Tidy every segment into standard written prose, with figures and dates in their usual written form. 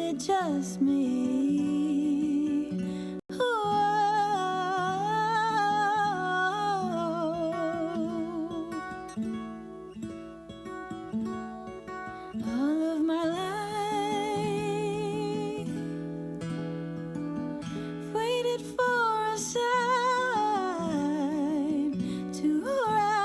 it just me? All of my life waited for a sign to arrive.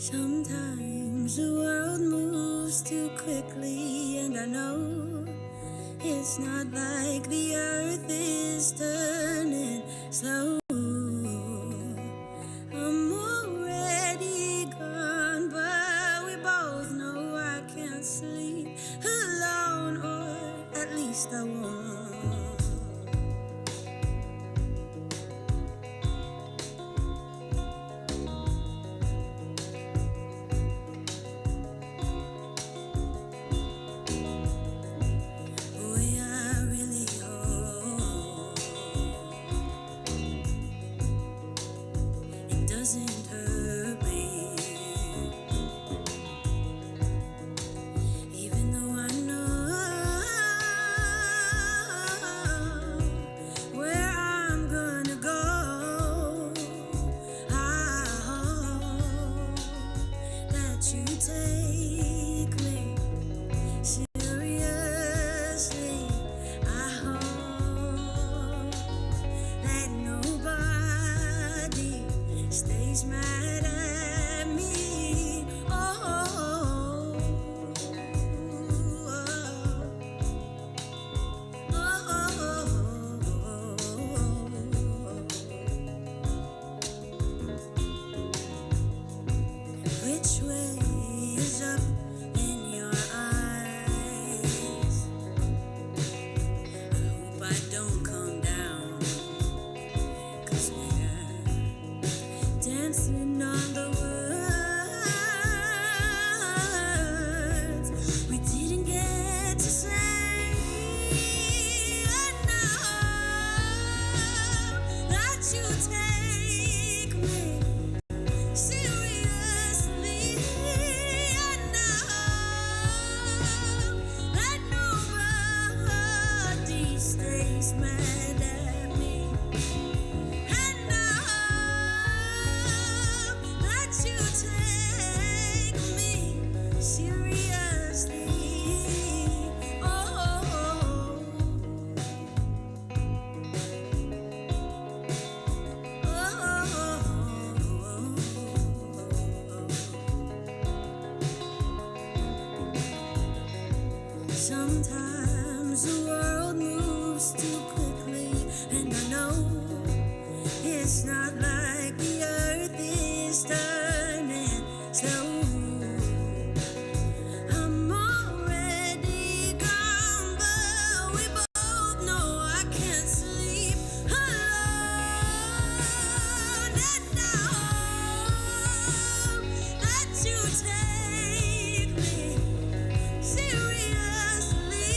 Sometimes the world moves too quickly, and I know it's not like the earth is turning slow. I'm already gone, but we both know I can't sleep alone, or at least I won't. Doesn't hurt me, even though I know where I'm gonna go. I hope that you take me seriously. I hope that nobody stays mad at me. Oh, which way is up in your eyes? I hope I don't come down, 'cause we're dancing on the words we didn't get to say. And now that you take me seriously, and now that nobody stays mad at me. And now that you take me seriously. Oh, sometimes the world moves too quickly, and I know it's not like the earth is turning slow. I'm already gone, but we both know I can't sleep alone. And now that you take me seriously,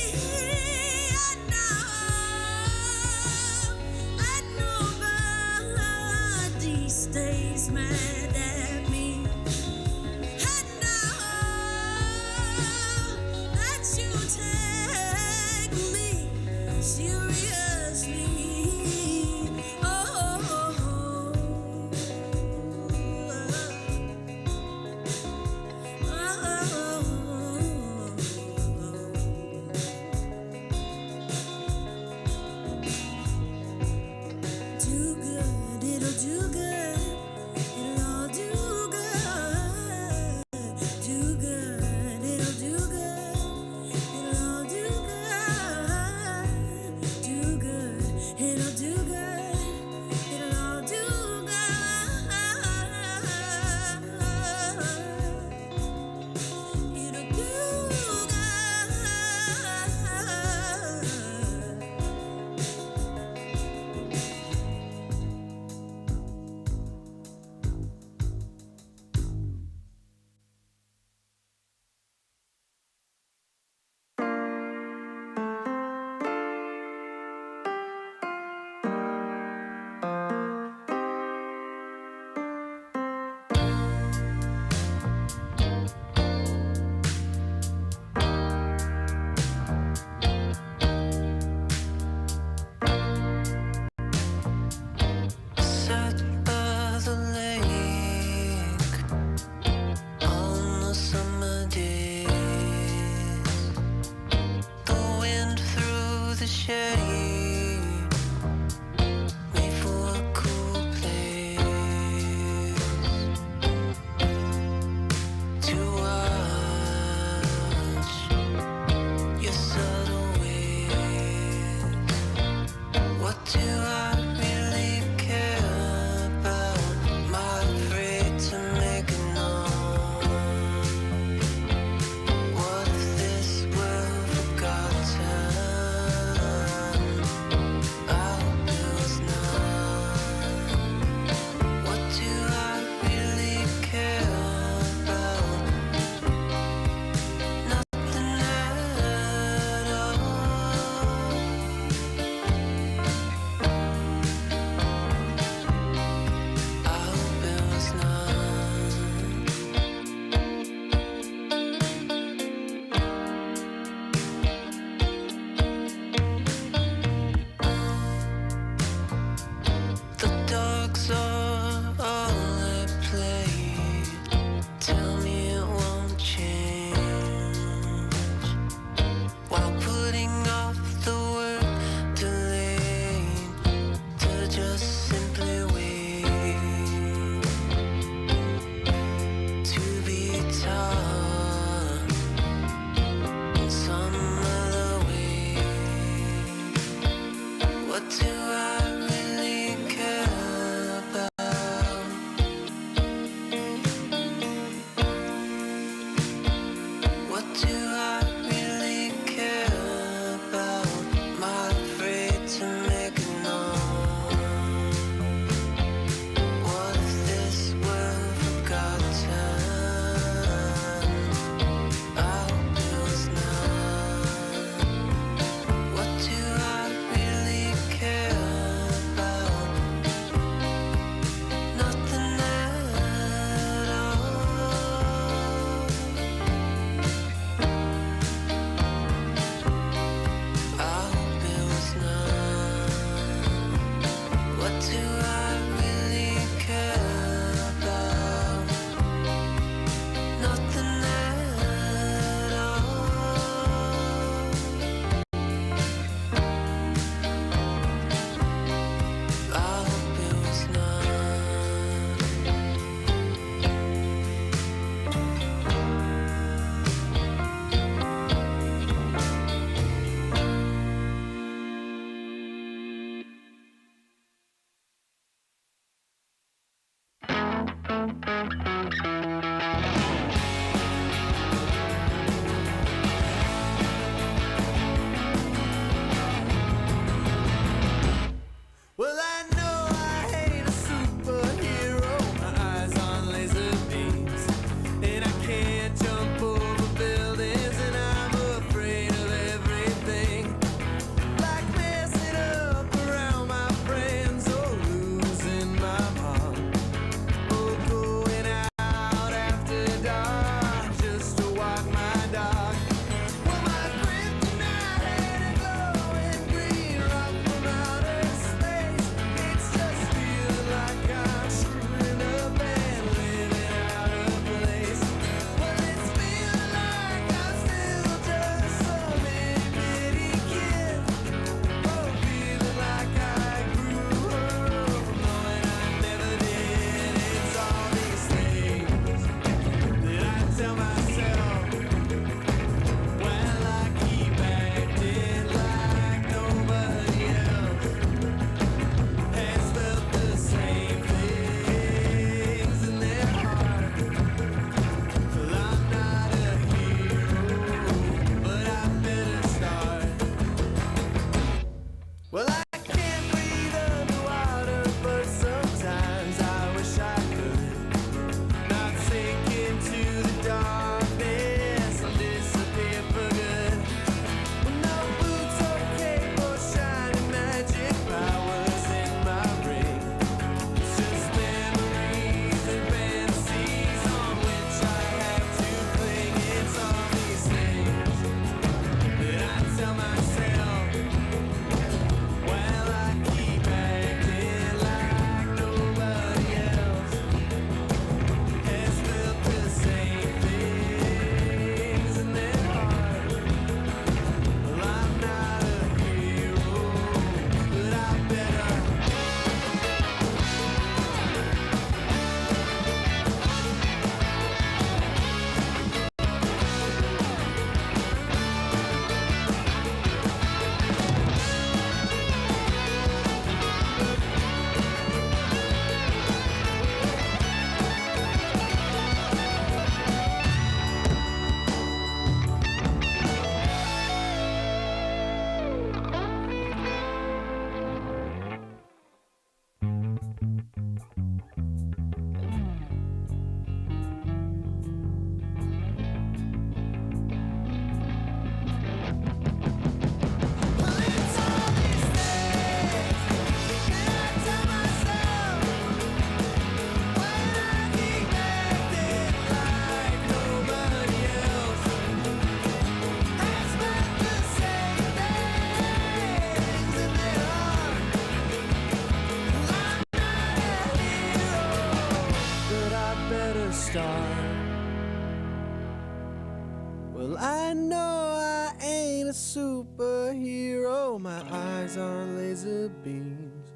Well, I know I ain't a superhero. My eyes are laser beams,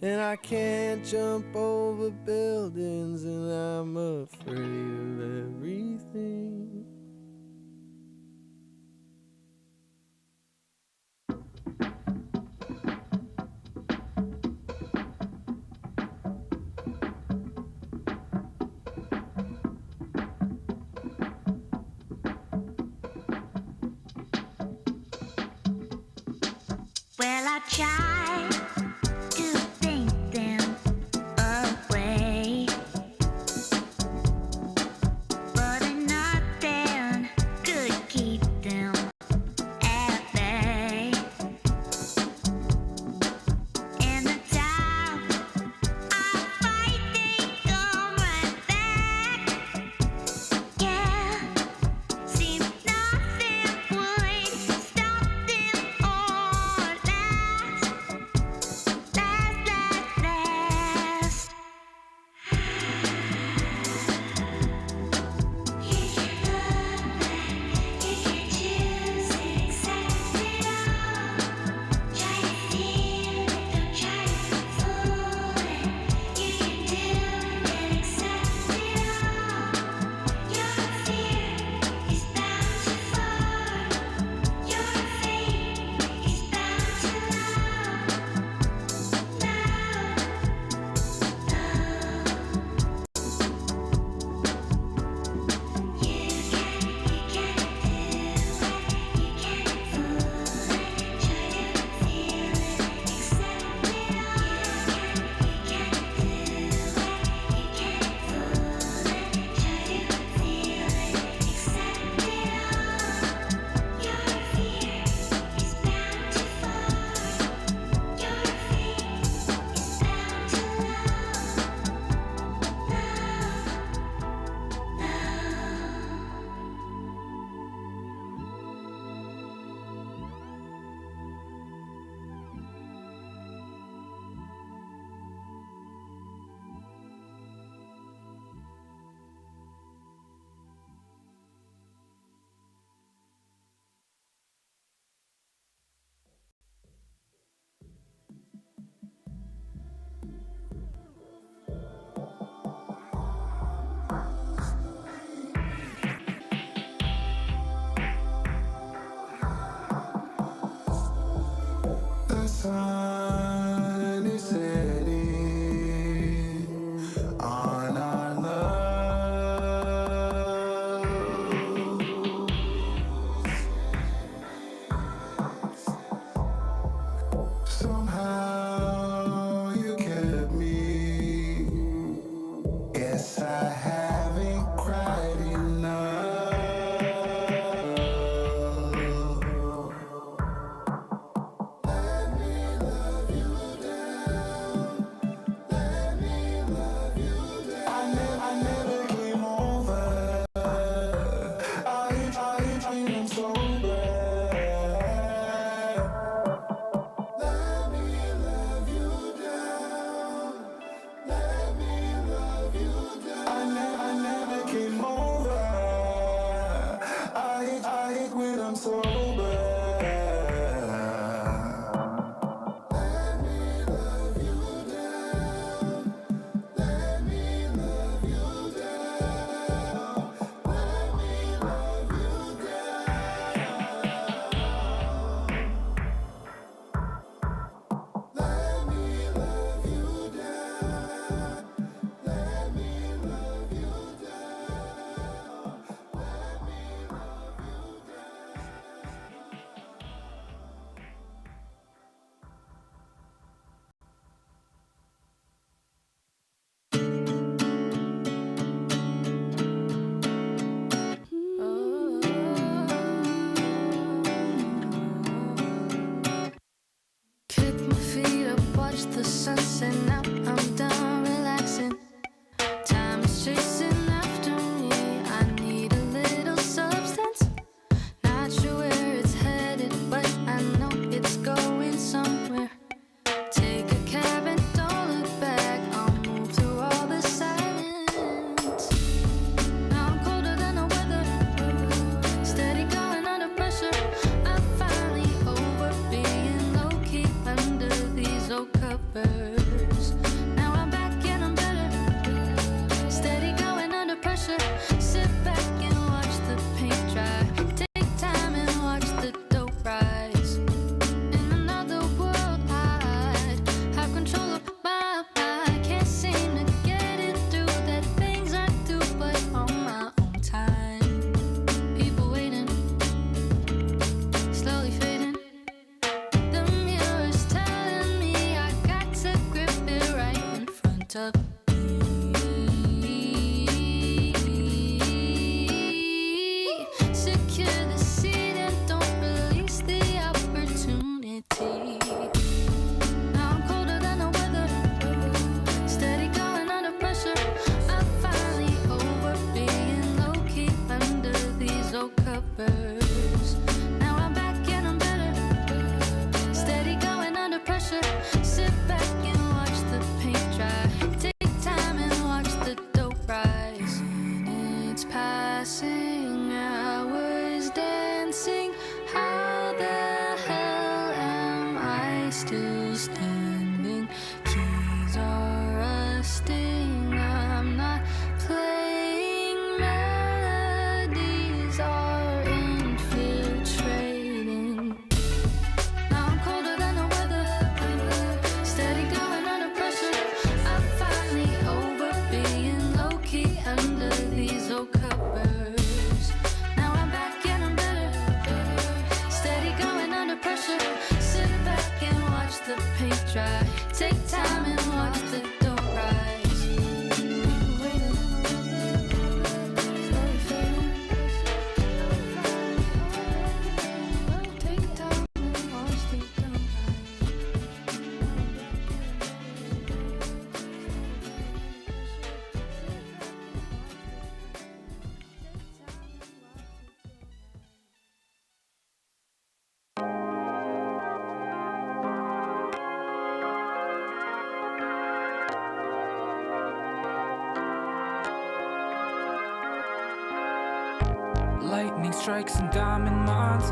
and I can't jump over buildings, and I'm afraid of everything. Well, I try to think them away, but nothing could keep them at bay. In the time I fight, they come right back. Yeah, seems nothing would stop them or last. You can look back, you can choose and accept it all. Try to feel it, don't try to fool it. You can do and accept it all. Your fear is bound to fall. Your fate is bound to love. The sun is setting on our love. Somehow you kept me. Guess I haven't cried enough. Let me love. Lightning strikes and diamond mines.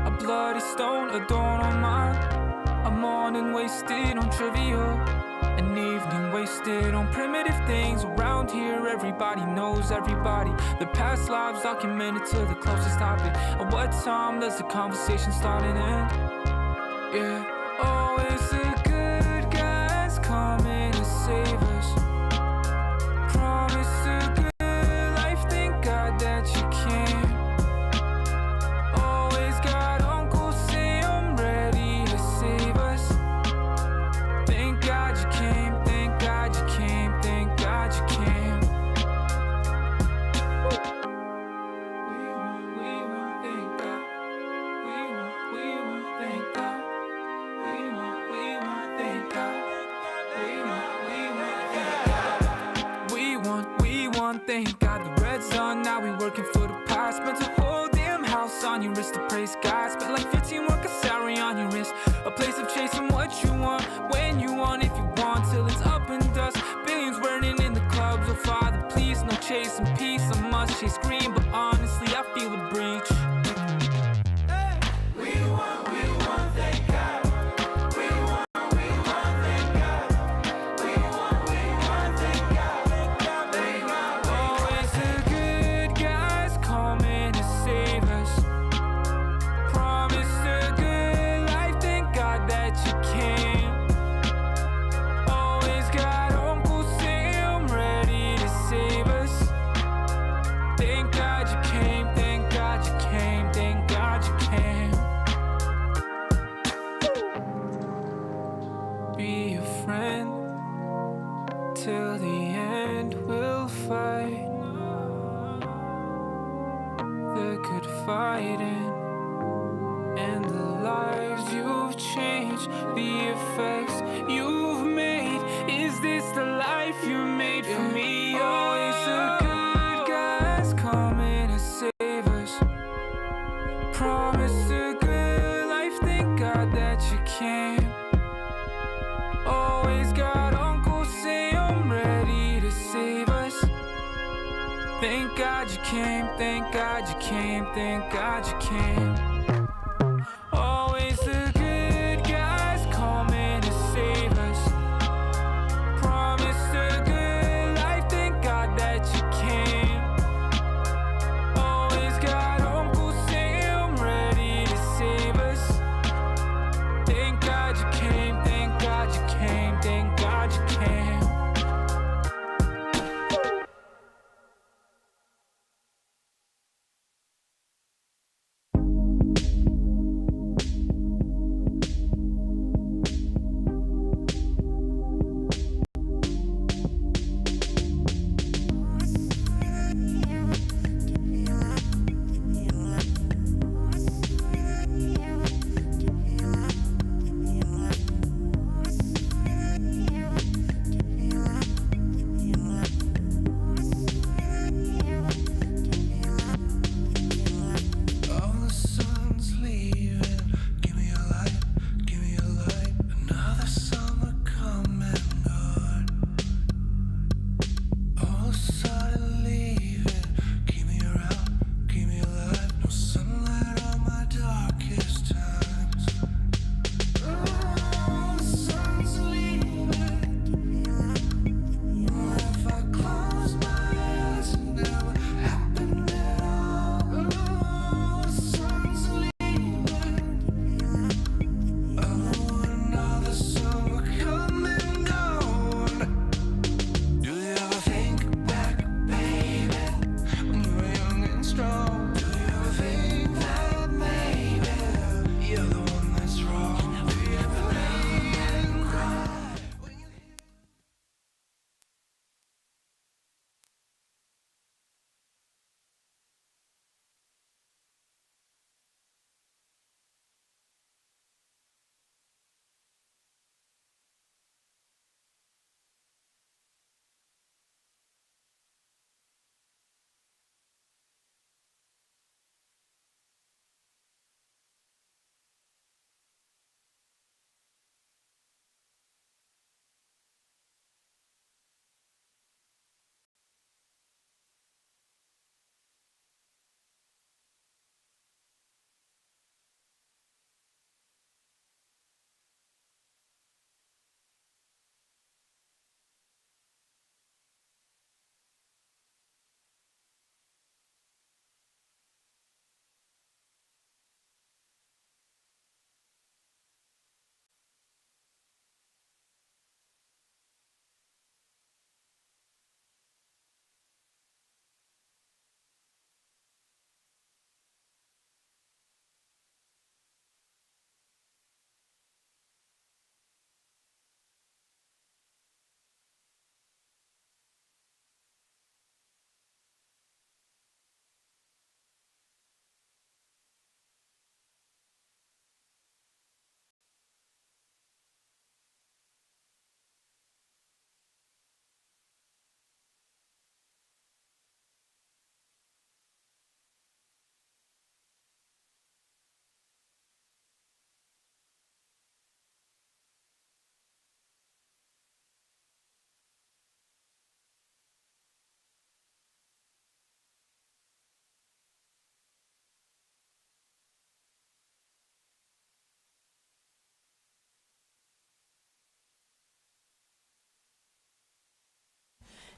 A bloody stone adorned on mine. A morning wasted on trivial. An evening wasted on primitive things. Around here everybody knows everybody. Their past lives documented to the closest topic. At what time does the conversation start and end? Yeah, always the good guys coming to save us. Promise a good life, thank God that you can. Always got Uncle Sam ready to save us. Thank God you came, thank God you came, thank God you came. We want, thank God. We want, thank God. We want, thank God. We want, thank God. The red sun, now we working for the past. Spent a whole damn house on your wrist to praise God. Spent like 15 work a salary on your wrist. A place of chasing what you want, when you want, if you want, till it's up in dust. Billions burning in the clubs. Oh Father, please, no chasing peace. I must chase green, but honestly, I feel a breach. We want, thank God. We want, thank God. We want, thank God. Always the good guys coming to save us. Promise a good life, thank God that you came. Always got Uncle Sam ready to save us. Thank God you came, thank God you came, thank God you came. Be a friend till the end, we'll fight the good fighting. And the lives you've changed, the effects you've made. Is this the life you made for me? Always the good guys coming to save us. Promise a good life, thank God that you came. Always got Uncle Sam ready to save us. Thank God you came, thank God you came, thank God you came. Always the good guys coming to save us. Promise a good life, thank God that you came. Always got Uncle Sam ready to save us. Thank God you came, thank God you came, thank God you came.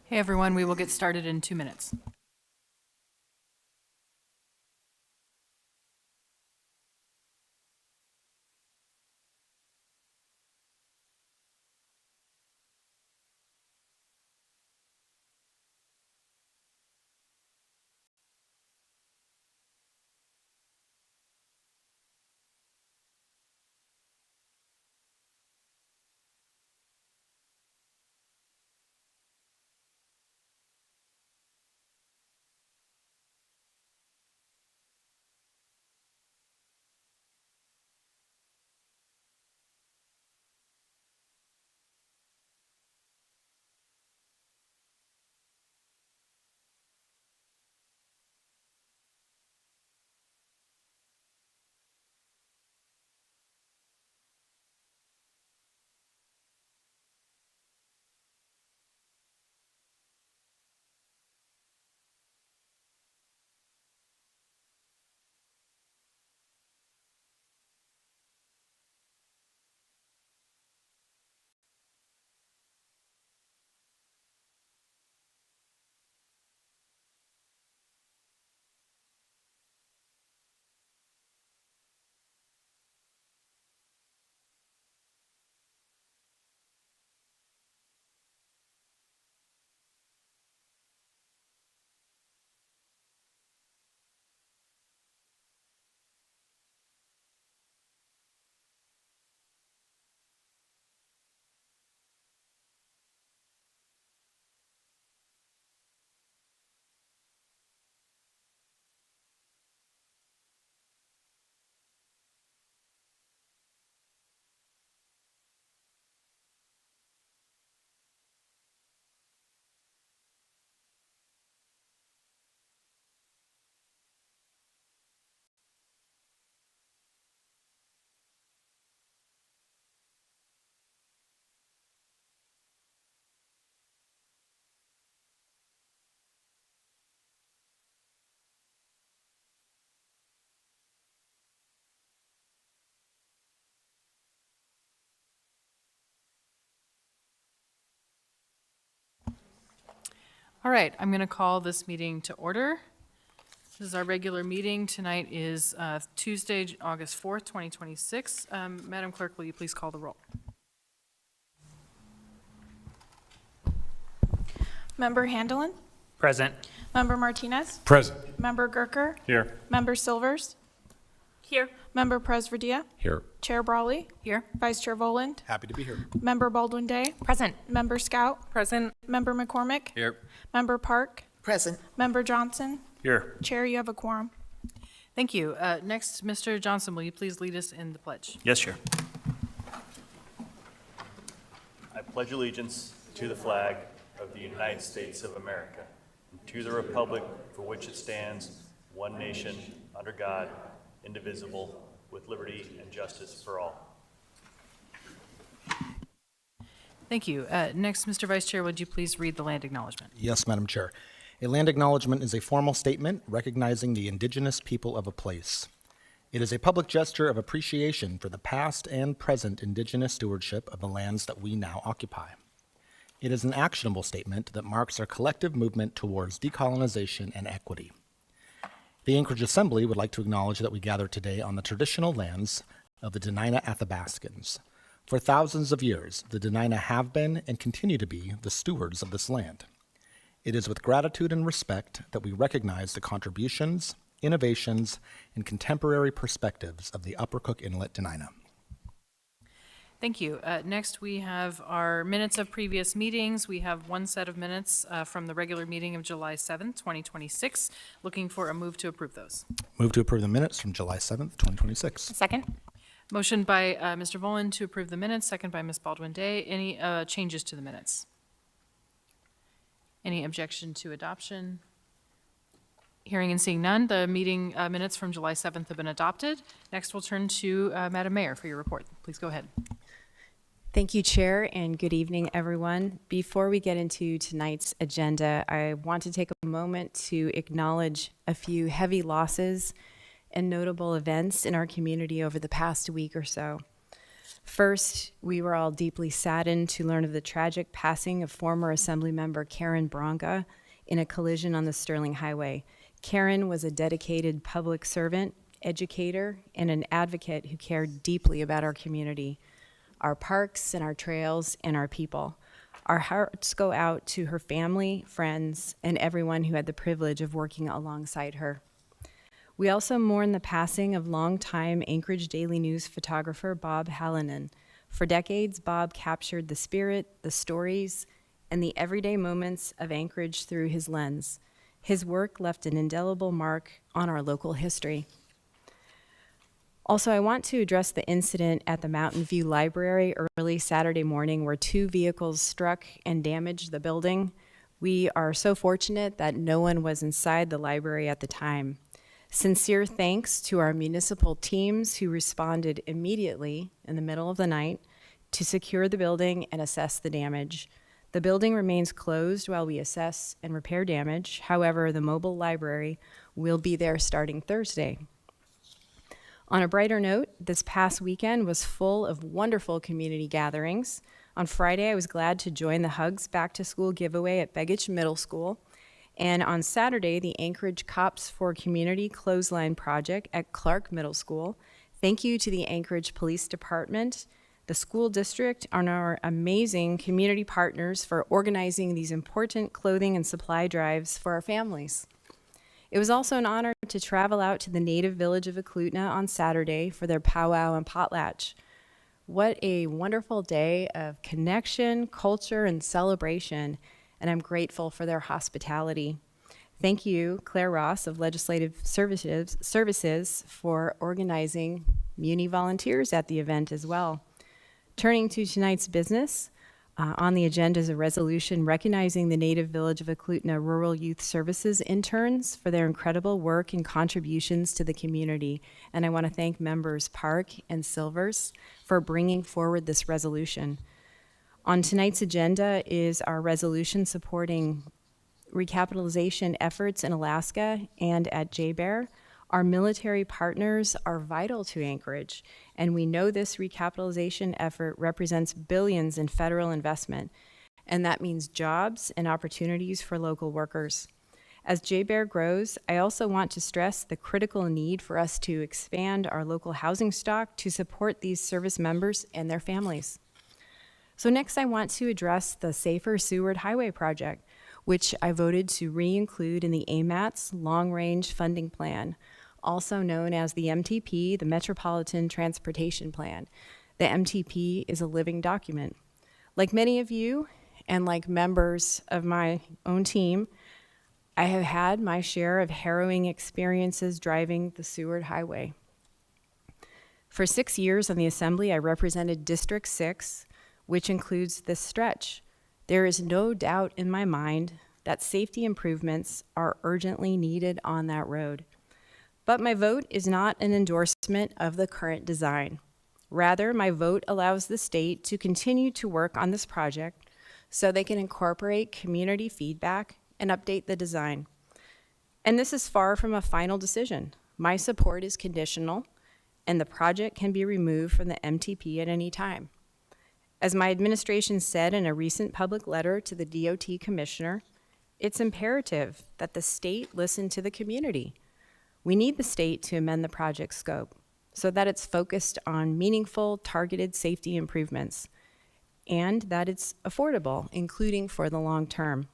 Hey everyone, we will get started in 2 minutes. All right, I'm going to call this meeting to order. This is our regular meeting. Tonight is Tuesday, August 4th, 2026. Madam Clerk, will you please call the roll? Member Handelin? Present. Member Martinez? Present. Member Gerker? Here. Member Silvers? Here. Member Presverdia? Here. Chair Brawley? Here. Vice Chair Voland? Happy to be here. Member Baldwin Day? Present. Member Scout? Present. Member McCormick? Here. Member Park? Present. Member Johnson? Here. Chair, you have a quorum. Thank you. Next, Mr. Johnson, will you please lead us in the pledge? Yes, Chair. I pledge allegiance to the flag of the United States of America, and to the republic for which it stands, one nation, under God, indivisible, with liberty and justice for all. Thank you. Next, Mr. Vice Chair, would you please read the land acknowledgement? Yes, Madam Chair. A land acknowledgement is a formal statement recognizing the indigenous people of a place. It is a public gesture of appreciation for the past and present indigenous stewardship of the lands that we now occupy. It is an actionable statement that marks our collective movement towards decolonization and equity. The Anchorage Assembly would like to acknowledge that we gather today on the traditional lands of the Dena'ina Athabascans. For thousands of years, the Dena'ina have been and continue to be the stewards of this land. It is with gratitude and respect that we recognize the contributions, innovations, and contemporary perspectives of the Upper Cook Inlet Dena'ina. Thank you. Next, we have our minutes of previous meetings. We have one set of minutes from the regular meeting of July 7th, 2026. Looking for a move to approve those. Move to approve the minutes from July 7th, 2026. Second. Motion by Mr. Voland to approve the minutes, second by Ms. Baldwin Day. Any changes to the minutes? Any objection to adoption? Hearing and seeing none, the meeting minutes from July 7th have been adopted. Next, we'll turn to Madam Mayor for your report. Please go ahead. Thank you, Chair, and good evening, everyone. Before we get into tonight's agenda, I want to take a moment to acknowledge a few heavy losses and notable events in our community over the past week or so. First, we were all deeply saddened to learn of the tragic passing of former Assemblymember Karen Bronca in a collision on the Sterling Highway. Karen was a dedicated public servant, educator, and an advocate who cared deeply about our community, our parks and our trails, and our people. Our hearts go out to her family, friends, and everyone who had the privilege of working alongside her. We also mourn the passing of longtime Anchorage Daily News photographer Bob Hallinan. For decades, Bob captured the spirit, the stories, and the everyday moments of Anchorage through his lens. His work left an indelible mark on our local history. Also, I want to address the incident at the Mountain View Library early Saturday morning where 2 vehicles struck and damaged the building. We are so fortunate that no one was inside the library at the time. Sincere thanks to our municipal teams who responded immediately in the middle of the night to secure the building and assess the damage. The building remains closed while we assess and repair damage. However, the mobile library will be there starting Thursday. On a brighter note, this past weekend was full of wonderful community gatherings. On Friday, I was glad to join the Hugs Back to School giveaway at Begich Middle School. And on Saturday, the Anchorage Cops for Community Clothesline Project at Clark Middle School. Thank you to the Anchorage Police Department, the school district, and our amazing community partners for organizing these important clothing and supply drives for our families. It was also an honor to travel out to the native village of Eklutna on Saturday for their powwow and potlatch. What a wonderful day of connection, culture, and celebration, and I'm grateful for their hospitality. Thank you, Claire Ross of Legislative Services for organizing Muni volunteers at the event as well. Turning to tonight's business, on the agenda is a resolution recognizing the native village of Eklutna Rural Youth Services interns for their incredible work and contributions to the community. And I want to thank members Park and Silvers for bringing forward this resolution. On tonight's agenda is our resolution supporting recapitalization efforts in Alaska and at JBER. Our military partners are vital to Anchorage, and we know this recapitalization effort represents billions in federal investment, and that means jobs and opportunities for local workers. As JBER grows, I also want to stress the critical need for us to expand our local housing stock to support these service members and their families. So next, I want to address the Safer Seward Highway Project, which I voted to re-include in the AMAT's Long-Range Funding Plan, also known as the MTP, the Metropolitan Transportation Plan. The MTP is a living document. Like many of you, and like members of my own team, I have had my share of harrowing experiences driving the Seward Highway. For 6 years on the Assembly, I represented District 6, which includes this stretch. There is no doubt in my mind that safety improvements are urgently needed on that road. But my vote is not an endorsement of the current design. Rather, my vote allows the state to continue to work on this project so they can incorporate community feedback and update the design. And this is far from a final decision. My support is conditional, and the project can be removed from the MTP at any time. As my administration said in a recent public letter to the DOT commissioner, it's imperative that the state listen to the community. We need the state to amend the project scope so that it's focused on meaningful, targeted safety improvements and that it's affordable, including for the long term.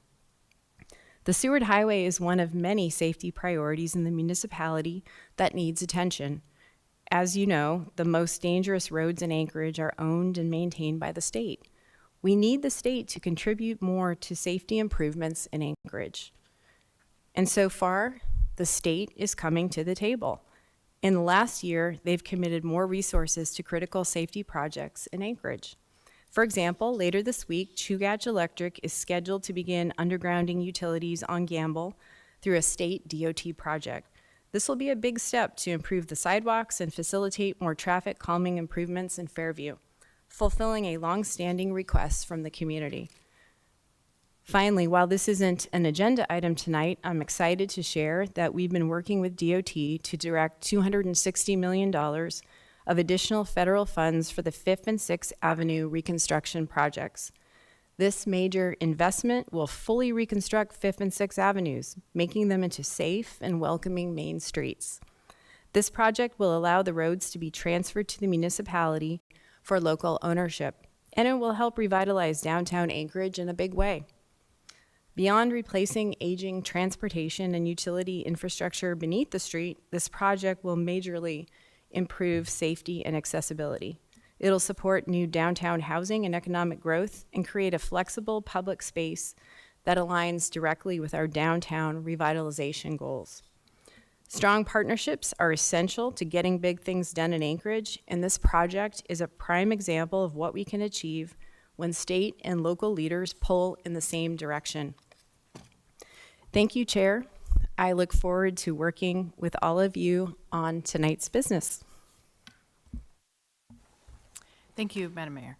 The Seward Highway is one of many safety priorities in the municipality that needs attention. As you know, the most dangerous roads in Anchorage are owned and maintained by the state. We need the state to contribute more to safety improvements in Anchorage. And so far, the state is coming to the table. In the last year, they've committed more resources to critical safety projects in Anchorage. For example, later this week, Chugach Electric is scheduled to begin undergrounding utilities on Gamble through a state DOT project. This will be a big step to improve the sidewalks and facilitate more traffic calming improvements in Fairview, fulfilling a long-standing request from the community. Finally, while this isn't an agenda item tonight, I'm excited to share that we've been working with DOT to direct $260 million of additional federal funds for the 5th and 6th Avenue reconstruction projects. This major investment will fully reconstruct 5th and 6th Avenues, making them into safe and welcoming main streets. This project will allow the roads to be transferred to the municipality for local ownership, and it will help revitalize downtown Anchorage in a big way. Beyond replacing aging transportation and utility infrastructure beneath the street, this project will majorly improve safety and accessibility. It'll support new downtown housing and economic growth and create a flexible public space that aligns directly with our downtown revitalization goals. Strong partnerships are essential to getting big things done in Anchorage, and this project is a prime example of what we can achieve when state and local leaders pull in the same direction. Thank you, Chair. I look forward to working with all of you on tonight's business. Thank you, Madam Mayor.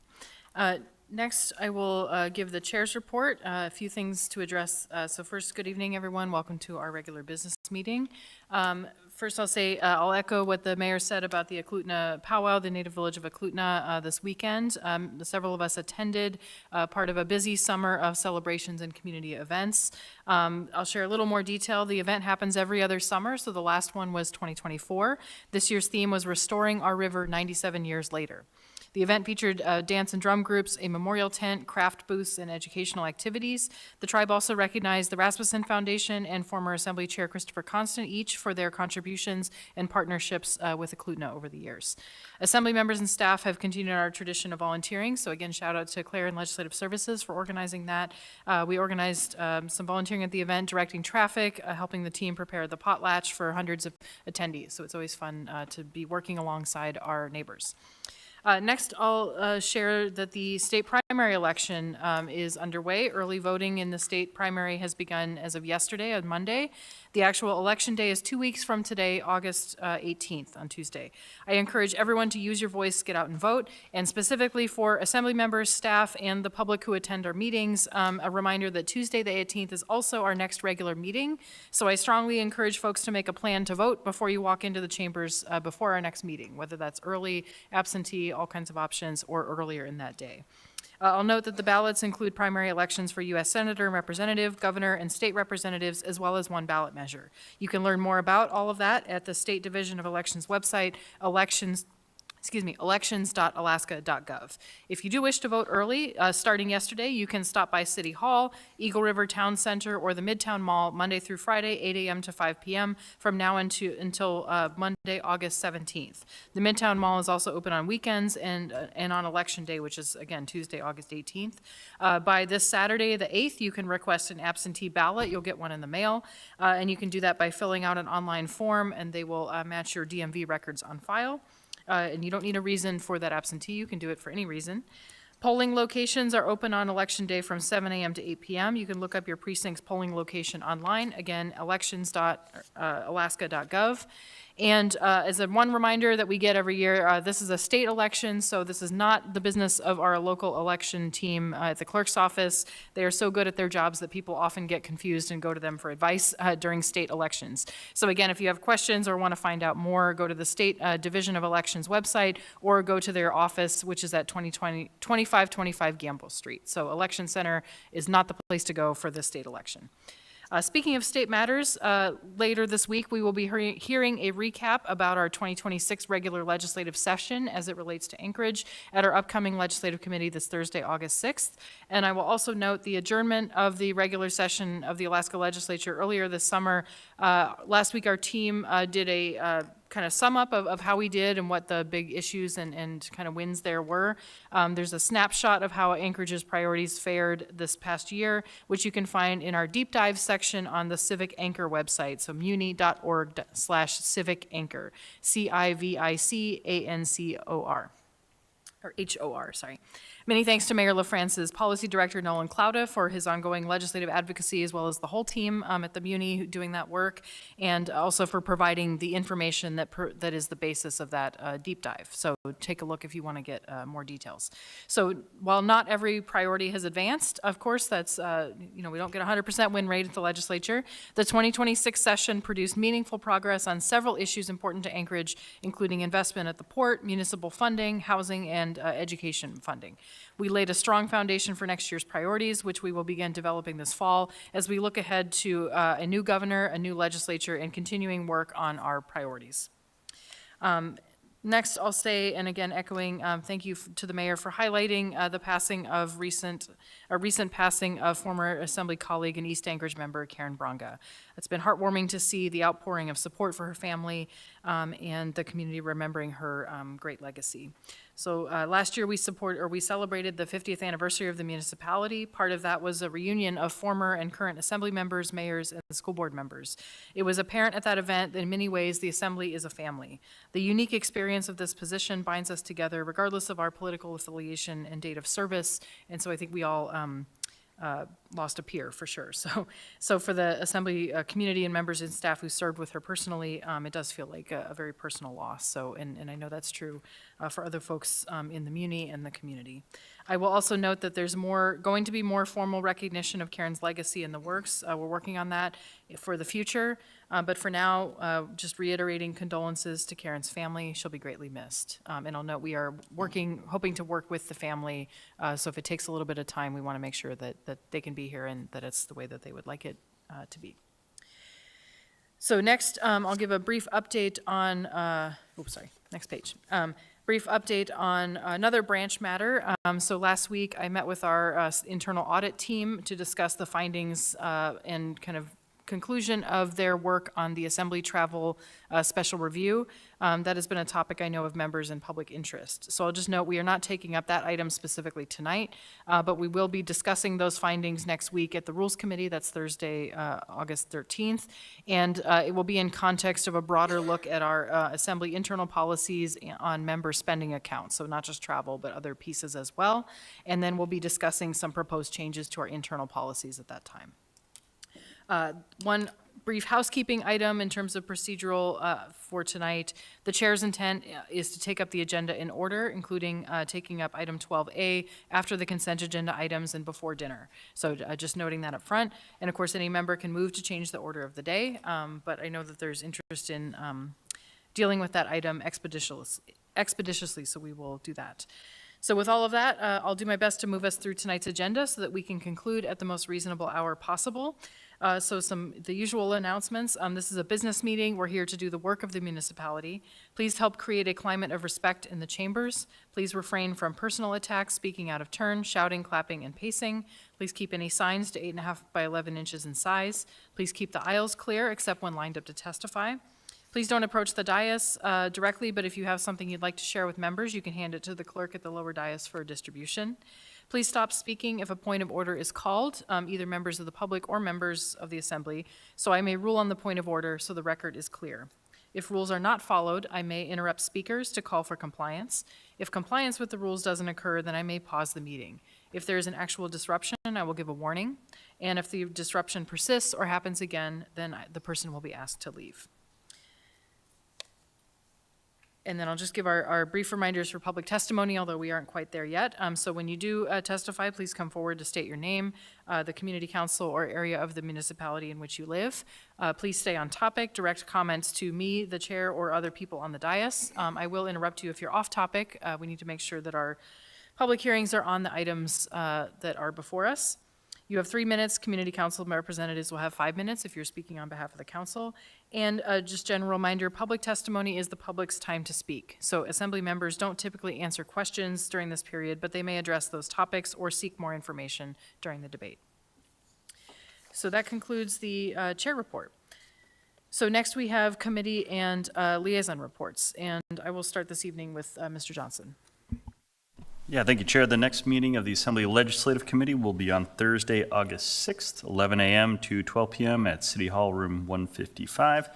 Next, I will give the chair's report, a few things to address. So first, good evening, everyone. Welcome to our regular business meeting. First, I'll say, I'll echo what the mayor said about the Eklutna powwow, the native village of Eklutna, this weekend. Several of us attended, part of a busy summer of celebrations and community events. I'll share a little more detail. The event happens every other summer, so the last one was 2024. This year's theme was Restoring Our River 97 Years Later. The event featured dance and drum groups, a memorial tent, craft booths, and educational activities. The tribe also recognized the Rasmussen Foundation and former Assembly Chair Christopher Constant, each for their contributions and partnerships with Eklutna over the years. Assembly members and staff have continued our tradition of volunteering, so again, shout out to Claire and Legislative Services for organizing that. We organized some volunteering at the event, directing traffic, helping the team prepare the potlatch for hundreds of attendees, so it's always fun to be working alongside our neighbors. Next, I'll share that the state primary election is underway. Early voting in the state primary has begun as of yesterday, on Monday. The actual election day is 2 weeks from today, August 18th, on Tuesday. I encourage everyone to use your voice, get out and vote, and specifically for assembly members, staff, and the public who attend our meetings, a reminder that Tuesday the 18th is also our next regular meeting, so I strongly encourage folks to make a plan to vote before you walk into the chambers before our next meeting, whether that's early, absentee, all kinds of options, or earlier in that day. I'll note that the ballots include primary elections for U.S. Senator and Representative, Governor, and state representatives, as well as one ballot measure. You can learn more about all of that at the State Division of Elections website, elections.alaska.gov. If you do wish to vote early, starting yesterday, you can stop by City Hall, Eagle River Town Center, or the Midtown Mall Monday through Friday, 8 a.m. to 5 p.m. from now until Monday, August 17th. The Midtown Mall is also open on weekends and on Election Day, which is, again, Tuesday, August 18th. By this Saturday, the 8th, you can request an absentee ballot. You'll get one in the mail, and you can do that by filling out an online form, and they will match your DMV records on file. And you don't need a reason for that absentee. You can do it for any reason. Polling locations are open on Election Day from 7 a.m. to 8 p.m. You can look up your precinct's polling location online. Again, elections.alaska.gov. And as a one reminder that we get every year, this is a state election, so this is not the business of our local election team at the clerk's office. They are so good at their jobs that people often get confused and go to them for advice during state elections. So again, if you have questions or want to find out more, go to the State Division of Elections website or go to their office, which is at 2525 Gamble Street. So Election Center is not the place to go for this state election. Speaking of state matters, later this week we will be hearing a recap about our 2026 regular legislative session as it relates to Anchorage at our upcoming legislative committee this Thursday, August 6th. And I will also note the adjournment of the regular session of the Alaska Legislature earlier this summer. Last week our team did a kind of sum up of how we did and what the big issues and kind of wins there were. There's a snapshot of how Anchorage's priorities fared this past year, which you can find in our deep dive section on the Civic Anchor website, so muni.org/civic anchor, CIVICANCOR. Or HOR, sorry. Many thanks to Mayor LaFrance's Policy Director Nolan Clauda for his ongoing legislative advocacy, as well as the whole team at the Muni doing that work, and also for providing the information that is the basis of that deep dive. So take a look if you want to get more details. So while not every priority has advanced, of course, that's, we don't get 100% win rate at the legislature. The 2026 session produced meaningful progress on several issues important to Anchorage, including investment at the port, municipal funding, housing, and education funding. We laid a strong foundation for next year's priorities, which we will begin developing this fall as we look ahead to a new governor, a new legislature, and continuing work on our priorities. Next, I'll say, and again echoing, thank you to the mayor for highlighting the passing of recent passing of former Assembly colleague and East Anchorage member Karen Bronga. It's been heartwarming to see the outpouring of support for her family and the community remembering her great legacy. So last year we celebrated the 50th anniversary of the municipality. Part of that was a reunion of former and current Assembly members, mayors, and school board members. It was apparent at that event that in many ways the Assembly is a family. The unique experience of this position binds us together regardless of our political affiliation and date of service, and so I think we all lost a peer for sure. So for the Assembly community and members and staff who served with her personally, it does feel like a very personal loss. So, and I know that's true for other folks in the Muni and the community. I will also note that there's going to be more formal recognition of Karen's legacy in the works. We're working on that for the future, but for now, just reiterating condolences to Karen's family. She'll be greatly missed. And I'll note we are hoping to work with the family, so if it takes a little bit of time, we want to make sure that they can be here and that it's the way that they would like it to be. So next, I'll give a brief update on, next page. Brief update on another branch matter. So last week, I met with our internal audit team to discuss the findings and kind of conclusion of their work on the Assembly travel special review. That has been a topic I know of members in public interest. So I'll just note we are not taking up that item specifically tonight, but we will be discussing those findings next week at the Rules Committee. That's Thursday, August 13th. And it will be in context of a broader look at our Assembly internal policies on member spending accounts. So not just travel, but other pieces as well. And then we'll be discussing some proposed changes to our internal policies at that time. One brief housekeeping item in terms of procedural for tonight. The chair's intent is to take up the agenda in order, including taking up item 12A after the consent agenda items and before dinner. So just noting that up front. And of course, any member can move to change the order of the day, but I know that there's interest in dealing with that item expeditiously, so we will do that. So with all of that, I'll do my best to move us through tonight's agenda so that we can conclude at the most reasonable hour possible. So the usual announcements. This is a business meeting. We're here to do the work of the municipality. Please help create a climate of respect in the chambers. Please refrain from personal attacks, speaking out of turn, shouting, clapping, and pacing. Please keep any signs to 8.5 by 11 inches in size. Please keep the aisles clear except when lined up to testify. Please don't approach the dais directly, but if you have something you'd like to share with members, you can hand it to the clerk at the lower dais for distribution. Please stop speaking if a point of order is called, either members of the public or members of the Assembly, so I may rule on the point of order so the record is clear. If rules are not followed, I may interrupt speakers to call for compliance. If compliance with the rules doesn't occur, then I may pause the meeting. If there is an actual disruption, I will give a warning. And if the disruption persists or happens again, then the person will be asked to leave. And then I'll just give our brief reminders for public testimony, although we aren't quite there yet. So when you do testify, please come forward to state your name, the community council or area of the municipality in which you live. Please stay on topic, direct comments to me, the chair, or other people on the dais. I will interrupt you if you're off topic. We need to make sure that our public hearings are on the items that are before us. You have 3 minutes. Community council representatives will have 5 minutes if you're speaking on behalf of the council. And just general reminder, public testimony is the public's time to speak. So Assembly members don't typically answer questions during this period, but they may address those topics or seek more information during the debate. So that concludes the chair report. So next we have committee and liaison reports. And I will start this evening with Mr. Johnson. Yeah, thank you, Chair. The next meeting of the Assembly Legislative Committee will be on Thursday, August 6th, 11 a.m. to 12 p.m. at City Hall, room 155.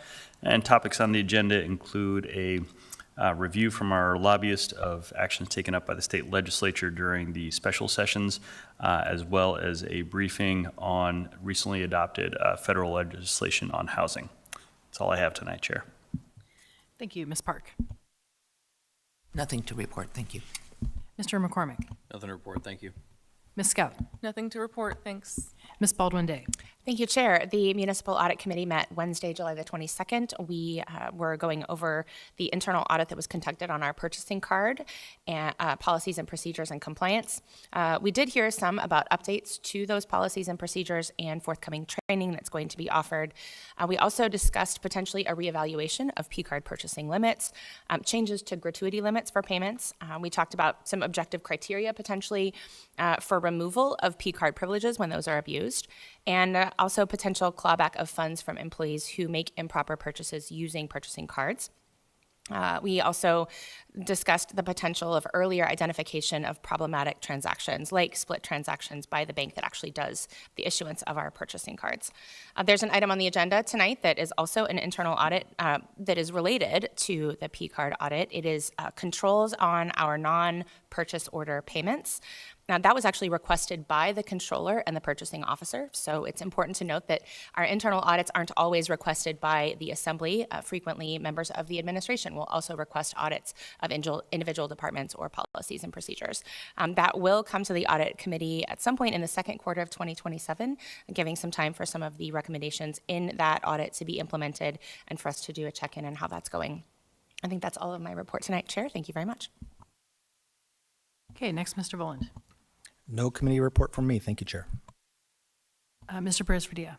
And topics on the agenda include a review from our lobbyist of actions taken up by the state legislature during the special sessions, as well as a briefing on recently adopted federal legislation on housing. That's all I have tonight, Chair. Thank you. Ms. Park. Nothing to report, thank you. Mr. McCormick. Nothing to report, thank you. Ms. Scout. Nothing to report, thanks. Ms. Baldwin-Day. Thank you, Chair. The Municipal Audit Committee met Wednesday, July the 22nd. We were going over the internal audit that was conducted on our purchasing card and policies and procedures and compliance. We did hear some about updates to those policies and procedures and forthcoming training that's going to be offered. We also discussed potentially a reevaluation of P-card purchasing limits, changes to gratuity limits for payments. We talked about some objective criteria potentially for removal of P-card privileges when those are abused, and also potential clawback of funds from employees who make improper purchases using purchasing cards. We also discussed the potential of earlier identification of problematic transactions, like split transactions by the bank that actually does the issuance of our purchasing cards. There's an item on the agenda tonight that is also an internal audit that is related to the P-card audit. It is controls on our non-purchase order payments. Now, that was actually requested by the controller and the purchasing officer, so it's important to note that our internal audits aren't always requested by the assembly. Frequently, members of the administration will also request audits of individual departments or policies and procedures. That will come to the audit committee at some point in the second quarter of 2027, giving some time for some of the recommendations in that audit to be implemented and for us to do a check-in on how that's going. I think that's all of my report tonight, Chair. Thank you very much. Okay, next, Mr. Voland. No committee report from me. Thank you, Chair. Mr. Perez-Padilla.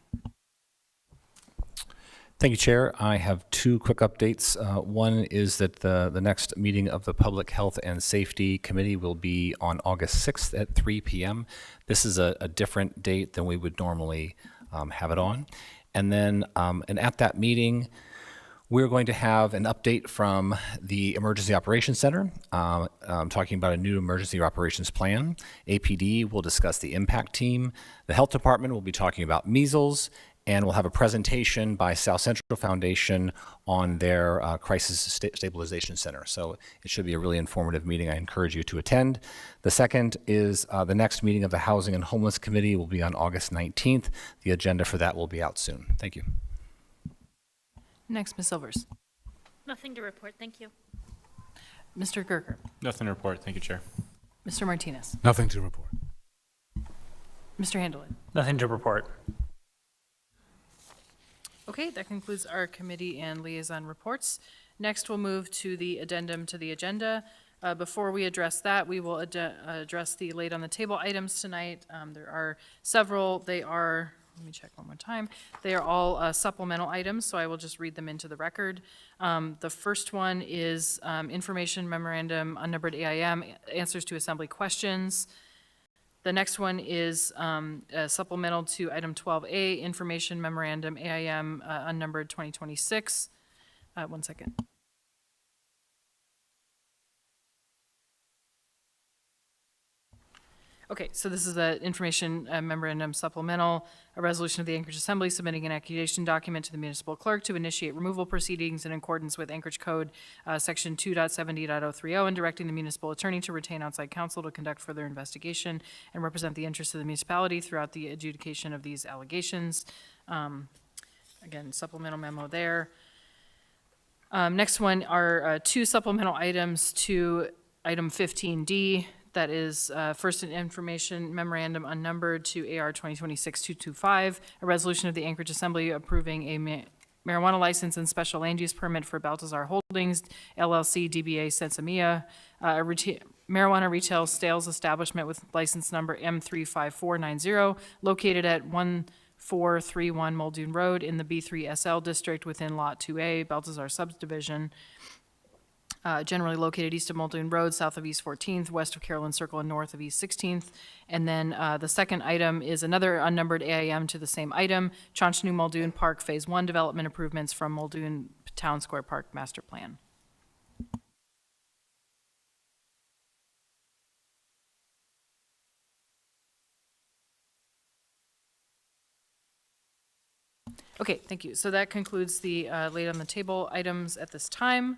Thank you, Chair. I have two quick updates. One is that the next meeting of the Public Health and Safety Committee will be on August 6th at 3 p.m. This is a different date than we would normally have it on. And then and at that meeting, we're going to have an update from the Emergency Operations Center, talking about a new emergency operations plan. APD will discuss the impact team. The Health Department will be talking about measles, and we'll have a presentation by South Central Foundation on their Crisis Stabilization Center. So it should be a really informative meeting. I encourage you to attend. The second is the next meeting of the Housing and Homeless Committee will be on August 19th. The agenda for that will be out soon. Thank you. Next, Ms. Silvers. Nothing to report, thank you. Mr. Gerker. Nothing to report. Thank you, Chair. Mr. Martinez. Nothing to report. Mr. Handelin. Nothing to report. Okay, that concludes our committee and liaison reports. Next, we'll move to the addendum to the agenda. Before we address that, we will address the laid on the table items tonight. There are several. They are, let me check one more time. They are all supplemental items, so I will just read them into the record. The first one is information memorandum, unnumbered AIM, answers to assembly questions. The next one is supplemental to item 12A, information memorandum AIM, unnumbered 2026. One second. Okay, so this is the information memorandum supplemental, a resolution of the Anchorage Assembly submitting an accusation document to the municipal clerk to initiate removal proceedings in accordance with Anchorage Code Section 2.70.030 and directing the municipal attorney to retain outside counsel to conduct further investigation and represent the interests of the municipality throughout the adjudication of these allegations. Again, supplemental memo there. Next one are two supplemental items to item 15D. That is first an information memorandum unnumbered to AR 2026-225, a resolution of the Anchorage Assembly approving a marijuana license and special land use permit for Baltazar Holdings, LLC, DBA Sensimia, a marijuana retail sales establishment with license number M35490, located at 1431 Muldoon Road in the B3 SL district within Lot 2A, Baltazar subdivision. Generally located east of Muldoon Road, south of East 14th, west of Carolyn Circle, and north of East 16th. And then the second item is another unnumbered AIM to the same item, Chanchnu Muldoon Park Phase 1 development improvements from Muldoon Town Square Park Master Plan. Okay, thank you. So that concludes the laid on the table items at this time.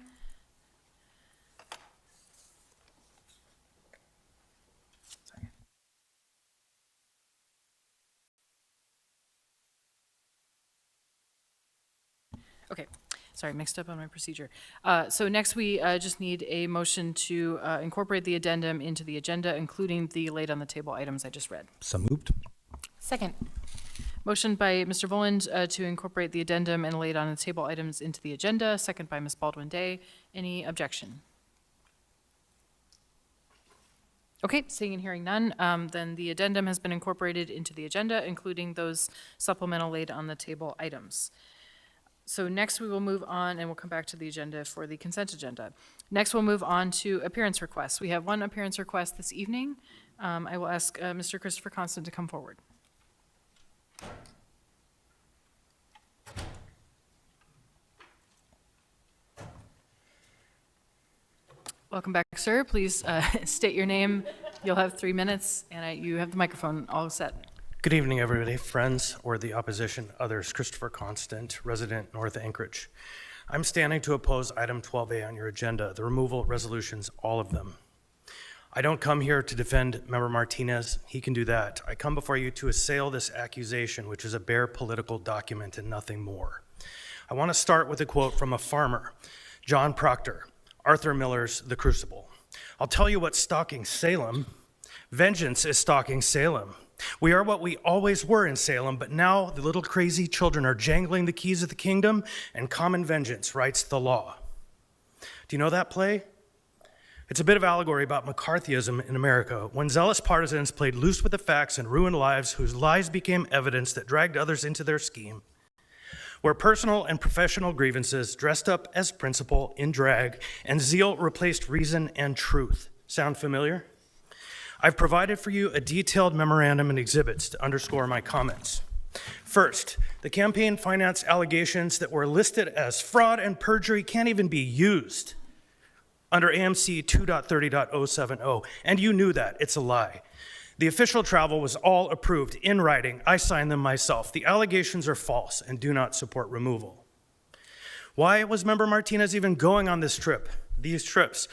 Okay, sorry, mixed up on my procedure. So next, we just need a motion to incorporate the addendum into the agenda, including the laid-on-the-table items I just read. So moved. Second. Motion by Mr. Voland to incorporate the addendum and laid-on-the-table items into the agenda, second by Ms. Baldwin-Day. Any objection? Okay, seeing and hearing none, then the addendum has been incorporated into the agenda, including those supplemental laid-on-the-table items. So next, we will move on, and we'll come back to the agenda for the consent agenda. Next, we'll move on to appearance requests. We have one appearance request this evening. I will ask Mr. Christopher Constant to come forward. Welcome back, sir. Please state your name. You'll have 3 minutes, and you have the microphone all set. Good evening, everybody, friends or the opposition, others. Christopher Constant, resident North Anchorage. I'm standing to oppose item 12A on your agenda, the removal resolutions, all of them. I don't come here to defend Member Martinez. He can do that. I come before you to assail this accusation, which is a bare political document and nothing more. I want to start with a quote from a farmer, John Proctor, Arthur Miller's The Crucible. I'll tell you what's stalking Salem. Vengeance is stalking Salem. We are what we always were in Salem, but now the little crazy children are jangling the keys of the kingdom, and common vengeance writes the law. Do you know that play? It's a bit of allegory about McCarthyism in America, when zealous partisans played loose with the facts and ruined lives whose lies became evidence that dragged others into their scheme. Where personal and professional grievances dressed up as principle in drag, and zeal replaced reason and truth. Sound familiar? I've provided for you a detailed memorandum and exhibits to underscore my comments. First, the campaign finance allegations that were listed as fraud and perjury can't even be used under AMC 2.30.070, and you knew that. It's a lie. The official travel was all approved in writing. I signed them myself. The allegations are false and do not support removal. Why was Member Martinez even going on these trips?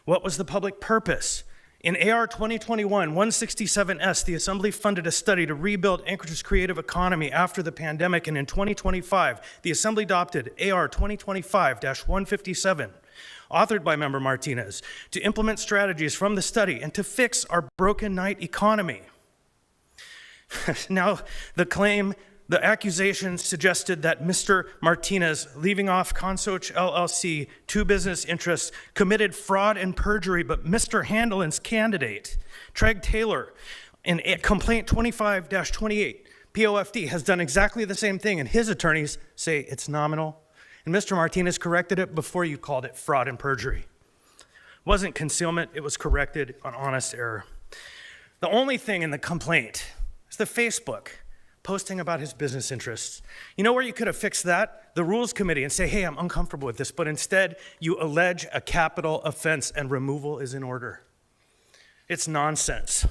What was the public purpose? In AR 2021-167S, the Assembly funded a study to rebuild Anchorage's creative economy after the pandemic, and in 2025, the Assembly adopted AR 2025-157, authored by Member Martinez, to implement strategies from the study and to fix our broken night economy. Now, the accusation suggested that Mr. Martinez, leaving off Consoch LLC, 2 business interests, committed fraud and perjury, but Mr. Handelin's candidate, Treg Taylor, in complaint 25-28, POFD, has done exactly the same thing, and his attorneys say it's nominal. And Mr. Martinez corrected it before you called it fraud and perjury. It wasn't concealment, it was corrected on honest error. The only thing in the complaint is the Facebook posting about his business interests. You know where you could have fixed that? The Rules Committee, and say, hey, I'm uncomfortable with this, but instead you allege a capital offense and removal is in order. It's nonsense.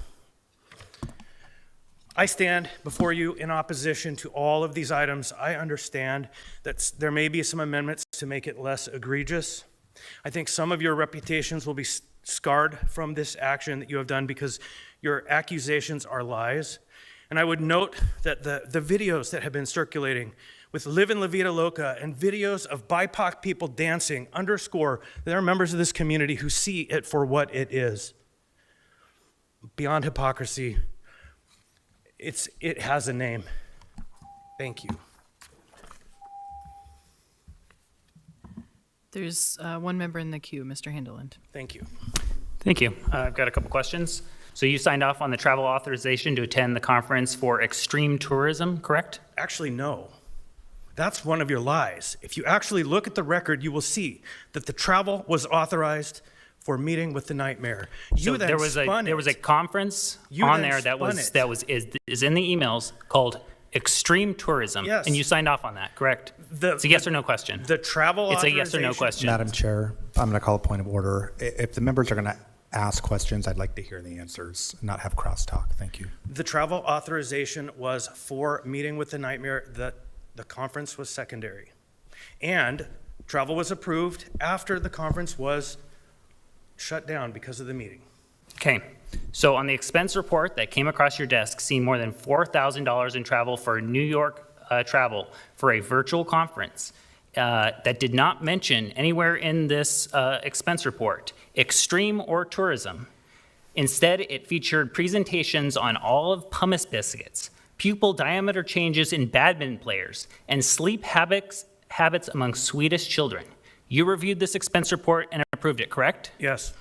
I stand before you in opposition to all of these items. I understand that there may be some amendments to make it less egregious. I think some of your reputations will be scarred from this action that you have done because your accusations are lies. And I would note that the videos that have been circulating with Live in La Vida Loca and videos of BIPOC people dancing underscore there are members of this community who see it for what it is. Beyond hypocrisy, it has a name. Thank you. There's one member in the queue, Mr. Handeland. Thank you. Thank you. I've got a couple questions. So you signed off on the travel authorization to attend the conference for extreme tourism, correct? Actually, no. That's one of your lies. If you actually look at the record, you will see that the travel was authorized for meeting with the nightmare. So there was a conference on there that is in the emails called extreme tourism. Yes. And you signed off on that, correct? It's a yes or no question. The travel It's a yes or no question. Madam Chair, I'm going to call a point of order. If the members are going to ask questions, I'd like to hear the answers, not have crosstalk. Thank you. The travel authorization was for meeting with the nightmare. The conference was secondary. And travel was approved after the conference was shut down because of the meeting. Okay. So on the expense report that came across your desk, seeing more than $4,000 in travel for New York travel for a virtual conference. that did not mention anywhere in this expense report extreme or tourism. Instead, it featured presentations on all of pumice biscuits, pupil diameter changes in badminton players, and sleep habits among Swedish children. You reviewed this expense report and approved it, correct? Yes.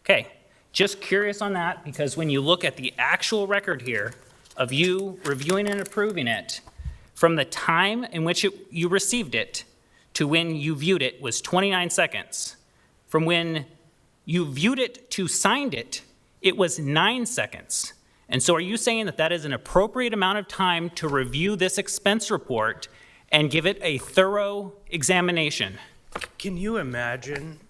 Okay, just curious on that, because when you look at the actual record here of you reviewing and approving it, from the time in which you received it to when you viewed it was 29 seconds. From when you viewed it to signed it, it was 9 seconds. And so are you saying that that is an appropriate amount of time to review this expense report and give it a thorough examination? Can you imagine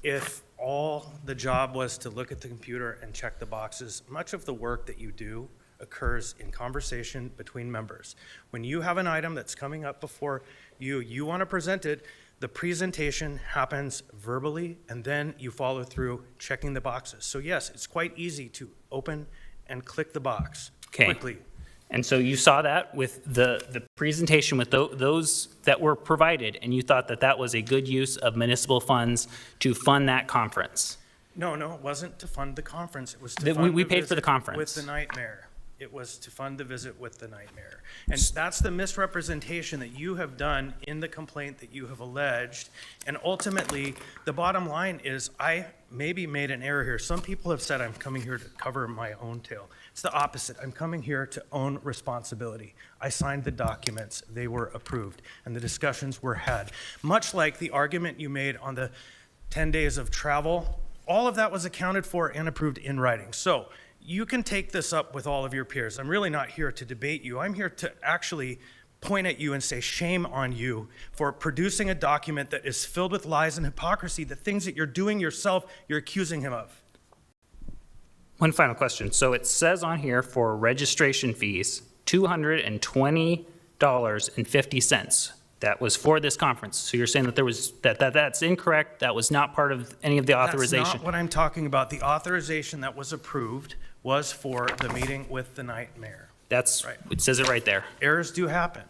if all the job was to look at the computer and check the boxes? Much of the work that you do occurs in conversation between members. When you have an item that's coming up before you want to present it, the presentation happens verbally, and then you follow through checking the boxes. So yes, it's quite easy to open and click the box quickly. And so you saw that with the presentation with those that were provided, and you thought that that was a good use of municipal funds to fund that conference? No, it wasn't to fund the conference. It was to fund we the paid for the visit conference. with the nightmare. It was to fund the visit with the nightmare. And that's the misrepresentation that you have done in the complaint that you have alleged. And ultimately, the bottom line is I maybe made an error here. Some people have said I'm coming here to cover my own tail. It's the opposite. I'm coming here to own responsibility. I signed the documents. They were approved, and the discussions were had. Much like the argument you made on the 10 days of travel, all of that was accounted for and approved in writing. So you can take this up with all of your peers. I'm really not here to debate you. I'm here to actually point at you and say shame on you for producing a document that is filled with lies and hypocrisy, the things that you're doing yourself, you're accusing him of. One final question. So it says on here for registration fees, $220.50. That was for this conference. So you're saying that there was that's incorrect. That was not part of any of the authorization. That's not what I'm talking about. The authorization that was approved was for the meeting with the nightmare. That's right. It says it right there. Errors do happen.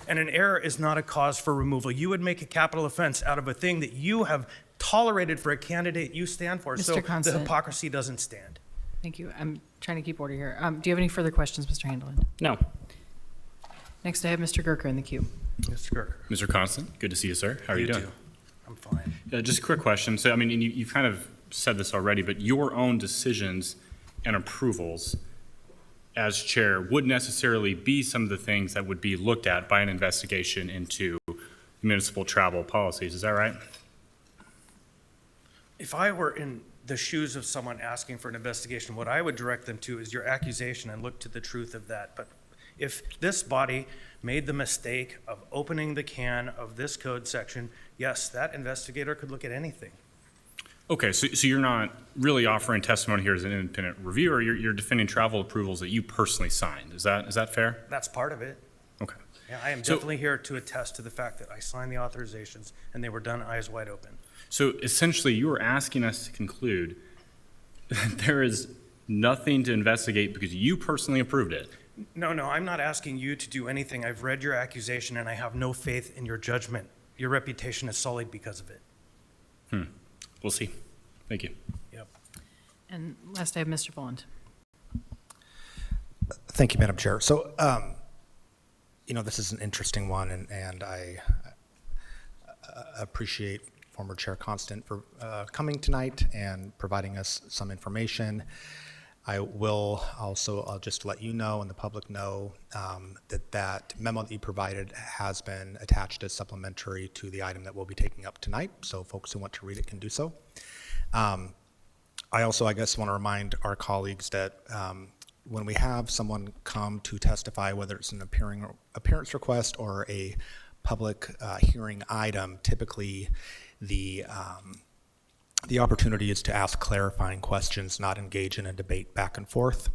And an error is not a cause for removal. You would make a capital offense out of a thing that you have tolerated for a candidate you stand for. Mr. So Constant. the hypocrisy doesn't stand. Thank you. I'm trying to keep order here. Do you have any further questions, Mr. Handeland? No. Next, I have Mr. Gerker in the queue. Mr. Gerker. Mr. Constant, good to see you, sir. How are you doing? too. I'm fine. Just a quick question. So, I mean, and you've kind of said this already, but your own decisions and approvals as chair would necessarily be some of the things that would be looked at by an investigation into municipal travel policies. Is that right? If I were in the shoes of someone asking for an investigation, what I would direct them to is your accusation and look to the truth of that. But if this body made the mistake of opening the can of this code section, yes, that investigator could look at anything. Okay, so you're not really offering testimony here as an independent reviewer. You're defending travel approvals that you personally signed. Is that fair? That's part of it. Okay. Yeah, I am definitely here to attest to the fact that I signed the authorizations and they were done eyes wide open. So essentially, you are asking us to conclude that there is nothing to investigate because you personally approved it. No, I'm not asking you to do anything. I've read your accusation and I have no faith in your judgment. Your reputation is sullied because of it. We'll see. Thank you. Yep. And last, I have Mr. Boland. Thank you, Madam Chair. So, this is an interesting one, and I appreciate former Chair Constant for coming tonight and providing us some information. I will also, I'll just let you know and the public know that memo that you provided has been attached as supplementary to the item that we'll be taking up tonight, so folks who want to read it can do so. I also, I guess, want to remind our colleagues that when we have someone come to testify, whether it's an appearance request or a public hearing item, typically the opportunity is to ask clarifying questions, not engage in a debate back and forth.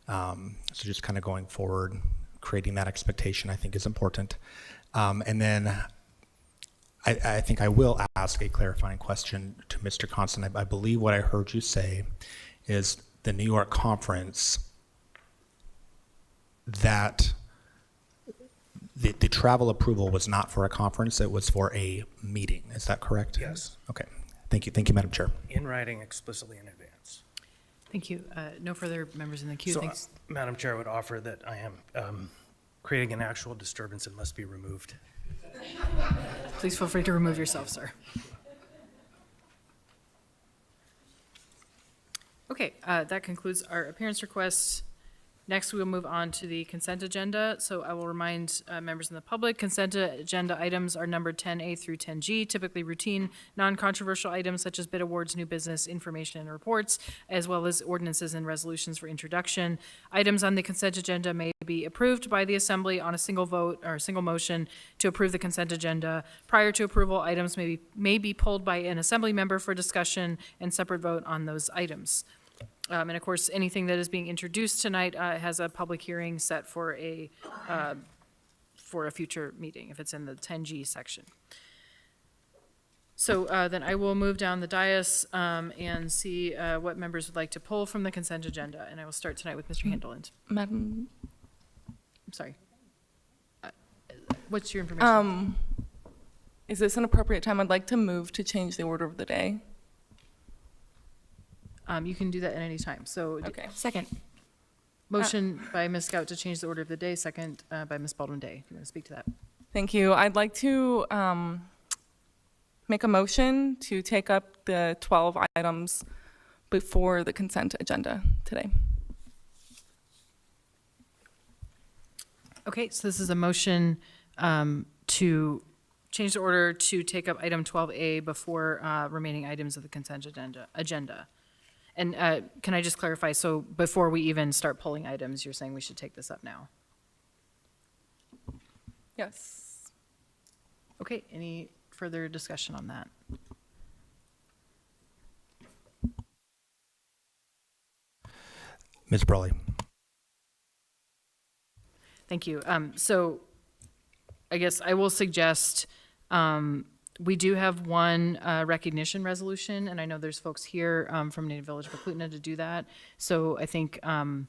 So just kind of going forward, creating that expectation, I think, is important. And then I think I will ask a clarifying question to Mr. Constant. I believe what I heard you say is the New York conference, that The travel approval was not for a conference, it was for a meeting. Is that correct? Yes. Okay. Thank you. Thank you, Madam Chair. In writing explicitly in advance. Thank you. No further members in the queue. So, Thanks. Madam Chair, I would offer that I am creating an actual disturbance and must be removed. Please feel free to remove yourself, sir. Okay, that concludes our appearance requests. Next, we will move on to the consent agenda. So I will remind members in the public, consent agenda items are numbered 10A through 10G, typically routine, non-controversial items such as bid awards, new business, information, and reports, as well as ordinances and resolutions for introduction. Items on the consent agenda may be approved by the Assembly on a single vote or a single motion to approve the consent agenda. Prior to approval, items may be pulled by an Assembly member for discussion and separate vote on those items. And of course, anything that is being introduced tonight has a public hearing set for a future meeting, if it's in the 10G section. So then I will move down the dais and see what members would like to pull from the consent agenda. And I will start tonight with Mr. Handeland. Madam, I'm sorry. What's your information? is this an appropriate time? I'd like to move to change the order of the day. You can do that at any time. So Okay. Second. motion by Ms. Scout to change the order of the day, second by Ms. Baldwin Day. If you want to speak to that. Thank you. I'd like to make a motion to take up the 12 items before the consent agenda today. Okay, so this is a motion to change the order to take up item 12A before remaining items of the consent agenda. And can I just clarify, so before we even start pulling items, you're saying we should take this up now? Yes. Okay, any further discussion on that? Ms. Brawley. Thank you. So I guess I will suggest, we do have one recognition resolution, and I know there's folks here from Native Village of Eklutna to do that. So I think I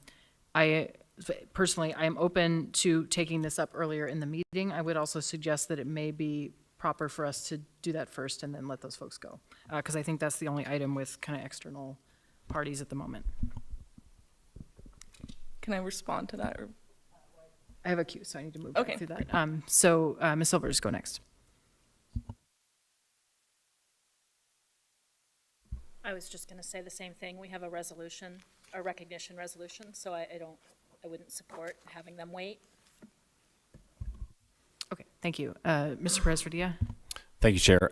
am open to taking this up earlier in the meeting. I would also suggest that it may be proper for us to do that first and then let those folks go, because I think that's the only item with kind of external parties at the moment. Can I respond to that? Or? I have a queue, so I need to move Okay. back through that. So Ms. Silvers, go next. I was just going to say the same thing. We have a resolution, a recognition resolution, so I wouldn't support having them wait. Okay, thank you. Mr. Perez-Rodilla? Thank you, Chair.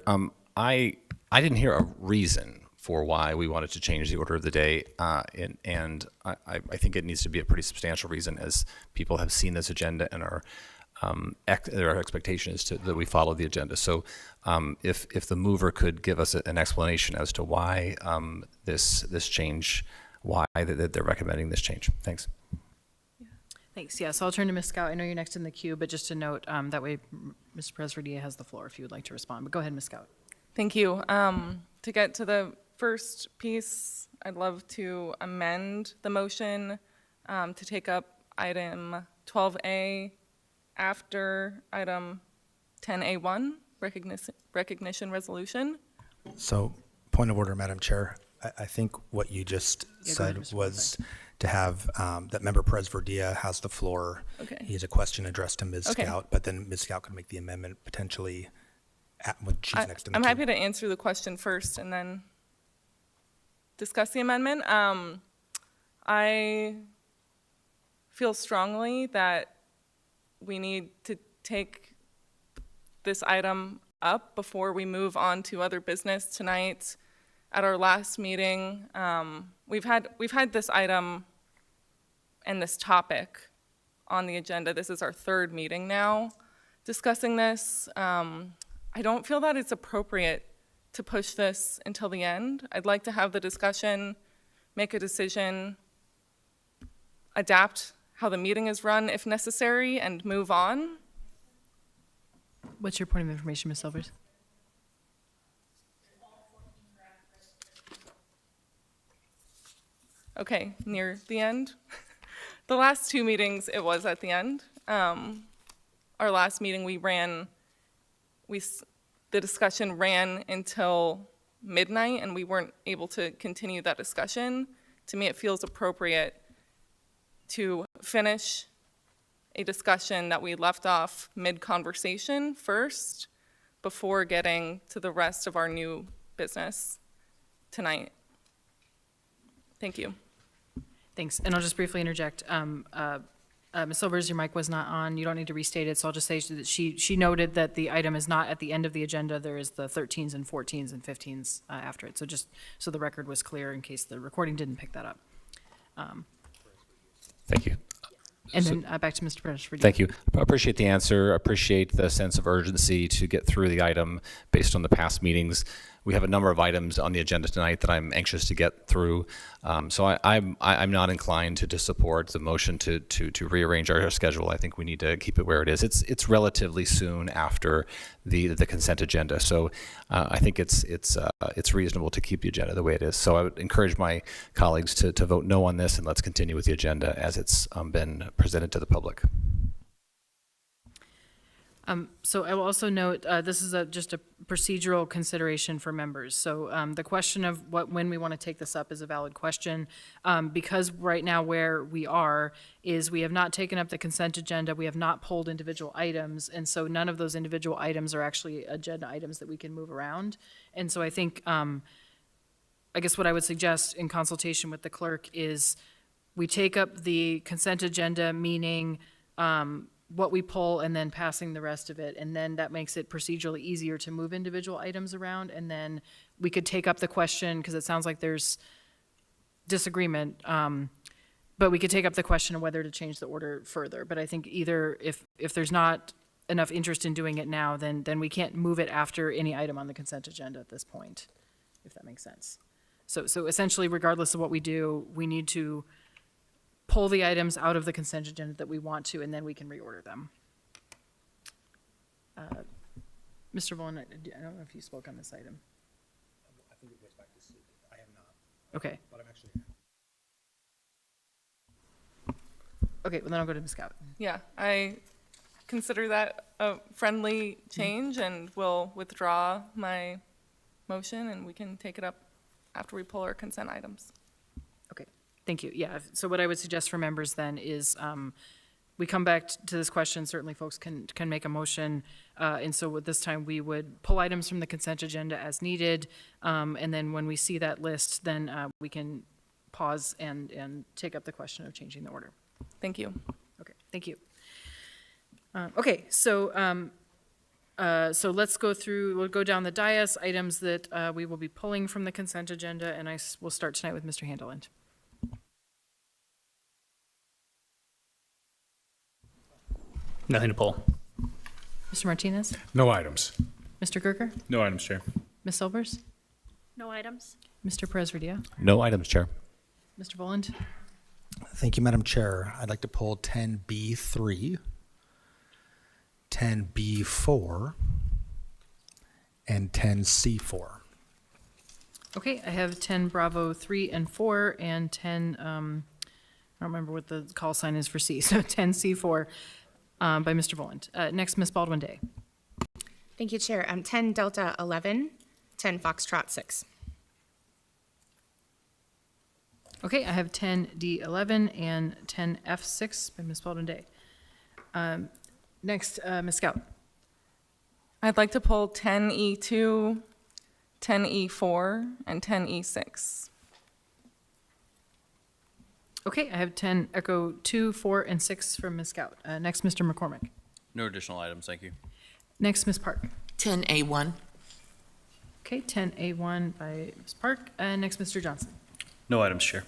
I didn't hear a reason for why we wanted to change the order of the day, and I think it needs to be a pretty substantial reason, as people have seen this agenda and their expectation is that we follow the agenda. So if the mover could give us an explanation as to why this change, why that they're recommending this change. Thanks. Thanks. Yeah, so I'll turn to Ms. Scout. I know you're next in the queue, but just to note, that way Mr. Perez-Rodilla has the floor if you would like to respond. But go ahead, Ms. Scout. Thank you. To get to the first piece, I'd love to amend the motion to take up item 12A after item 10A1, recognition resolution. So, point of order, Madam Chair. I think what you just said was to have that member Perez-Rodilla has the floor. Okay. He has a question addressed to Ms. Okay. Scout, but then Ms. Scout could make the amendment potentially when she's next in the I'm queue. happy to answer the question first and then discuss the amendment. I feel strongly that we need to take this item up before we move on to other business tonight. At our last meeting, we've had this item and this topic on the agenda. This is our third meeting now discussing this. I don't feel that it's appropriate to push this until the end. I'd like to have the discussion, make a decision, adapt how the meeting is run if necessary, and move on. What's your point of information, Ms. Silvers? Okay, near the end. The last two meetings, it was at the end. our last meeting, the discussion ran until midnight, and we weren't able to continue that discussion. To me, it feels appropriate to finish a discussion that we left off mid-conversation first before getting to the rest of our new business tonight. Thank you. Thanks. And I'll just briefly interject. Ms. Silvers, your mic was not on. You don't need to restate it, so I'll just say that she noted that the item is not at the end of the agenda. There is the 13s and 14s and 15s after it. So just so the record was clear in case the recording didn't pick that up. Thank you. And then back to Mr. Perez. Thank you. I appreciate the answer. Appreciate the sense of urgency to get through the item based on the past meetings. We have a number of items on the agenda tonight that I'm anxious to get through. So I'm not inclined to support the motion to rearrange our schedule. I think we need to keep it where it is. It's relatively soon after the consent agenda, so I think it's reasonable to keep the agenda the way it is. So I would encourage my colleagues to vote no on this, and let's continue with the agenda as it's been presented to the public. So I will also note, this is just a procedural consideration for members. So the question of when we want to take this up is a valid question, because right now where we are is we have not taken up the consent agenda, we have not pulled individual items, and so none of those individual items are actually agenda items that we can move around. And so I think, I guess what I would suggest in consultation with the clerk is we take up the consent agenda, meaning what we pull and then passing the rest of it, and then that makes it procedurally easier to move individual items around, and then we could take up the question, because it sounds like there's disagreement, but we could take up the question of whether to change the order further. But I think either if there's not enough interest in doing it now, then we can't move it after any item on the consent agenda at this point, if that makes sense. So essentially, regardless of what we do, we need to pull the items out of the consent agenda that we want to, and then we can reorder them. Mr. Vaughan, I don't know if you spoke on this item. I think it goes back to Sid. I have not. Okay. But I'm actually. Okay, well then I'll go to Ms. Scout. Yeah, I consider that a friendly change and will withdraw my motion, and we can take it up after we pull our consent items. Okay, thank you. Yeah, so what I would suggest for members then is we come back to this question. Certainly folks can make a motion. And so at this time, we would pull items from the consent agenda as needed. And then when we see that list, then we can pause and take up the question of changing the order. Thank you. Okay, thank you. Okay, so so let's go through, we'll go down the dais, items that we will be pulling from the consent agenda, and I will start tonight with Mr. Handeland. Nothing to pull. Mr. Martinez? No items. Mr. Gerker? No items, Chair. Ms. Silvers? No items? Mr. Perez-Redia? No items, Chair. Mr. Voland? Thank you, Madam Chair. I'd like to pull 10B3, 10B4, and 10C4. Okay, I have 10 Bravo 3 and 4 and 10, I don't remember what the call sign is for C, so 10 C4 by Mr. Voland. Next, Ms. Baldwin Day. Thank you, Chair. 10 Delta 11, 10 Foxtrot 6. Okay, I have 10 D11 and 10 F6 by Ms. Baldwin Day. Next, Ms. Scout. I'd like to pull 10E2, 10E4, and 10E6. Okay, I have 10 Echo 2, 4, and 6 from Ms. Scout. Next, Mr. McCormick. No additional items, thank you. Next, Ms. Park. 10A1. Okay, 10A1 by Ms. Park. Next, Mr. Johnson. No items, Chair.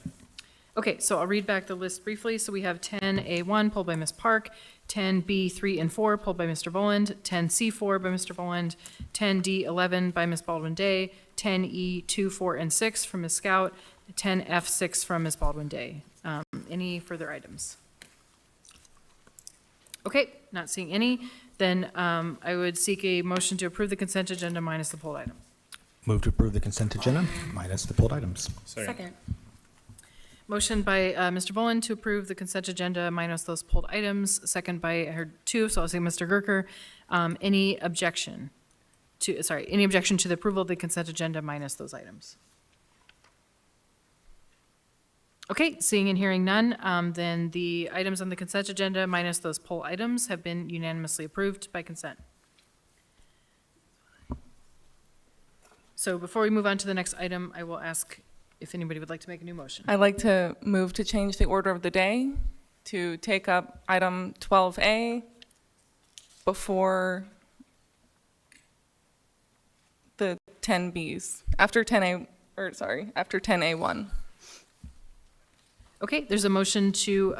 Okay, so I'll read back the list briefly. So we have 10A1 pulled by Ms. Park, 10B3 and 4 pulled by Mr. Voland, 10C4 by Mr. Voland, 10D11 by Ms. Baldwin Day, 10E2, 4, and 6 from Ms. Scout, 10F6 from Ms. Baldwin Day. Any further items? Okay, not seeing any. Then I would seek a motion to approve the consent agenda minus the pulled item. Move to approve the consent agenda minus the pulled items. Second. Motion by Mr. Boland to approve the consent agenda minus those pulled items, second by, I heard two, so I'll say Mr. Gerker. Any objection any objection to the approval of the consent agenda minus those items? Okay, seeing and hearing none, then the items on the consent agenda minus those poll items have been unanimously approved by consent. So before we move on to the next item, I will ask if anybody would like to make a new motion. I'd like to move to change the order of the day to take up item 12A before the 10Bs, after 10A1. Okay, there's a motion to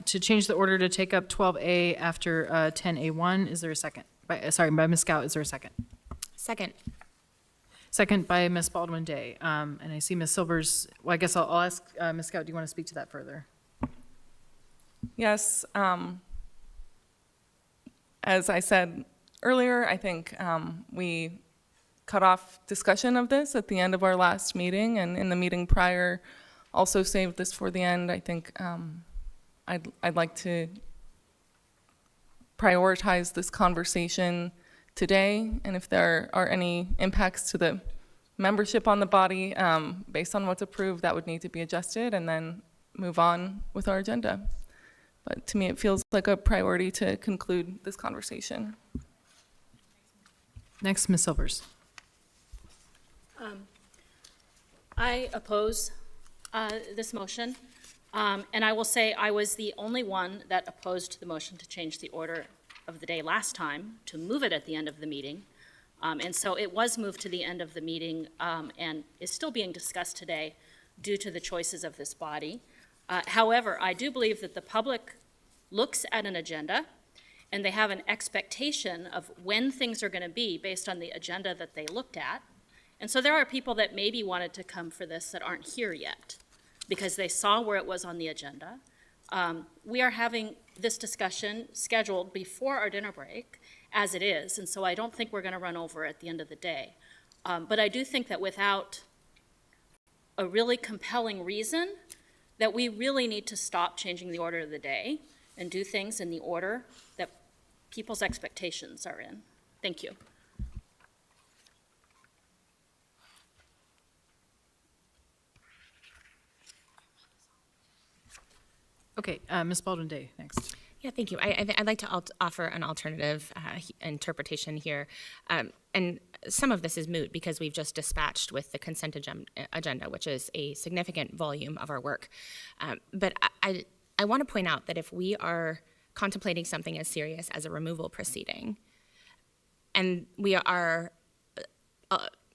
change the order to take up 12A after 10A1. Is there a second? By Ms. Scout, is there a second? Second. Second by Ms. Baldwin Day. And I see Ms. Silvers, well, I guess I'll ask Ms. Scout, do you want to speak to that further? Yes, as I said earlier, I think we cut off discussion of this at the end of our last meeting, and in the meeting prior, also saved this for the end. I think I'd like to prioritize this conversation today, and if there are any impacts to the membership on the body based on what's approved, that would need to be adjusted and then move on with our agenda. But to me, it feels like a priority to conclude this conversation. Next, Ms. Silvers. I oppose this motion, and I will say I was the only one that opposed the motion to change the order of the day last time, to move it at the end of the meeting. And so it was moved to the end of the meeting and is still being discussed today due to the choices of this body. However, I do believe that the public looks at an agenda and they have an expectation of when things are going to be based on the agenda that they looked at. And so there are people that maybe wanted to come for this that aren't here yet because they saw where it was on the agenda. We are having this discussion scheduled before our dinner break as it is, and so I don't think we're going to run over at the end of the day. But I do think that without a really compelling reason, that we really need to stop changing the order of the day and do things in the order that people's expectations are in. Thank you. Okay, Ms. Baldwin Day, next. Yeah, thank you. I'd like to offer an alternative interpretation here. And some of this is moot because we've just dispatched with the consent agenda, which is a significant volume of our work. But I want to point out that if we are contemplating something as serious as a removal proceeding, and we are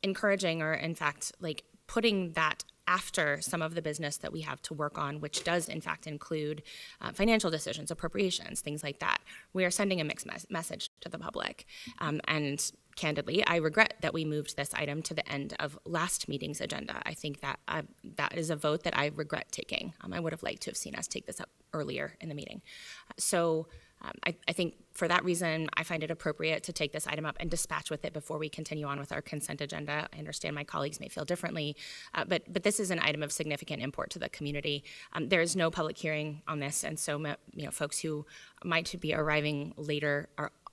encouraging or, in fact, like putting that after some of the business that we have to work on, which does in fact include financial decisions, appropriations, things like that, we are sending a mixed message to the public. And candidly, I regret that we moved this item to the end of last meeting's agenda. I think that that is a vote that I regret taking. I would have liked to have seen us take this up earlier in the meeting. So I think for that reason, I find it appropriate to take this item up and dispatch with it before we continue on with our consent agenda. I understand my colleagues may feel differently, but this is an item of significant import to the community. There is no public hearing on this, and so folks who might be arriving later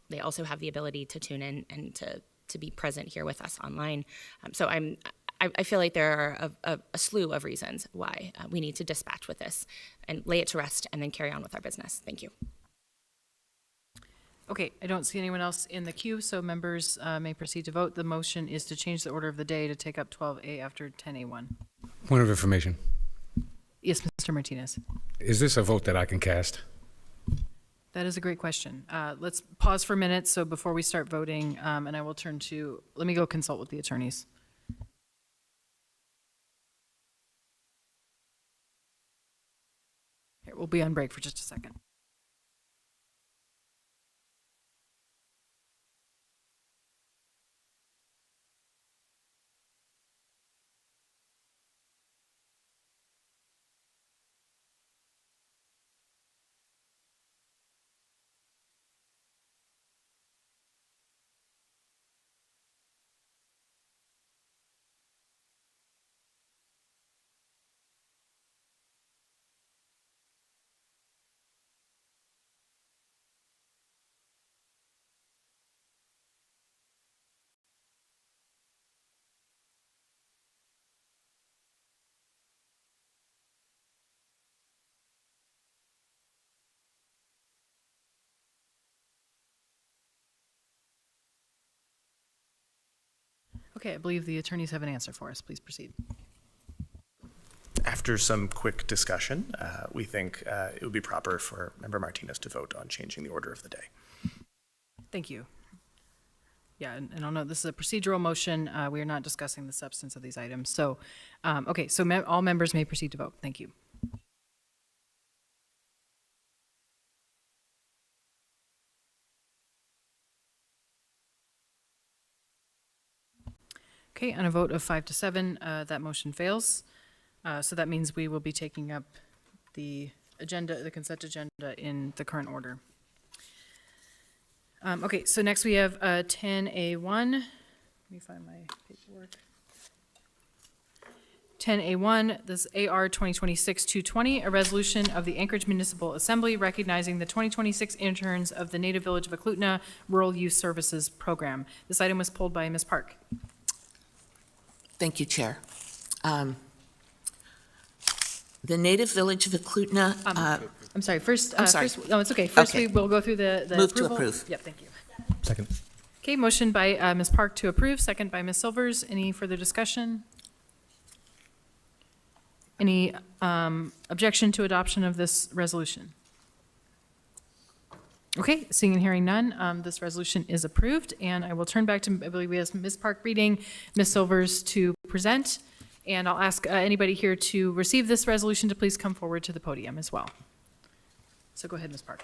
they also have the ability to tune in and to be present here with us online. So I feel like there are a slew of reasons why we need to dispatch with this and lay it to rest and then carry on with our business. Thank you. Okay, I don't see anyone else in the queue, so members may proceed to vote. The motion is to change the order of the day to take up 12A after 10A1. Point of information. Yes, Mr. Martinez. Is this a vote that I can cast? That is a great question. Let's pause for a minute, so before we start voting, and I will turn to, let me go consult with the attorneys. Here, we'll be on break for just a second. Okay, I believe the attorneys have an answer for us. Please proceed. After some quick discussion, we think it would be proper for Member Martinez to vote on changing the order of the day. Thank you. Yeah, and I'll note this is a procedural motion. We are not discussing the substance of these items. So, okay, so all members may proceed to vote. Thank you. Okay, on a vote of 5 to 7, that motion fails. So that means we will be taking up the agenda, the consent agenda in the current order. Okay, so next we have 10A1. Let me find my paperwork. 10A1, this AR 2026-220, a resolution of the Anchorage Municipal Assembly recognizing the 2026 interns of the Native Village of Eklutna Rural Youth Services Program. This item was pulled by Ms. Park. Thank you, Chair. The Native Village of Eklutna. I'm sorry, first. I'm sorry. No, it's okay. First, Okay. we will go through the Move approval. to approve. Yep, thank you. Second. Okay, motion by Ms. Park to approve, second by Ms. Silvers. Any further discussion? Any objection to adoption of this resolution? Okay, seeing and hearing none, this resolution is approved, and I will turn back to, I believe we have Ms. Park reading, Ms. Silvers to present, and I'll ask anybody here to receive this resolution to please come forward to the podium as well. So go ahead, Ms. Park.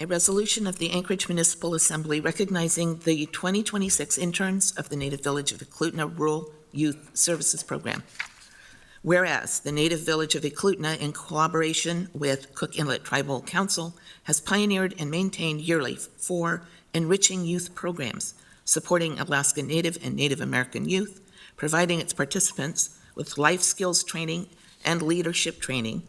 A resolution of the Anchorage Municipal Assembly recognizing the 2026 interns of the Native Village of Eklutna Rural Youth Services Program. Whereas the Native Village of Eklutna, in collaboration with Cook Inlet Tribal Council, has pioneered and maintained yearly 4 enriching youth programs supporting Alaska Native and Native American youth, providing its participants with life skills training and leadership training.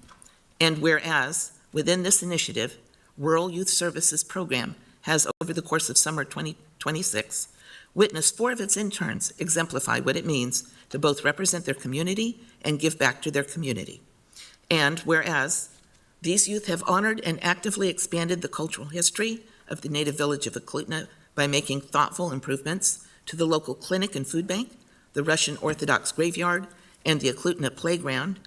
And whereas within this initiative, Rural Youth Services Program has, over the course of summer 2026, witnessed 4 of its interns exemplify what it means to both represent their community and give back to their community. And whereas these youth have honored and actively expanded the cultural history of the Native Village of Eklutna by making thoughtful improvements to the local clinic and food bank, the Russian Orthodox graveyard, and the Eklutna playground.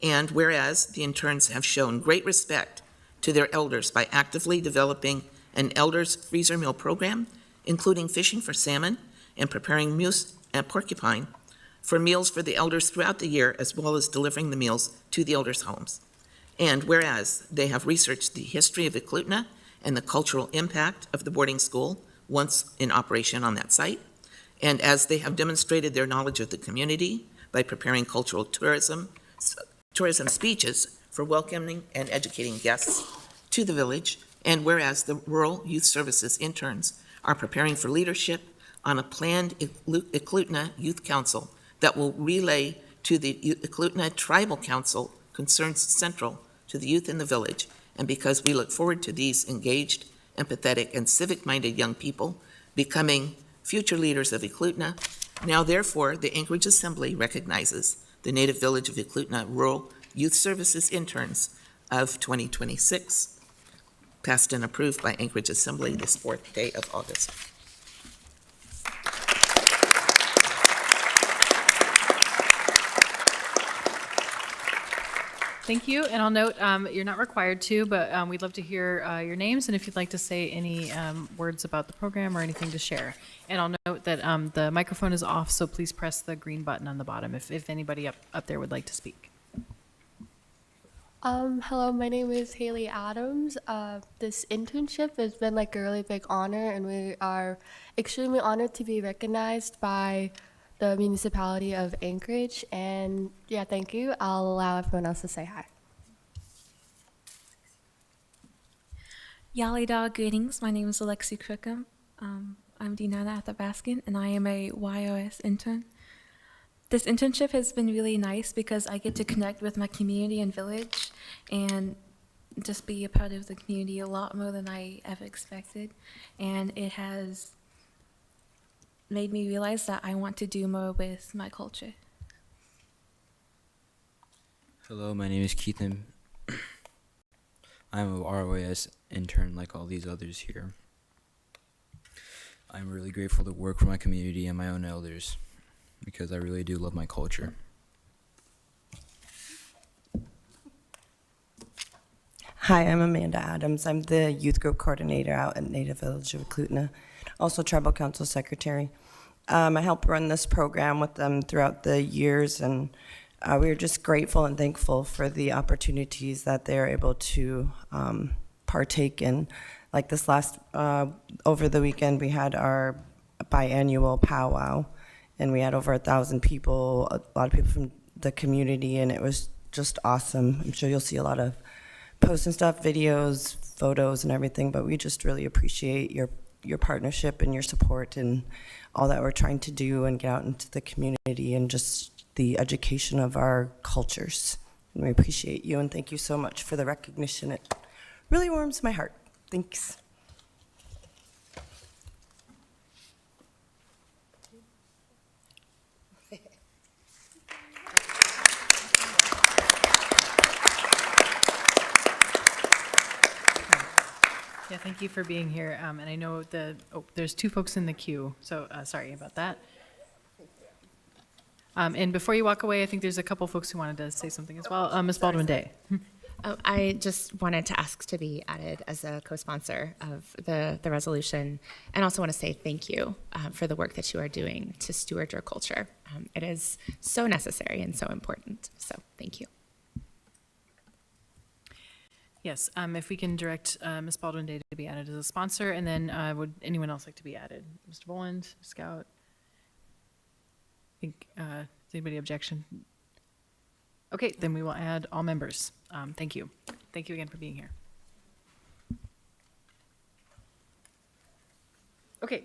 And whereas the interns have shown great respect to their elders by actively developing an elders freezer meal program, including fishing for salmon and preparing moose and porcupine for meals for the elders throughout the year, as well as delivering the meals to the elders' homes. And whereas they have researched the history of Eklutna and the cultural impact of the boarding school once in operation on that site, and as they have demonstrated their knowledge of the community by preparing cultural tourism speeches for welcoming and educating guests to the village, and whereas the Rural Youth Services interns are preparing for leadership on a planned Eklutna Youth Council that will relay to the Eklutna Tribal Council concerns central to the youth in the village, and because we look forward to these engaged, empathetic, and civic-minded young people becoming future leaders of Eklutna, now therefore the Anchorage Assembly recognizes the Native Village of Eklutna Rural Youth Services interns of 2026, passed and approved by Anchorage Assembly this 4th day of August. Thank you, and I'll note, you're not required to, but we'd love to hear your names, and if you'd like to say any words about the program or anything to share. And I'll note that the microphone is off, so please press the green button on the bottom if anybody up there would like to speak. Hello, my name is Haley Adams. This internship has been like a really big honor, and we are extremely honored to be recognized by the municipality of Anchorage. And yeah, thank you. I'll allow everyone else to say hi. Yalida, greetings. My name is Alexi Crookham. I'm Dinana Athabaskin, and I am a YOS intern. This internship has been really nice because I get to connect with my community and village and just be a part of the community a lot more than I ever expected. And it has made me realize that I want to do more with my culture. Hello, my name is Keithan. I'm a ROAS intern like all these others here. I'm really grateful to work for my community and my own elders because I really do love my culture. Hi, I'm Amanda Adams. I'm the youth group coordinator out at Native Village of Eklutna, also tribal council secretary. I helped run this program with them throughout the years, and we are just grateful and thankful for the opportunities that they're able to partake in. Like this last, over the weekend, we had our biannual powwow, and we had over 1,000 people, a lot of people from the community, and it was just awesome. I'm sure you'll see a lot of posts and stuff, videos, photos, and everything, but we just really appreciate your partnership and your support and all that we're trying to do and get out into the community and just the education of our cultures. And we appreciate you, and thank you so much for the recognition. It really warms my heart. Thanks. Yeah, thank you for being here. And I know there's 2 folks in the queue, so sorry about that. And before you walk away, I think there's a couple folks who wanted to say something as well. Ms. Baldwin-Day. I just wanted to ask to be added as a co-sponsor of the resolution, and also want to say thank you for the work that you are doing to steward your culture. It is so necessary and so important, so thank you. Yes, if we can direct Ms. Baldwin-Day to be added as a sponsor, and then would anyone else like to be added? Mr. Boland, Scout? Does anybody objection? Okay, then we will add all members. Thank you. Thank you again for being here. Okay,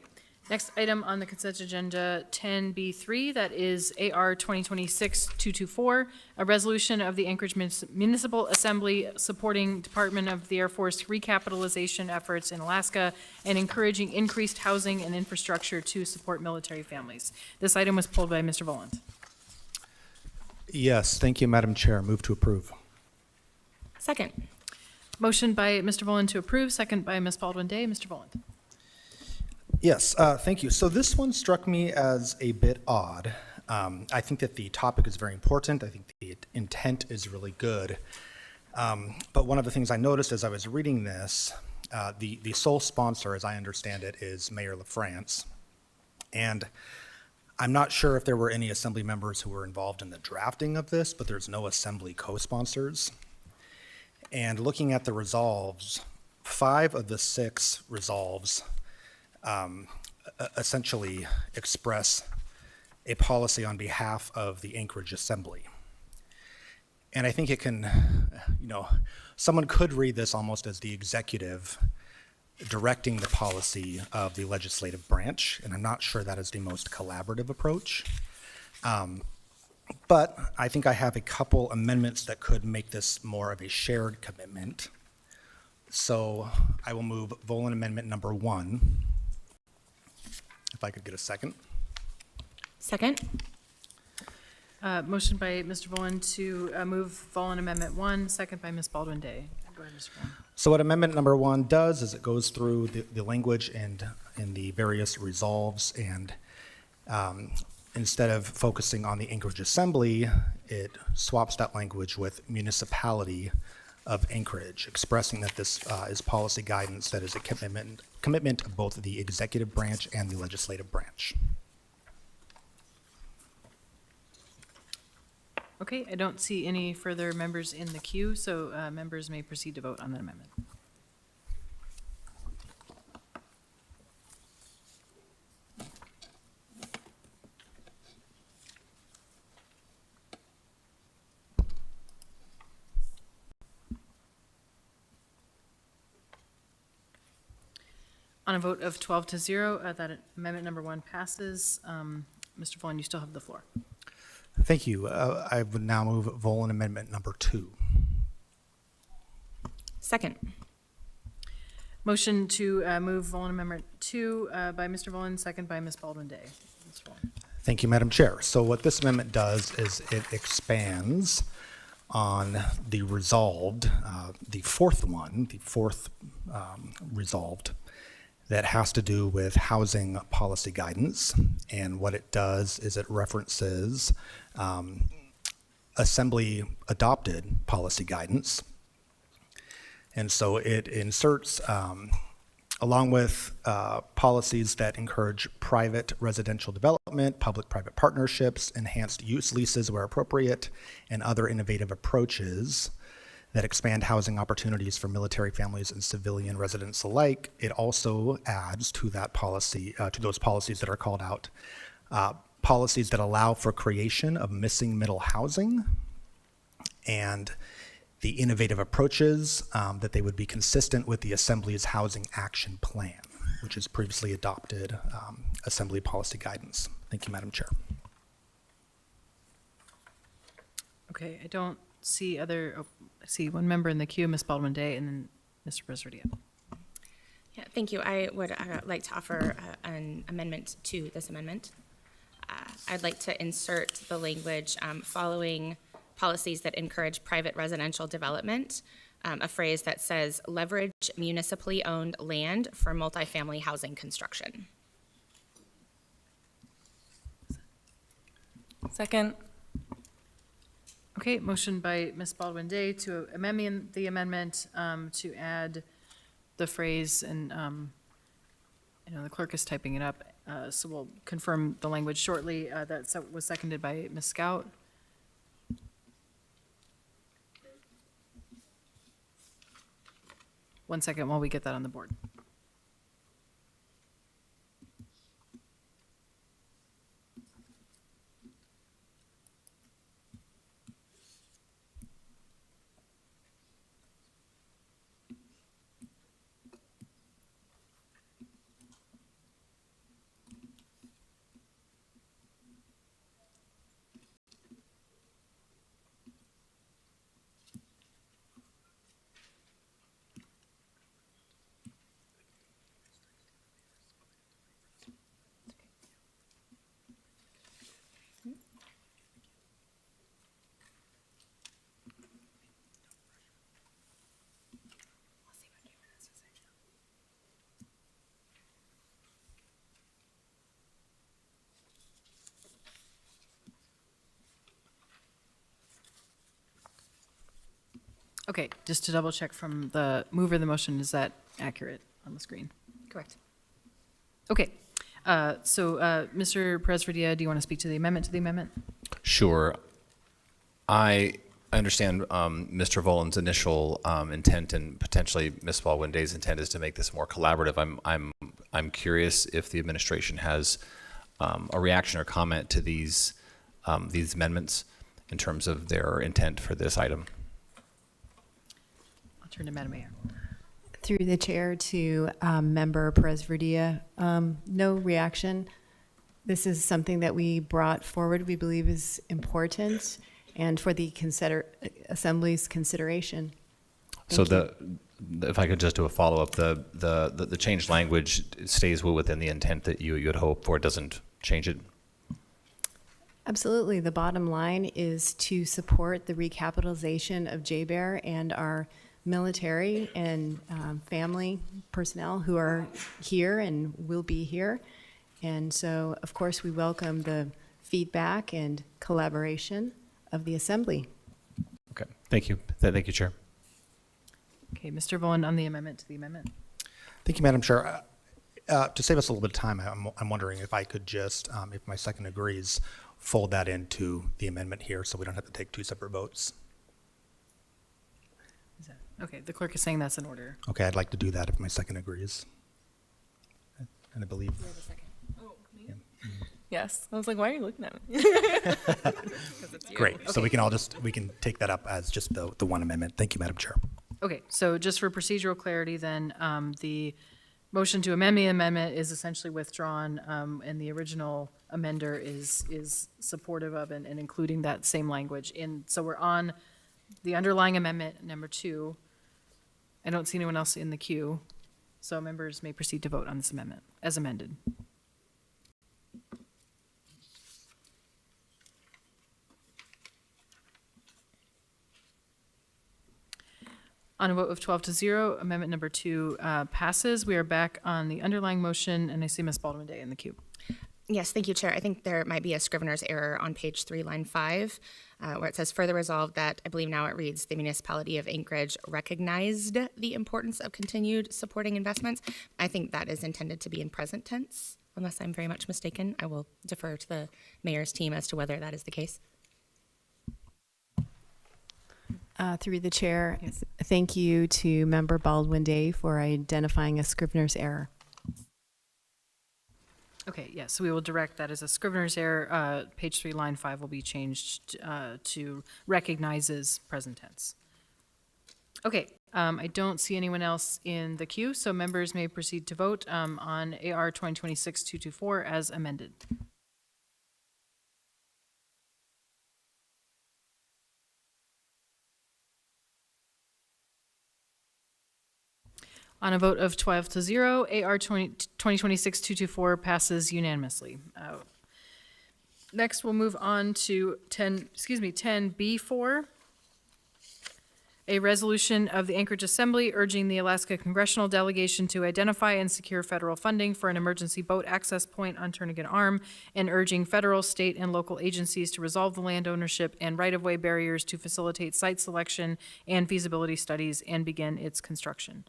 next item on the consent agenda, 10B3, that is AR 2026-224, a resolution of the Anchorage Municipal Assembly supporting Department of the Air Force recapitalization efforts in Alaska and encouraging increased housing and infrastructure to support military families. This item was pulled by Mr. Voland. Yes, thank you, Madam Chair. Move to approve. Second. Motion by Mr. Voland to approve, second by Ms. Baldwin-Day. Mr. Voland. Yes, thank you. So this one struck me as a bit odd. I think that the topic is very important. I think the intent is really good. But one of the things I noticed as I was reading this, the sole sponsor, as I understand it, is Mayor LaFrance. And I'm not sure if there were any assembly members who were involved in the drafting of this, but there's no assembly co-sponsors. And looking at the resolves, 5 of the 6 resolves essentially express a policy on behalf of the Anchorage Assembly. And I think it can, someone could read this almost as the executive directing the policy of the legislative branch, and I'm not sure that is the most collaborative approach. But I think I have a couple amendments that could make this more of a shared commitment. So I will move Volan Amendment number 1. If I could get a second. Second. Motion by Mr. Voland to move Volan Amendment 1, second by Ms. Baldwin-Day. Go ahead, Mr. Voland. So what amendment number 1 does is it goes through the language and in the various resolves, and instead of focusing on the Anchorage Assembly, it swaps that language with municipality of Anchorage, expressing that this is policy guidance that is a commitment of both the executive branch and the legislative branch. Okay, I don't see any further members in the queue, so members may proceed to vote on that amendment. On a vote of 12-0, that amendment number 1 passes. Mr. Volan, you still have the floor. Thank you. I would now move Volan Amendment number 2. Second. Motion to move Volin Amendment 2 by Mr. Volin, second by Ms. Baldwin Day. Mr. Volin. Thank you, Madam Chair. So what this amendment does is it expands on the resolved, the fourth resolved, that has to do with housing policy guidance. And what it does is it references Assembly adopted policy guidance. And so it inserts, along with policies that encourage private residential development, public-private partnerships, enhanced use leases where appropriate, and other innovative approaches that expand housing opportunities for military families and civilian residents alike. It also adds to that policy, to those policies that are called out, policies that allow for creation of missing middle housing, and the innovative approaches that they would be consistent with the Assembly's Housing Action Plan, which is previously adopted Assembly policy guidance. Thank you, Madam Chair. Okay, I don't see I see one member in the queue, Ms. Baldwin Day, and then Mr. Presverdia. Yeah, thank you. I would like to offer an amendment to this amendment. I'd like to insert the language following policies that encourage private residential development, a phrase that says leverage municipally owned land for multifamily housing construction. Second. Okay, motion by Ms. Baldwin Day to amend the amendment to add the phrase, and I know the clerk is typing it up, so we'll confirm the language shortly. That was seconded by Ms. Scout. One second while we get that on the board. Okay, just to double check from the mover of the motion, is that accurate on the screen? Correct. Okay, so Mr. Presverdia, do you want to speak to the amendment Sure. I understand Mr. Volin's initial intent, and potentially Ms. Baldwin Day's intent is to make this more collaborative. I'm curious if the administration has a reaction or comment to these amendments in terms of their intent for this item. I'll turn to Madam Mayor. Through the chair to Member Presverdia, no reaction. This is something that we brought forward, we believe is important, and for the Assembly's consideration. So if I could just do a follow-up, the changed language stays within the intent that you had hoped for, it doesn't change it? Absolutely. The bottom line is to support the recapitalization of JBEAR and our military and family personnel who are here and will be here. And so, of course, we welcome the feedback and collaboration of the Assembly. Okay, thank you. Thank you, Chair. Okay, Mr. Volin on the amendment to the amendment. Thank you, Madam Chair. To save us a little bit of time, I'm wondering if I could just, if my second agrees, fold that into the amendment here so we don't have to take two separate votes. Okay, the clerk is saying that's in order. Okay, I'd like to do that if my second agrees. And I believe. Yes. I was like, why are you looking at me? Great. Okay. So we can take that up as just the one amendment. Thank you, Madam Chair. Okay, so just for procedural clarity, then, the motion to amend the amendment is essentially withdrawn, and the original amender is supportive of and including that same language in. So we're on the underlying amendment, number 2. I don't see anyone else in the queue. So members may proceed to vote on this amendment as amended. On a vote of 12-0, amendment number 2 passes. We are back on the underlying motion, and I see Ms. Baldwin-Day in the queue. Yes, thank you, Chair. I think there might be a scrivener's error on page 3, line 5, where it says further resolved that, I believe now it reads, the municipality of Anchorage recognized the importance of continued supporting investments. I think that is intended to be in present tense, unless I'm very much mistaken. I will defer to the mayor's team as to whether that is the case. Through the chair, thank you to Member Baldwin-Day for identifying a scrivener's error. Okay, yes, so we will direct that as a scrivener's error. Page 3, line 5 will be changed to recognizes present tense. Okay, I don't see anyone else in the queue, so members may proceed to vote on AR 2026-224 as amended. On a vote of 12-0, AR 2026-224 passes unanimously. Next, we'll move on to 10B4, a resolution of the Anchorage Assembly urging the Alaska Congressional Delegation to identify and secure federal funding for an emergency boat access point on Turnagain Arm, and urging federal, state, and local agencies to resolve the land ownership and right-of-way barriers to facilitate site selection and feasibility studies and begin its construction.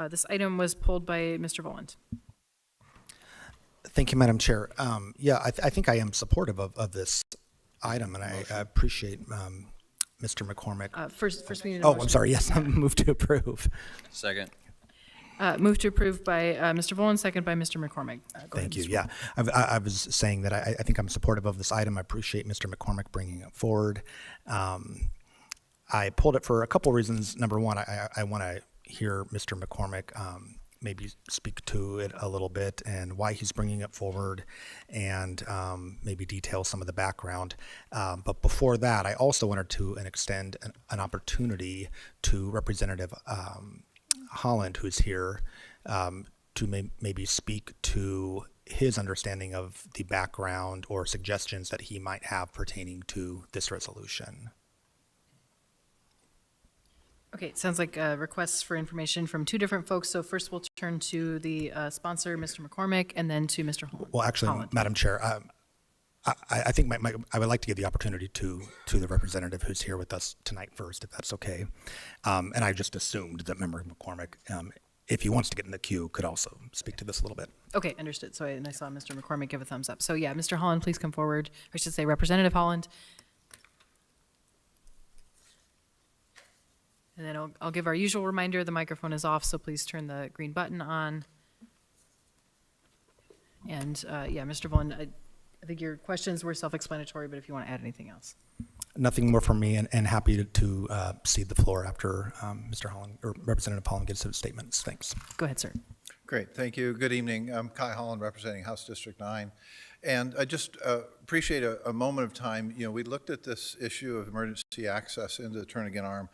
This item was pulled by Mr. Volant. Thank you, Madam Chair. I think I am supportive of this item, and I appreciate Mr. McCormick. First we need a Oh, motion. I'm sorry. Yes, I move to approve. Second. Move to approve by Mr. Volant, second by Mr. McCormick. Thank you. Yeah, I was saying that I think I'm supportive of this item. I appreciate Mr. McCormick bringing it forward. I pulled it for a couple reasons. Number one, I want to hear Mr. McCormick maybe speak to it a little bit and why he's bringing it forward, and maybe detail some of the background. But before that, I also wanted to extend an opportunity to Representative Holland, who's here, to maybe speak to his understanding of the background or suggestions that he might have pertaining to this resolution. Okay, it sounds like requests for information from two different folks. So first we'll turn to the sponsor, Mr. McCormick, and then to Mr. Holland. Well, actually, Holland. Madam Chair, I think I would like to give the opportunity to the representative who's here with us tonight first, if that's okay. And I just assumed that Member McCormick, if he wants to get in the queue, could also speak to this a little bit. Okay, understood. So I saw Mr. McCormick give a thumbs up. So yeah, Mr. Holland, please come forward. I should say Representative Holland. And then I'll give our usual reminder, the microphone is off, so please turn the green button on. And yeah, Mr. Boland, I think your questions were self-explanatory, but if you want to add anything else. Nothing more from me, and happy to cede the floor after Mr. Holland or Representative Holland gets his statements. Thanks. Go ahead, sir. Great, thank you. Good evening. I'm Kai Holland, representing House District 9. And I just appreciate a moment of time. You know, we looked at this issue of emergency access into the Turnagain Arm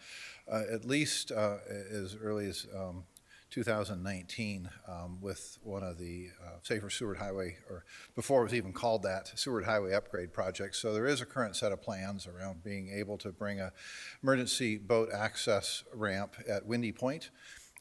at least as early as 2019 with one of the Safer Seward Highway, or before it was even called that, Seward Highway Upgrade Project. So there is a current set of plans around being able to bring a emergency boat access ramp at Windy Point.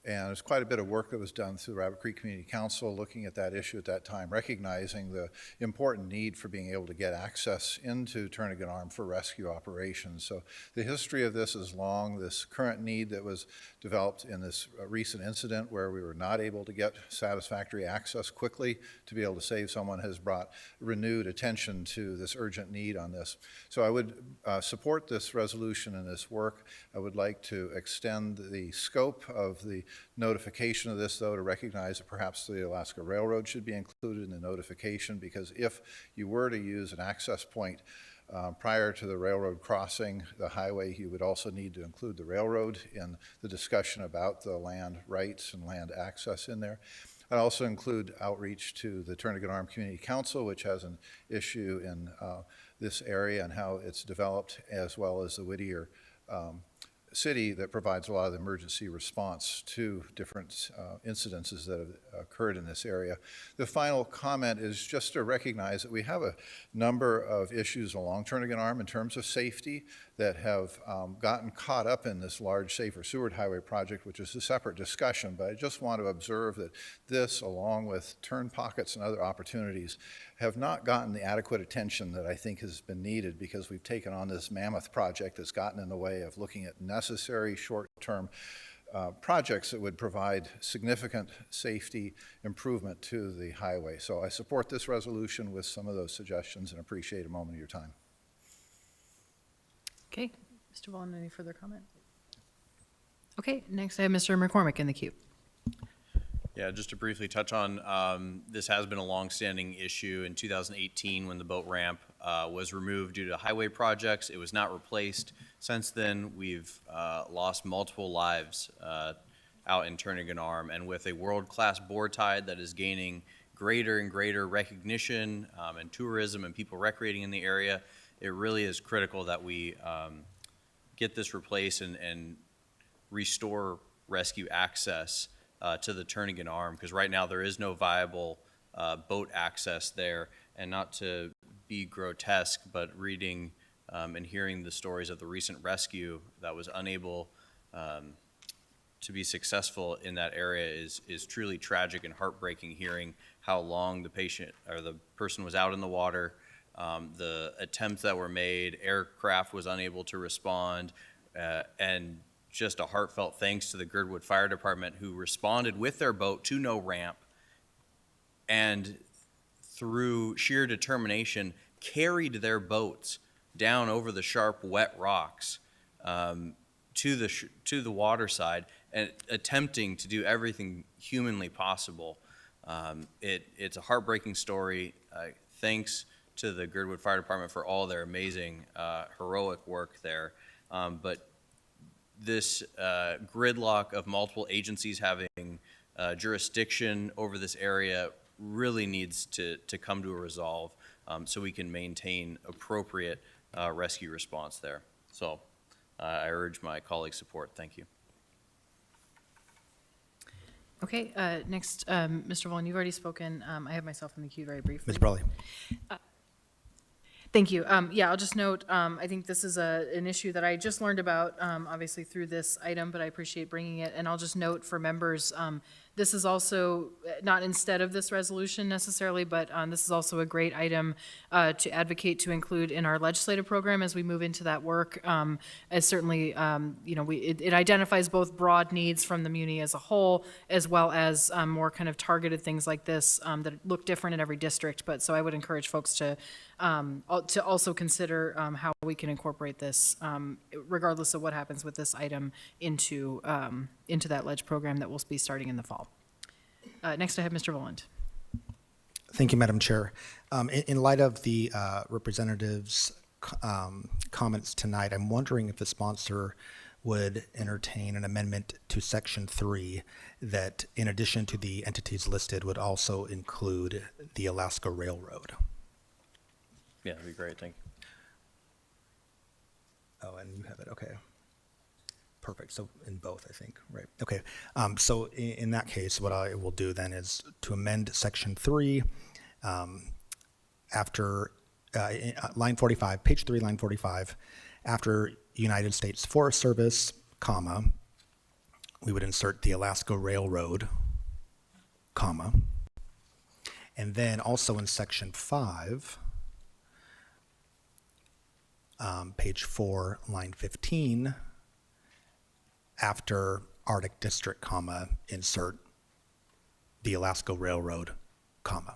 And there's quite a bit of work that was done through the Rabbit Creek Community Council looking at that issue at that time, recognizing the important need for being able to get access into Turnagain Arm for rescue operations. So the history of this is long. This current need that was developed in this recent incident where we were not able to get satisfactory access quickly to be able to save someone has brought renewed attention to this urgent need on this. So I would support this resolution and this work. I would like to extend the scope of the notification of this, though, to recognize that perhaps the Alaska Railroad should be included in the notification, because if you were to use an access point prior to the railroad crossing the highway, you would also need to include the railroad in the discussion about the land rights and land access in there. I'd also include outreach to the Turnagain Arm Community Council, which has an issue in this area and how it's developed, as well as the Whittier city that provides a lot of the emergency response to different incidences that have occurred in this area. The final comment is just to recognize that we have a number of issues along Turnagain Arm in terms of safety that have gotten caught up in this large Safer Seward Highway project, which is a separate discussion. But I just want to observe that this, along with turn pockets and other opportunities, have not gotten the adequate attention that I think has been needed, because we've taken on this mammoth project that's gotten in the way of looking at necessary short-term projects that would provide significant safety improvement to the highway. So I support this resolution with some of those suggestions and appreciate a moment of your time. Okay, Mr. Volin, any further comment? Okay, next I have Mr. McCormick in the queue. Yeah, just to briefly touch on, this has been a longstanding issue. In 2018, when the boat ramp was removed due to highway projects, it was not replaced. Since then, we've lost multiple lives out in Turnagain Arm, and with a world-class board tide that is gaining greater and greater recognition and tourism and people recreating in the area, it really is critical that we get this replaced and restore rescue access to the Turnagain Arm, because right now there is no viable boat access there. And not to be grotesque, but reading and hearing the stories of the recent rescue that was unable to be successful in that area is truly tragic and heartbreaking, hearing how long the patient or the person was out in the water, the attempts that were made, aircraft was unable to respond, and just a heartfelt thanks to the Girdwood Fire Department, who responded with their boat to no ramp, and through sheer determination carried their boats down over the sharp, wet rocks to the water side, and attempting to do everything humanly possible. It's a heartbreaking story. Thanks to the Girdwood Fire Department for all their amazing heroic work there. But this gridlock of multiple agencies having jurisdiction over this area really needs to come to a resolve, so we can maintain appropriate rescue response there. So I urge my colleagues' support. Thank you. Okay, next, Mr. Volin, you've already spoken. I have myself in the queue very briefly. Ms. Brawley. Thank you. Yeah, I'll just note, I think this is an issue that I just learned about, obviously through this item, but I appreciate bringing it. And I'll just note for members, this is also not instead of this resolution necessarily, but this is also a great item to advocate to include in our legislative program as we move into that work. As certainly, you know, it identifies both broad needs from the muni as a whole, as well as more kind of targeted things like this that look different in every district. But so I would encourage folks to also consider how we can incorporate this, regardless of what happens with this item, into that ledge program that will be starting in the fall. Next, I have Mr. Voland. Thank you, Madam Chair. In light of the representative's comments tonight, I'm wondering if the sponsor would entertain an amendment to Section 3 that, in addition to the entities listed, would also include the Alaska Railroad. Yeah, that'd be great. Thank you. Oh, and you have it. Okay. Perfect. So in both, I think, right? Okay. So in that case, what I will do then is to amend Section 3 after line 45, page 3, line 45, after United States Forest Service, comma, we would insert the Alaska Railroad, comma, and then also in Section 5, page 4, line 15, after Arctic District, comma, insert the Alaska Railroad, comma.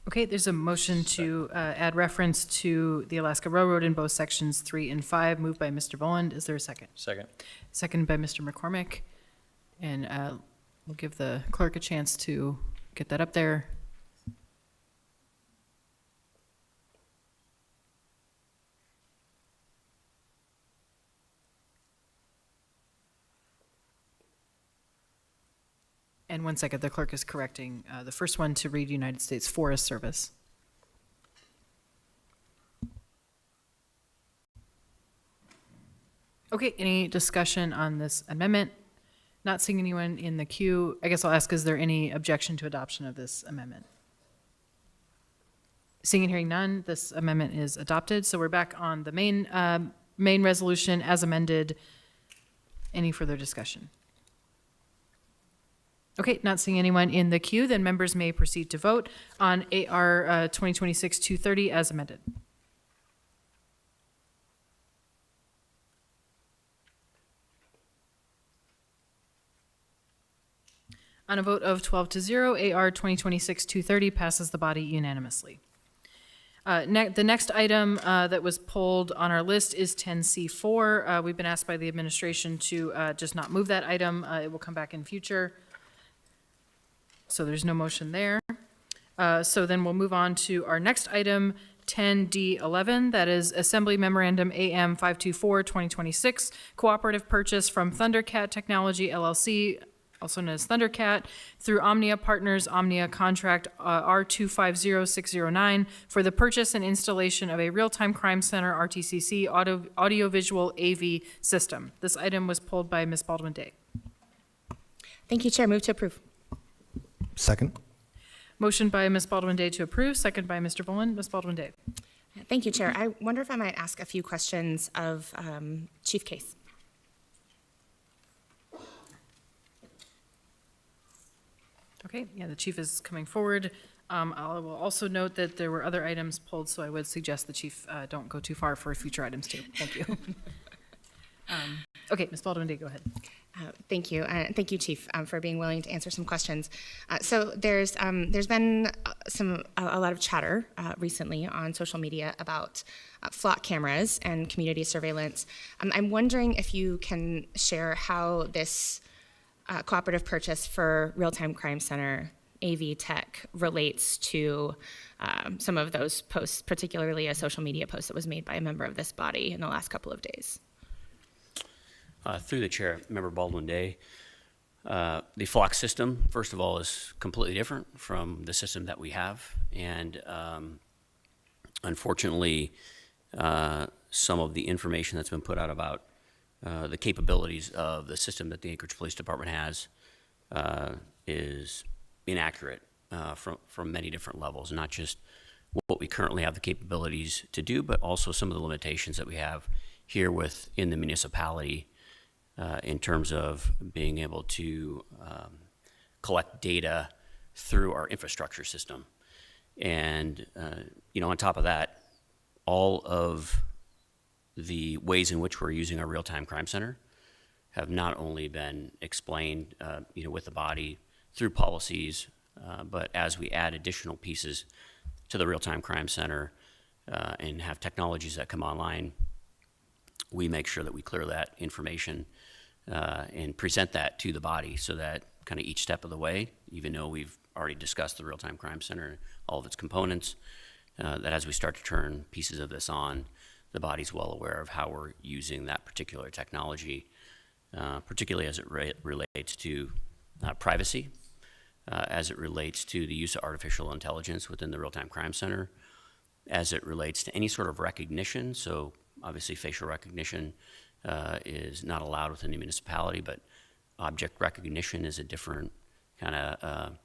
Okay, there's a motion to add reference to the Alaska Railroad in both sections 3 and 5, moved by Mr. Voland. Is there a second? Second. Seconded by Mr. McCormick. And we'll give the clerk a chance to get that up there. And 1 second, the clerk is correcting the first one to read United States Forest Service. Okay, any discussion on this amendment? Not seeing anyone in the queue. I guess I'll ask, is there any objection to adoption of this amendment? Seeing and hearing none, this amendment is adopted. So we're back on the main resolution as amended. Any further discussion? Okay, not seeing anyone in the queue, then members may proceed to vote on AR 2026-230 as amended. On a vote of 12 to 0, AR 2026-230 passes the body unanimously. The next item that was pulled on our list is 10C4. We've been asked by the administration to just not move that item. It will come back in future. So there's no motion there. So then we'll move on to our next item, 10D11, that is Assembly Memorandum AM 524-2026, cooperative purchase from Thundercat Technology LLC, also known as Thundercat, through Omnia Partners Omnia Contract R250609 for the purchase and installation of a real-time crime center RTCC audiovisual AV system. This item was pulled by Ms. Baldwin-Day. Thank you, Chair. Move to approve. Second. Motion by Ms. Baldwin-Day to approve, second by Mr. Boland. Ms. Baldwin-Day. Thank you, Chair. I wonder if I might ask a few questions of Chief Case. Okay, yeah, the chief is coming forward. I will also note that there were other items pulled, so I would suggest the chief don't go too far for future items too. Thank you. Okay, Ms. Baldwin-Day, go ahead. Thank you. Thank you, Chief, for being willing to answer some questions. So there's been a lot of chatter recently on social media about flock cameras and community surveillance. I'm wondering if you can share how this cooperative purchase for Real-Time Crime Center AV tech relates to some of those posts, particularly a social media post that was made by a member of this body in the last couple of days. Through the chair, Member Baldwin-Day, the flock system, first of all, is completely different from the system that we have. And unfortunately, some of the information that's been put out about the capabilities of the system that the Anchorage Police Department has is inaccurate from many different levels, not just what we currently have the capabilities to do, but also some of the limitations that we have here within the municipality in terms of being able to collect data through our infrastructure system. And, on top of that, all of the ways in which we're using our real-time crime center have not only been explained, with the body through policies, but as we add additional pieces to the real-time crime center and have technologies that come online, we make sure that we clear that information and present that to the body so that kind of each step of the way, even though we've already discussed the real-time crime center and all of its components, that as we start to turn pieces of this on, the body's well aware of how we're using that particular technology, particularly as it relates to privacy, as it relates to the use of artificial intelligence within the real-time crime center, as it relates to any sort of recognition. So obviously facial recognition is not allowed within the municipality, but object recognition is a different kind of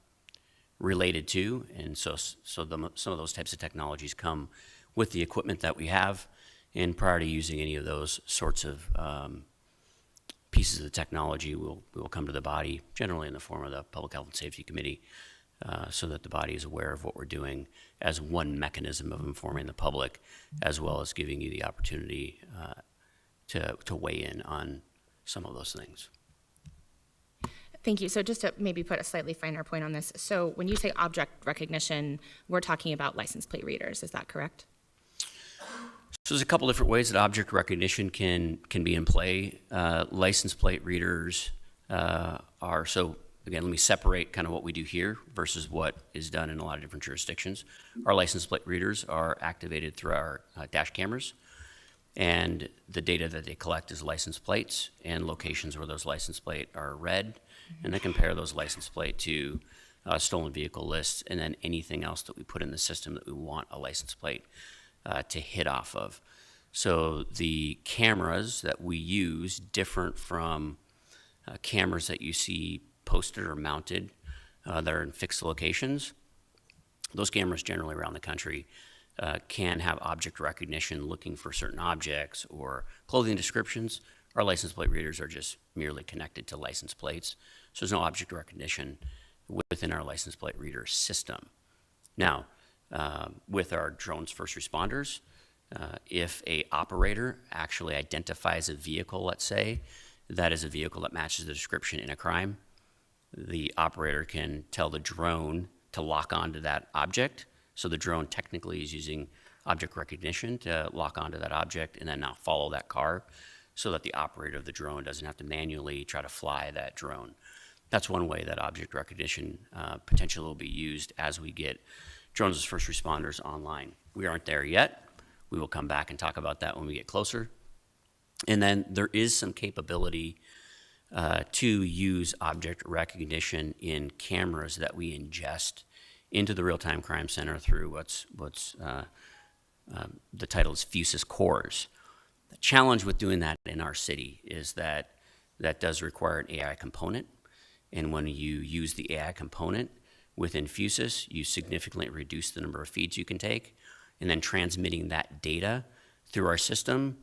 related to. And so some of those types of technologies come with the equipment that we have. And prior to using any of those sorts of pieces of the technology, we'll come to the body, generally in the form of the Public Health and Safety Committee, so that the body is aware of what we're doing as one mechanism of informing the public, as well as giving you the opportunity to weigh in on some of those things. Thank you. So just to maybe put a slightly finer point on this, so when you say object recognition, we're talking about license plate readers, is that correct? So there's a couple different ways that object recognition can be in play. License plate readers are, so again, let me separate kind of what we do here versus what is done in a lot of different jurisdictions. Our license plate readers are activated through our dash cameras, and the data that they collect is license plates and locations where those license plate are read, and they compare those license plate to stolen vehicle lists and then anything else that we put in the system that we want a license plate to hit off of. So the cameras that we use, different from cameras that you see posted or mounted that are in fixed locations. Those cameras generally around the country can have object recognition looking for certain objects or clothing descriptions. Our license plate readers are just merely connected to license plates, so there's no object recognition within our license plate reader system. Now, with our drones first responders, if a operator actually identifies a vehicle, let's say, that is a vehicle that matches the description in a crime, the operator can tell the drone to lock onto that object. So the drone technically is using object recognition to lock onto that object and then not follow that car, so that the operator of the drone doesn't have to manually try to fly that drone. That's one way that object recognition potentially will be used as we get drones as first responders online. We aren't there yet. We will come back and talk about that when we get closer. And then there is some capability to use object recognition in cameras that we ingest into the real-time crime center through what's the title is Fusus cores. The challenge with doing that in our city is that that does require an AI component. And when you use the AI component within Fusus, you significantly reduce the number of feeds you can take. And then transmitting that data through our system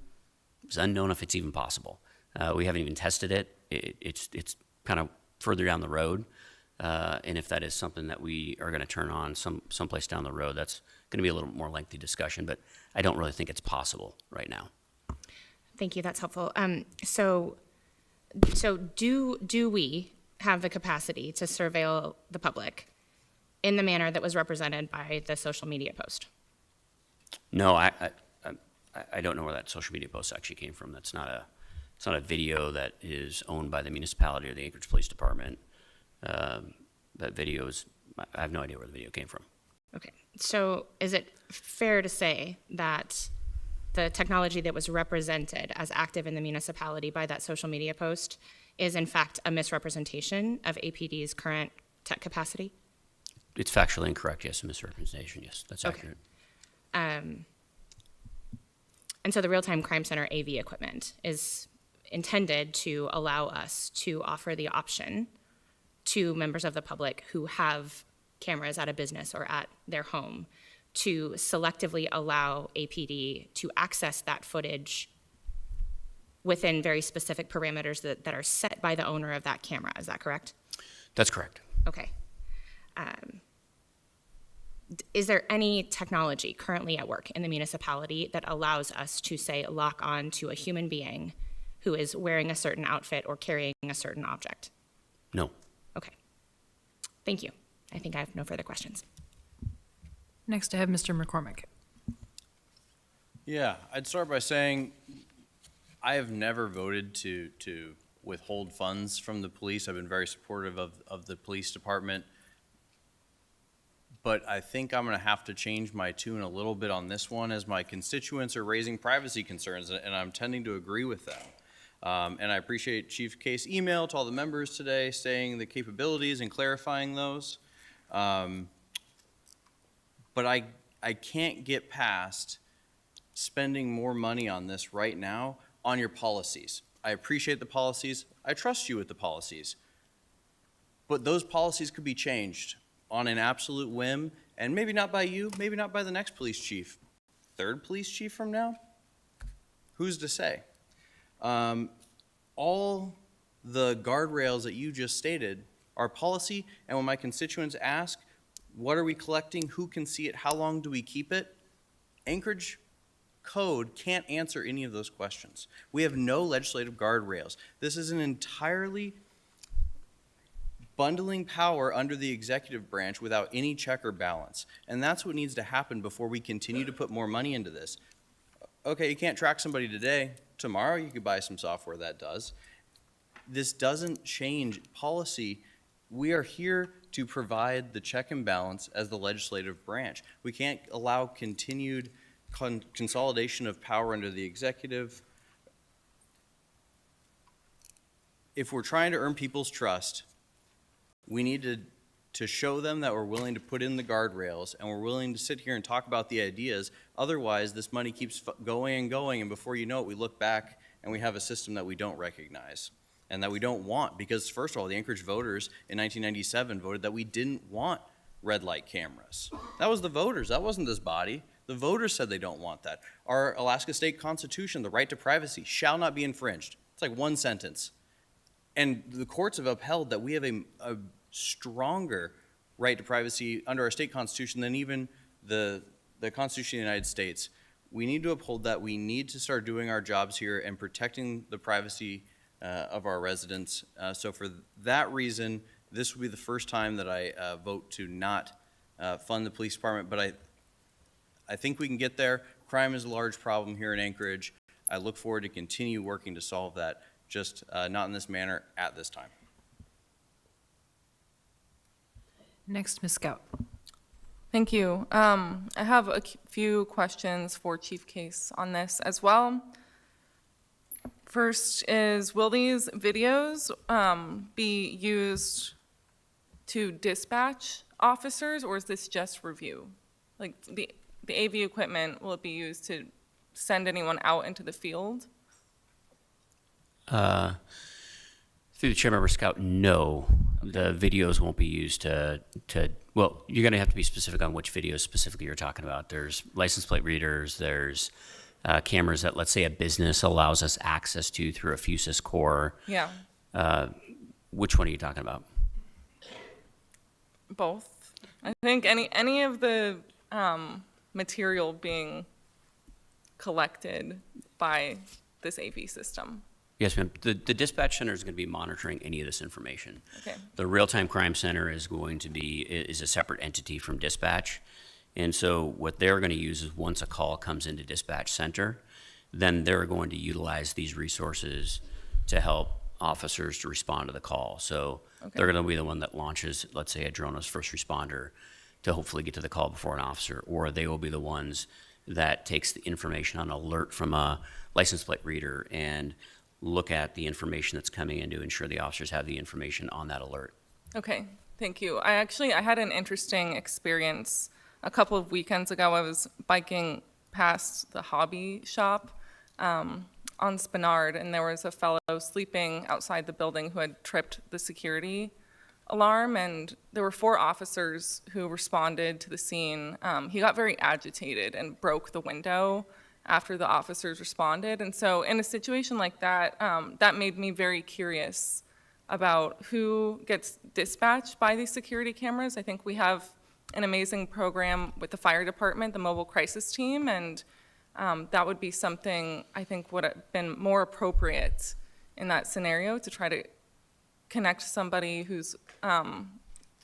is unknown if it's even possible. We haven't even tested it. It's kind of further down the road. And if that is something that we are going to turn on someplace down the road, that's going to be a little more lengthy discussion, but I don't really think it's possible right now. Thank you, that's helpful. So do we have the capacity to surveil the public in the manner that was represented by the social media post? No, I don't know where that social media post actually came from. It's not a video that is owned by the municipality or the Anchorage Police Department. That video is, I have no idea where the video came from. Okay, so is it fair to say that the technology that was represented as active in the municipality by that social media post is in fact a misrepresentation of APD's current tech capacity? It's factually incorrect, yes, a misrepresentation, yes, that's accurate. And so the real-time crime center AV equipment is intended to allow us to offer the option to members of the public who have cameras at a business or at their home to selectively allow APD to access that footage within very specific parameters that are set by the owner of that camera. Is that correct? That's correct. Okay. Is there any technology currently at work in the municipality that allows us to, say, lock on to a human being who is wearing a certain outfit or carrying a certain object? No. Okay. Thank you. I think I have no further questions. Next, I have Mr. McCormick. Yeah, I'd start by saying I have never voted to withhold funds from the police. I've been very supportive of the police department. But I think I'm going to have to change my tune a little bit on this one, as my constituents are raising privacy concerns, and I'm tending to agree with them. And I appreciate Chief Case's email to all the members today saying the capabilities and clarifying those. But I can't get past spending more money on this right now on your policies. I appreciate the policies. I trust you with the policies. But those policies could be changed on an absolute whim, and maybe not by you, maybe not by the next police chief. Third police chief from now? Who's to say? All the guardrails that you just stated are policy, and when my constituents ask, what are we collecting, who can see it, how long do we keep it? Anchorage code can't answer any of those questions. We have no legislative guardrails. This is an entirely bundling power under the executive branch without any check or balance. And that's what needs to happen before we continue to put more money into this. Okay, you can't track somebody today. Tomorrow you could buy some software that does. This doesn't change policy. We are here to provide the check and balance as the legislative branch. We can't allow continued consolidation of power under the executive. If we're trying to earn people's trust, we need to to show them that we're willing to put in the guardrails and we're willing to sit here and talk about the ideas. Otherwise, this money keeps going and going, and before you know it, we look back and we have a system that we don't recognize and that we don't want, because first of all, the Anchorage voters in 1997 voted that we didn't want red light cameras. That was the voters, that wasn't this body. The voters said they don't want that. Our Alaska State Constitution, the right to privacy, shall not be infringed. It's like one sentence. And the courts have upheld that we have a stronger right to privacy under our state constitution than even the Constitution of the United States. We need to uphold that. We need to start doing our jobs here and protecting the privacy of our residents. So for that reason, this will be the first time that I vote to not fund the police department, but I think we can get there. Crime is a large problem here in Anchorage. I look forward to continue working to solve that, just not in this manner at this time. Next, Ms. Scout. Thank you. I have a few questions for Chief Case on this as well. First is, will these videos be used to dispatch officers, or is this just review? Like the AV equipment, will it be used to send anyone out into the field? Through the chair, member Scout, no. The videos won't be used to well, you're going to have to be specific on which videos specifically you're talking about. There's license plate readers, there's cameras that, let's say, a business allows us access to through a Fusus core. Yeah. Which one are you talking about? Both. I think any of the material being collected by this AV system. Yes, ma'am. The dispatch center is going to be monitoring any of this information. Okay. The real-time crime center is a separate entity from dispatch. And so what they're going to use is, once a call comes into dispatch center, then they're going to utilize these resources to help officers to respond to the call. So they're going to be the one that launches, let's say, a drone as first responder to hopefully get to the call before an officer, or they will be the ones that takes the information on alert from a license plate reader and look at the information that's coming in to ensure the officers have the information on that alert. Okay, thank you. I had an interesting experience a couple of weekends ago. I was biking past the hobby shop on Spenard, and there was a fellow sleeping outside the building who had tripped the security alarm, and there were 4 officers who responded to the scene. He got very agitated and broke the window after the officers responded. And so in a situation like that, that made me very curious about who gets dispatched by these security cameras. I think we have an amazing program with the fire department, the mobile crisis team, and that would be something I think would have been more appropriate in that scenario, to try to connect somebody who's,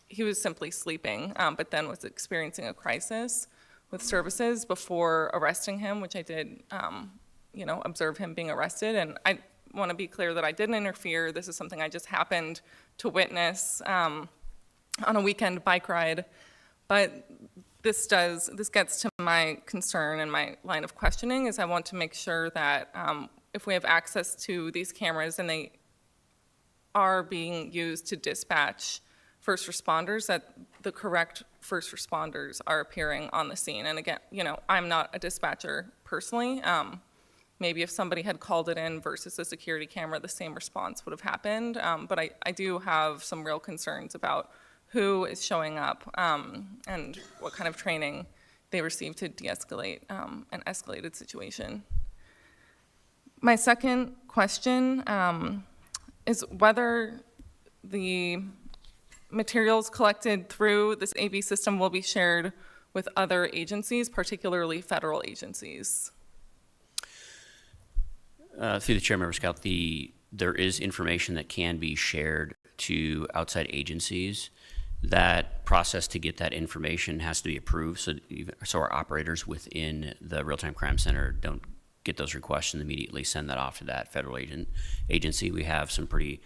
he was simply sleeping, but then was experiencing a crisis with services before arresting him, which I did, observe him being arrested. And I want to be clear that I didn't interfere. This is something I just happened to witness on a weekend bike ride. But this gets to my concern and my line of questioning, is I want to make sure that if we have access to these cameras and they are being used to dispatch first responders, that the correct first responders are appearing on the scene. And again, I'm not a dispatcher personally. Maybe if somebody had called it in versus a security camera, the same response would have happened. But I do have some real concerns about who is showing up and what kind of training they receive to de-escalate an escalated situation. My second question is whether the materials collected through this AV system will be shared with other agencies, particularly federal agencies. Through the chair, member Scout, there is information that can be shared to outside agencies. That process to get that information has to be approved, so our operators within the real-time crime center don't get those requests and immediately send that off to that federal agency. We have some pretty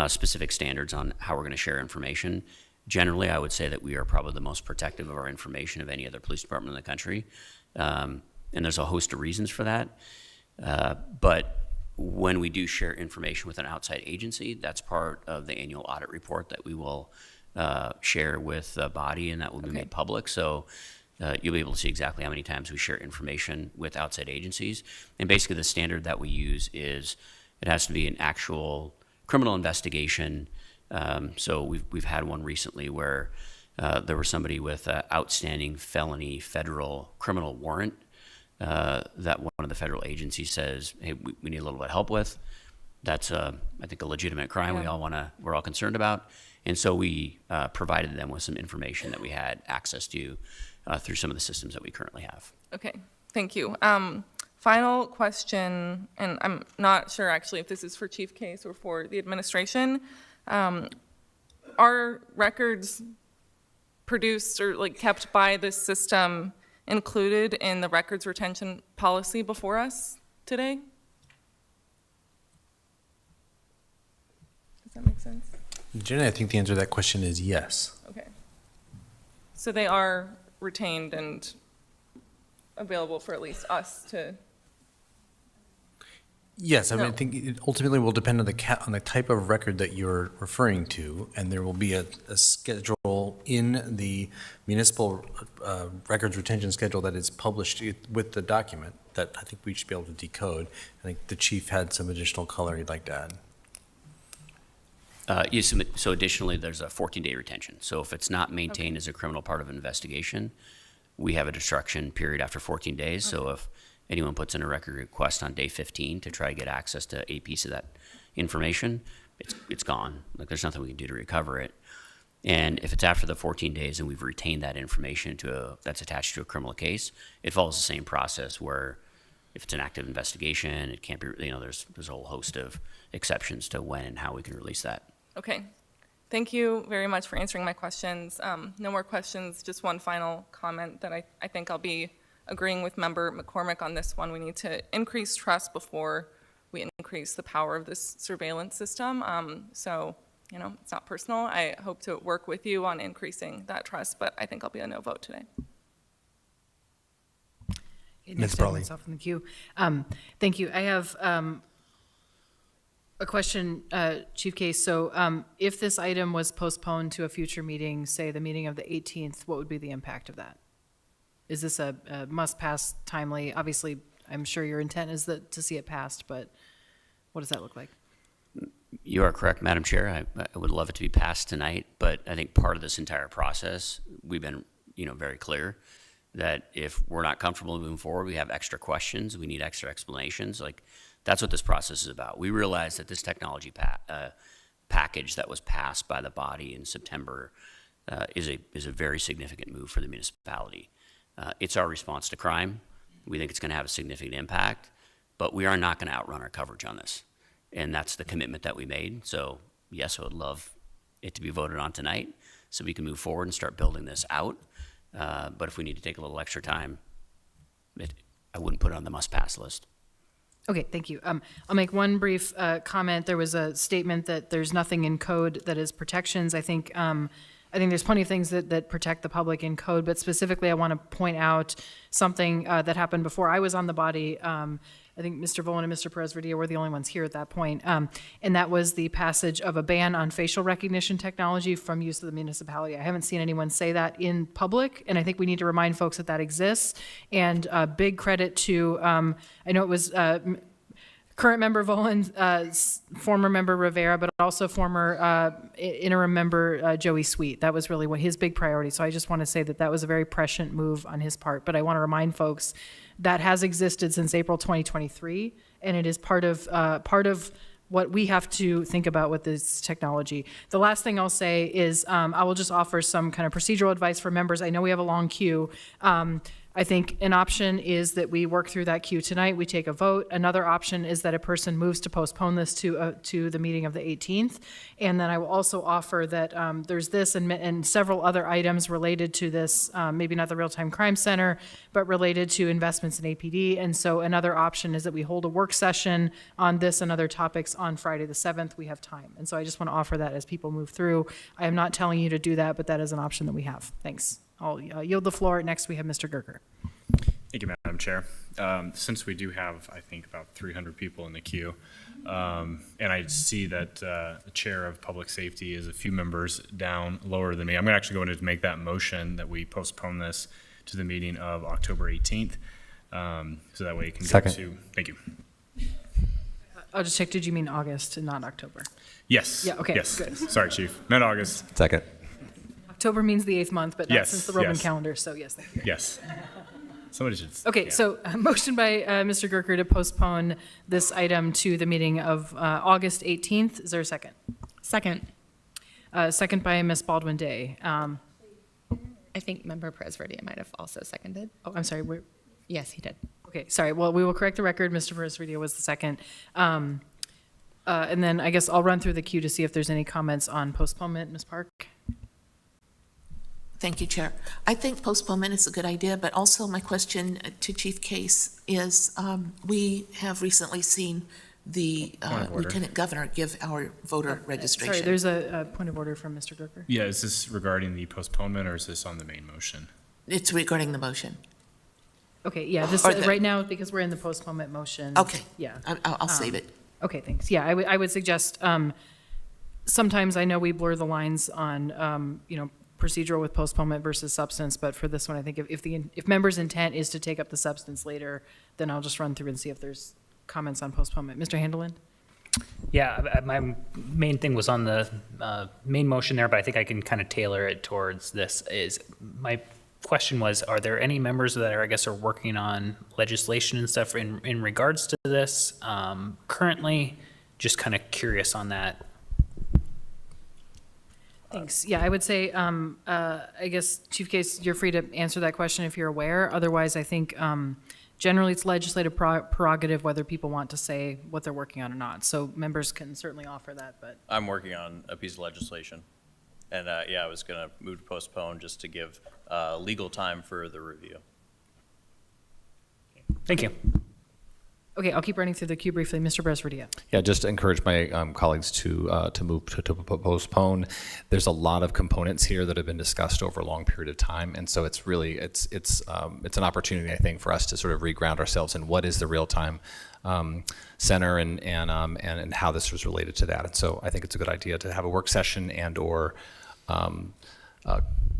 specific standards on how we're going to share information. Generally, I would say that we are probably the most protective of our information of any other police department in the country, and there's a host of reasons for that. But when we do share information with an outside agency, that's part of the annual audit report that we will share with the body, and that will be made public. So you'll be able to see exactly how many times we share information with outside agencies. And basically the standard that we use is it has to be an actual criminal investigation. So we've had one recently where there was somebody with an outstanding felony federal criminal warrant that one of the federal agencies says, hey, we need a little bit of help with. That's, I think, a legitimate crime we're all concerned about. And so we provided them with some information that we had access to through some of the systems that we currently have. Okay, thank you. Final question, and I'm not sure actually if this is for Chief Case or for the administration. Are records produced or like kept by this system included in the records retention policy before us today? Does that make sense? Jenny, I think the answer to that question is yes. Okay. So they are retained and available for at least us to. Yes, I mean, No. I think it ultimately will depend on the type of record that you're referring to, and there will be a schedule in the municipal records retention schedule that is published with the document that I think we should be able to decode. I think the chief had some additional color he'd like to add. So additionally, there's a 14-day retention. So if it's not maintained as a criminal part of an investigation, we have a destruction period after 14 days. So if anyone puts in a record request on day 15 to try to get access to a piece of that information, it's gone. Like, there's nothing we can do to recover it. And if it's after the 14 days and we've retained that information that's attached to a criminal case, it follows the same process where if it's an active investigation, it can't be, there's a whole host of exceptions to when and how we can release that. Okay. Thank you very much for answering my questions. No more questions, just one final comment that I think I'll be agreeing with Member McCormick on this one. We need to increase trust before we increase the power of this surveillance system. So, it's not personal. I hope to work with you on increasing that trust, but I think I'll be a no vote today. Next Brawley. item myself in the queue. Thank you. I have a question, Chief Case. So if this item was postponed to a future meeting, say the meeting of the 18th, what would be the impact of that? Is this a must-pass timely? Obviously, I'm sure your intent is to see it passed, but what does that look like? You are correct, Madam Chair. I would love it to be passed tonight, but I think part of this entire process, we've been, very clear that if we're not comfortable moving forward, we have extra questions, we need extra explanations. Like, that's what this process is about. We realize that this technology package that was passed by the body in September is a very significant move for the municipality. It's our response to crime. We think it's going to have a significant impact, but we are not going to outrun our coverage on this. And that's the commitment that we made. So yes, I would love it to be voted on tonight so we can move forward and start building this out. But if we need to take a little extra time, I wouldn't put it on the must-pass list. Okay, thank you. I'll make one brief comment. There was a statement that there's nothing in code that is protections. I think there's plenty of things that protect the public in code, but specifically I want to point out something that happened before I was on the body. I think Mr. Volin and Mr. Perez-Verdia were the only ones here at that point. And that was the passage of a ban on facial recognition technology from use of the municipality. I haven't seen anyone say that in public, and I think we need to remind folks that exists. And big credit to, I know it was current member Volin, former member Rivera, but also former interim member Joey Sweet. That was really his big priority. So I just want to say that was a very prescient move on his part. But I want to remind folks that has existed since April 2023, and it is part of what we have to think about with this technology. The last thing I'll say is I will just offer some kind of procedural advice for members. I know we have a long queue. I think an option is that we work through that queue tonight, we take a vote. Another option is that a person moves to postpone this to the meeting of the 18th. And then I will also offer that there's this and several other items related to this, maybe not the Real-Time Crime Center, but related to investments in APD. And so another option is that we hold a work session on this and other topics on Friday the 7th. We have time. And so I just want to offer that as people move through. I am not telling you to do that, but that is an option that we have. Thanks. I'll yield the floor. Next, we have Mr. Gerker. Thank you, Madam Chair. Since we do have, I think, about 300 people in the queue, and I see that the Chair of Public Safety is a few members down lower than me, I'm actually going to make that motion that we postpone this to the meeting of October 18th, so that way it can go Second. to, thank you. I'll just check, did you mean August and not October? Yes. Yeah, okay, Yes. good. Sorry, Chief. Meant August. Second. October means the 8th month, but not Yes, since the Roman yes. calendar, so yes, thank you. Yes. Somebody should. Okay, yeah. so a motion by Mr. Gerker to postpone this item to the meeting of August 18th. Is there a second? Second. Second by Ms. Baldwin Day. I think Member Presverdia might have also seconded. Oh, I'm sorry. Yes, he did. Okay, sorry. Well, we will correct the record. Mr. Presverdia was the second. And then I guess I'll run through the queue to see if there's any comments on postponement. Ms. Park? Thank you, Chair. I think postponement is a good idea, but also my question to Chief Case is, we have recently seen the Point of order. Lieutenant Governor give our voter registration. Sorry, there's a point of order from Mr. Gerker. Yeah, is this regarding the postponement or is this on the main motion? It's regarding the motion. Okay, yeah, this, Or the- right now, because we're in the postponement motion. Okay. Yeah. I'll save it. Okay, thanks. Yeah, I would suggest, sometimes I know we blur the lines on, procedural with postponement versus substance, but for this one, I think if members' intent is to take up the substance later, then I'll just run through and see if there's comments on postponement. Mr. Handelin? Yeah, my main thing was on the main motion there, but I think I can kind of tailor it towards this. My question was, are there any members that are working on legislation and stuff in regards to this currently? Just kind of curious on that. Thanks. Yeah, I would say, I guess, Chief Case, you're free to answer that question if you're aware. Otherwise, I think generally it's legislative prerogative whether people want to say what they're working on or not. So members can certainly offer that, but. I'm working on a piece of legislation. And yeah, I was going to move to postpone just to give legal time for the review. Thank you. Okay, I'll keep running through the queue briefly. Mr. Bresverdia. Yeah, just to encourage my colleagues to move to postpone. There's a lot of components here that have been discussed over a long period of time, and so it's really it's an opportunity, I think, for us to sort of reground ourselves in what is the real time center and how this was related to that. And so I think it's a good idea to have a work session and or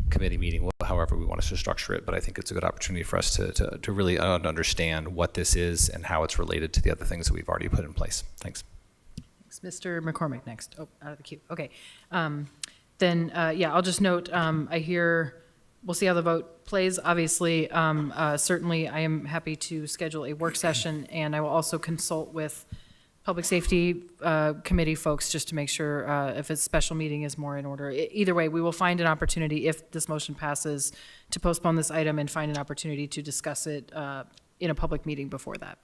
committee meeting, however we want us to structure it, but I think it's a good opportunity for us to really understand what this is and how it's related to the other things that we've already put in place. Thanks. Thanks. Mr. McCormick next. Oh, out of the queue. Okay. Then, yeah, I'll just note, I hear, we'll see how the vote plays. Obviously, certainly I am happy to schedule a work session, and I will also consult with Public Safety Committee folks just to make sure if a special meeting is more in order. Either way, we will find an opportunity, if this motion passes, to postpone this item and find an opportunity to discuss it in a public meeting before that.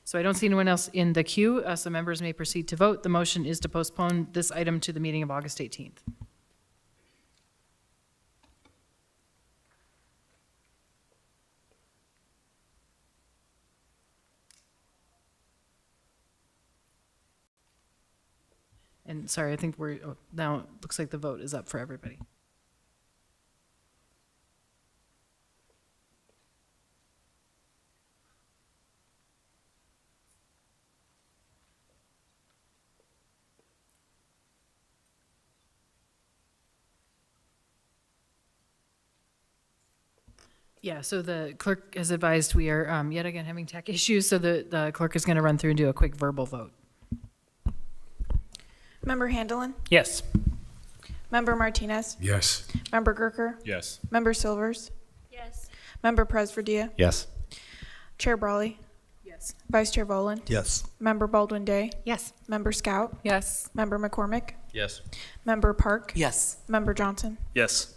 So I don't see anyone else in the queue, so members may proceed to vote. The motion is to postpone this item to the meeting of August 18th. And sorry, I think now it looks like the vote is up for everybody. Yeah, so the clerk has advised we are yet again having tech issues, so the clerk is going to run through and do a quick verbal vote. Member Handelin? Yes. Member Martinez? Yes. Member Gerker? Yes. Member Silvers? Yes. Member Presverdia? Yes. Chair Brawley? Yes. Vice Chair Voland? Yes. Member Baldwin Day? Yes. Member Scout? Yes. Member McCormick? Yes. Member Park? Yes. Member Johnson? Yes.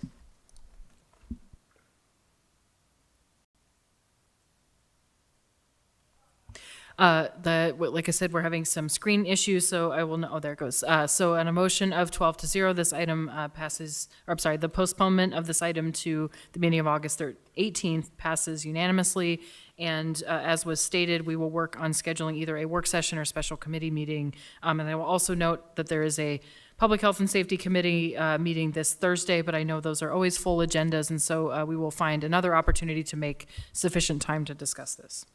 Like I said, we're having some screen issues, so I will know, oh, there it goes. So on a motion of 12-0, this item passes, or I'm sorry, the postponement of this item to the meeting of August 18th passes unanimously. And as was stated, we will work on scheduling either a work session or special committee meeting. And I will also note that there is a Public Health and Safety Committee meeting this Thursday, but I know those are always full agendas, and so we will find another opportunity to make sufficient time to discuss this.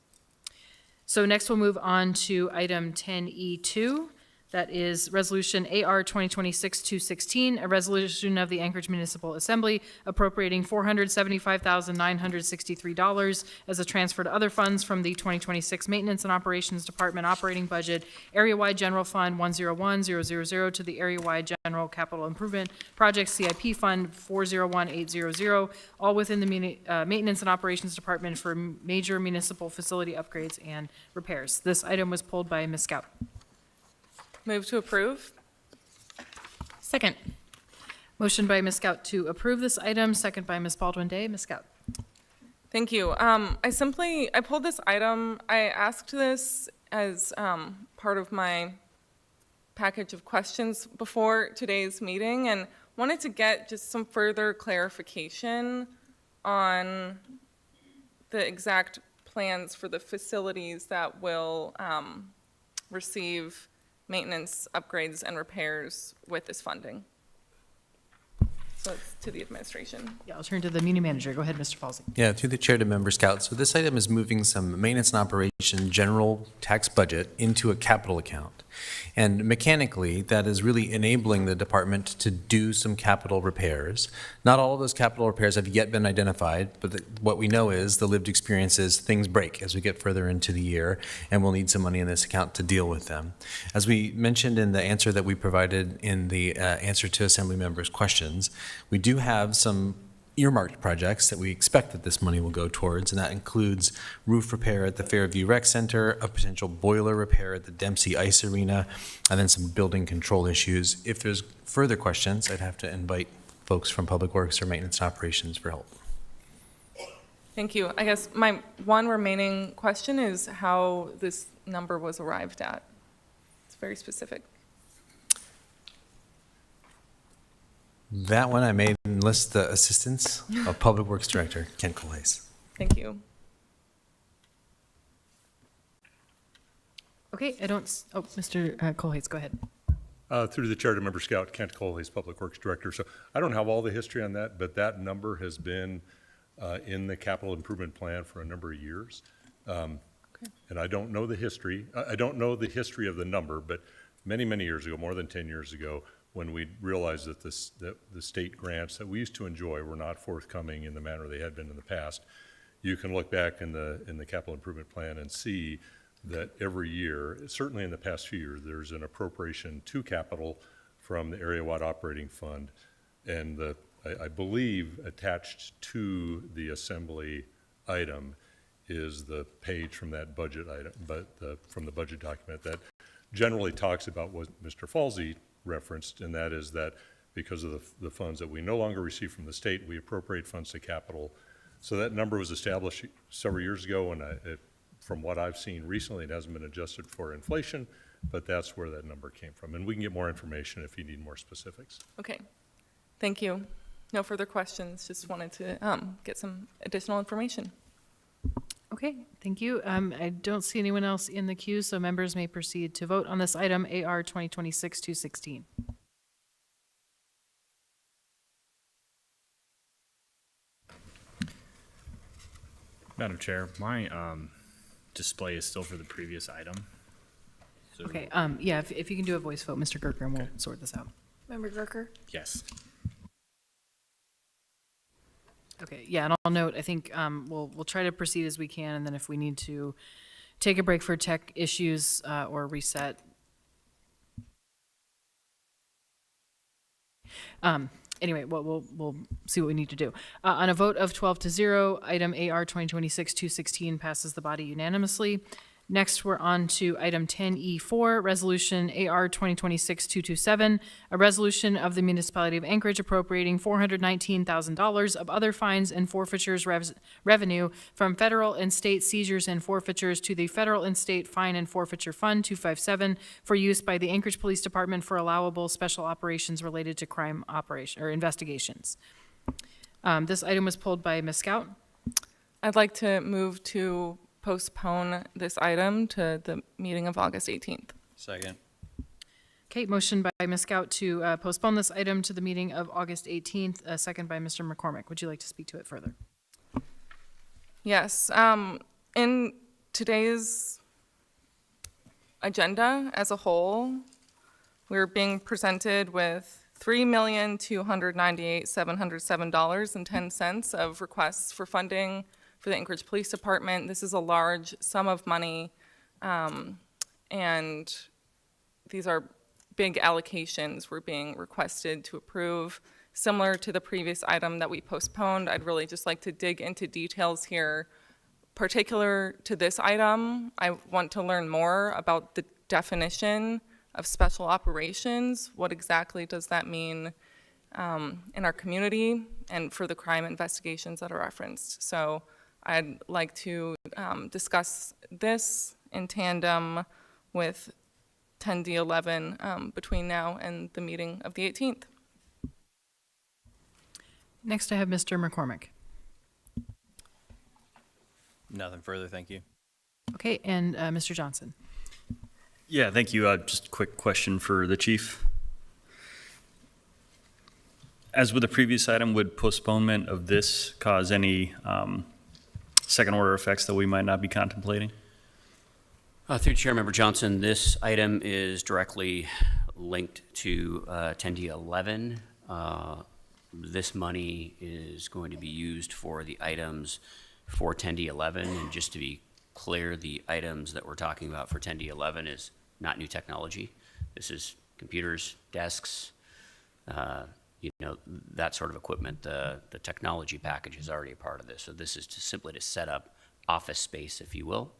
So next we'll move on to item 10E2. That is Resolution AR 2026-216, a resolution of the Anchorage Municipal Assembly appropriating $475,963 as a transfer to other funds from the 2026 Maintenance and Operations Department operating budget, Area-Wide General Fund 101000 to the Area-Wide General Capital Improvement Project CIP Fund 401800, all within the Maintenance and Operations Department for major municipal facility upgrades and repairs. This item was pulled by Ms. Scout. Move to approve. Second. Motion by Ms. Scout to approve this item, second by Ms. Baldwin Day. Ms. Scout. Thank you. I pulled this item. I asked this as part of my package of questions before today's meeting and wanted to get just some further clarification on the exact plans for the facilities that will receive maintenance, upgrades, and repairs with this funding. So it's to the administration. Yeah, I'll turn to the Muni Manager. Go ahead, Mr. Falsey. Yeah, through the chair to Member Scout. So this item is moving some maintenance and operation general tax budget into a capital account. And mechanically, that is really enabling the department to do some capital repairs. Not all of those capital repairs have yet been identified, but what we know is the lived experience is things break as we get further into the year, and we'll need some money in this account to deal with them. As we mentioned in the answer that we provided in the answer to Assembly members' questions, we do have some earmarked projects that we expect that this money will go towards, and that includes roof repair at the Fairview Rec Center, a potential boiler repair at the Dempsey Ice Arena, and then some building control issues. If there's further questions, I'd have to invite folks from Public Works or Maintenance and Operations for help. Thank you. I guess my one remaining question is how this number was arrived at. It's very specific. That one I may enlist the assistance of Public Works Director Kent Colhase. Thank you. Okay, Mr. Colhase, go ahead. Through the chair to Member Scout, Kent Colhase, Public Works Director. So I don't have all the history on that, but that number has been in the capital improvement plan for a number of years. And I don't know the history. I don't know the history of the number, but many, many years ago, more than 10 years ago, when we realized that the state grants that we used to enjoy were not forthcoming in the manner they had been in the past, you can look back in the capital improvement plan and see that every year, certainly in the past few years, there's an appropriation to capital from the area-wide operating fund. And I believe attached to the assembly item is the page from that budget item, from the budget document that generally talks about what Mr. Falsey referenced, and that is that because of the funds that we no longer receive from the state, we appropriate funds to capital. So that number was established several years ago, and from what I've seen recently, it hasn't been adjusted for inflation, but that's where that number came from. And we can get more information if you need more specifics. Okay. Thank you. No further questions. Just wanted to get some additional information. Okay, thank you. I don't see anyone else in the queue, so members may proceed to vote on this item, AR 2026-216. Madam Chair, my display is still for the previous item. So, Okay, yeah, if you can do a voice vote, Mr. Gerker, and we'll sort this out. Member Gerker? yes. Okay, yeah, and I'll note, I think we'll try to proceed as we can, and then if we need to take a break for tech issues or reset. Anyway, we'll see what we need to do. On a vote of 12-0, item AR 2026-216 passes the body unanimously. Next, we're on to item 10E4, Resolution AR 2026-227, a resolution of the Municipality of Anchorage appropriating $419,000 of other fines and forfeitures revenue from federal and state seizures and forfeitures to the Federal and State Fine and Forfeiture Fund 257 for use by the Anchorage Police Department for allowable special operations related to crime operation or investigations. This item was pulled by Ms. Scout. I'd like to move to postpone this item to the meeting of August 18th. Second. Okay, motion by Ms. Scout to postpone this item to the meeting of August 18th, second by Mr. McCormick. Would you like to speak to it further? Yes, in today's agenda as a whole, we're being presented with $3,298,707.10 of requests for funding for the Anchorage Police Department. This is a large sum of money, and these are big allocations we're being requested to approve. Similar to the previous item that we postponed, I'd really just like to dig into details here. Particular to this item, I want to learn more about the definition of special operations. What exactly does that mean in our community and for the crime investigations that are referenced? So I'd like to discuss this in tandem with 10D11 between now and the meeting of the 18th. Next, I have Mr. McCormick. Nothing further, thank you. Okay, and Mr. Johnson. Yeah, thank you. Just a quick question for the chief. As with the previous item, would postponement of this cause any second order effects that we might not be contemplating? Through Chair Member Johnson, this item is directly linked to 10D11. This money is going to be used for the items for 10D11, and just to be clear, the items that we're talking about for 10D11 is not new technology. This is computers, desks, that sort of equipment. The technology package is already a part of this. So this is simply to set up office space, if you will,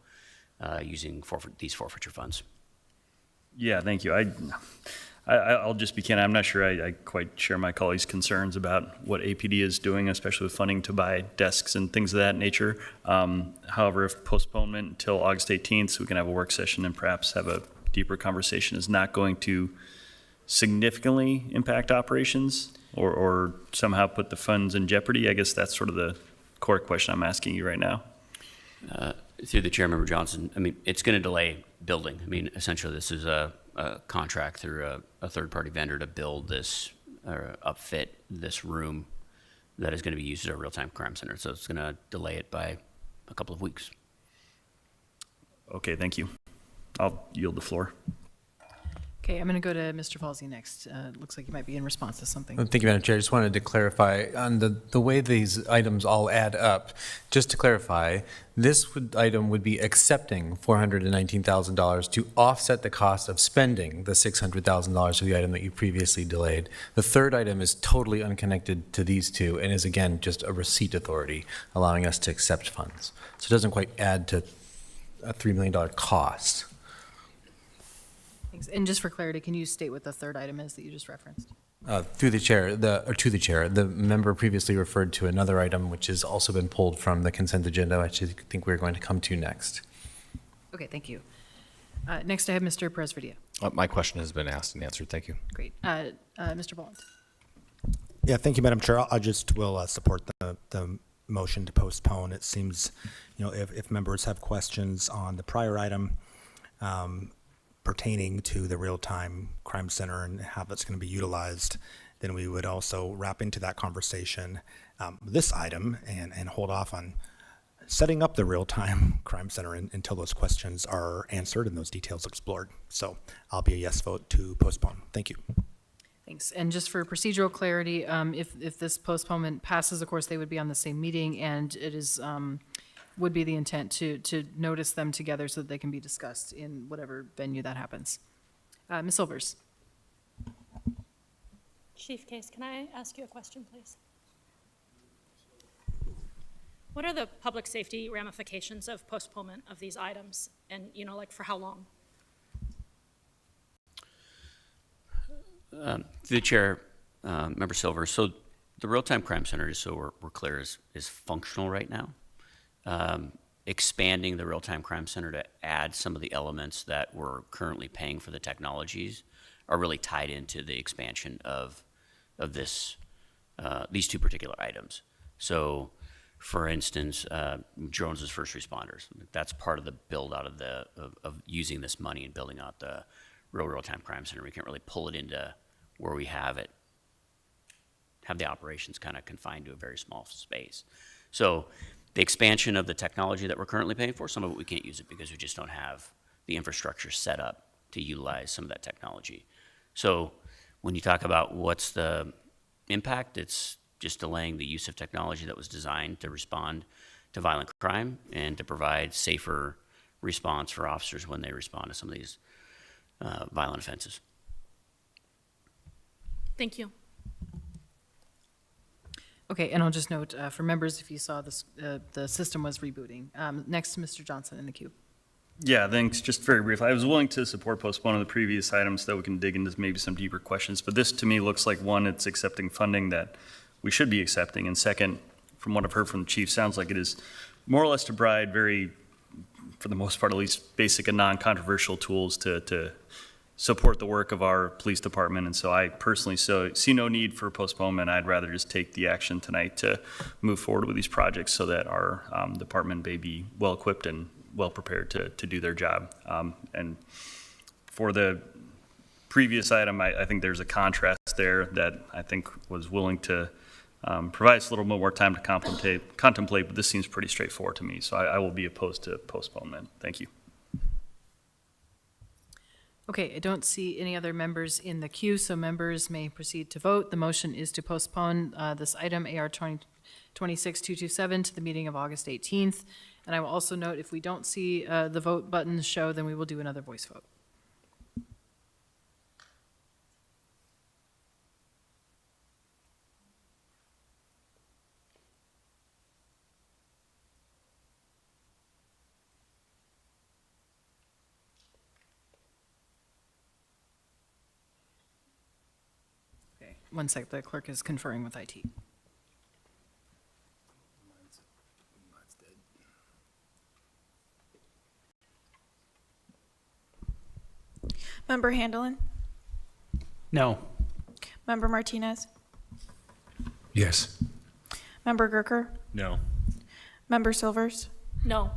using these forfeiture funds. Yeah, thank you. I'll just be candid. I'm not sure I quite share my colleagues' concerns about what APD is doing, especially with funding to buy desks and things of that nature. However, if postponement until August 18th, so we can have a work session and perhaps have a deeper conversation, is not going to significantly impact operations or somehow put the funds in jeopardy, I guess that's sort of the core question I'm asking you right now. Through the Chair Member Johnson, I mean, it's going to delay building. I mean, essentially, this is a contract through a third-party vendor to build this or upfit this room that is going to be used as a real-time crime center. So it's going to delay it by a couple of weeks. Okay, thank you. I'll yield the floor. Okay, I'm going to go to Mr. Falsey next. Looks like you might be in response to something. Thank you, Madam Chair. I just wanted to clarify on the way these items all add up. Just to clarify, this item would be accepting $419,000 to offset the cost of spending the $600,000 for the item that you previously delayed. The third item is totally unconnected to these two and is, again, just a receipt authority allowing us to accept funds. So it doesn't quite add to a $3 million cost. Thanks. And just for clarity, can you state what the third item is that you just referenced? Through the chair, to the chair, the member previously referred to another item which has also been pulled from the consent agenda, which I think we're going to come to next. Okay, thank you. Next, I have Mr. Perez-Vardilla. My question has been asked and answered. Thank you. Great. Mr. Bolland. Yeah, thank you, Madam Chair. I just will support the motion to postpone. It seems, if members have questions on the prior item pertaining to the real-time crime center and how that's going to be utilized, then we would also wrap into that conversation this item and hold off on setting up the real-time crime center until those questions are answered and those details explored. So I'll be a yes vote to postpone. Thank you. Thanks. And just for procedural clarity, if this postponement passes, of course, they would be on the same meeting, and it is would be the intent to notice them together so that they can be discussed in whatever venue that happens. Ms. Silvers. Chief Case, can I ask you a question, please? What are the public safety ramifications of postponement of these items? And, like for how long? Through the chair, Member Silver, so the real-time crime center, just so we're clear, is functional right now. Expanding the real-time crime center to add some of the elements that we're currently paying for the technologies are really tied into the expansion of this these two particular items. So For instance, drones as first responders. That's part of the build out of using this money and building out the real-time crime center. We can't really pull it into where we have the operations kind of confined to a very small space. So the expansion of the technology that we're currently paying for, some of it we can't use it because we just don't have the infrastructure set up to utilize some of that technology. So when you talk about what's the impact, it's just delaying the use of technology that was designed to respond to violent crime and to provide safer response for officers when they respond to some of these violent offenses. Thank you. Okay, and I'll just note for members, if you saw this, the system was rebooting. Next, Mr. Johnson in the queue. Yeah, thanks. Just very briefly, I was willing to support postponing the previous items so that we can dig into maybe some deeper questions. But this, to me, looks like, one, it's accepting funding that we should be accepting. And second, from what I've heard from the chief, sounds like it is more or less to provide very, for the most part at least, basic and non-controversial tools to support the work of our police department. And so I personally see no need for postponement. I'd rather just take the action tonight to move forward with these projects so that our department may be well-equipped and well prepared to do their job. And for the previous item, I think there's a contrast there that I think was willing to provide us a little bit more time to contemplate, but this seems pretty straightforward to me. So I will be opposed to postponement. Thank you. Okay, I don't see any other members in the queue, so members may proceed to vote. The motion is to postpone this item, AR 2026-227, to the meeting of August 18th. And I will also note, if we don't see the vote buttons show, then we will do another voice vote. Okay, one sec, the clerk is conferring with IT. Member Handelin? No. Member Martinez? Yes. Member Gerker? No. Member Silvers? No.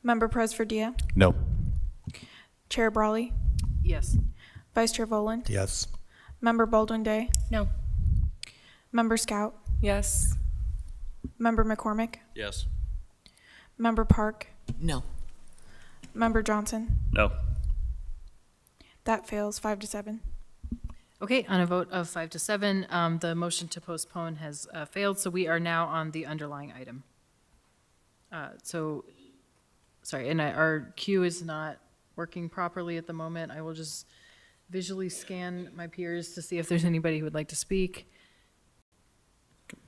Member Presverdia? No. Chair Brawley? Yes. Vice Chair Voland? Yes. Member Baldwin Day? No. Member Scout? Yes. Member McCormick? Yes. Member Park? No. Member Johnson? No. That fails 5-7. Okay, on a vote of 5-7, the motion to postpone has failed, so we are now on the underlying item. Sorry, and our queue is not working properly at the moment. I will just visually scan my peers to see if there's anybody who would like to speak.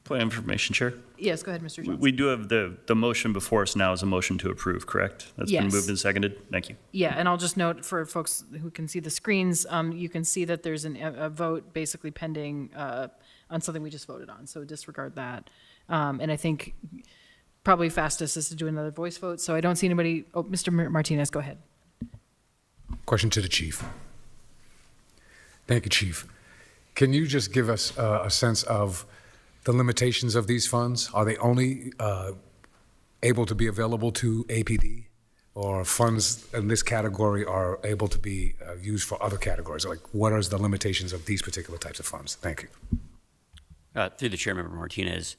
Point of information, Chair. Yes, go ahead, Mr. Johnson. We do have the motion before us now is a motion to approve, correct? That's been Yes. moved and seconded. Thank you. Yeah, and I'll just note for folks who can see the screens, you can see that there's a vote basically pending on something we just voted on, so disregard that. And I think probably fastest is to do another voice vote, so I don't see anybody. Oh, Mr. Martinez, go ahead. Question to the chief. Thank you, Chief. Can you just give us a sense of the limitations of these funds? Are they only able to be available to APD? Or funds in this category are able to be used for other categories? Like, what are the limitations of these particular types of funds? Thank you. Through the chair, Member Martinez.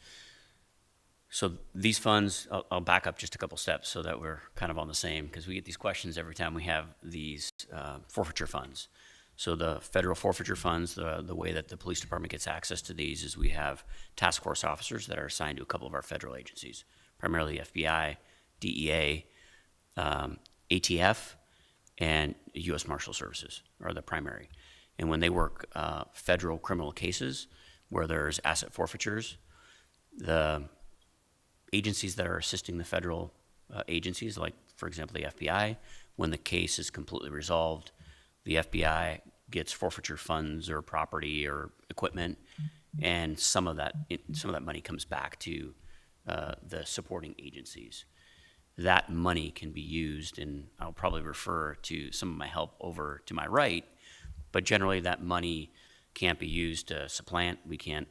So these funds, I'll back up just a couple steps so that we're kind of on the same, because we get these questions every time we have these forfeiture funds. So the federal forfeiture funds, the way that the police department gets access to these is we have task force officers that are assigned to a couple of our federal agencies, primarily FBI, DEA, ATF, and U.S. Marshal Services are the primary. And when they work federal criminal cases where there's asset forfeitures, the agencies that are assisting the federal agencies, like, for example, the FBI, when the case is completely resolved, the FBI gets forfeiture funds or property or equipment, and some of that money comes back to the supporting agencies. That money can be used, and I'll probably refer to some of my help over to my right, but generally that money can't be used to supplant. We can't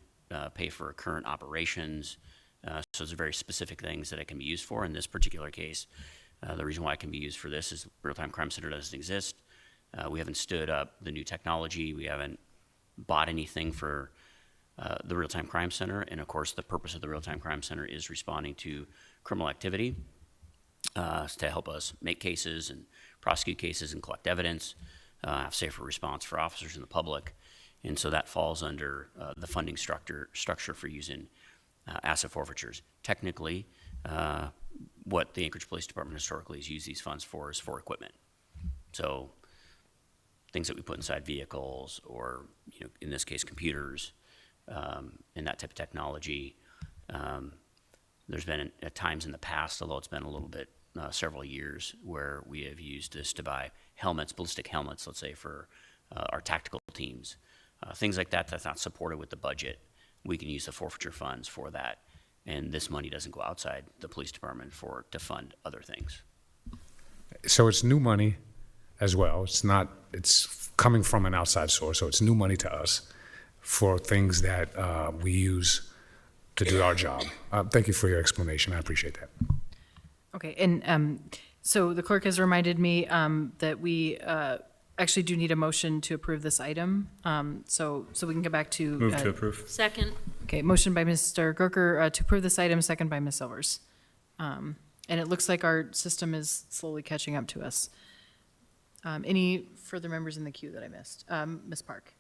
pay for current operations. So there's very specific things that it can be used for. In this particular case, the reason why it can be used for this is Real-Time Crime Center doesn't exist. We haven't stood up the new technology. We haven't bought anything for the Real-Time Crime Center. And of course, the purpose of the Real-Time Crime Center is responding to criminal activity to help us make cases and prosecute cases and collect evidence, have safer response for officers and the public. And so that falls under the funding structure for using asset forfeitures. Technically, what the Anchorage Police Department historically has used these funds for is for equipment. So things that we put inside vehicles, or in this case, computers, and that type of technology. There's been at times in the past, although it's been a little bit, several years, where we have used this to buy helmets, ballistic helmets, let's say, for our tactical teams. Things like that that's not supported with the budget. We can use the forfeiture funds for that. And this money doesn't go outside the police department to fund other things. So it's new money as well. It's coming from an outside source, so it's new money to us for things that we use to do our job. Thank you for your explanation. I appreciate that. Okay, and so the clerk has reminded me that we actually do need a motion to approve this item. So we can get back to. Move to approve. Second. Okay, motion by Mr. Gerker to approve this item, second by Ms. Silvers. And it looks like our system is slowly catching up to us. Any further members in the queue that I missed? Ms. Park.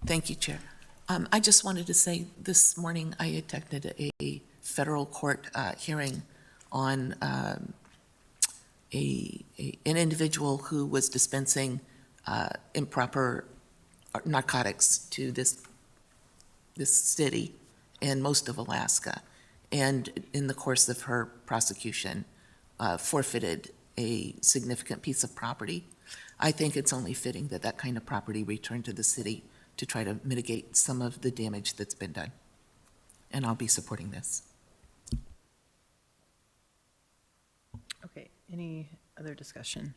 Thank you, Chair. I just wanted to say this morning I attended a federal court hearing on an individual who was dispensing improper narcotics to this city and most of Alaska, and in the course of her prosecution forfeited a significant piece of property. I think it's only fitting that that kind of property return to the city to try to mitigate some of the damage that's been done. And I'll be supporting this. Okay, any other discussion?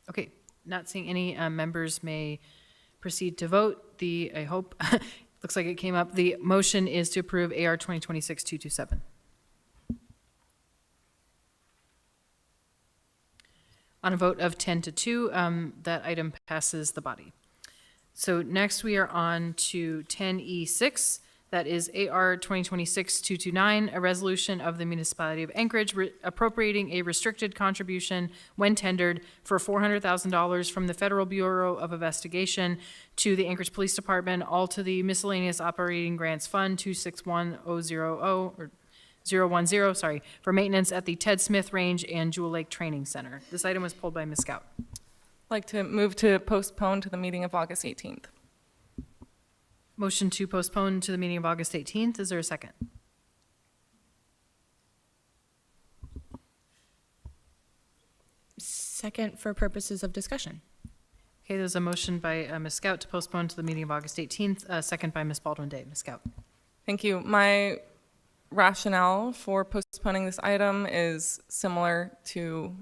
Okay, not seeing any members may proceed to vote. I hope, looks like it came up. The motion is to approve AR 2026-227. On a vote of 10 to 2, that item passes the body. So next we are on to 10E6. That is AR 2026-229, a resolution of the municipality of Anchorage appropriating a restricted contribution when tendered for $400,000 from the Federal Bureau of Investigation to the Anchorage Police Department, all to the Miscellaneous Operating Grants Fund 261010, sorry, for maintenance at the Ted Smith Range and Jewel Lake Training Center. This item was pulled by Ms. Scout. I'd like to move to postpone to the meeting of August 18th. Motion to postpone to the meeting of August 18th. Is there a second? Second for purposes of discussion. Okay, there's a motion by Ms. Scout to postpone to the meeting of August 18th, second by Ms. Baldwin Day. Ms. Scout. Thank you. My rationale for postponing this item is similar to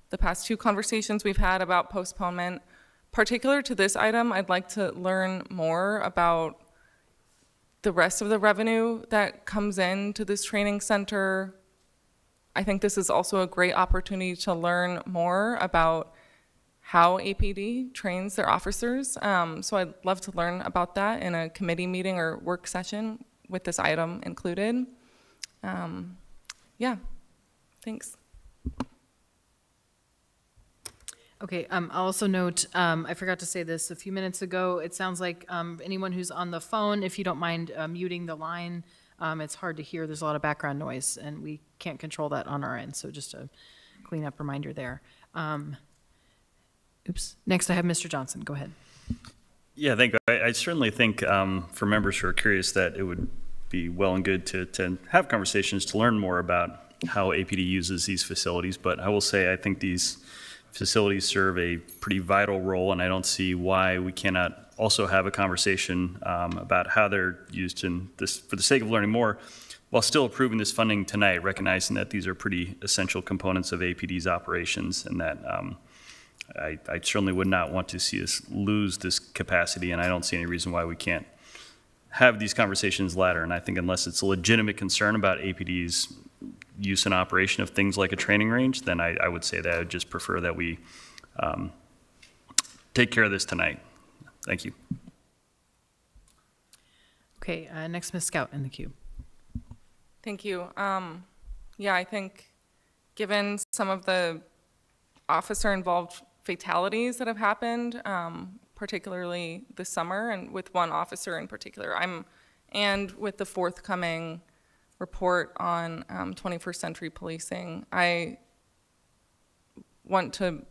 the past two conversations we've had about postponement. Particular to this item, I'd like to learn more about the rest of the revenue that comes into this training center. I think this is also a great opportunity to learn more about how APD trains their officers. So I'd love to learn about that in a committee meeting or work session with this item included. Yeah, thanks. Okay, I'll also note, I forgot to say this a few minutes ago. It sounds like anyone who's on the phone, if you don't mind muting the line, it's hard to hear. There's a lot of background noise, and we can't control that on our end. So just a cleanup reminder there. Oops. Next, I have Mr. Johnson. Go ahead. Yeah, thank you. I certainly think for members who are curious that it would be well and good to have conversations to learn more about how APD uses these facilities. But I will say I think these facilities serve a pretty vital role, and I don't see why we cannot also have a conversation about how they're used in this for the sake of learning more, while still approving this funding tonight, recognizing that these are pretty essential components of APD's operations, and that I certainly would not want to see us lose this capacity, and I don't see any reason why we can't have these conversations later. And I think unless it's a legitimate concern about APD's use and operation of things like a training range, then I would say that I would just prefer that we take care of this tonight. Thank you. Okay, next, Ms. Scout in the queue. Thank you. Yeah, I think given some of the officer-involved fatalities that have happened, particularly this summer, and with one officer in particular, and with the forthcoming report on 21st century policing, I want to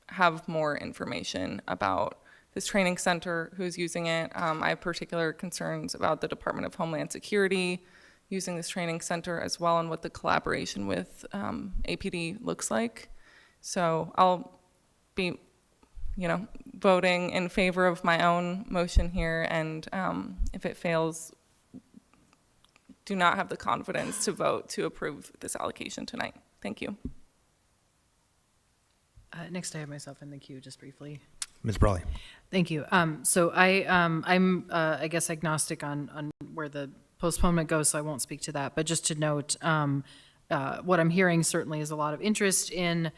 have more information about this training center, who's using it. I have particular concerns about the Department of Homeland Security using this training center as well, and what the collaboration with APD looks like. So I'll be, voting in favor of my own motion here, and if it fails, do not have the confidence to vote to approve this allocation tonight. Thank you. Next, I have myself in the queue, just briefly. Ms. Brawley. Thank you. So I'm, I guess, agnostic on where the postponement goes, so I won't speak to that. But just to note, what I'm hearing certainly is a lot of interest in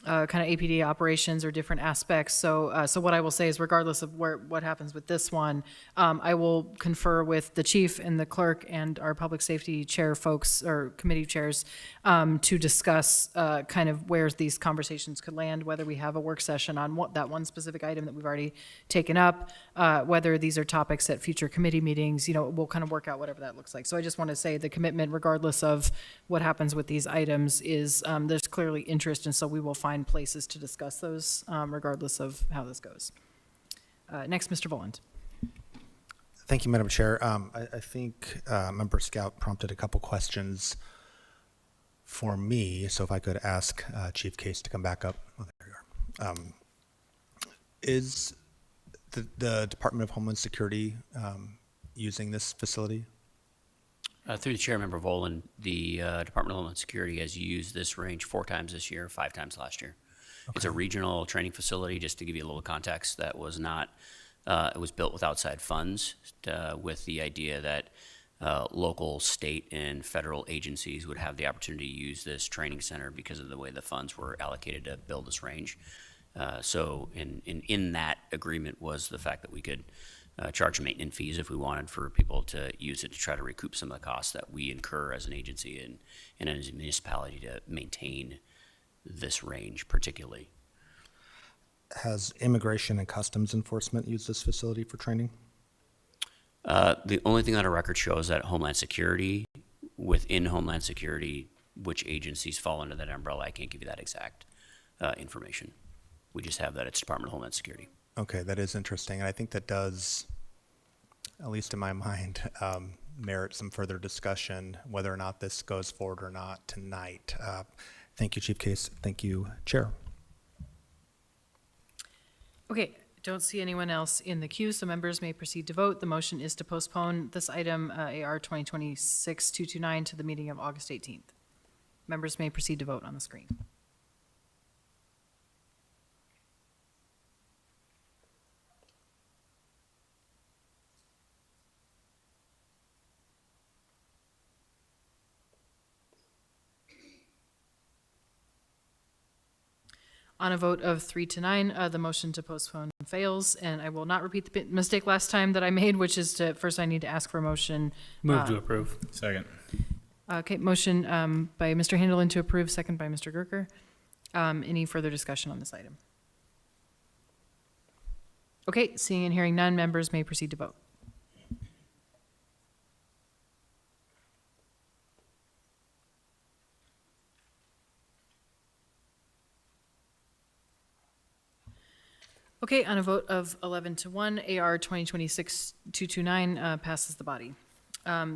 kind of APD operations or different aspects. So what I will say is, regardless of what happens with this one, I will confer with the chief and the clerk and our public safety chair folks or committee chairs to discuss kind of where these conversations could land, whether we have a work session on that one specific item that we've already taken up, whether these are topics at future committee meetings. We'll kind of work out whatever that looks like. So I just want to say the commitment, regardless of what happens with these items, is there's clearly interest, and so we will find places to discuss those, regardless of how this goes. Next, Mr. Voland. Thank you, Madam Chair. I think Member Scout prompted a couple questions for me, so if I could ask Chief Case to come back up. Oh, there you are. Is the Department of Homeland Security using this facility? Through the chair, Member Voland, the Department of Homeland Security has used this range 4 times this year, 5 times last year. Okay. It's a regional training facility, just to give you a little context. That was not, it was built with outside funds with the idea that local, state, and federal agencies would have the opportunity to use this training center because of the way the funds were allocated to build this range. So in that agreement was the fact that we could charge maintenance fees if we wanted for people to use it to try to recoup some of the costs that we incur as an agency and as a municipality to maintain this range particularly. Has Immigration and Customs Enforcement used this facility for training? The only thing on our record shows that Homeland Security, within Homeland Security, which agencies fall under that umbrella, I can't give you that exact information. We just have that it's Department of Homeland Security. Okay, that is interesting, and I think that does, at least in my mind, merit some further discussion whether or not this goes forward or not tonight. Thank you, Chief Case. Thank you, Chair. Okay, don't see anyone else in the queue, so members may proceed to vote. The motion is to postpone this item, AR 2026-229, to the meeting of August 18th. Members may proceed to vote on the screen. On a vote of 3 to 9, the motion to postpone fails, and I will not repeat the mistake last time that I made, which is to, first I need to ask for a motion. Move to approve. Second. Okay, motion by Mr. Handelin to approve, second by Mr. Gerker. Any further discussion on this item? Okay, seeing and hearing none, members may proceed to vote. Okay, on a vote of 11 to 1, AR 2026-229 passes the body.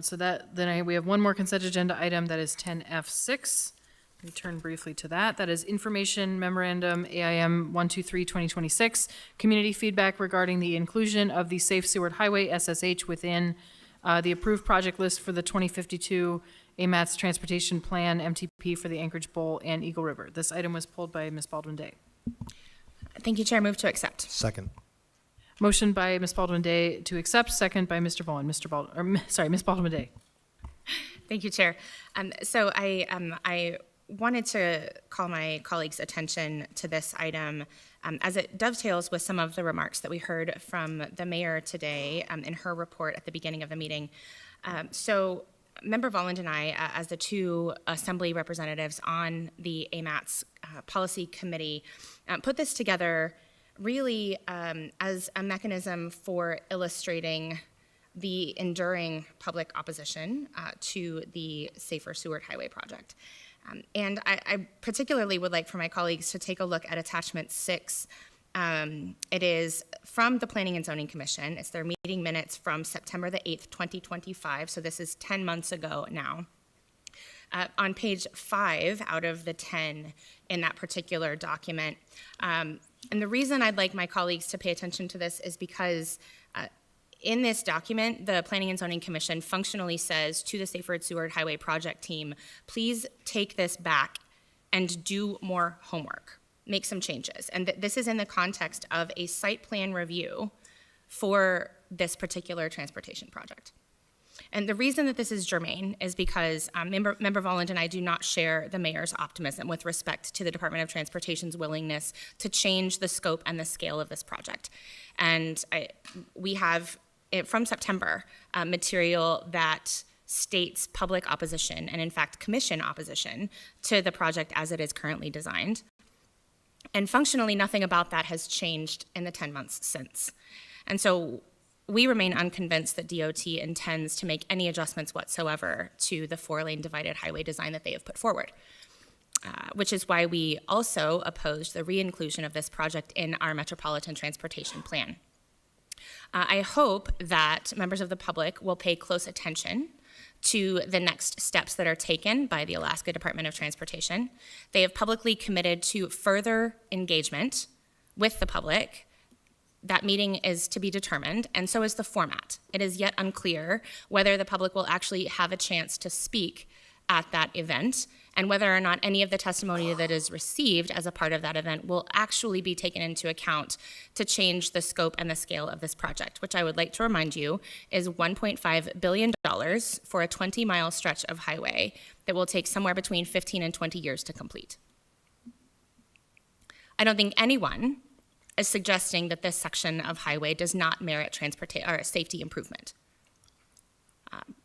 So that then we have one more consent agenda item, that is 10F6. Let me turn briefly to that. That is Information Memorandum AIM 123-2026, community feedback regarding the inclusion of the Safe Seward Highway SSH within the approved project list for the 2052 AMATS Transportation Plan MTP for the Anchorage Bowl and Eagle River. This item was pulled by Ms. Baldwin Day. Thank you, Chair. Move to accept. Second. Motion by Ms. Baldwin Day to accept, second by Mr. Vaughan. Ms. Baldwin Day. Thank you, Chair. So I wanted to call my colleagues' attention to this item as it dovetails with some of the remarks that we heard from the mayor today in her report at the beginning of the meeting. So Member Volland and I, as the two assembly representatives on the AMATS policy committee, put this together really as a mechanism for illustrating the enduring public opposition to the Safer Seward Highway project. And I particularly would like for my colleagues to take a look at attachment 6. It is from the Planning and Zoning Commission. It's their meeting minutes from September the 8th, 2025. So this is 10 months ago now. On page 5 out of the 10 in that particular document. And the reason I'd like my colleagues to pay attention to this is because in this document, the Planning and Zoning Commission functionally says to the Safer Seward Highway project team, please take this back and do more homework, make some changes. And this is in the context of a site plan review for this particular transportation project. And the reason that this is germane is because Member Volland and I do not share the mayor's optimism with respect to the Department of Transportation's willingness to change the scope and the scale of this project. And we have, from September, material that states public opposition and in fact commission opposition to the project as it is currently designed. And functionally, nothing about that has changed in the 10 months since. And so we remain unconvinced that DOT intends to make any adjustments whatsoever to the 4-lane divided highway design that they have put forward, which is why we also opposed the re-inclusion of this project in our Metropolitan Transportation Plan. I hope that members of the public will pay close attention to the next steps that are taken by the Alaska Department of Transportation. They have publicly committed to further engagement with the public. That meeting is to be determined, and so is the format. It is yet unclear whether the public will actually have a chance to speak at that event, and whether or not any of the testimony that is received as a part of that event will actually be taken into account to change the scope and the scale of this project, which I would like to remind you is $1.5 billion for a 20-mile stretch of highway that will take somewhere between 15 and 20 years to complete. I don't think anyone is suggesting that this section of highway does not merit safety improvement.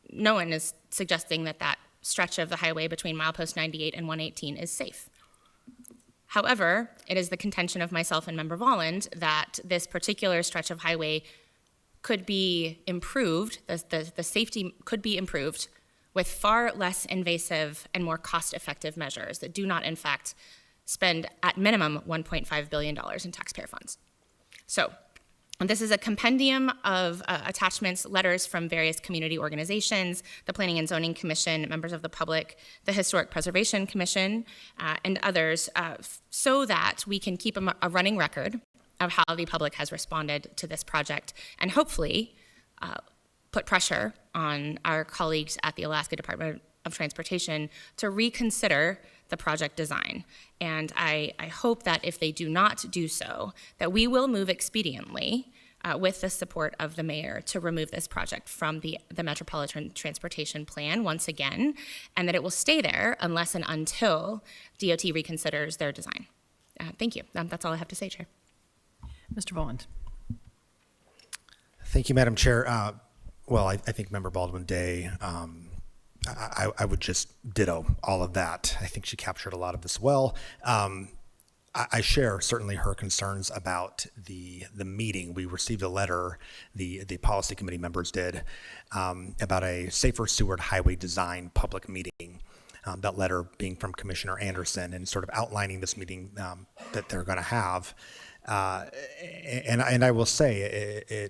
No one is suggesting that that stretch of the highway between milepost 98 and 118 is safe. However, it is the contention of myself and Member Volland that this particular stretch of highway could be improved, the safety could be improved with far less invasive and more cost-effective measures that do not, in fact, spend at minimum $1.5 billion in taxpayer funds. So this is a compendium of attachments, letters from various community organizations, the Planning and Zoning Commission, members of the public, the Historic Preservation Commission, and others, so that we can keep a running record of how the public has responded to this project, and hopefully put pressure on our colleagues at the Alaska Department of Transportation to reconsider the project design. And I hope that if they do not do so, that we will move expediently with the support of the mayor to remove this project from the Metropolitan Transportation Plan once again, and that it will stay there unless and until DOT reconsiders their design. Thank you. That's all I have to say, Chair. Mr. Volland. Thank you, Madam Chair. Well, I think Member Baldwin Day, I would just ditto all of that. I think she captured a lot of this well. I share certainly her concerns about the meeting. We received a letter, the policy committee members did, about a Safer Seward Highway Design public meeting. That letter being from Commissioner Anderson and sort of outlining this meeting that they're going to have. And I will say,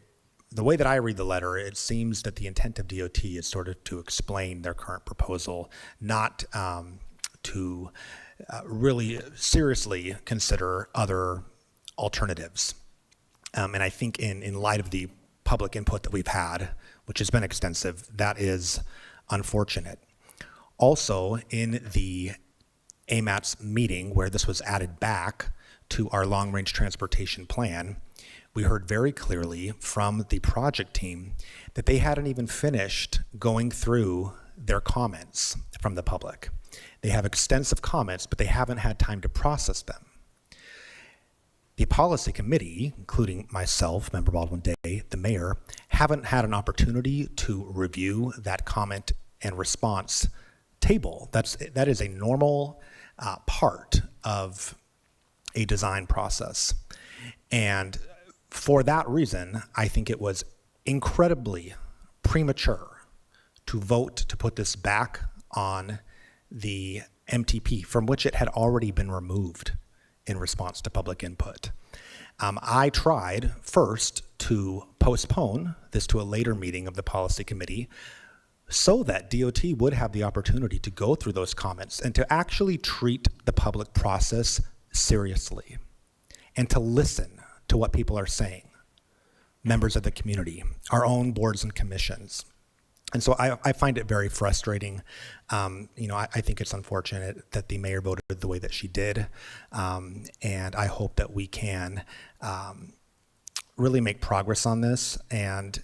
the way that I read the letter, it seems that the intent of DOT is sort of to explain their current proposal, not to really seriously consider other alternatives. And I think in light of the public input that we've had, which has been extensive, that is unfortunate. Also, in the AMAT's meeting where this was added back to our long-range transportation plan, we heard very clearly from the project team that they hadn't even finished going through their comments from the public. They have extensive comments, but they haven't had time to process them. The policy committee, including myself, Member Baldwin Day, the mayor, haven't had an opportunity to review that comment and response table. That is a normal part of a design process. And for that reason, I think it was incredibly premature to vote to put this back on the MTP, from which it had already been removed in response to public input. I tried first to postpone this to a later meeting of the policy committee so that DOT would have the opportunity to go through those comments and to actually treat the public process seriously and to listen to what people are saying, members of the community, our own boards and commissions. And so I find it very frustrating. I think it's unfortunate that the mayor voted the way that she did. And I hope that we can really make progress on this. And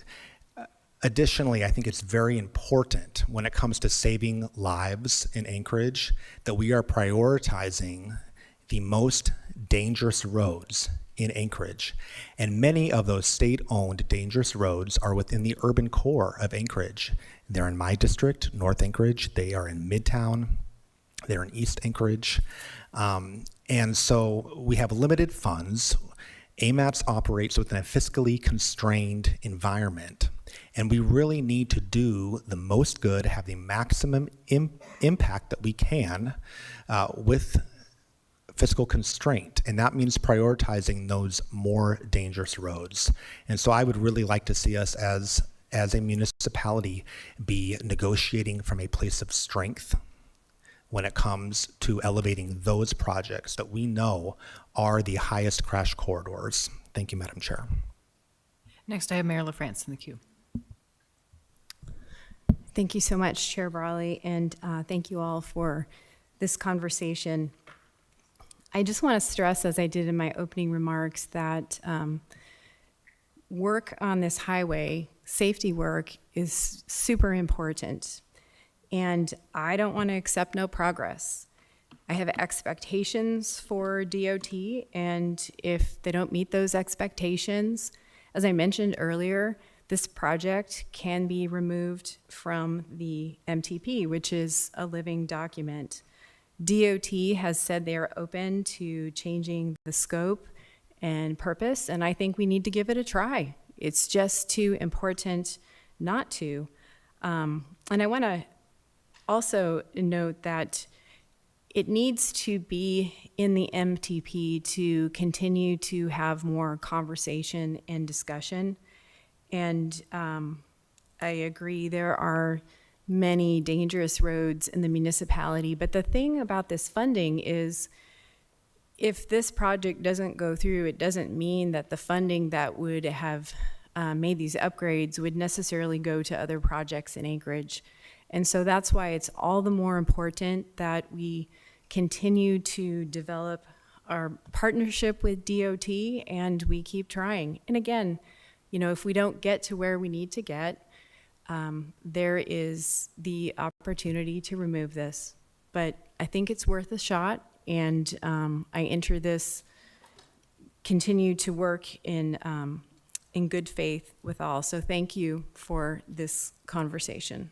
additionally, I think it's very important when it comes to saving lives in Anchorage that we are prioritizing the most dangerous roads in Anchorage. And many of those state-owned dangerous roads are within the urban core of Anchorage. They're in my district, North Anchorage. They are in Midtown. They're in East Anchorage. And so we have limited funds. AMATS operates within a fiscally constrained environment. And we really need to do the most good, have the maximum impact that we can with fiscal constraint, and that means prioritizing those more dangerous roads. And so I would really like to see us as a municipality be negotiating from a place of strength when it comes to elevating those projects that we know are the highest crash corridors. Thank you, Madam Chair. Next, I have Mayor LaFrance in the queue. Thank you so much, Chair Brawley, and thank you all for this conversation. I just want to stress, as I did in my opening remarks, that work on this highway, safety work, is super important. And I don't want to accept no progress. I have expectations for DOT, and if they don't meet those expectations, as I mentioned earlier, this project can be removed from the MTP, which is a living document. DOT has said they are open to changing the scope and purpose, and I think we need to give it a try. It's just too important not to. And I want to also note that it needs to be in the MTP to continue to have more conversation and discussion. And I agree, there are many dangerous roads in the municipality. But the thing about this funding is, if this project doesn't go through, it doesn't mean that the funding that would have made these upgrades would necessarily go to other projects in Anchorage. And so that's why it's all the more important that we continue to develop our partnership with DOT and we keep trying. And again, if we don't get to where we need to get, there is the opportunity to remove this. But I think it's worth a shot, and I enter this, continue to work in good faith with all. So thank you for this conversation.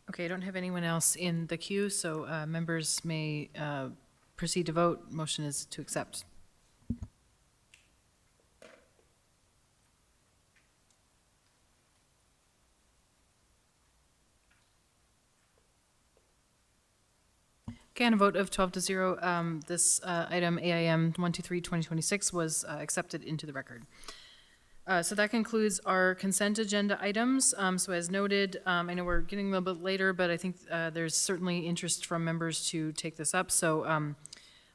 Okay, I don't have anyone else in the queue, so members may proceed to vote. Motion is to accept. Okay, on a vote of 12 to 0, this item AIM 123-2026 was accepted into the record. So that concludes our consent agenda items. So as noted, I know we're getting a little bit later, but I think there's certainly interest from members to take this up. So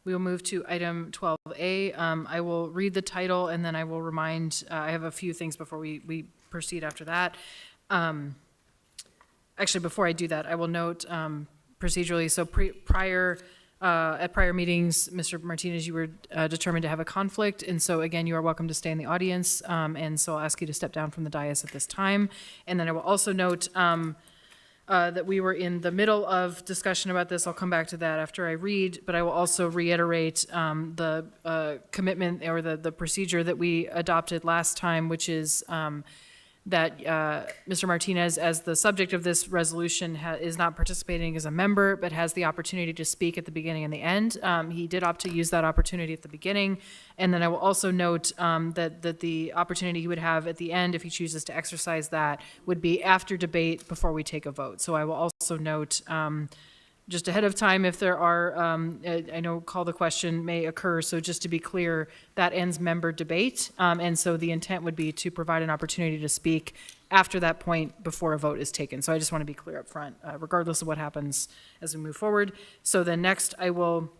we will move to item 12A. I will read the title and then I will remind, I have a few things before we proceed after that. Actually, before I do that, I will note procedurally, so at prior meetings, Mr. Martinez, you were determined to have a conflict, and so again, you are welcome to stay in the audience, and so I'll ask you to step down from the dais at this time. And then I will also note that we were in the middle of discussion about this. I'll come back to that after I read, but I will also reiterate the commitment or the procedure that we adopted last time, which is that Mr. Martinez, as the subject of this resolution, is not participating as a member, but has the opportunity to speak at the beginning and the end. He did opt to use that opportunity at the beginning. And then I will also note that the opportunity he would have at the end, if he chooses to exercise that, would be after debate before we take a vote. So I will also note just ahead of time, if there are, I know call the question may occur, so just to be clear, that ends member debate. And so the intent would be to provide an opportunity to speak after that point before a vote is taken. So I just want to be clear up front, regardless of what happens as we move forward. So then next I will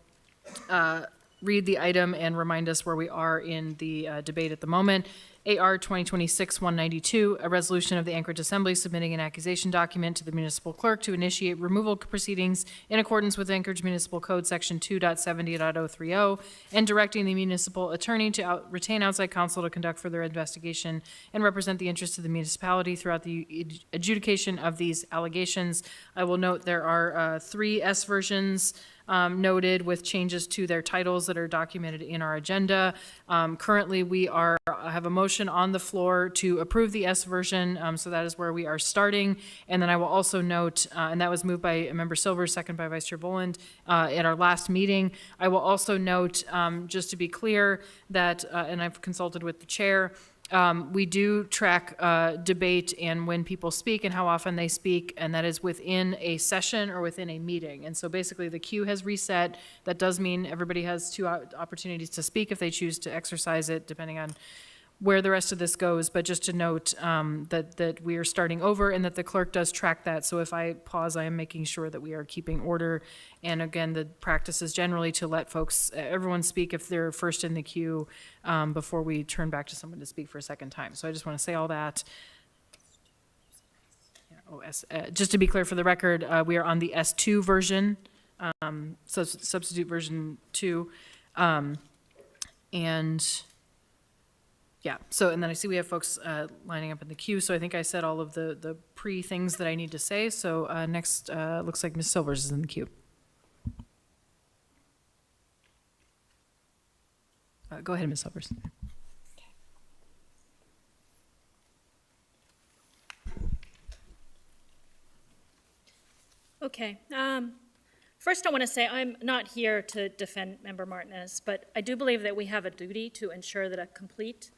read the item and remind us where we are in the debate at the moment. AR 2026-192, a resolution of the Anchorage Assembly submitting an accusation document to the municipal clerk to initiate removal proceedings in accordance with Anchorage Municipal Code Section 2.70.030 and directing the municipal attorney to retain outside counsel to conduct further investigation and represent the interests of the municipality throughout the adjudication of these allegations. I will note there are 3 S versions noted with changes to their titles that are documented in our agenda. Currently, we have a motion on the floor to approve the S version, so that is where we are starting. And then I will also note, and that was moved by Member Silver, second by Vice Chair Boland at our last meeting. I will also note, just to be clear, that, and I've consulted with the chair, we do track debate and when people speak and how often they speak, and that is within a session or within a meeting. And so basically the queue has reset. That does mean everybody has 2 opportunities to speak if they choose to exercise it, depending on where the rest of this goes. But just to note that we are starting over and that the clerk does track that. So if I pause, I am making sure that we are keeping order. And again, the practice is generally to let everyone speak if they're first in the queue before we turn back to someone to speak for a second time. So I just want to say all that. Just to be clear for the record, we are on the S2 version, substitute version 2. And yeah, so, and then I see we have folks lining up in the queue, so I think I said all of the pre-things that I need to say. So next, looks like Ms. Silvers is in the queue. Go ahead, Ms. Silvers. Okay. First, I want to say I'm not here to defend Member Martinez, but I do believe that we have a duty to ensure that a complete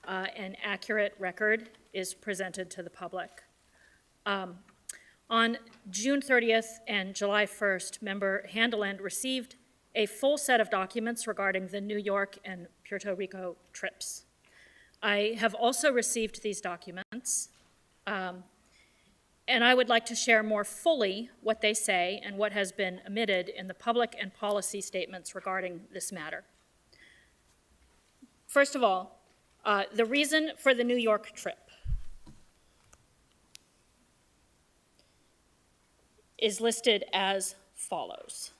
and accurate record is presented to the public. On June 30th and July 1st, Member Handeland received a full set of documents regarding the New York and Puerto Rico trips. I have also received these documents, and I would like to share more fully what they say and what has been omitted in the public and policy statements regarding this matter. First of all, the reason for the New York trip is listed as follows.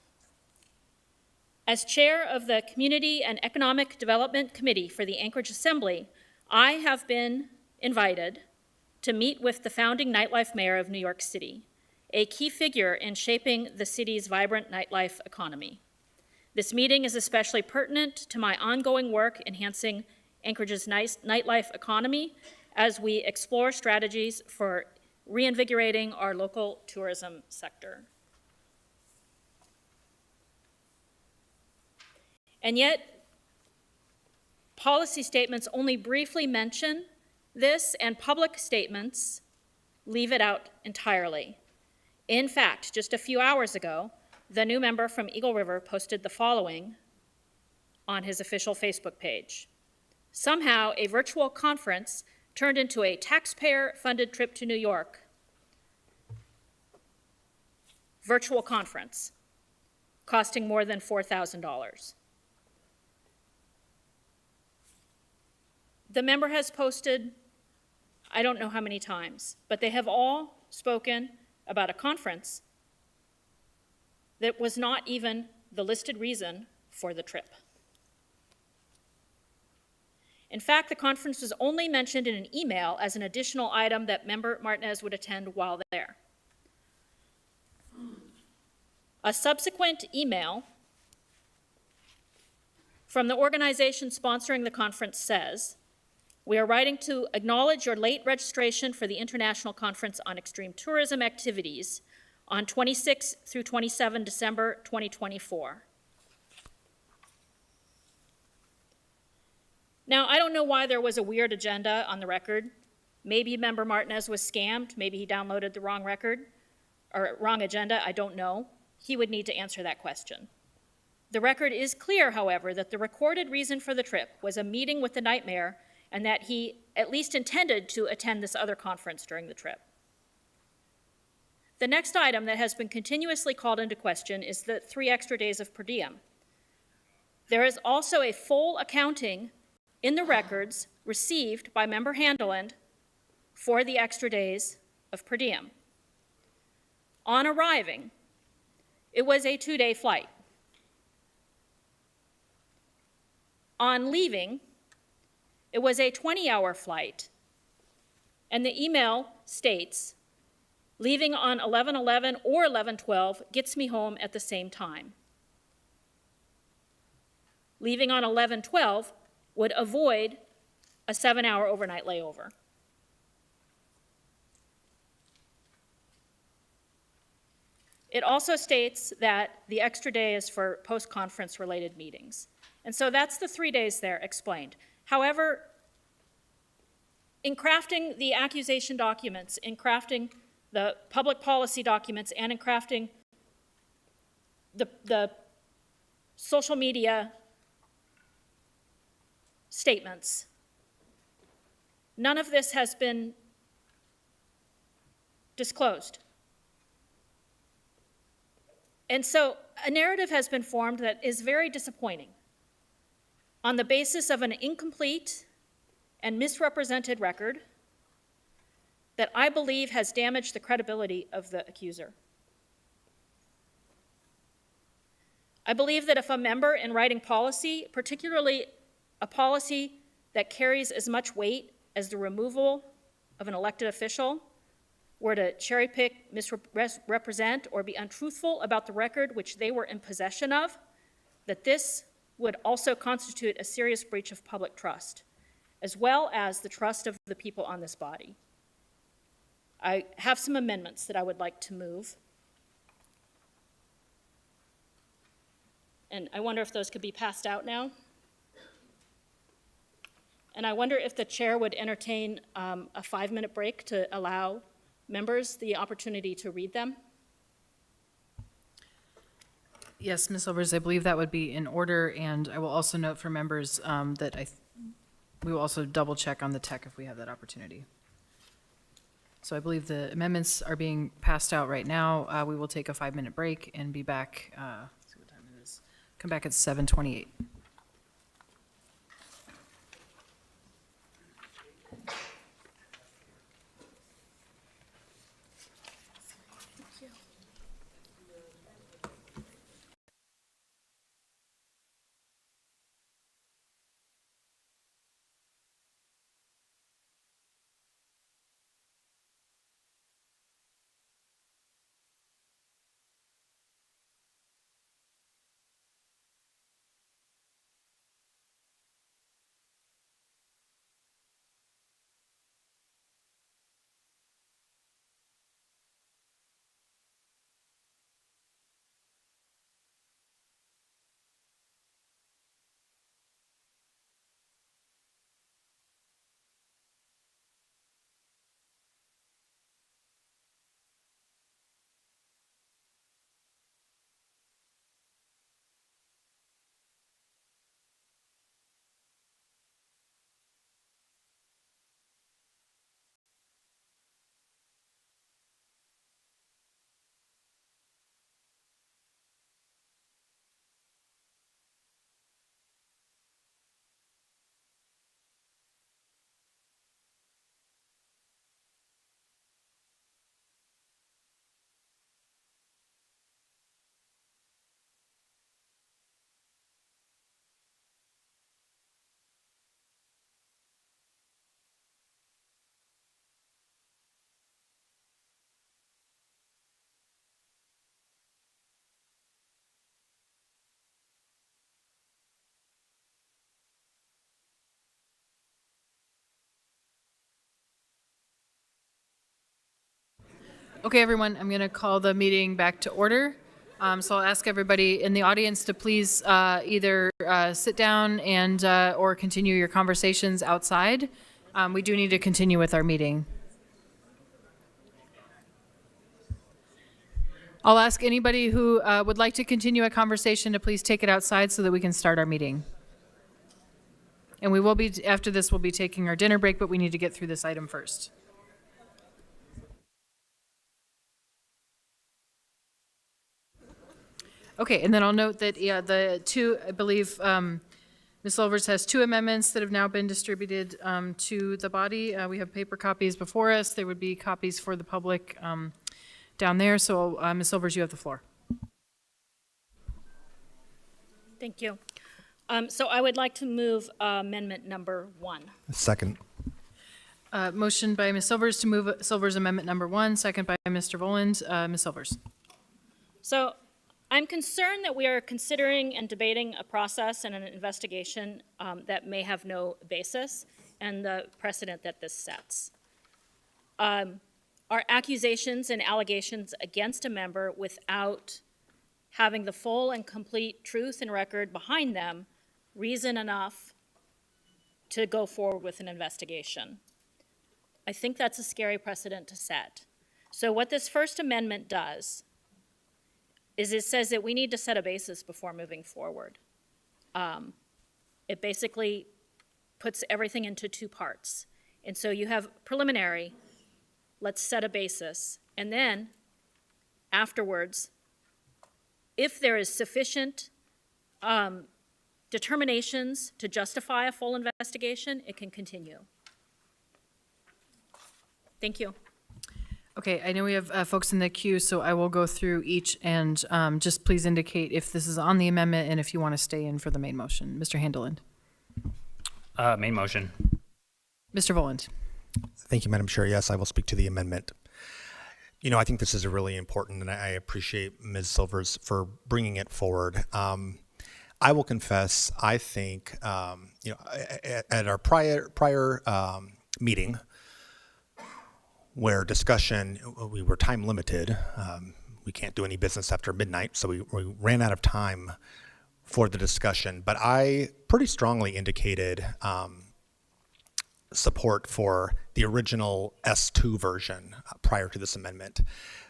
As chair of the Community and Economic Development Committee for the Anchorage Assembly, I have been invited to meet with the founding nightlife mayor of New York City, a key figure in shaping the city's vibrant nightlife economy. This meeting is especially pertinent to my ongoing work enhancing Anchorage's nightlife economy as we explore strategies for reinvigorating our local tourism sector. And yet, policy statements only briefly mention this, and public statements leave it out entirely. In fact, just a few hours ago, the new member from Eagle River posted the following on his official Facebook page. Somehow, a virtual conference turned into a taxpayer-funded trip to New York. Virtual conference, costing more than $4,000. The member has posted, I don't know how many times, but they have all spoken about a conference that was not even the listed reason for the trip. In fact, the conference was only mentioned in an email as an additional item that Member Martinez would attend while there. A subsequent email from the organization sponsoring the conference says, "We are writing to acknowledge your late registration for the International Conference on Extreme Tourism Activities on 26 through 27 December 2024. Now, I don't know why there was a weird agenda on the record. Maybe Member Martinez was scammed. Maybe he downloaded the wrong record or wrong agenda. I don't know. He would need to answer that question. The record is clear, however, that the recorded reason for the trip was a meeting with the Nightmare and that he at least intended to attend this other conference during the trip. The next item that has been continuously called into question is the 3 extra days of per diem. There is also a full accounting in the records received by Member Handeland for the extra days of per diem. On arriving, it was a 2-day flight. On leaving, it was a 20-hour flight, and the email states, "Leaving on 11/11 or 11/12 gets me home at the same time." Leaving on 11/12 would avoid a 7-hour overnight layover. It also states that the extra day is for post-conference related meetings. And so that's the 3 days there explained. However, in crafting the accusation documents, in crafting the public policy documents, and in crafting the social media statements, none of this has been disclosed. And so a narrative has been formed that is very disappointing on the basis of an incomplete and misrepresented record that I believe has damaged the credibility of the accuser. I believe that if a member in writing policy, particularly a policy that carries as much weight as the removal of an elected official, were to cherry pick, misrepresent, or be untruthful about the record which they were in possession of, that this would also constitute a serious breach of public trust, as well as the trust of the people on this body. I have some amendments that I would like to move. And I wonder if those could be passed out now. And I wonder if the chair would entertain a 5-minute break to allow members the opportunity to read them. Yes, Ms. Silvers, I believe that would be in order, and I will also note for members that we will also double check on the tech if we have that opportunity. So I believe the amendments are being passed out right now. We will take a 5-minute break and be back, let's see what time it is, come back at 7:28. Okay, everyone, I'm going to call the meeting back to order. So I'll ask everybody in the audience to please either sit down and or continue your conversations outside. We do need to continue with our meeting. I'll ask anybody who would like to continue a conversation to please take it outside so that we can start our meeting. And we will be, after this, we'll be taking our dinner break, but we need to get through this item first. Okay, and then I'll note that the two, I believe, Ms. Silvers has two amendments that have now been distributed to the body. We have paper copies before us. There would be copies for the public down there. So, Ms. Silvers, you have the floor. Thank you. So I would like to move amendment number 1. Second. Motion by Ms. Silvers to move Silvers Amendment number 1, second by Mr. Voland. Ms. Silvers. So I'm concerned that we are considering and debating a process and an investigation that may have no basis and the precedent that this sets. Are accusations and allegations against a member without having the full and complete truth and record behind them reason enough to go forward with an investigation? I think that's a scary precedent to set. So what this First Amendment does is it says that we need to set a basis before moving forward. It basically puts everything into two parts. And so you have preliminary, let's set a basis, and then afterwards, if there is sufficient determinations to justify a full investigation, it can continue. Thank you. Okay, I know we have folks in the queue, so I will go through each and just please indicate if this is on the amendment and if you want to stay in for the main motion. Mr. Handeland. Main motion. Mr. Voland. Thank you, Madam Chair. Yes, I will speak to the amendment. You know, I think this is a really important, and I appreciate Ms. Silvers for bringing it forward. I will confess, I think, at our prior meeting, where discussion, we were time limited. We can't do any business after midnight, so we ran out of time for the discussion. But I pretty strongly indicated support for the original S2 version prior to this amendment.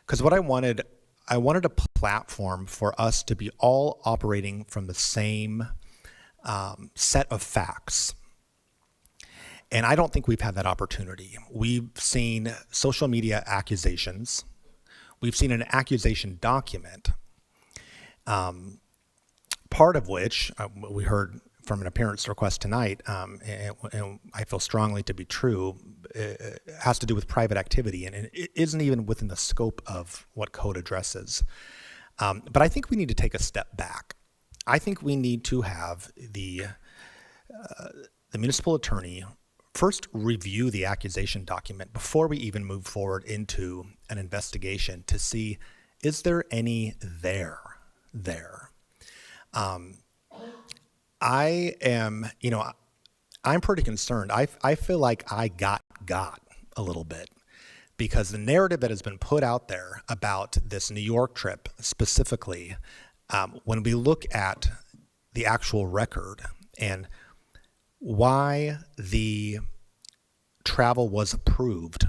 Because what I wanted a platform for us to be all operating from the same set of facts. And I don't think we've had that opportunity. We've seen social media accusations. We've seen an accusation document, part of which we heard from an appearance request tonight, and I feel strongly to be true, has to do with private activity, and it isn't even within the scope of what code addresses. But I think we need to take a step back. I think we need to have the municipal attorney first review the accusation document before we even move forward into an investigation to see, is there any there? I am, I'm pretty concerned. I feel like I got a little bit, because the narrative that has been put out there about this New York trip specifically, when we look at the actual record and why the travel was approved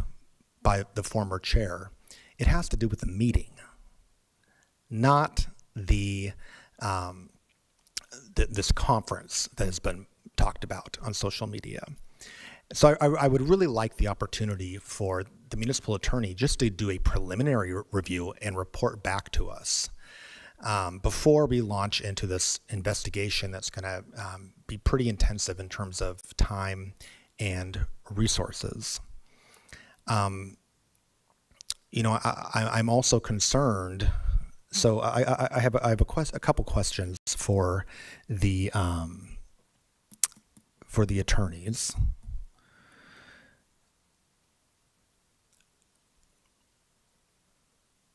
by the former chair, it has to do with the meeting, not this conference that has been talked about on social media. So I would really like the opportunity for the municipal attorney just to do a preliminary review and report back to us before we launch into this investigation that's going to be pretty intensive in terms of time and resources. I'm also concerned. So I have a couple questions for the attorneys.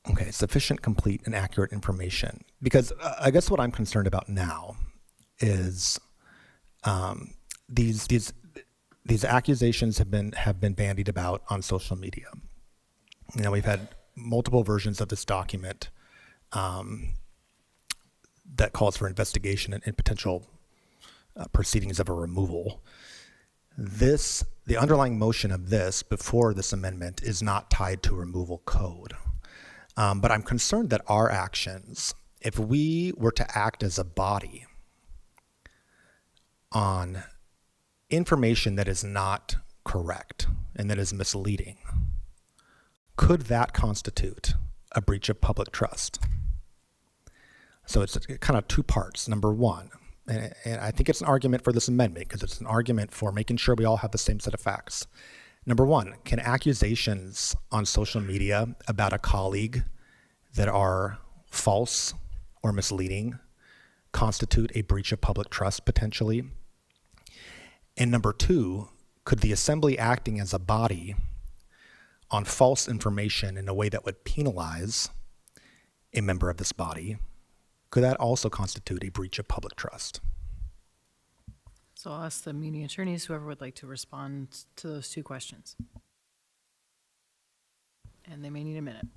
Okay, sufficient, complete, and accurate information. Because I guess what I'm concerned about now is these accusations have been bandied about on social media. We've had multiple versions of this document that calls for investigation and potential proceedings of a removal. The underlying motion of this before this amendment is not tied to removal code. But I'm concerned that our actions, if we were to act as a body on information that is not correct and that is misleading, could that constitute a breach of public trust? So it's kind of two parts. Number one, and I think it's an argument for this amendment because it's an argument for making sure we all have the same set of facts. Number one, can accusations on social media about a colleague that are false or misleading constitute a breach of public trust potentially? And number two, could the assembly acting as a body on false information in a way that would penalize a member of this body, could that also constitute a breach of public trust? So I'll ask the meeting attorneys, whoever would like to respond to those two questions. And they may need a minute.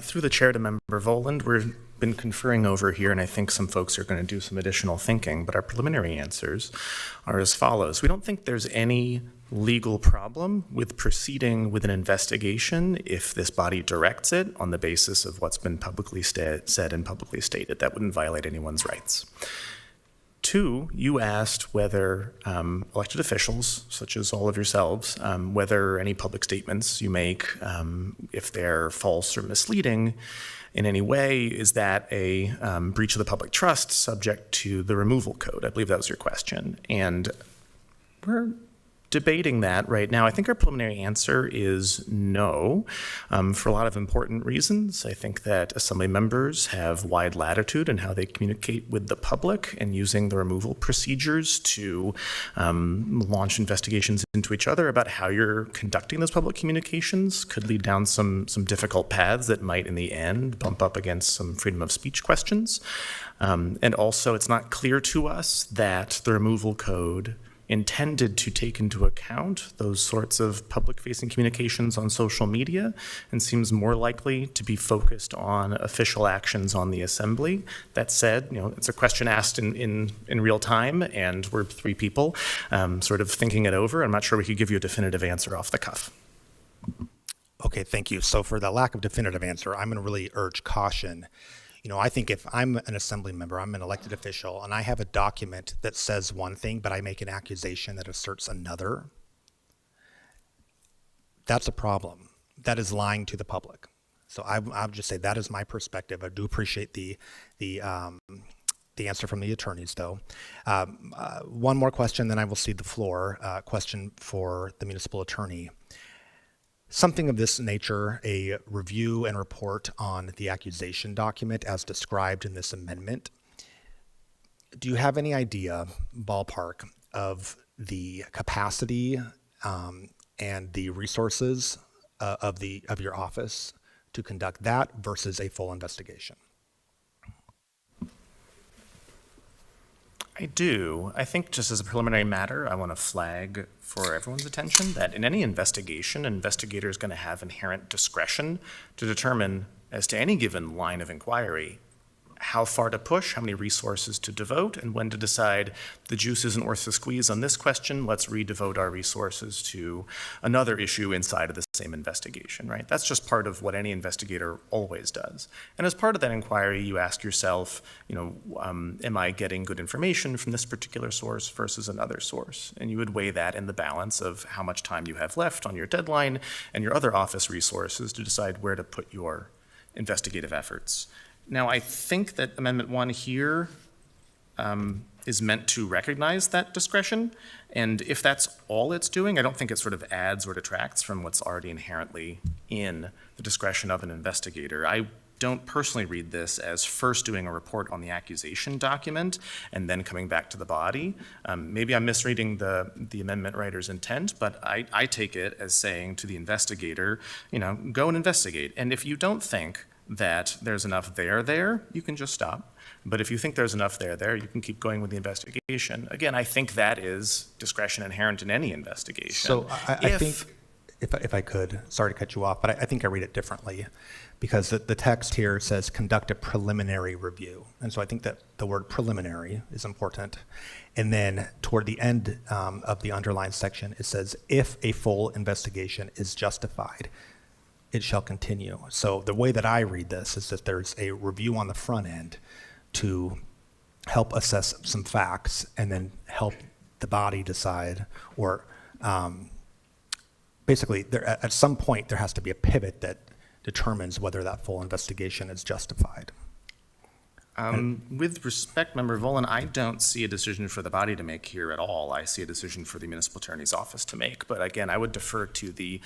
Through the chair to Member Voland, we've been conferring over here, and I think some folks are going to do some additional thinking, but our preliminary answers are as follows. We don't think there's any legal problem with proceeding with an investigation if this body directs it on the basis of what's been publicly said and publicly stated. That wouldn't violate anyone's rights. Two, you asked whether elected officials, such as all of yourselves, whether any public statements you make, if they're false or misleading in any way, is that a breach of the public trust subject to the removal code? I believe that was your question. And we're debating that right now. I think our preliminary answer is no, for a lot of important reasons. I think that assembly members have wide latitude in how they communicate with the public, and using the removal procedures to launch investigations into each other about how you're conducting those public communications could lead down some difficult paths that might in the end bump up against some freedom of speech questions. And also, it's not clear to us that the removal code intended to take into account those sorts of public-facing communications on social media, and seems more likely to be focused on official actions on the assembly. That said, it's a question asked in real time, and we're three people sort of thinking it over. I'm not sure we could give you a definitive answer off the cuff. Okay, thank you. So for the lack of definitive answer, I'm going to really urge caution. I think if I'm an assembly member, I'm an elected official, and I have a document that says one thing, but I make an accusation that asserts another, that's a problem. That is lying to the public. So I would just say that is my perspective. I do appreciate the answer from the attorneys, though. One more question, then I will cede the floor. Question for the municipal attorney. Something of this nature, a review and report on the accusation document as described in this amendment. Do you have any idea, ballpark, of the capacity and the resources of your office to conduct that versus a full investigation? I do. I think just as a preliminary matter, I want to flag for everyone's attention that in any investigation, an investigator is going to have inherent discretion to determine as to any given line of inquiry how far to push, how many resources to devote, and when to decide the juice isn't worth the squeeze on this question, let's re-devote our resources to another issue inside of the same investigation, right? That's just part of what any investigator always does. And as part of that inquiry, you ask yourself, am I getting good information from this particular source versus another source? And you would weigh that in the balance of how much time you have left on your deadline and your other office resources to decide where to put your investigative efforts. Now, I think that Amendment 1 here is meant to recognize that discretion, and if that's all it's doing, I don't think it sort of adds or detracts from what's already inherently in the discretion of an investigator. I don't personally read this as first doing a report on the accusation document and then coming back to the body. Maybe I'm misreading the amendment writer's intent, but I take it as saying to the investigator, go and investigate. And if you don't think that there's enough there, you can just stop. But if you think there's enough there, you can keep going with the investigation. Again, I think that is discretion inherent in any investigation. So I think, if I could, sorry to cut you off, but I think I read it differently, because the text here says conduct a preliminary review. And so I think that the word preliminary is important. And then toward the end of the underlined section, it says, if a full investigation is justified, it shall continue. So the way that I read this is that there's a review on the front end to help assess some facts and then help the body decide, or basically at some point there has to be a pivot that determines whether that full investigation is justified. With respect, Member Volin, I don't see a decision for the body to make here at all. I see a decision for the municipal attorney's office to make. But again, I would defer to the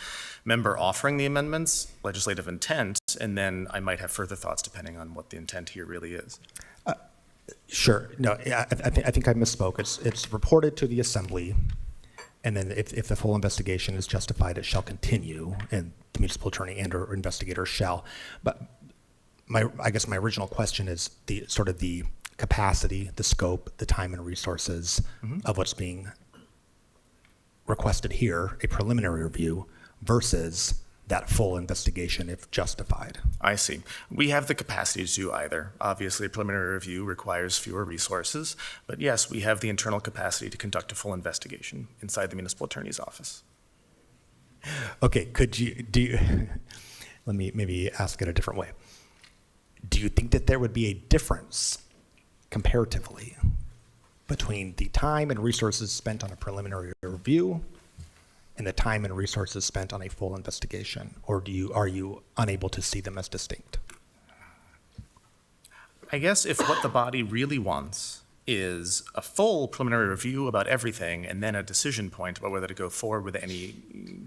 member offering the amendments, legislative intent, and then I might have further thoughts depending on what the intent here really is. Sure. No, I think I misspoke. It's reported to the assembly, and then if the full investigation is justified, it shall continue, and the municipal attorney and or investigator shall. But I guess my original question is the sort of the capacity, the scope, the time and resources of what's being requested here, a preliminary review, versus that full investigation if justified. I see. We have the capacity to do either. Obviously, a preliminary review requires fewer resources, but yes, we have the internal capacity to conduct a full investigation inside the municipal attorney's office. Okay, let me maybe ask it a different way. Do you think that there would be a difference comparatively between the time and resources spent on a preliminary review and the time and resources spent on a full investigation, or are you unable to see them as distinct? I guess if what the body really wants is a full preliminary review about everything and then a decision point about whether to go forward with any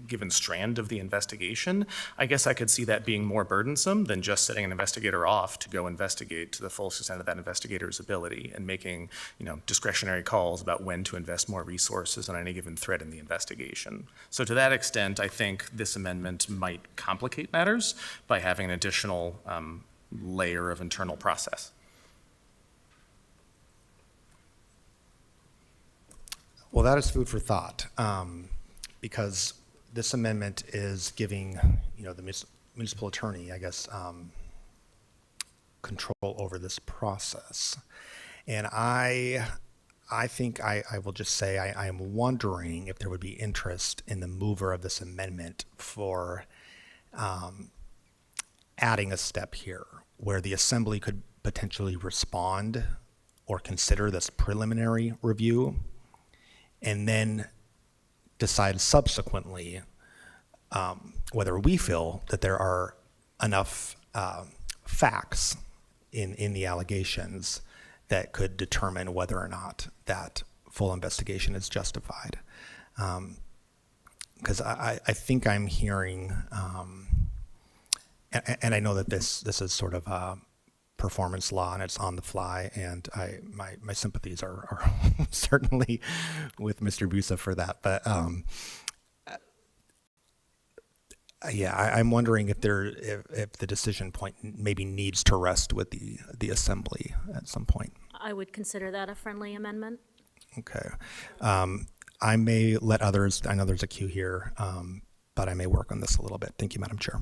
given strand of the investigation, I guess I could see that being more burdensome than just setting an investigator off to go investigate to the full extent of that investigator's ability and making, discretionary calls about when to invest more resources on any given thread in the investigation. So to that extent, I think this amendment might complicate matters by having an additional layer of internal process. Well, that is food for thought, because this amendment is giving, the municipal attorney, I guess, control over this process. And I think I will just say I am wondering if there would be interest in the mover of this amendment for adding a step here where the assembly could potentially respond or consider this preliminary review and then decide subsequently whether we feel that there are enough facts in the allegations that could determine whether or not that full investigation is justified. Because I think I'm hearing, and I know that this is sort of a performance law and it's on the fly, and my sympathies are certainly with Mr. Busa for that. But I'm wondering if the decision point maybe needs to rest with the assembly at some point. I would consider that a friendly amendment. Okay. I may let others, I know there's a queue here, but I may work on this a little bit. Thank you, Madam Chair.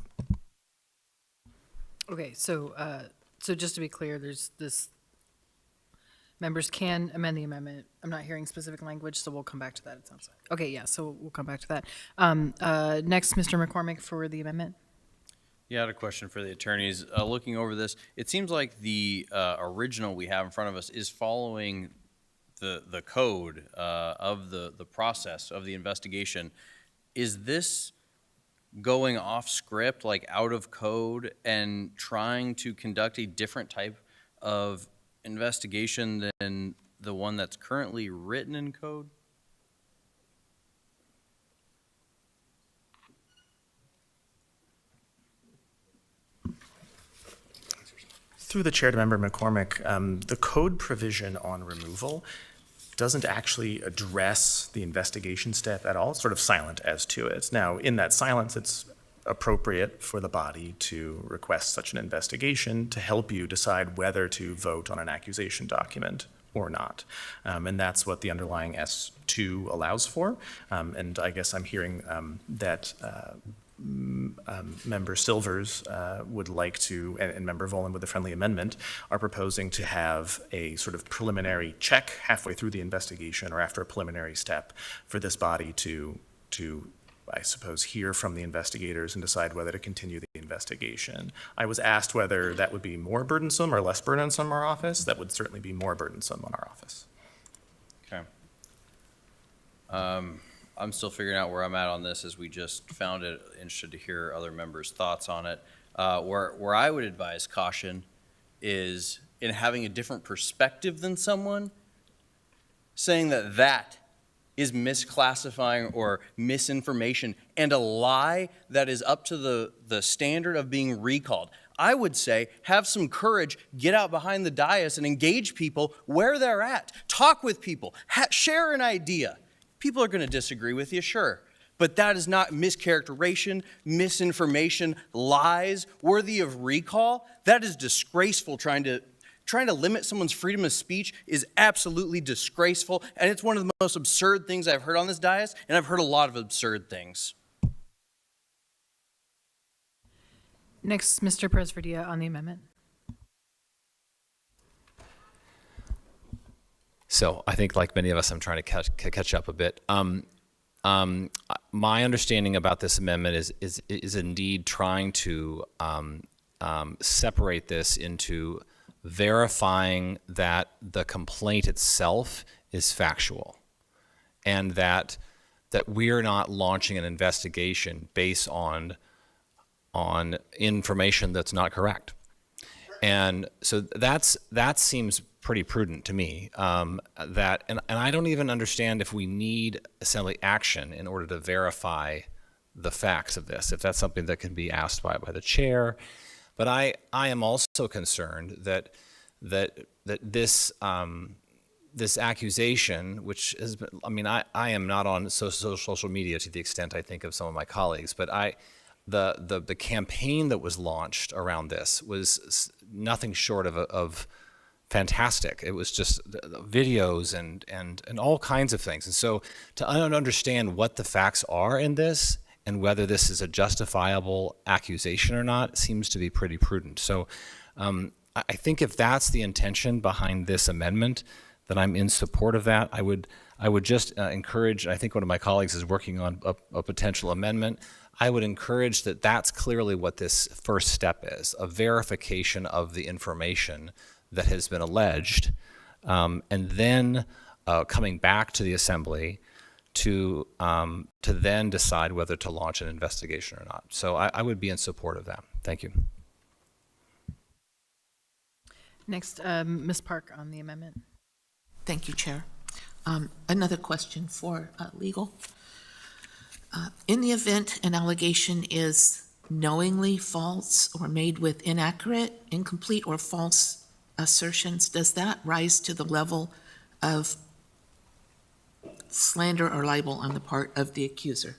Okay, so So just to be clear, there's this, members can amend the amendment. I'm not hearing specific language, so we'll come back to that, it sounds like. Okay, yeah, so we'll come back to that. Next, Mr. McCormick for the amendment. Yeah, I had a question for the attorneys. Looking over this, it seems like the original we have in front of us is following the code of the process of the investigation. Is this going off script, like out of code, and trying to conduct a different type of investigation than the one that's currently written in code? Through the chair to Member McCormick, the code provision on removal doesn't actually address the investigation step at all. It's sort of silent as to it. Now, in that silence, it's appropriate for the body to request such an investigation to help you decide whether to vote on an accusation document or not. And that's what the underlying S2 allows for. And I guess I'm hearing that Member Silvers would like to, and Member Volan with the friendly amendment, are proposing to have a sort of preliminary check halfway through the investigation or after a preliminary step for this body to I suppose, hear from the investigators and decide whether to continue the investigation. I was asked whether that would be more burdensome or less burdensome on our office. That would certainly be more burdensome on our office. Okay. I'm still figuring out where I'm at on this, as we just found it interested to hear other members' thoughts on it. Where I would advise caution is in having a different perspective than someone, saying that that is misclassifying or misinformation and a lie that is up to the standard of being recalled. I would say have some courage, get out behind the dais and engage people where they're at. Talk with people, share an idea. People are going to disagree with you, sure. But that is not mischaracterization, misinformation, lies worthy of recall. That is disgraceful. Trying to limit someone's freedom of speech is absolutely disgraceful, and it's one of the most absurd things I've heard on this dais, and I've heard a lot of absurd things. Next, Mr. Presverdia on the amendment. So I think, like many of us, I'm trying to catch up a bit. My understanding about this amendment is indeed trying to separate this into verifying that the complaint itself is factual, and that we're not launching an investigation based on information that's not correct. And so that seems pretty prudent to me. And I don't even understand if we need assembly action in order to verify the facts of this, if that's something that can be asked by the chair. But I am also concerned that this this accusation, which has been, I mean, I am not on social media to the extent I think of some of my colleagues, but the campaign that was launched around this was nothing short of fantastic. It was just videos and all kinds of things. And so to understand what the facts are in this and whether this is a justifiable accusation or not seems to be pretty prudent. So I think if that's the intention behind this amendment, then I'm in support of that. I would just encourage, I think one of my colleagues is working on a potential amendment. I would encourage that that's clearly what this first step is, a verification of the information that has been alleged, and then coming back to the assembly to then decide whether to launch an investigation or not. So I would be in support of that. Thank you. Next, Ms. Park on the amendment. Thank you, Chair. Another question for legal. In the event an allegation is knowingly false or made with inaccurate, incomplete, or false assertions, does that rise to the level of slander or libel on the part of the accuser?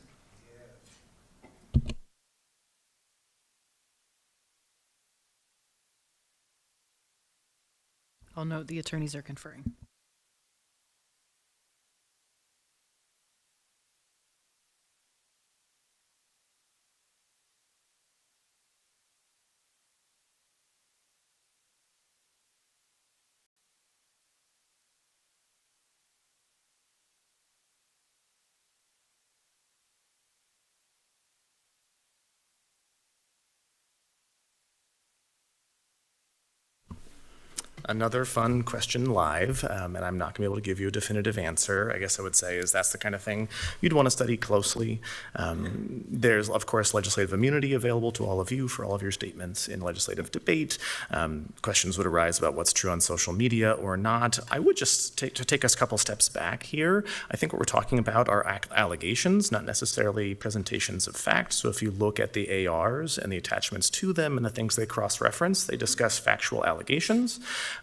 I'll note the attorneys are conferring. Another fun question live, and I'm not going to be able to give you a definitive answer. I guess I would say is that's the kind of thing you'd want to study closely. There's, of course, legislative immunity available to all of you for all of your statements in legislative debate. Questions would arise about what's true on social media or not. I would just take us a couple steps back here. I think what we're talking about are allegations, not necessarily presentations of facts. So if you look at the ARs and the attachments to them and the things they cross-reference, they discuss factual allegations.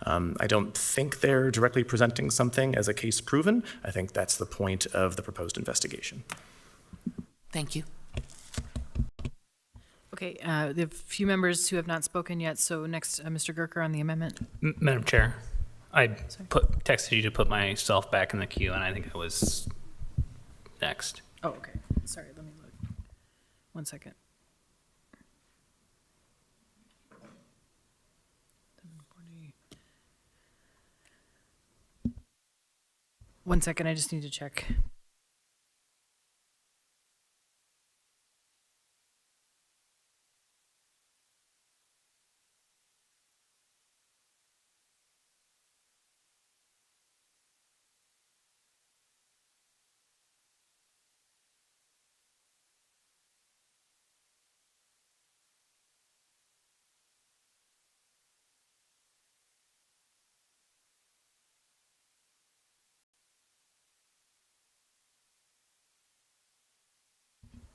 I don't think they're directly presenting something as a case proven. I think that's the point of the proposed investigation. Thank you. Okay, there are a few members who have not spoken yet, so next, Mr. Gerker on the amendment. Madam Chair, I texted you to put myself back in the queue, and I think I was next. Oh, okay. Sorry, let me look. 1 second. One second, I just need to check.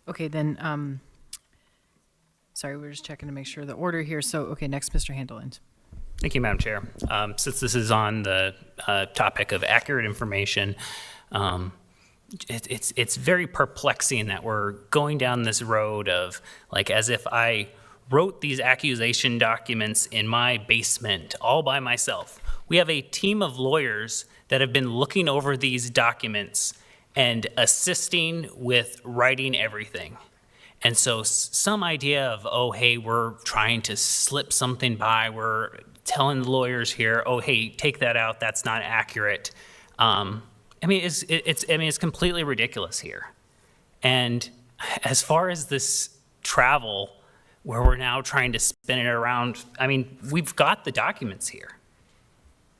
Okay, then, sorry, we're just checking to make sure the order here. So, okay, next, Mr. Handeland. Thank you, Madam Chair. Since this is on the topic of accurate information, it's very perplexing that we're going down this road of, like, as if I wrote these accusation documents in my basement all by myself. We have a team of lawyers that have been looking over these documents and assisting with writing everything. And so some idea of, oh, hey, we're trying to slip something by, we're telling the lawyers here, oh, hey, take that out, that's not accurate. I mean, it's completely ridiculous here. And as far as this travel, where we're now trying to spin it around, I mean, we've got the documents here.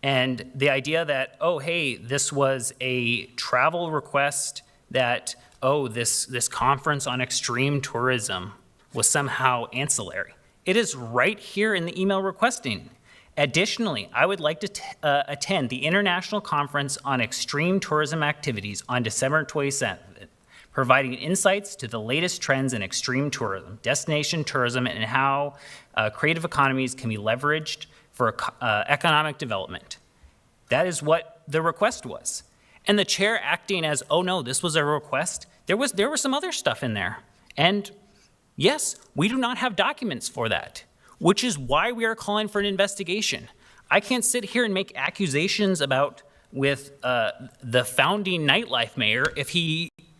And the idea that, oh, hey, this was a travel request that, oh, this conference on extreme tourism was somehow ancillary. It is right here in the email requesting. Additionally, I would like to attend the International Conference on Extreme Tourism Activities on December 27th, providing insights to the latest trends in extreme tourism, destination tourism, and how creative economies can be leveraged for economic development. That is what the request was. And the chair acting as, oh no, this was a request, there was some other stuff in there. And yes, we do not have documents for that, which is why we are calling for an investigation. I can't sit here and make accusations with the founding nightlife mayor if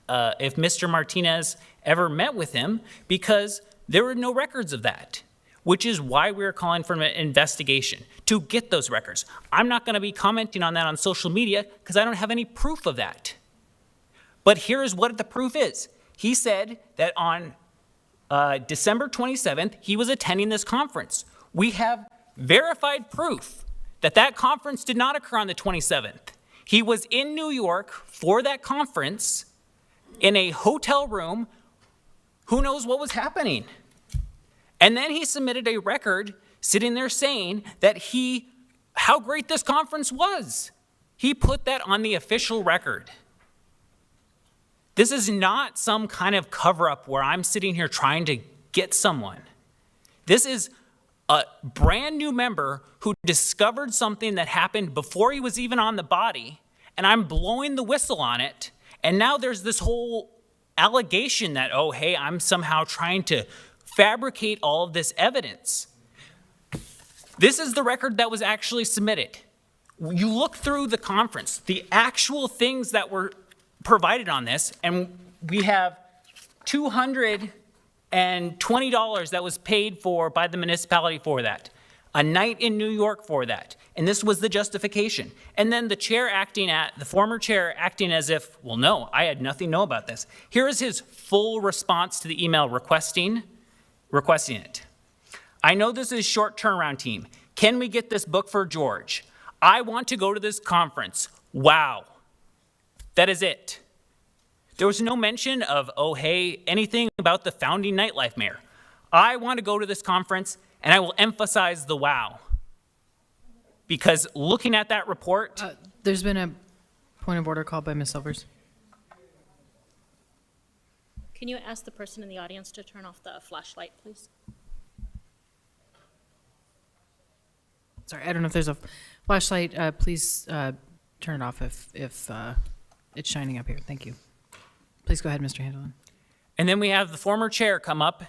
Mr. Martinez ever met with him, because there were no records of that, which is why we're calling for an investigation, to get those records. I'm not gonna be commenting on that on social media because I don't have any proof of that. But here is what the proof is. He said that on December 27th, he was attending this conference. We have verified proof that that conference did not occur on the 27th. He was in New York for that conference in a hotel room. Who knows what was happening? And then he submitted a record sitting there saying that how great this conference was. He put that on the official record. This is not some kind of cover-up where I'm sitting here trying to get someone. This is a brand new member who discovered something that happened before he was even on the body, and I'm blowing the whistle on it. And now there's this whole allegation that, oh, hey, I'm somehow trying to fabricate all of this evidence. This is the record that was actually submitted. You look through the conference, the actual things that were provided on this, and we have $220 that was paid for by the municipality for that, a night in New York for that, and this was the justification. And then the former chair acting as if, well, no, I had nothing to know about this. Here is his full response to the email requesting it. I know this is a short turnaround team. Can we get this book for George? I want to go to this conference. Wow. That is it. There was no mention of, oh, hey, anything about the founding nightlife mayor. I want to go to this conference, and I will emphasize the wow. Because looking at that report, There's been a point of order called by Ms. Silvers. Can you ask the person in the audience to turn off the flashlight, please? Sorry, I don't know if there's a flashlight. Please turn it off if it's shining up here. Thank you. Please go ahead, Mr. Handelman. and then we have the former chair come up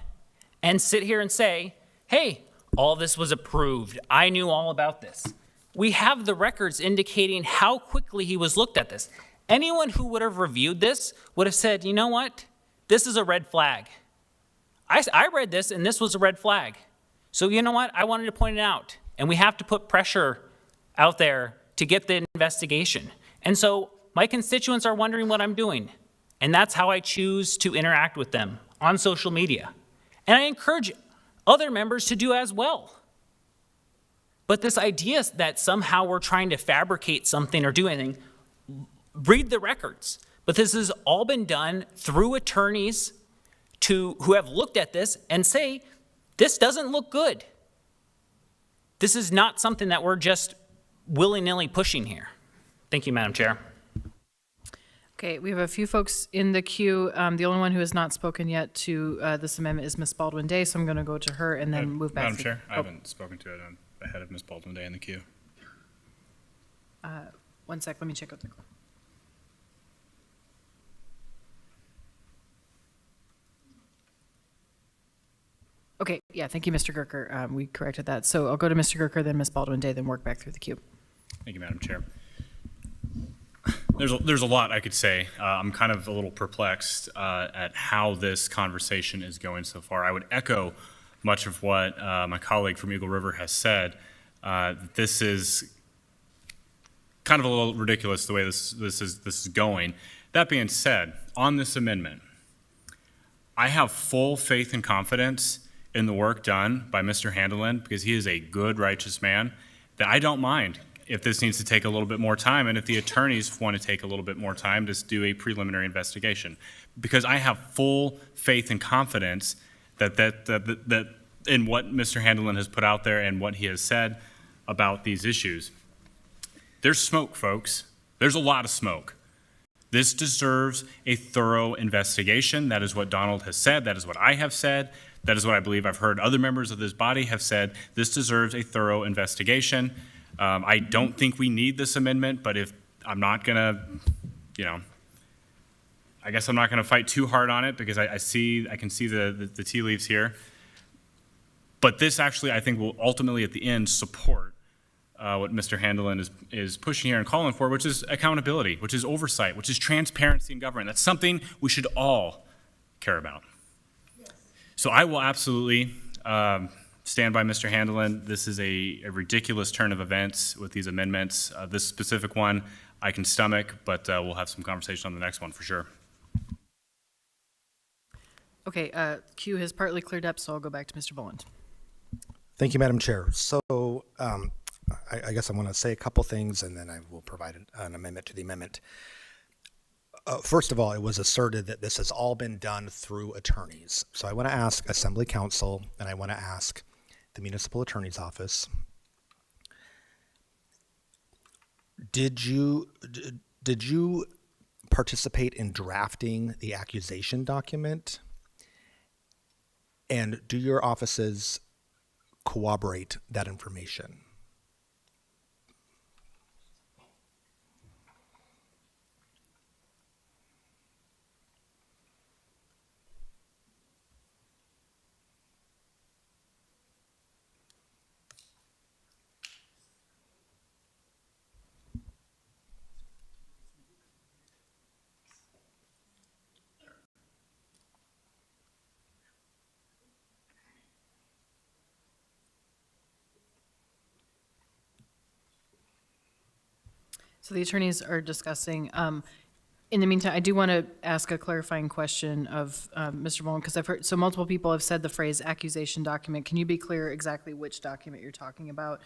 and sit here and say, hey, all this was approved. I knew all about this. We have the records indicating how quickly he was looked at this. Anyone who would have reviewed this would have said, you know what? This is a red flag. I read this and this was a red flag. So you know what? I wanted to point it out. And we have to put pressure out there to get the investigation. And so my constituents are wondering what I'm doing. And that's how I choose to interact with them on social media. And I encourage other members to do as well. But this idea that somehow we're trying to fabricate something or do anything, read the records. But this has all been done through attorneys who have looked at this and say, this doesn't look good. This is not something that we're just willy-nilly pushing here. Thank you, Madam Chair. Okay, we have a few folks in the queue. The only one who has not spoken yet to this amendment is Ms. Baldwin Day, so I'm going to go to her and then move back. Madam Chair, I haven't spoken to it. I'm ahead of Ms. Baldwin Day in the queue. 1 sec, let me check out the clock. Okay, yeah, thank you, Mr. Gerker. We corrected that. So I'll go to Mr. Gerker, then Ms. Baldwin Day, then work back through the queue. Thank you, Madam Chair. There's a lot I could say. I'm kind of a little perplexed at how this conversation is going so far. I would echo much of what my colleague from Eagle River has said. This is kind of a little ridiculous the way this is going. That being said, on this amendment, I have full faith and confidence in the work done by Mr. Handelman because he is a good, righteous man that I don't mind if this needs to take a little bit more time and if the attorneys want to take a little bit more time to do a preliminary investigation. Because I have full faith and confidence that in what Mr. Handelman has put out there and what he has said about these issues. There's smoke, folks. There's a lot of smoke. This deserves a thorough investigation. That is what Donald has said. That is what I have said. That is what I believe I've heard other members of this body have said. This deserves a thorough investigation. I don't think we need this amendment, but if I'm not going to, I guess I'm not going to fight too hard on it because I can see the tea leaves here. But this actually, I think, will ultimately at the end support what Mr. Handelman is pushing here and calling for, which is accountability, which is oversight, which is transparency in government. That's something we should all care about. Yes. So I will absolutely stand by Mr. Handelman. This is a ridiculous turn of events with these amendments. This specific one I can stomach, but we'll have some conversation on the next one for sure. Okay, queue has partly cleared up, so I'll go back to Mr. Boland. Thank you, Madam Chair. So I guess I want to say a couple things, and then I will provide an amendment to the amendment. First of all, it was asserted that this has all been done through attorneys. So I want to ask Assembly Counsel, and I want to ask the Municipal Attorney's Office, did you participate in drafting the accusation document? And do your offices corroborate that information? So the attorneys are discussing, In the meantime, I do want to ask a clarifying question of Mr. Bowen, because I've heard, so multiple people have said the phrase accusation document. Can you be clear exactly which document you're talking about?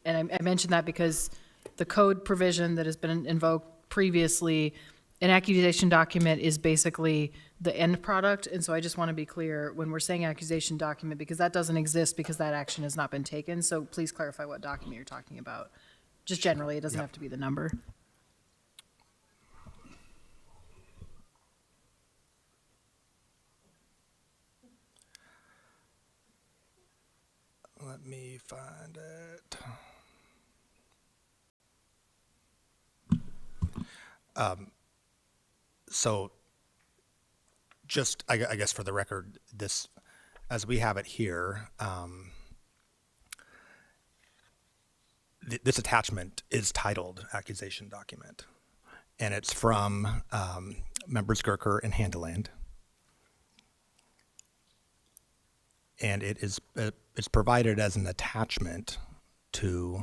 And I mentioned that because the code provision that has been invoked previously, an accusation document is basically the end product. And so I just want to be clear when we're saying accusation document, because that doesn't exist because that action has not been taken. So please clarify what document you're talking about. Just generally, it doesn't have to be the number. Let me find it. So just, I guess for the record, this, as we have it here, this attachment is titled accusation document, and it's from members Gerker and Handeland. And it is it's provided as an attachment to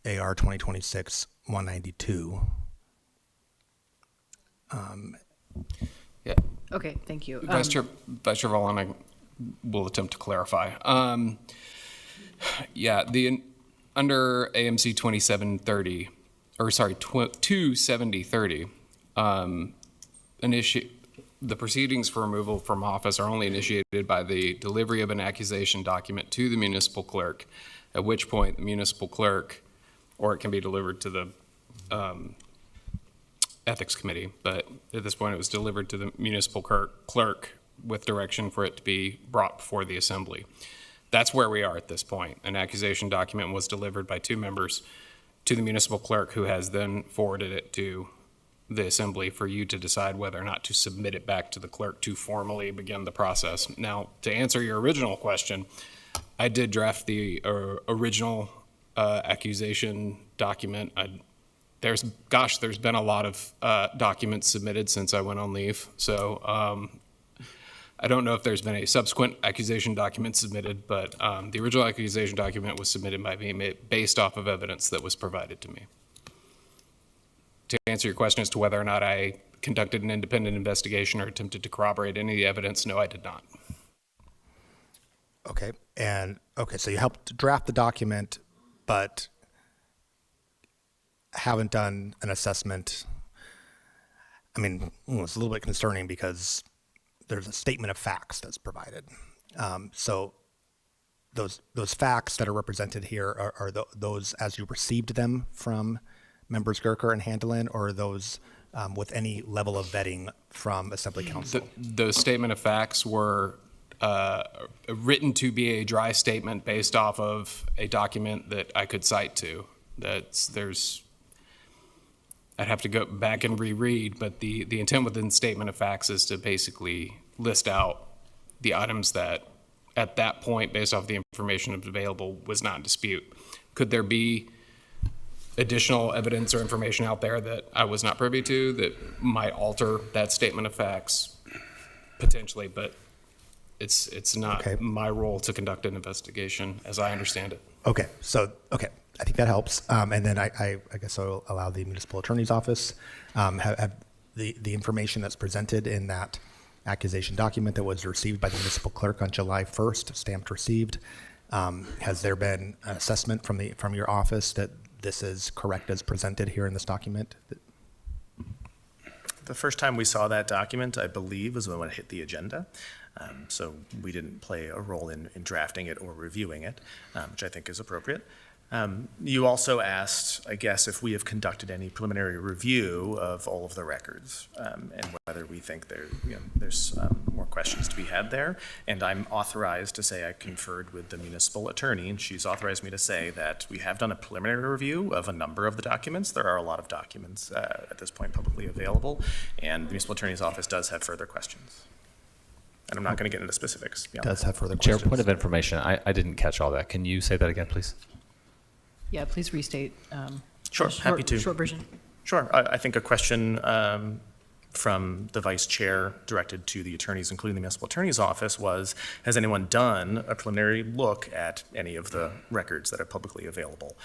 AR 2026-192. Yeah. Okay, thank you. Vice Chair Volin, I will attempt to clarify. Yeah, under AMC 2730, or sorry, 27030, the proceedings for removal from office are only initiated by the delivery of an accusation document to the municipal clerk, at which point the municipal clerk, or it can be delivered to the ethics committee, but at this point it was delivered to the municipal clerk with direction for it to be brought before the assembly. That's where we are at this point. An accusation document was delivered by 2 members to the municipal clerk, who has then forwarded it to the assembly for you to decide whether or not to submit it back to the clerk to formally begin the process. Now, to answer your original question, I did draft the original accusation document. There's been a lot of documents submitted since I went on leave, so I don't know if there's been a subsequent accusation document submitted, but the original accusation document was submitted by me based off of evidence that was provided to me. To answer your question as to whether or not I conducted an independent investigation or attempted to corroborate any of the evidence, no, I did not. Okay, so you helped draft the document, but haven't done an assessment. I mean, it's a little bit concerning because there's a statement of facts that's provided. So those facts that are represented here are those as you received them from members Gerker and Handeland, or are those with any level of vetting from Assembly Council? Those statement of facts were written to be a dry statement based off of a document that I could cite to. I'd have to go back and reread, but the intent within statement of facts is to basically list out the items that at that point, based off the information available, was not in dispute. Could there be additional evidence or information out there that I was not privy to that might alter that statement of facts? Potentially, but it's not my role to conduct an investigation as I understand it. Okay, I think that helps. And then I guess I'll allow the municipal attorney's office have the information that's presented in that accusation document that was received by the municipal clerk on July 1st, stamped received. Has there been an assessment from your office that this is correct as presented here in this document? The first time we saw that document, I believe, was when it hit the agenda. So we didn't play a role in drafting it or reviewing it, which I think is appropriate. You also asked, I guess, if we have conducted any preliminary review of all of the records and whether we think there's more questions to be had there. And I'm authorized to say I conferred with the municipal attorney, and she's authorized me to say that we have done a preliminary review of a number of the documents. There are a lot of documents at this point publicly available, and the municipal attorney's office does have further questions. And I'm not going to get into specifics. Does have further Chair, questions. point of information. I didn't catch all that. Can you say that again, please? Yeah, please restate. Sure, happy to. Short version. Sure. I think a question from the vice chair directed to the attorneys, including the municipal attorney's office, was, has anyone done a preliminary look at any of the records that are publicly available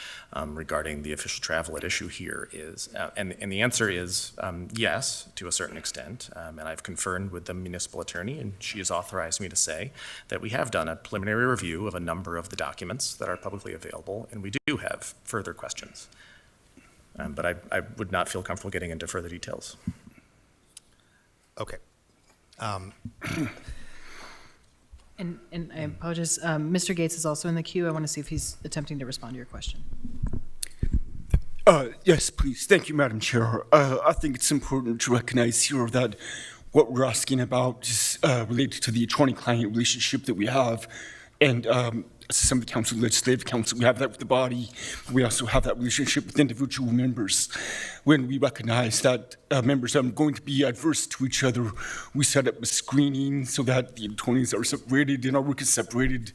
regarding the official travel at issue here is, and the answer is yes, to a certain extent. And I've conferred with the municipal attorney, and she has authorized me to say that we have done a preliminary review of a number of the documents that are publicly available, and we do have further questions. But I would not feel comfortable getting into further details. Okay. And I apologize, Mr. Gates is also in the queue. I want to see if he's attempting to respond to your question. Yes, please. Thank you, Madam Chair. I think it's important to recognize here that what we're asking about is related to the attorney-client relationship that we have. And Assembly Council, Legislative Council, we have that with the body. We also have that relationship with individual members. When we recognize that members are going to be adverse to each other, we set up a screening so that the attorneys are separated and our work is separated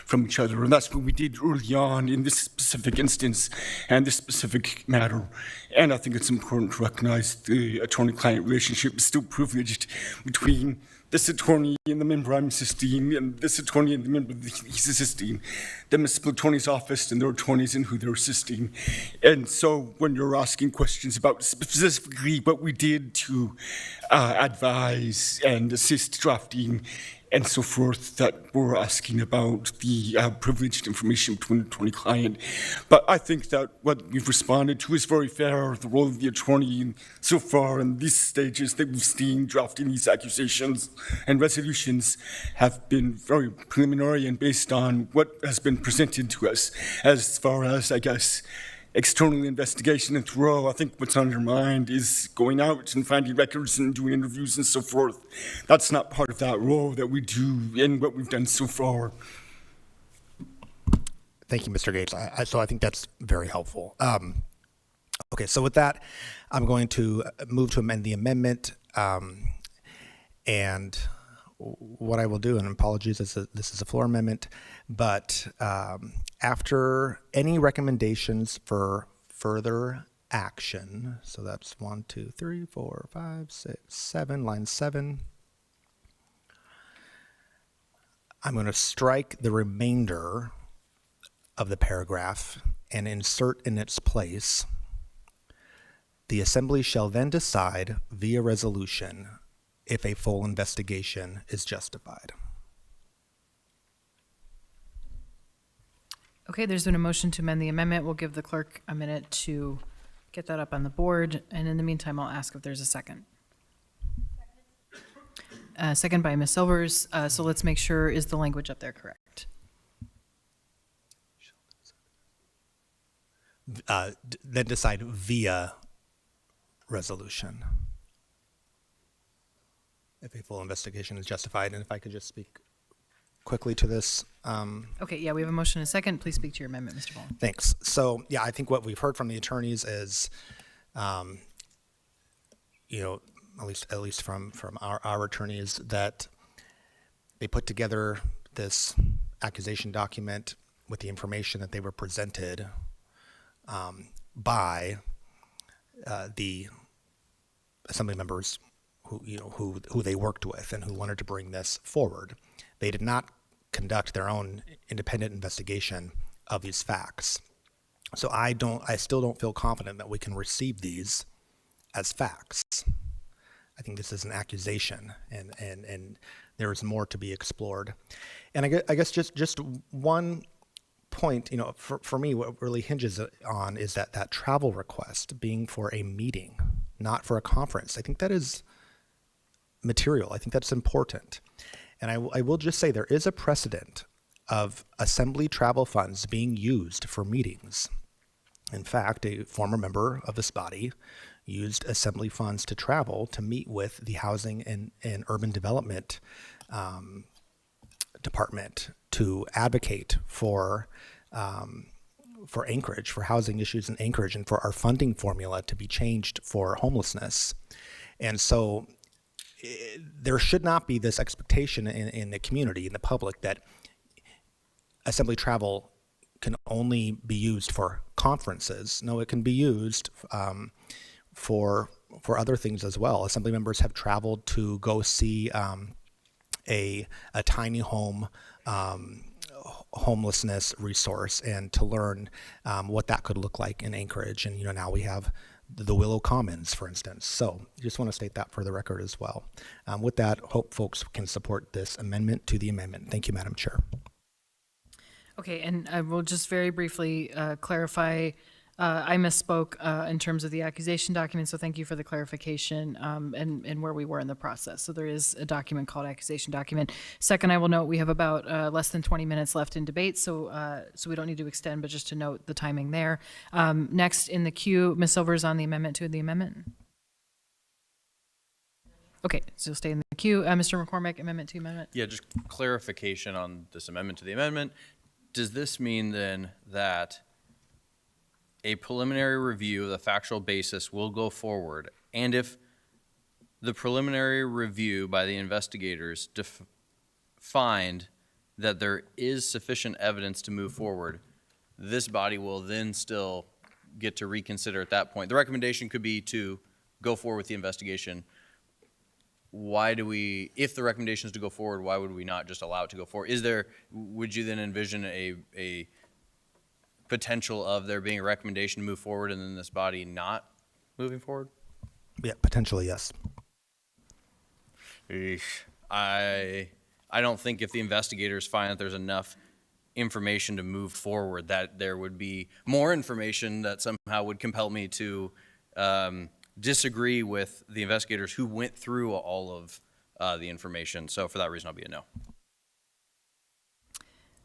from each other. And that's what we did early on in this specific instance and this specific matter. And I think it's important to recognize the attorney-client relationship is still privileged between this attorney and the member I'm assisting, and this attorney and the member he's assisting, the municipal attorney's office and their attorneys and who they're assisting. And so when you're asking questions about specifically what we did to advise and assist drafting and so forth, that we're asking about the privileged information between the attorney-client. But I think that what we've responded to is very fair. The role of the attorney so far in these stages that we've seen drafting these accusations and resolutions have been very preliminary and based on what has been presented to us. As far as, I guess, external investigation and thorough, I think what's on your mind is going out and finding records and doing interviews and so forth. That's not part of that role that we do in what we've done so far. Thank you, Mr. Gates. So I think that's very helpful. Okay, so with that, I'm going to move to amend the amendment. And what I will do, and apologies, this is a floor amendment, but after any recommendations for further action, so that's 1, 2, 3, 4, 5, 6, 7, line 7, I'm going to strike the remainder of the paragraph and insert in its place, the Assembly shall then decide via resolution if a full investigation is justified. Okay, there's been a motion to amend the amendment. We'll give the clerk a minute to get that up on the board. And in the meantime, I'll ask if there's a second. Second by Ms. Silvers. So let's make sure, is the language up there correct? Then decide via resolution if a full investigation is justified. And if I could just speak quickly to this. Okay, yeah, we have a motion and a second. Please speak to your amendment, Mr. Ball. Thanks. So, yeah, I think what we've heard from the attorneys is, you know, at least from our attorneys, that they put together this accusation document with the information that they were presented by the assembly members who they worked with and who wanted to bring this forward. They did not conduct their own independent investigation of these facts. So I still don't feel confident that we can receive these as facts. I think this is an accusation, and there is more to be explored. And I guess just one point, you know, for me, what really hinges on is that travel request being for a meeting, not for a conference. I think that is material. I think that's important. And I will just say there is a precedent of assembly travel funds being used for meetings. In fact, a former member of this body used assembly funds to travel to meet with the Housing and Urban Development Department to advocate for Anchorage, for housing issues in Anchorage, and for our funding formula to be changed for homelessness. And so there should not be this expectation in the community, in the public, that assembly travel can only be used for conferences. No, it can be used for other things as well. Assembly members have traveled to go see a tiny home homelessness resource and to learn what that could look like in Anchorage. And now we have the Willow Commons, for instance. So just want to state that for the record as well. With that, hope folks can support this amendment to the amendment. Thank you, Madam Chair. Okay, and I will just very briefly clarify, I misspoke in terms of the accusation document, so thank you for the clarification and where we were in the process. So there is a document called accusation document. Second, I will note we have about less than 20 minutes left in debate, so we don't need to extend, but just to note the timing there. Next in the queue, Ms. Silvers on the amendment to the amendment. Okay, so stay in the queue. Mr. McCormick, amendment to amendment. Yeah, just clarification on this amendment to the amendment. Does this mean then that a preliminary review of the factual basis will go forward, and if the preliminary review by the investigators find that there is sufficient evidence to move forward, this body will then still get to reconsider at that point? The recommendation could be to go forward with the investigation. Why do we, if the recommendation is to go forward, why would we not just allow it to go forward? Would you then envision a potential of there being a recommendation to move forward and then this body not moving forward? Yeah, potentially, yes. I don't think if the investigators find that there's enough information to move forward, that there would be more information that somehow would compel me to disagree with the investigators who went through all of the information. So for that reason, I'll be a no.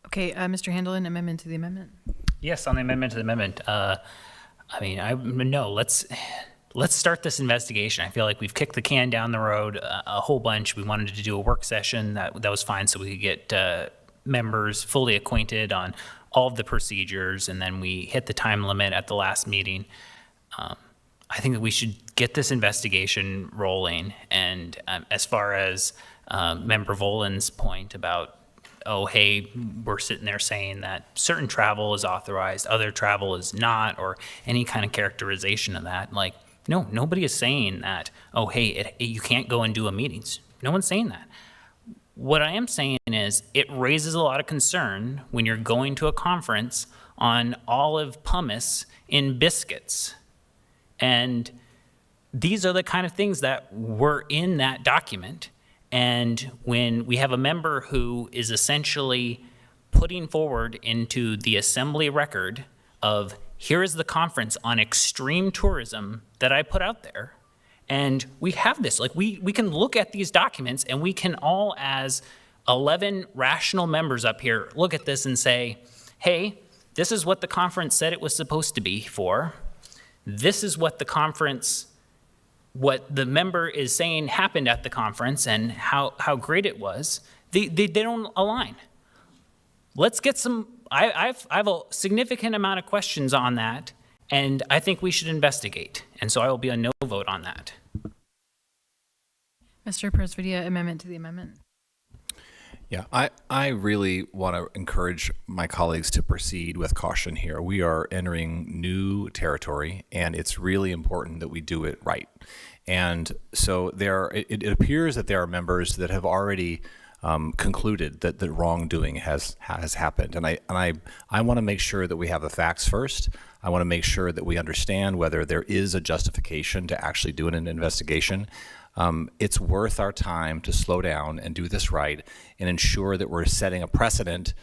Okay, Mr. Handelin, amendment to the amendment. Yes, on the amendment to the amendment. No, let's start this investigation. I feel like we've kicked the can down the road a whole bunch. We wanted to do a work session. That was fine, so we could get members fully acquainted on all of the procedures, and then we hit the time limit at the last meeting. I think that we should get this investigation rolling. And as far as Member Volan's point about, oh, hey, we're sitting there saying that certain travel is authorized, other travel is not, or any kind of characterization of that, like, no, nobody is saying that, oh, hey, you can't go and do a meetings. No one's saying that. What I am saying is it raises a lot of concern when you're going to a conference on olive pumice in biscuits. And these are the kind of things that were in that document. And when we have a member who is essentially putting forward into the assembly record of, here is the conference on extreme tourism that I put out there, and we have this, like we can look at these documents and we can all, as 11 rational members up here, look at this and say, hey, this is what the conference said it was supposed to be for. This is what the conference, what the member is saying happened at the conference and how great it was. They don't align. Let's get some, I have a significant amount of questions on that, and I think we should investigate. And so I will be a no vote on that. Mr. Persvidia, amendment to the amendment. Yeah, I really want to encourage my colleagues to proceed with caution here. We are entering new territory, and it's really important that we do it right. And so it appears that there are members that have already concluded that the wrongdoing has happened. And I want to make sure that we have the facts first. I want to make sure that we understand whether there is a justification to actually do an investigation. It's worth our time to slow down and do this right and ensure that we're setting a precedent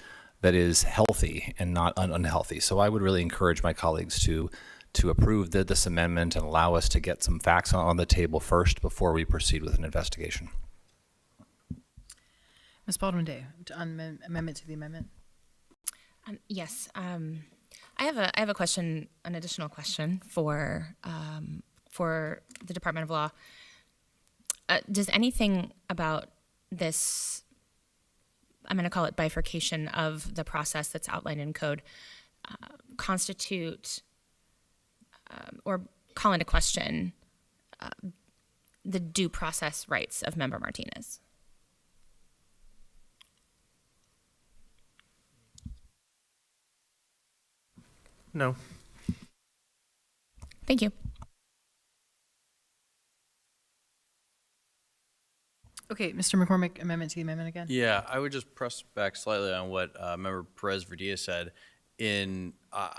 that is healthy and not unhealthy. So I would really encourage my colleagues to approve this amendment and allow us to get some facts on the table first before we proceed with an investigation. Ms. Baldwin-Day, on amendment to the amendment. Yes, I have a question, an additional question for the Department of Law. Does anything about this, I'm going to call it bifurcation of the process that's outlined in code, constitute or call into question the due process rights of Member Martinez? No. Thank you. Okay, Mr. McCormick, amendment to the amendment again? Yeah, I would just press back slightly on what Member Perez Verdilla said. I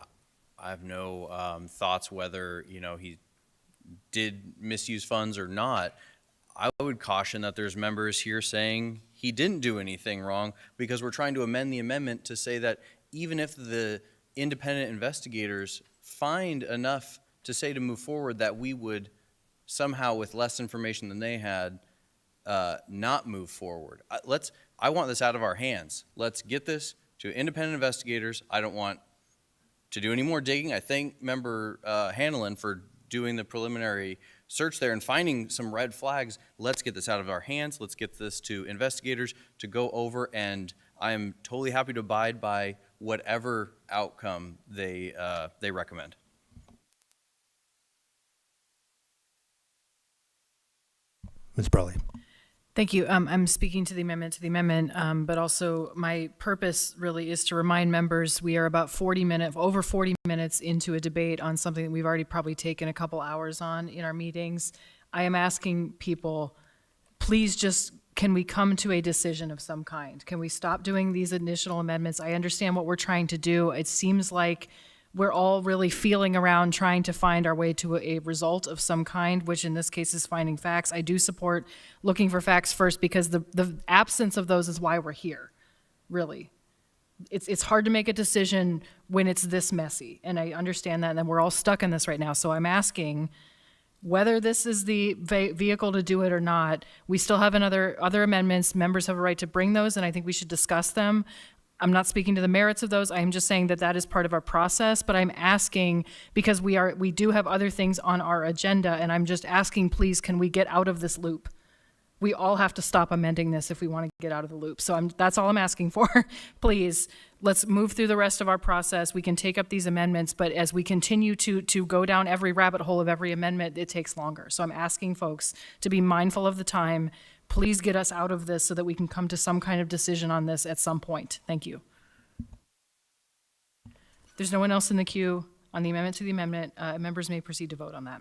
have no thoughts whether, he did misuse funds or not. I would caution that there's members here saying he didn't do anything wrong, because we're trying to amend the amendment to say that even if the independent investigators find enough to say to move forward, that we would somehow, with less information than they had, not move forward. I want this out of our hands. Let's get this to independent investigators. I don't want to do any more digging. I thank Member Hanlon for doing the preliminary search there and finding some red flags. Let's get this out of our hands. Let's get this to investigators to go over, and I am totally happy to abide by whatever outcome they recommend. Ms. Brawley. Thank you. I'm speaking to the amendment, but also my purpose really is to remind members we are about over 40 minutes into a debate on something that we've already probably taken a couple hours on in our meetings. I am asking people, please can we come to a decision of some kind? Can we stop doing these additional amendments? I understand what we're trying to do. It seems like we're all really feeling around trying to find our way to a result of some kind, which in this case is finding facts. I do support looking for facts first, because the absence of those is why we're here, really. It's hard to make a decision when it's this messy, and I understand that, and we're all stuck in this right now. So I'm asking whether this is the vehicle to do it or not. We still have other amendments. Members have a right to bring those, and I think we should discuss them. I'm not speaking to the merits of those. I'm just saying that is part of our process, but I'm asking because we do have other things on our agenda, and I'm just asking, please, can we get out of this loop? We all have to stop amending this if we want to get out of the loop. So that's all I'm asking for. Please, let's move through the rest of our process. We can take up these amendments, but as we continue to go down every rabbit hole of every amendment, it takes longer. So I'm asking folks to be mindful of the time. Please get us out of this so that we can come to some kind of decision on this at some point. Thank you. There's no one else in the queue on the amendment to the amendment. Members may proceed to vote on that.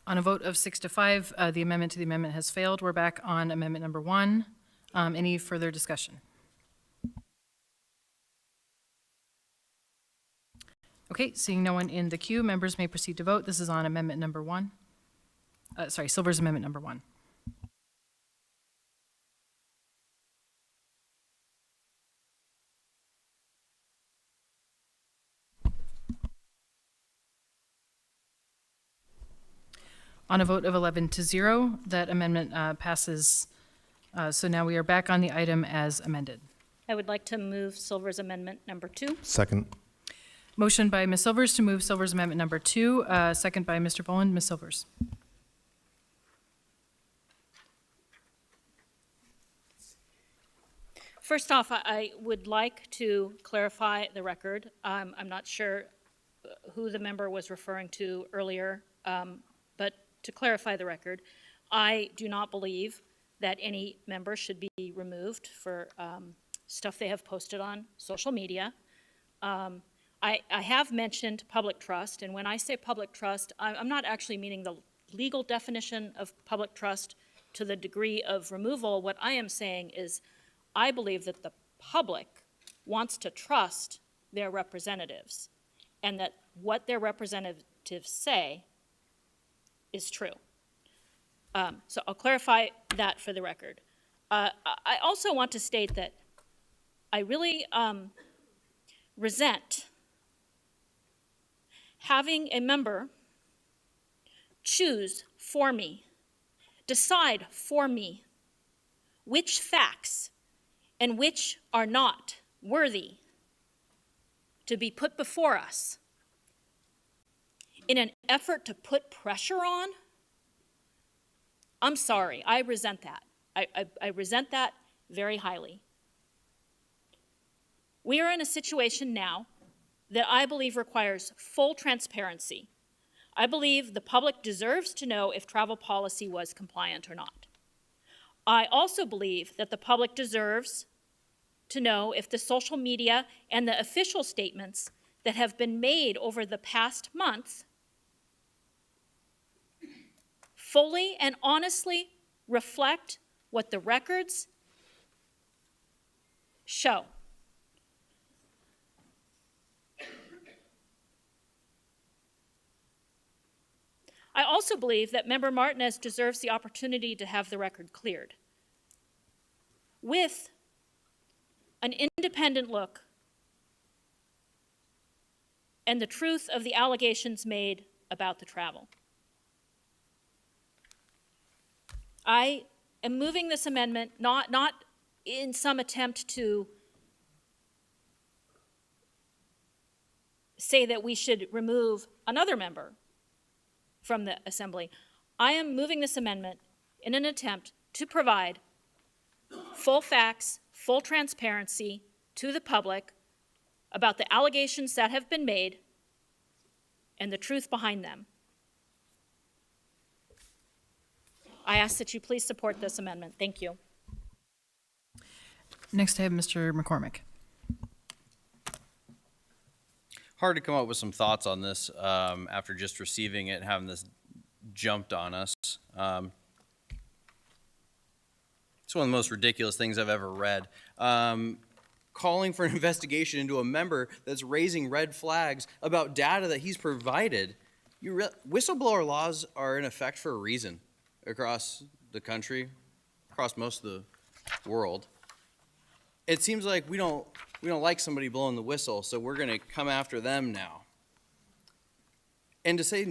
On a vote of 6 to 5, the amendment to the amendment has failed. We're back on amendment number 1. Any further discussion? Okay, seeing no one in the queue, members may proceed to vote. This is on amendment number 1. Silver's amendment number 1. On a vote of 11 to 0, that amendment passes. So now we are back on the item as amended. I would like to move Silver's amendment number 2. Second. Motion by Ms. Silvers to move Silver's amendment number 2, second by Mr. Boland. Ms. Silvers. First off, I would like to clarify the record. I'm not sure who the member was referring to earlier, but to clarify the record, I do not believe that any member should be removed for stuff they have posted on social media. I have mentioned public trust, and when I say public trust, I'm not actually meaning the legal definition of public trust to the degree of removal. What I am saying is I believe that the public wants to trust their representatives, and that what their representatives say is true. So I'll clarify that for the record. I also want to state that I really resent having a member choose for me, decide for me, which facts and which are not worthy to be put before us in an effort to put pressure on. I'm sorry, I resent that. I resent that very highly. We are in a situation now that I believe requires full transparency. I believe the public deserves to know if travel policy was compliant or not. I also believe that the public deserves to know if the social media and the official statements that have been made over the past month fully and honestly reflect what the records show. I also believe that Member Martinez deserves the opportunity to have the record cleared with an independent look and the truth of the allegations made about the travel. I am moving this amendment not in some attempt to say that we should remove another member from the assembly. I am moving this amendment in an attempt to provide full facts, full transparency to the public about the allegations that have been made and the truth behind them. I ask that you please support this amendment. Thank you. Next, I have Mr. McCormick. Hard to come up with some thoughts on this after just receiving it and having this jumped on us. It's one of the most ridiculous things I've ever read. Calling for an investigation into a member that's raising red flags about data that he's provided. Whistleblower laws are in effect for a reason across the country, across most of the world. It seems like we don't like somebody blowing the whistle, so we're going to come after them now. And to say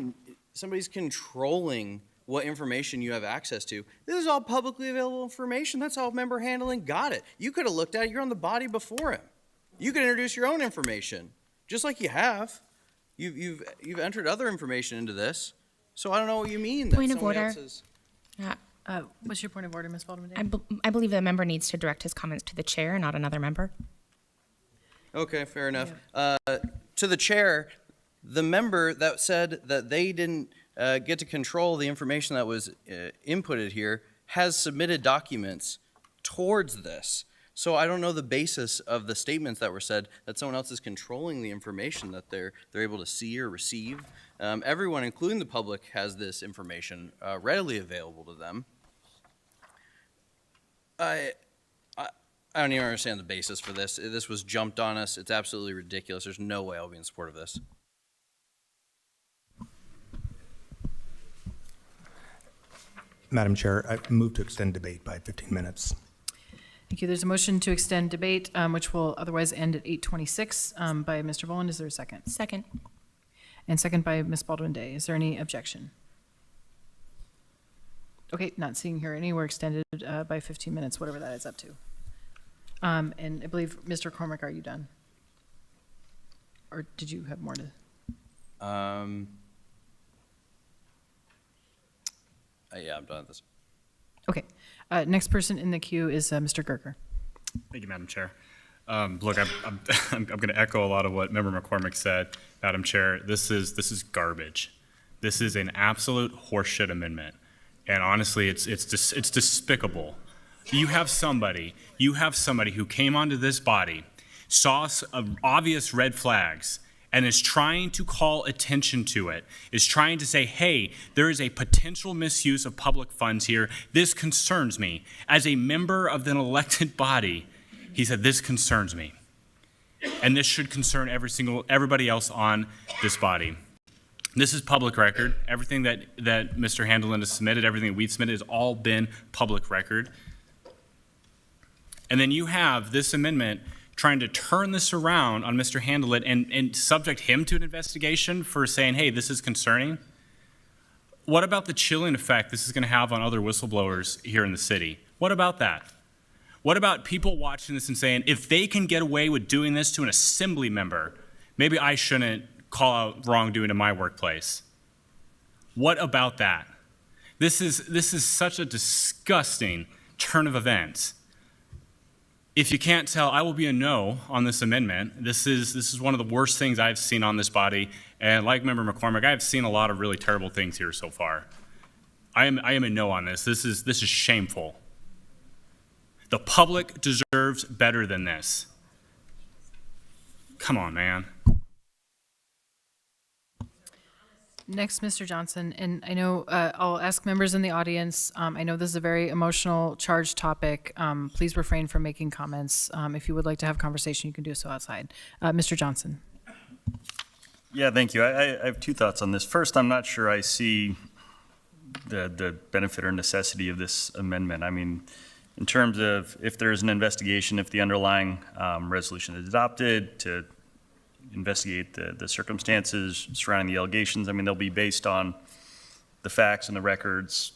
somebody's controlling what information you have access to, this is all publicly available information. That's how member handling got it. You could have looked at it. You're on the body before him. You could introduce your own information, just like you have. You've entered other information into this, so I don't know what you mean. Point of order. What's your point of order, Ms. Baldwin? I believe the member needs to direct his comments to the chair, not another member. Okay, fair enough. To the chair, the member that said that they didn't get to control the information that was inputted here has submitted documents towards this. So I don't know the basis of the statements that were said that someone else is controlling the information that they're able to see or receive. Everyone, including the public, has this information readily available to them. I don't even understand the basis for this. This was jumped on us. It's absolutely ridiculous. There's no way I'll be in support of this. Madam Chair, I move to extend debate by 15 minutes. Thank you. There's a motion to extend debate, which will otherwise end at 8:26 by Mr. Boland. Is there a second? Second. And second by Ms. Baldwin Day. Is there any objection? Okay, not seeing here any. We're extended by 15 minutes, whatever that is up to. And I believe, Mr. Cormack, are you done? Or did you have more to? Yeah, I'm done with this. Okay. Next person in the queue is Mr. Gerger. Thank you, Madam Chair. Look, I'm going to echo a lot of what Member McCormick said, Madam Chair. This is garbage. This is an absolute horseshit amendment, and honestly, it's despicable. You have somebody who came onto this body, saw obvious red flags, and is trying to call attention to it, is trying to say, hey, there is a potential misuse of public funds here. This concerns me. As a member of an elected body, he said, this concerns me. And this should concern everybody else on this body. This is public record. Everything that Mr. Handelin has submitted, everything that we've submitted has all been public record. And then you have this amendment trying to turn this around on Mr. Handelin and subject him to an investigation for saying, hey, this is concerning. What about the chilling effect this is going to have on other whistleblowers here in the city? What about that? What about people watching this and saying, if they can get away with doing this to an assembly member, maybe I shouldn't call out wrongdoing in my workplace? What about that? This is such a disgusting turn of events. if you can't tell, I will be a no on this amendment. This is one of the worst things I've seen on this body. And like Member McCormick, I've seen a lot of really terrible things here so far. I am a no on this. This is shameful. The public deserves better than this. Come on, man. Next, Mr. Johnson, and I know I'll ask members in the audience. I know this is a very emotional, charged topic. Please refrain from making comments. If you would like to have conversation, you can do so outside. Mr. Johnson. Yeah, thank you. I have two thoughts on this. First, I'm not sure I see the benefit or necessity of this amendment. I mean, in terms of if there's an investigation, if the underlying resolution is adopted, to investigate the circumstances surrounding the allegations. I mean, they'll be based on the facts and the records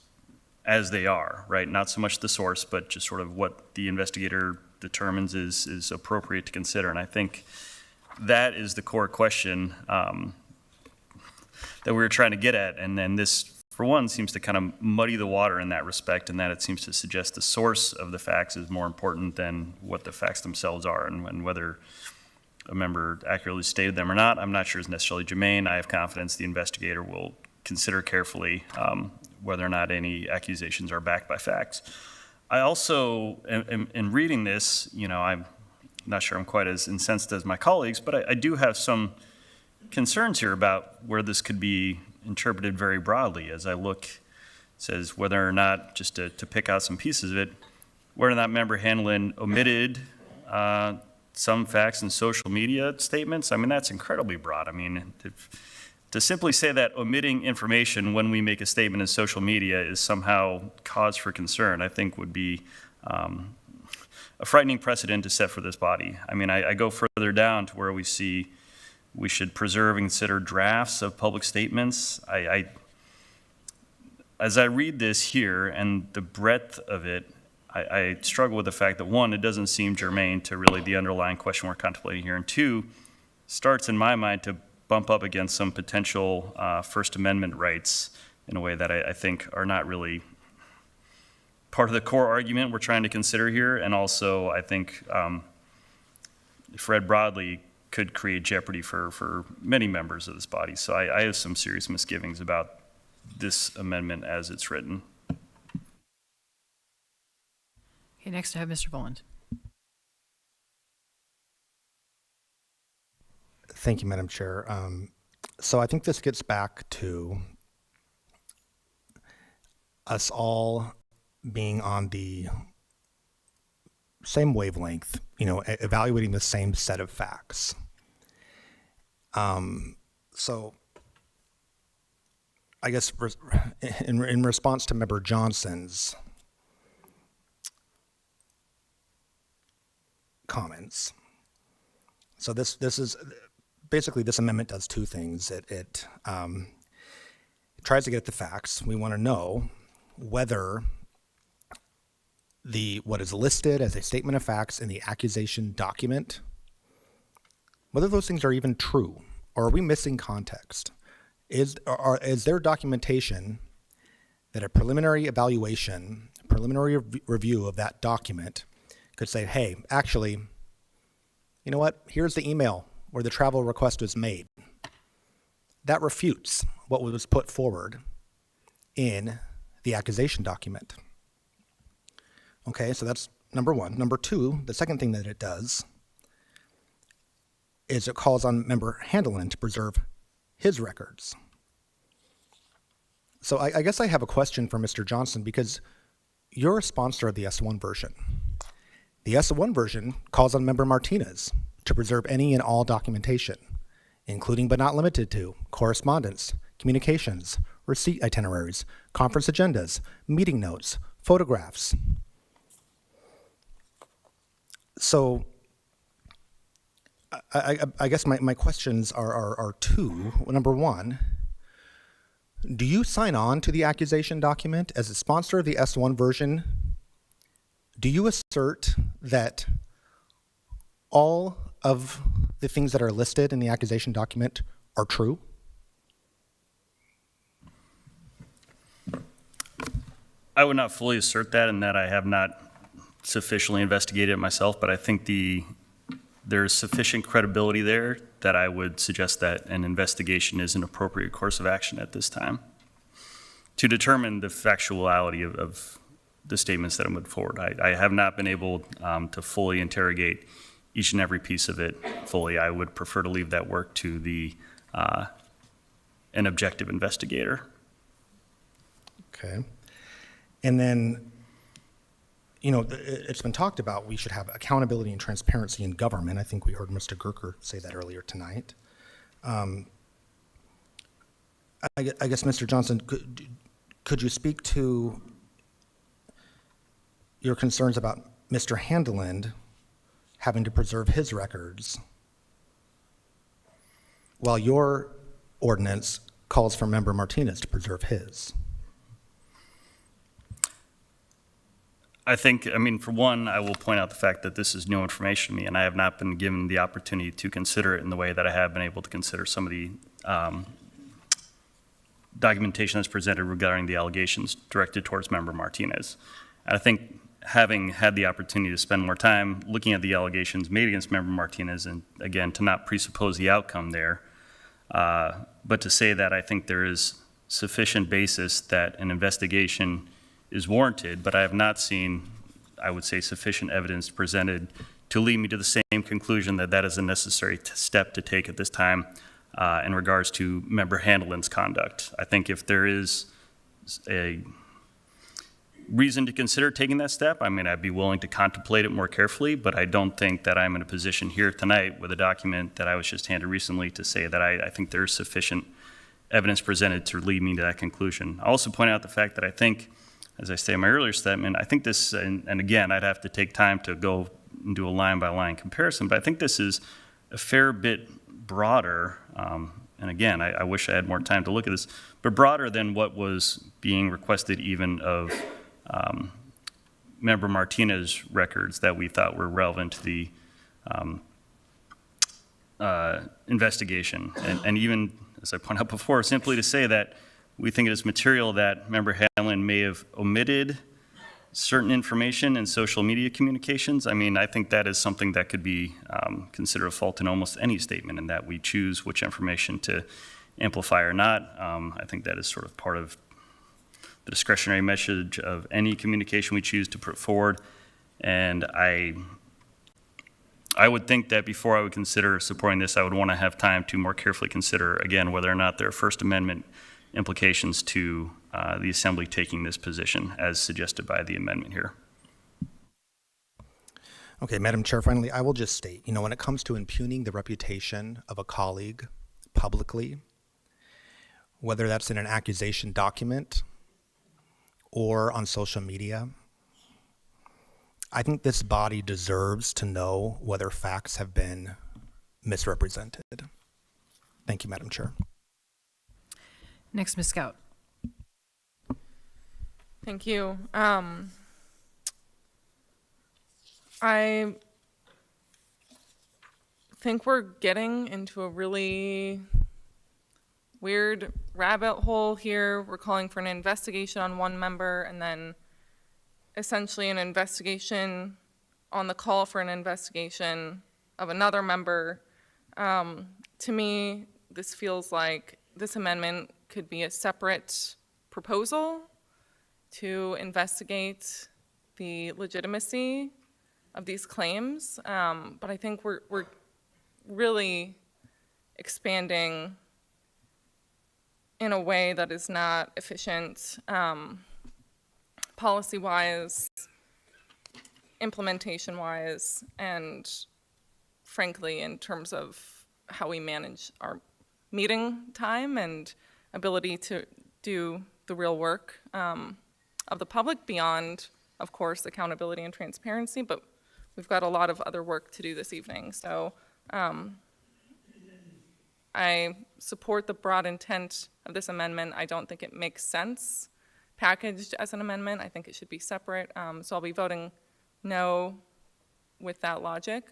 as they are, right? Not so much the source, but just sort of what the investigator determines is appropriate to consider. And I think that is the core question that we were trying to get at. And then this, for one, seems to kind of muddy the water in that respect, in that it seems to suggest the source of the facts is more important than what the facts themselves are, and whether a member accurately stated them or not, I'm not sure is necessarily germane. I have confidence the investigator will consider carefully whether or not any accusations are backed by facts. I also, in reading this, I'm not sure I'm quite as incensed as my colleagues, but I do have some concerns here about where this could be interpreted very broadly. As I look, it says whether or not, just to pick out some pieces of it, whether or not member Hanlon omitted some facts in social media statements. I mean, that's incredibly broad. I mean, to simply say that omitting information when we make a statement in social media is somehow cause for concern, I think would be a frightening precedent to set for this body. I mean, I go further down to where we see we should preserve and consider drafts of public statements. As I read this here and the breadth of it, I struggle with the fact that, one, it doesn't seem germane to really the underlying question we're contemplating here, and two, starts in my mind to bump up against some potential First Amendment rights in a way that I think are not really part of the core argument we're trying to consider here, and also I think, if read broadly, could create jeopardy for many members of this body. So I have some serious misgivings about this amendment as it's written. Okay, next I have Mr. Boland. Thank you, Madam Chair. So I think this gets back to us all being on the same wavelength, evaluating the same set of facts. So I guess in response to Member Johnson's comments, so this is basically, this amendment does two things. It tries to get at the facts. We want to know whether what is listed as a statement of facts in the accusation document, whether those things are even true, or are we missing context? Is there documentation that a preliminary evaluation, preliminary review of that document could say, hey, actually, you know what? Here's the email where the travel request was made. That refutes what was put forward in the accusation document. Okay, so that's number one. Number two, the second thing that it does is it calls on Member Hanlon to preserve his records. So I guess I have a question for Mr. Johnson, because you're a sponsor of the S1 version. The S1 version calls on Member Martinez to preserve any and all documentation, including but not limited to correspondence, communications, receipt itineraries, conference agendas, meeting notes, photographs. So I guess my questions are two. Number one, do you sign on to the accusation document as a sponsor of the S1 version? Do you assert that all of the things that are listed in the accusation document are true? I would not fully assert that, in that I have not sufficiently investigated it myself, but I think there's sufficient credibility there that I would suggest that an investigation is an appropriate course of action at this time to determine the factuality of the statements that I moved forward. I have not been able to fully interrogate each and every piece of it fully. I would prefer to leave that work to an objective investigator. Okay. And then, you know, it's been talked about, we should have accountability and transparency in government. I think we heard Mr. Gerker say that earlier tonight. I guess, Mr. Johnson, could you speak to your concerns about Mr. Handeland having to preserve his records while your ordinance calls for Member Martinez to preserve his? I think, I mean, for one, I will point out the fact that this is new information to me, and I have not been given the opportunity to consider it in the way that I have been able to consider some of the documentation that's presented regarding the allegations directed towards Member Martinez. And I think having had the opportunity to spend more time looking at the allegations made against Member Martinez, and again, to not presuppose the outcome there, but to say that I think there is sufficient basis that an investigation is warranted, but I have not seen, I would say, sufficient evidence presented to lead me to the same conclusion that that is a necessary step to take at this time in regards to Member Handeland's conduct. I think if there is a reason to consider taking that step, I mean, I'd be willing to contemplate it more carefully, but I don't think that I'm in a position here tonight with a document that I was just handed recently to say that I think there's sufficient evidence presented to lead me to that conclusion. I also point out the fact that I think, as I say in my earlier statement, I think this, and again, I'd have to take time to go and do a line-by-line comparison, but I think this is a fair bit broader, and again, I wish I had more time to look at this, but broader than what was being requested even of Member Martinez records that we thought were relevant to the investigation. And even, as I pointed out before, simply to say that we think it is material that Member Handeland may have omitted certain information in social media communications. I mean, I think that is something that could be considered a fault in almost any statement, in that we choose which information to amplify or not. I think that is sort of part of the discretionary message of any communication we choose to put forward. And I would think that before I would consider supporting this, I would want to have time to more carefully consider, again, whether or not there are First Amendment implications to the Assembly taking this position as suggested by the amendment here. Okay, Madam Chair, finally, I will just state, you know, when it comes to impugning the reputation of a colleague publicly, whether that's in an accusation document or on social media, I think this body deserves to know whether facts have been misrepresented. Thank you, Madam Chair. Next, Ms. Scout. Thank you. I think we're getting into a really weird rabbit hole here. We're calling for an investigation on one member and then essentially an investigation on the call for an investigation of another member. To me, this feels like this amendment could be a separate proposal to investigate the legitimacy of these claims. But I think we're really expanding in a way that is not efficient, policy-wise, implementation-wise, and frankly, in terms of how we manage our meeting time and ability to do the real work of the public beyond, of course, accountability and transparency, but we've got a lot of other work to do this evening. So I support the broad intent of this amendment. I don't think it makes sense packaged as an amendment. I think it should be separate. So I'll be voting no with that logic.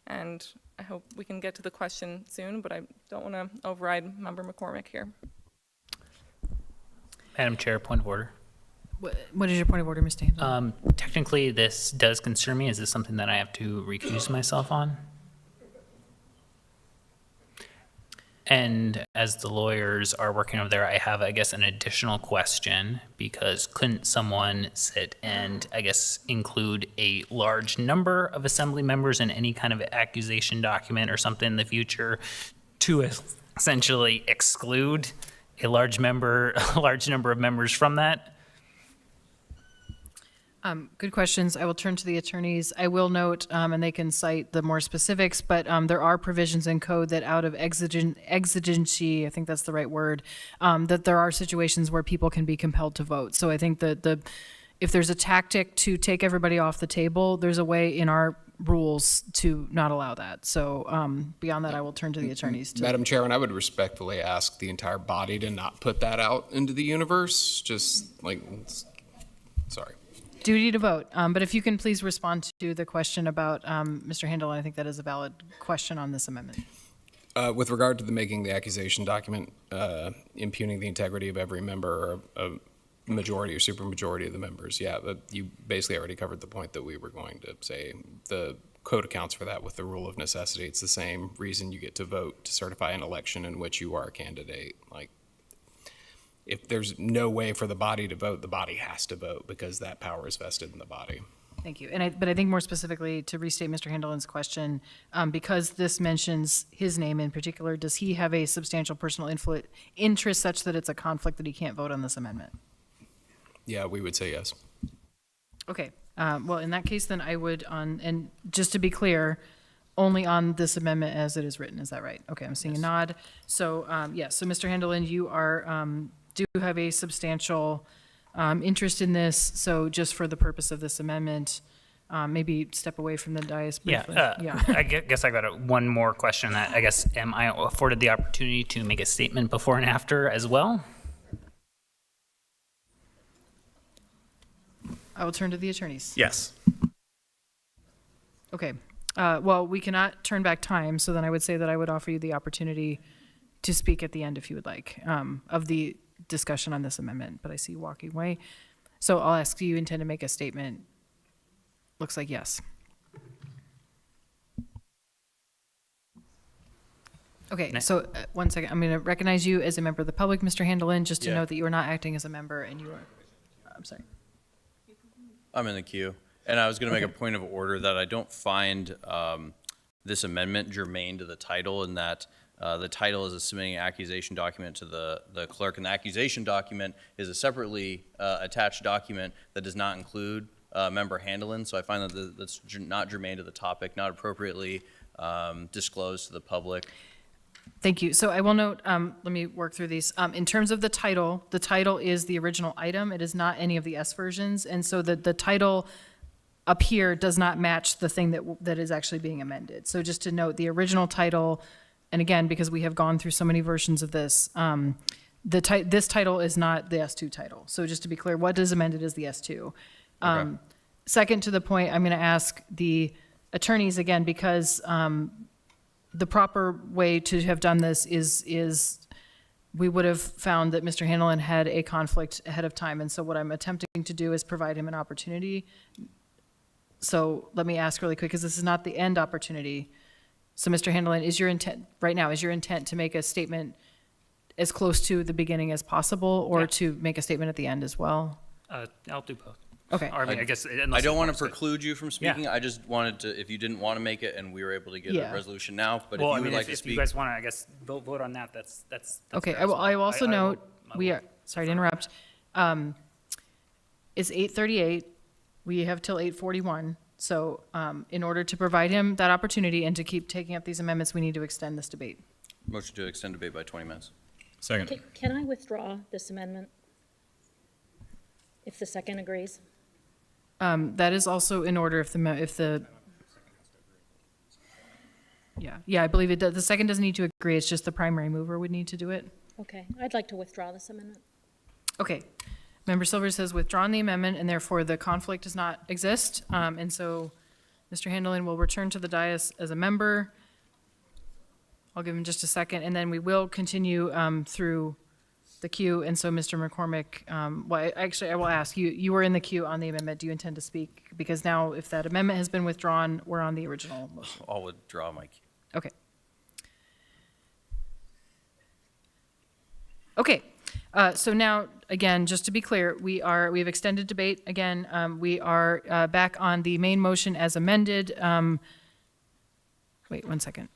And I hope we can get to the question soon, but I don't want to override Member McCormick here. Madam Chair, point of order. What is your point of order, Mr. Handel? Technically, this does concern me. Is this something that I have to recuse myself on? And as the lawyers are working over there, I have, I guess, an additional question, because couldn't someone sit and, I guess, include a large number of assembly members in any kind of accusation document or something in the future to essentially exclude a large number of members from that? Good questions. I will turn to the attorneys. I will note, and they can cite the more specifics, but there are provisions in code that out of exigency, I think that's the right word, that there are situations where people can be compelled to vote. So I think that if there's a tactic to take everybody off the table, there's a way in our rules to not allow that. So beyond that, I will turn to the attorneys. Madam Chairman, I would respectfully ask the entire body to not put that out into the universe. Just like, sorry. Duty to vote. But if you can please respond to the question about Mr. Handel, I think that is a valid question on this amendment. With regard to making the accusation document impugning the integrity of every member, or a majority or supermajority of the members, yeah, but you basically already covered the point that we were going to say. The code accounts for that with the rule of necessity. It's the same reason you get to vote to certify an election in which you are a candidate. Like, if there's no way for the body to vote, the body has to vote because that power is vested in the body. Thank you. But I think more specifically, to restate Mr. Handelin's question, because this mentions his name in particular, does he have a substantial personal interest such that it's a conflict that he can't vote on this amendment? Yeah, we would say yes. Okay. Well, in that case, then I would and just to be clear, only on this amendment as it is written. Is that right? Okay, I'm seeing a nod. So, yes. So, Mr. Handelin, you are do have a substantial interest in this. So, just for the purpose of this amendment, maybe step away from the dais briefly. I guess I got one more question on that. I guess, am I afforded the opportunity to make a statement before and after as well? I will turn to the attorneys. Yes. Okay. Well, we cannot turn back time, so then I would say that I would offer you the opportunity to speak at the end if you would like, of the discussion on this amendment, but I see you walking away. So I'll ask, do you intend to make a statement? Looks like yes. Okay, so 1 second. I'm going to recognize you as a member of the public, Mr. Handelin, just to note that you are not acting as a member and you are, I'm sorry. I'm in the queue. And I was going to make a point of order that I don't find this amendment germane to the title, in that the title is a submitting an accusation document to the clerk, and the accusation document is a separately attached document that does not include member Handelin. So I find that that's not germane to the topic, not appropriately disclosed to the public. Thank you. So I will note, let me work through these. In terms of the title is the original item. It is not any of the S versions. And so the title up here does not match the thing that is actually being amended. So just to note, the original title, and again, because we have gone through so many versions of this, this title is not the S2 title. So just to be clear, what is amended is the S2. Okay. Second to the point, I'm going to ask the attorneys again, because the proper way to have done this is we would have found that Mr. Handelin had a conflict ahead of time. And so what I'm attempting to do is provide him an opportunity. So let me ask really quick, because this is not the end opportunity. So Mr. Handelin, is your intent right now, is your intent to make a statement as close to the beginning as possible, or to make a statement at the end as well? I'll do both. Okay. Or, I mean, I guess, I don't want to preclude you from speaking. Yeah. I just wanted to, if you didn't want to make it and we were able to get a resolution now, but well, if you would like to if speak. you guys want to, I guess, vote on that, that's okay. I will also note, we are, sorry to interrupt. It's 8:38. We have till 8:41. So in order to provide him that opportunity and to keep taking up these amendments, we need to extend this debate. Motion to extend debate by 20 minutes. Second. Can I withdraw this amendment? If the second agrees? That is also in order if yeah, I believe it does. The second doesn't need to agree. It's just the primary mover would need to do it. Okay, I'd like to withdraw this amendment. Okay. Member Silvers has withdrawn the amendment, and therefore the conflict does not exist. And so Mr. Handelin will return to the dais as a member. I'll give him just a second, and then we will continue through the queue, and so Mr. McCormick, I will ask, you were in the queue on the amendment. Do you intend to speak? Because now, if that amendment has been withdrawn, we're on the original motion. I'll withdraw my cue. Okay. Okay, so now, again, just to be clear, we have extended debate again. We are back on the main motion as amended. Wait 1 second.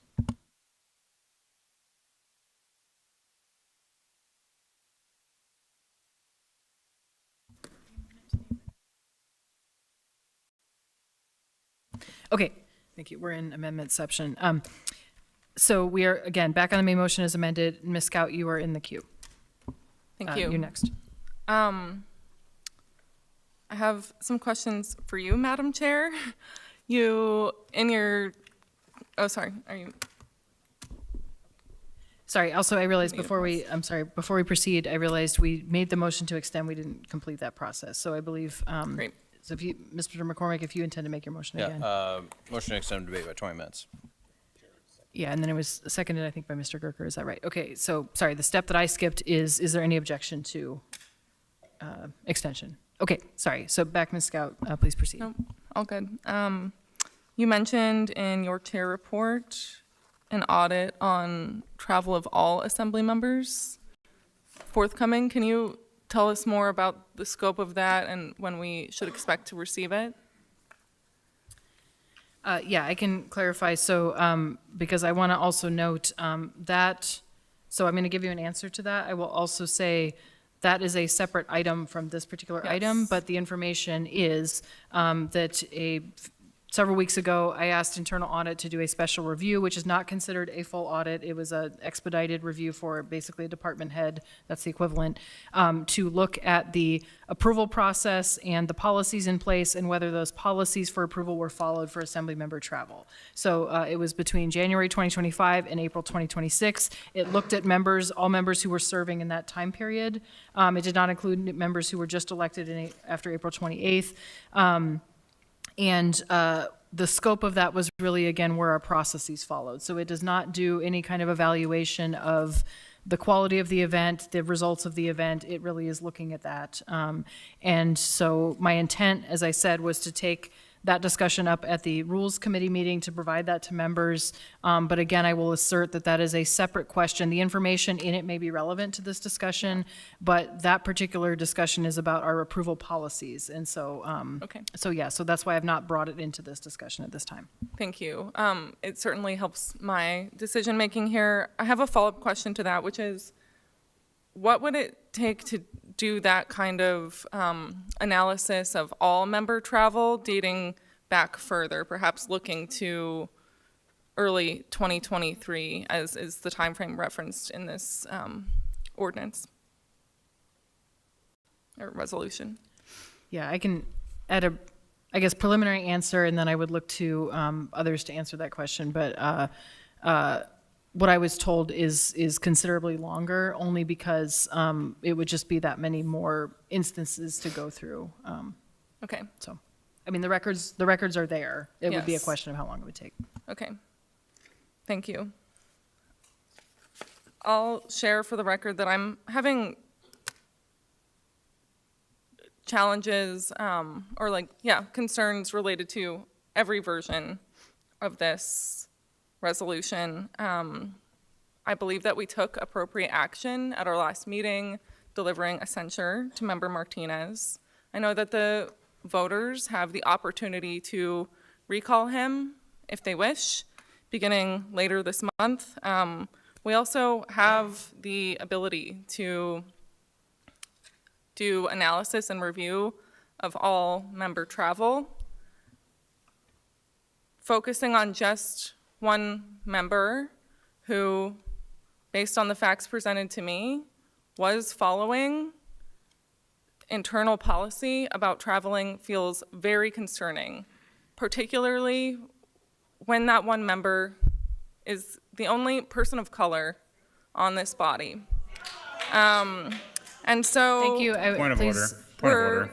Okay, thank you. We're in amendmentception. So we are, again, back on the main motion as amended. Ms. Scout, you are in the queue. Thank you. You're next. I have some questions for you, Madam Chair. You, in your, oh, sorry, are you? Sorry, also, I realized before we proceed, I realized we made the motion to extend. We didn't complete that process. So I believe, Great. so if you, Mr. McCormick, if you intend to make your motion again. Motion to extend debate by 20 minutes. Yeah, and then it was seconded, I think, by Mr. Gerker. Is that right? Okay, so, sorry, the step that I skipped is there any objection to extension? Okay, sorry. So back, Ms. Scout, please proceed. No, all good. You mentioned in your chair report an audit on travel of all assembly members forthcoming. Can you tell us more about the scope of that and when we should expect to receive it? Yeah, I can clarify. So, because I want to also note that, so I'm going to give you an answer to that. I will also say that is a separate item from this particular item, but the information is that several weeks ago, I asked internal audit to do a special review, which is not considered a full audit. It was an expedited review for basically a department head, that's the equivalent, to look at the approval process and the policies in place and whether those policies for approval were followed for assembly member travel. So it was between January 2025 and April 2026. It looked at members, all members who were serving in that time period. It did not include members who were just elected after April 28th. And the scope of that was really, again, where our processes followed. So it does not do any kind of evaluation of the quality of the event, the results of the event. It really is looking at that. And so my intent, as I said, was to take that discussion up at the Rules Committee meeting to provide that to members. But again, I will assert that that is a separate question. The information in it may be relevant to this discussion, but that particular discussion is about our approval policies. And so, Okay. so yeah, so that's why I've not brought it into this discussion at this time. Thank you. It certainly helps my decision-making here. I have a follow-up question to that, which is, what would it take to do that kind of analysis of all member travel dating back further, perhaps looking to early 2023 as is the timeframe referenced in this ordinance or resolution? Yeah, I can add a, I guess, preliminary answer, and then I would look to others to answer that question. But what I was told is considerably longer, only because it would just be that many more instances to go through. Okay. So, I mean, the records are there. It would be a Yes. question of how long it would take. Okay. Thank you. I'll share for the record that I'm having challenges concerns related to every version of this resolution. I believe that we took appropriate action at our last meeting, delivering a censure to Member Martinez. I know that the voters have the opportunity to recall him if they wish, beginning later this month. We also have the ability to do analysis and review of all member travel, focusing on just one member who, based on the facts presented to me, was following internal policy about traveling feels very concerning, particularly when that one member is the only person of color on this body. And so, Thank you. Point of order. Point of order.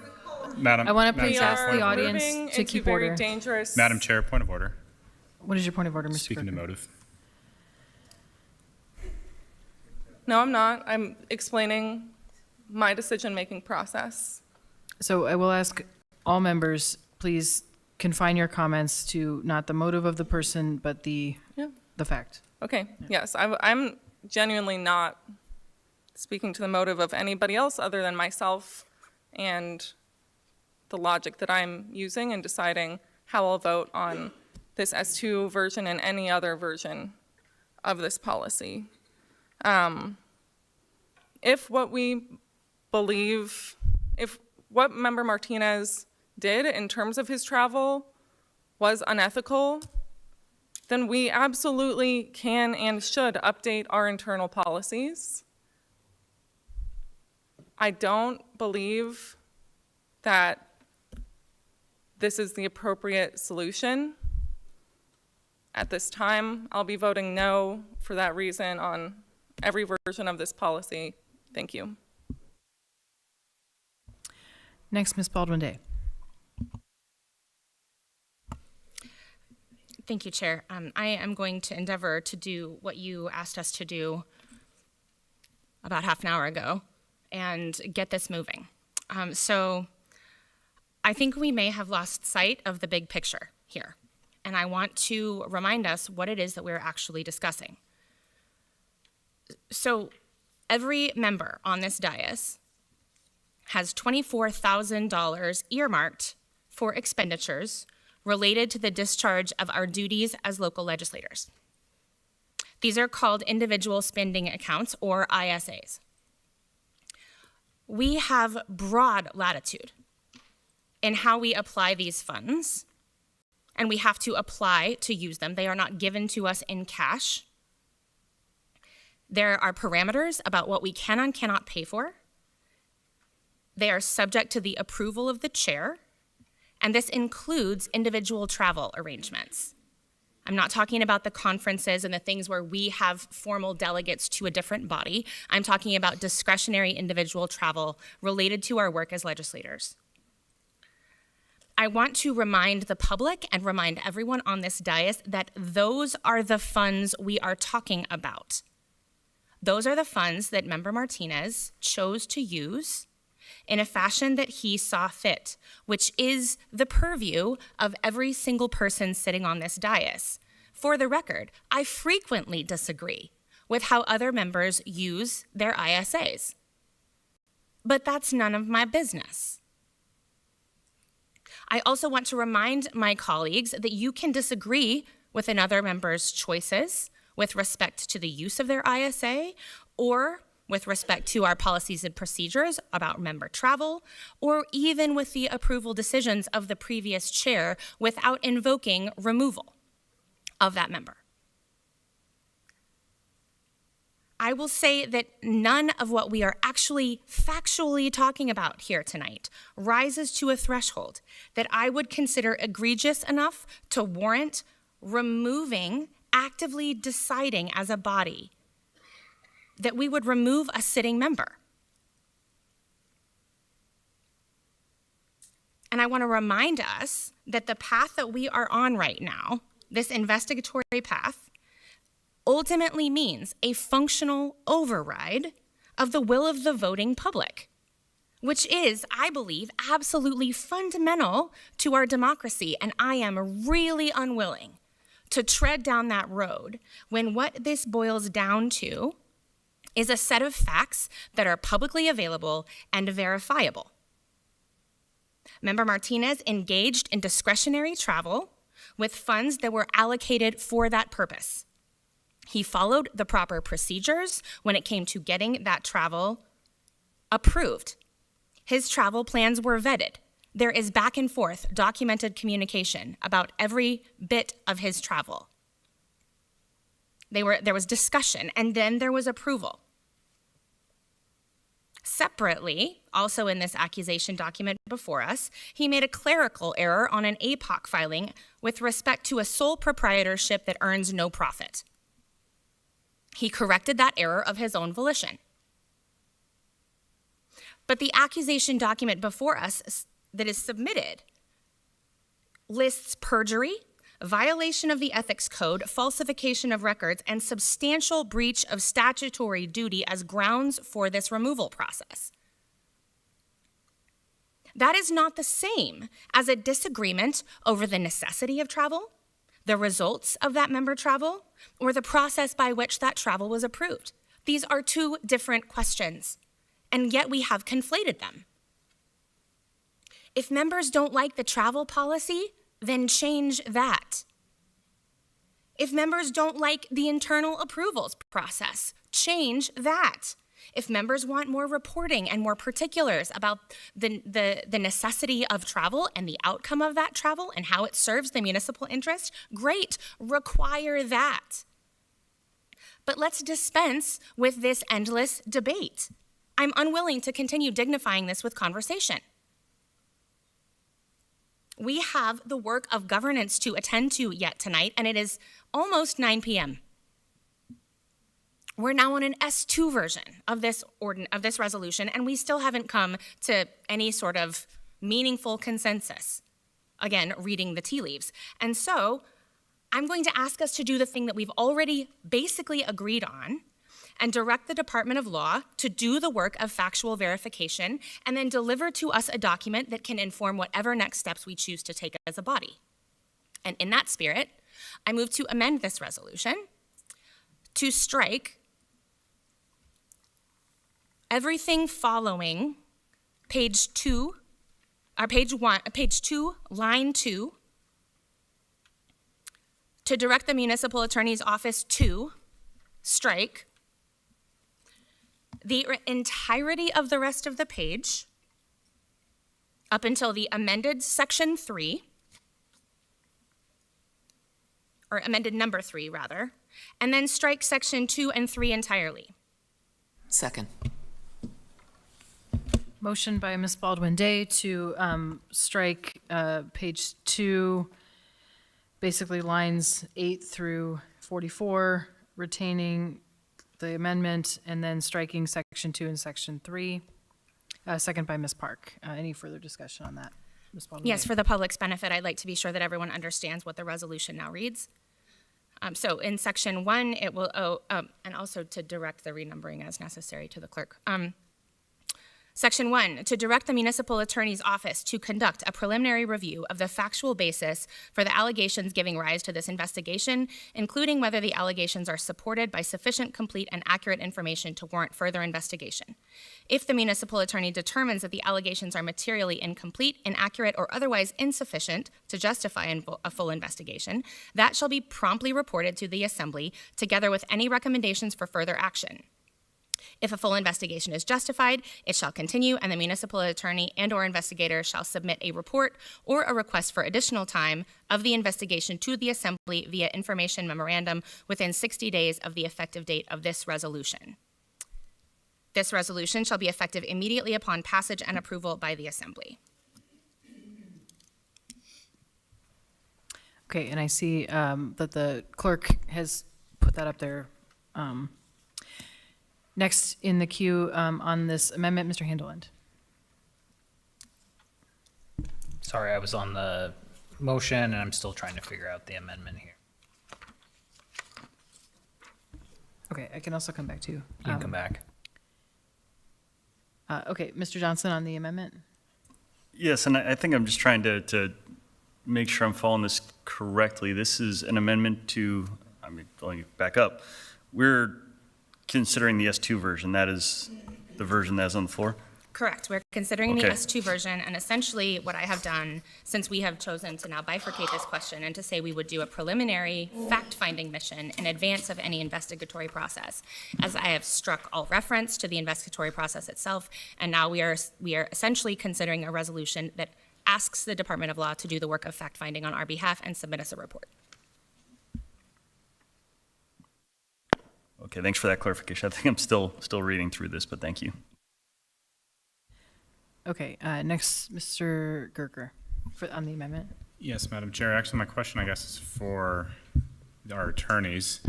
Madam. I want to Madam please Chair, ask point the of order. audience moving to into keep very order. dangerous. Madam Chair, point of order. What is your point of order, Mr. Speaking to Gerker? motive. No, I'm not. I'm explaining my decision-making process. So I will ask all members, please confine your comments to not the motive of the person, but the fact. Okay, yes, I'm genuinely not speaking to the motive of anybody else other than myself and the logic that I'm using in deciding how I'll vote on this S2 version and any other version of this policy. If what we believe, if what Member Martinez did in terms of his travel was unethical, then we absolutely can and should update our internal policies. I don't believe that this is the appropriate solution. At this time, I'll be voting no for that reason on every version of this policy. Thank you. Next, Ms. Baldwin-Day. Thank you, Chair. I am going to endeavor to do what you asked us to do about half an hour ago and get this moving. So I think we may have lost sight of the big picture here, and I want to remind us what it is that we're actually discussing. So every member on this dais has $24,000 earmarked for expenditures related to the discharge of our duties as local legislators. These are called individual spending accounts, or ISAs. We have broad latitude in how we apply these funds, and we have to apply to use them. They are not given to us in cash. There are parameters about what we can and cannot pay for. They are subject to the approval of the chair, and this includes individual travel arrangements. I'm not talking about the conferences and the things where we have formal delegates to a different body. I'm talking about discretionary individual travel related to our work as legislators. I want to remind the public and remind everyone on this dais that those are the funds we are talking about. Those are the funds that Member Martinez chose to use in a fashion that he saw fit, which is the purview of every single person sitting on this dais. For the record, I frequently disagree with how other members use their ISAs, but that's none of my business. I also want to remind my colleagues that you can disagree with another member's choices with respect to the use of their ISA, or with respect to our policies and procedures about member travel, or even with the approval decisions of the previous chair without invoking removal of that member. I will say that none of what we are actually factually talking about here tonight rises to a threshold that I would consider egregious enough to warrant removing, actively deciding as a body that we would remove a sitting member. And I want to remind us that the path that we are on right now, this investigatory path, ultimately means a functional override of the will of the voting public, which is, I believe, absolutely fundamental to our democracy. And I am really unwilling to tread down that road when what this boils down to is a set of facts that are publicly available and verifiable. Member Martinez engaged in discretionary travel with funds that were allocated for that purpose. He followed the proper procedures when it came to getting that travel approved. His travel plans were vetted. There is back and forth documented communication about every bit of his travel. There was discussion, and then there was approval. Separately, also in this accusation document before us, he made a clerical error on an APOC filing with respect to a sole proprietorship that earns no profit. He corrected that error of his own volition. But the accusation document before us that is submitted lists perjury, violation of the ethics code, falsification of records, and substantial breach of statutory duty as grounds for this removal process. That is not the same as a disagreement over the necessity of travel, the results of that member travel, or the process by which that travel was approved. These are two different questions, and yet we have conflated them. If members don't like the travel policy, then change that. If members don't like the internal approvals process, change that. If members want more reporting and more particulars about the necessity of travel and the outcome of that travel and how it serves the municipal interest, great, require that. But let's dispense with this endless debate. I'm unwilling to continue dignifying this with conversation. We have the work of governance to attend to yet tonight, and it is almost 9 p.m. We're now on an S2 version of this resolution, and we still haven't come to any sort of meaningful consensus. Again, reading the tea leaves. And so I'm going to ask us to do the thing that we've already basically agreed on and direct the Department of Law to do the work of factual verification and then deliver to us a document that can inform whatever next steps we choose to take as a body. And in that spirit, I move to amend this resolution to strike everything following page 2, line 2, to direct the municipal attorney's office to strike the entirety of the rest of the page up until the amended section 3, or amended number 3 rather, and then strike section 2 and 3 entirely. Second. Motion by Ms. Baldwin-Day to strike page 2, basically lines 8 through 44, retaining the amendment, and then striking section 2 and section 3. Second by Ms. Park. Any further discussion on that? Ms. Baldwin-Day? Yes, for the public's benefit, I'd like to be sure that everyone understands what the resolution now reads. So in section 1, it will, and also to direct the renumbering as necessary to the clerk. Section 1, to direct the municipal attorney's office to conduct a preliminary review of the factual basis for the allegations giving rise to this investigation, including whether the allegations are supported by sufficient, complete, and accurate information to warrant further investigation. If the municipal attorney determines that the allegations are materially incomplete, inaccurate, or otherwise insufficient to justify a full investigation, that shall be promptly reported to the Assembly, together with any recommendations for further action. If a full investigation is justified, it shall continue, and the municipal attorney and/or investigator shall submit a report or a request for additional time of the investigation to the Assembly via information memorandum within 60 days of the effective date of this resolution. This resolution shall be effective immediately upon passage and approval by the Assembly. Okay, and I see that the clerk has put that up there. Next in the queue on this amendment, Mr. Handeland. Sorry, I was on the motion and I'm still trying to figure out the amendment here. Okay, I can also come back to you. You can come back. Okay, Mr. Johnson on the amendment. Yes, and I think I'm just trying to make sure I'm following this correctly. This is an amendment to, let me back up. We're considering the S2 version. That is the version that is on the floor? Correct. We're considering the Okay. S2 version, and essentially what I have done, since we have chosen to now bifurcate this question and to say we would do a preliminary fact-finding mission in advance of any investigatory process, as I have struck all reference to the investigatory process itself, and now we are essentially considering a resolution that asks the Department of Law to do the work of fact-finding on our behalf and submit us a report. Okay, thanks for that clarification. I think I'm still reading through this, but thank you. Okay, next, Mr. Gerker on the amendment. Yes, Madam Chair. Actually, my question, I guess, is for our attorneys.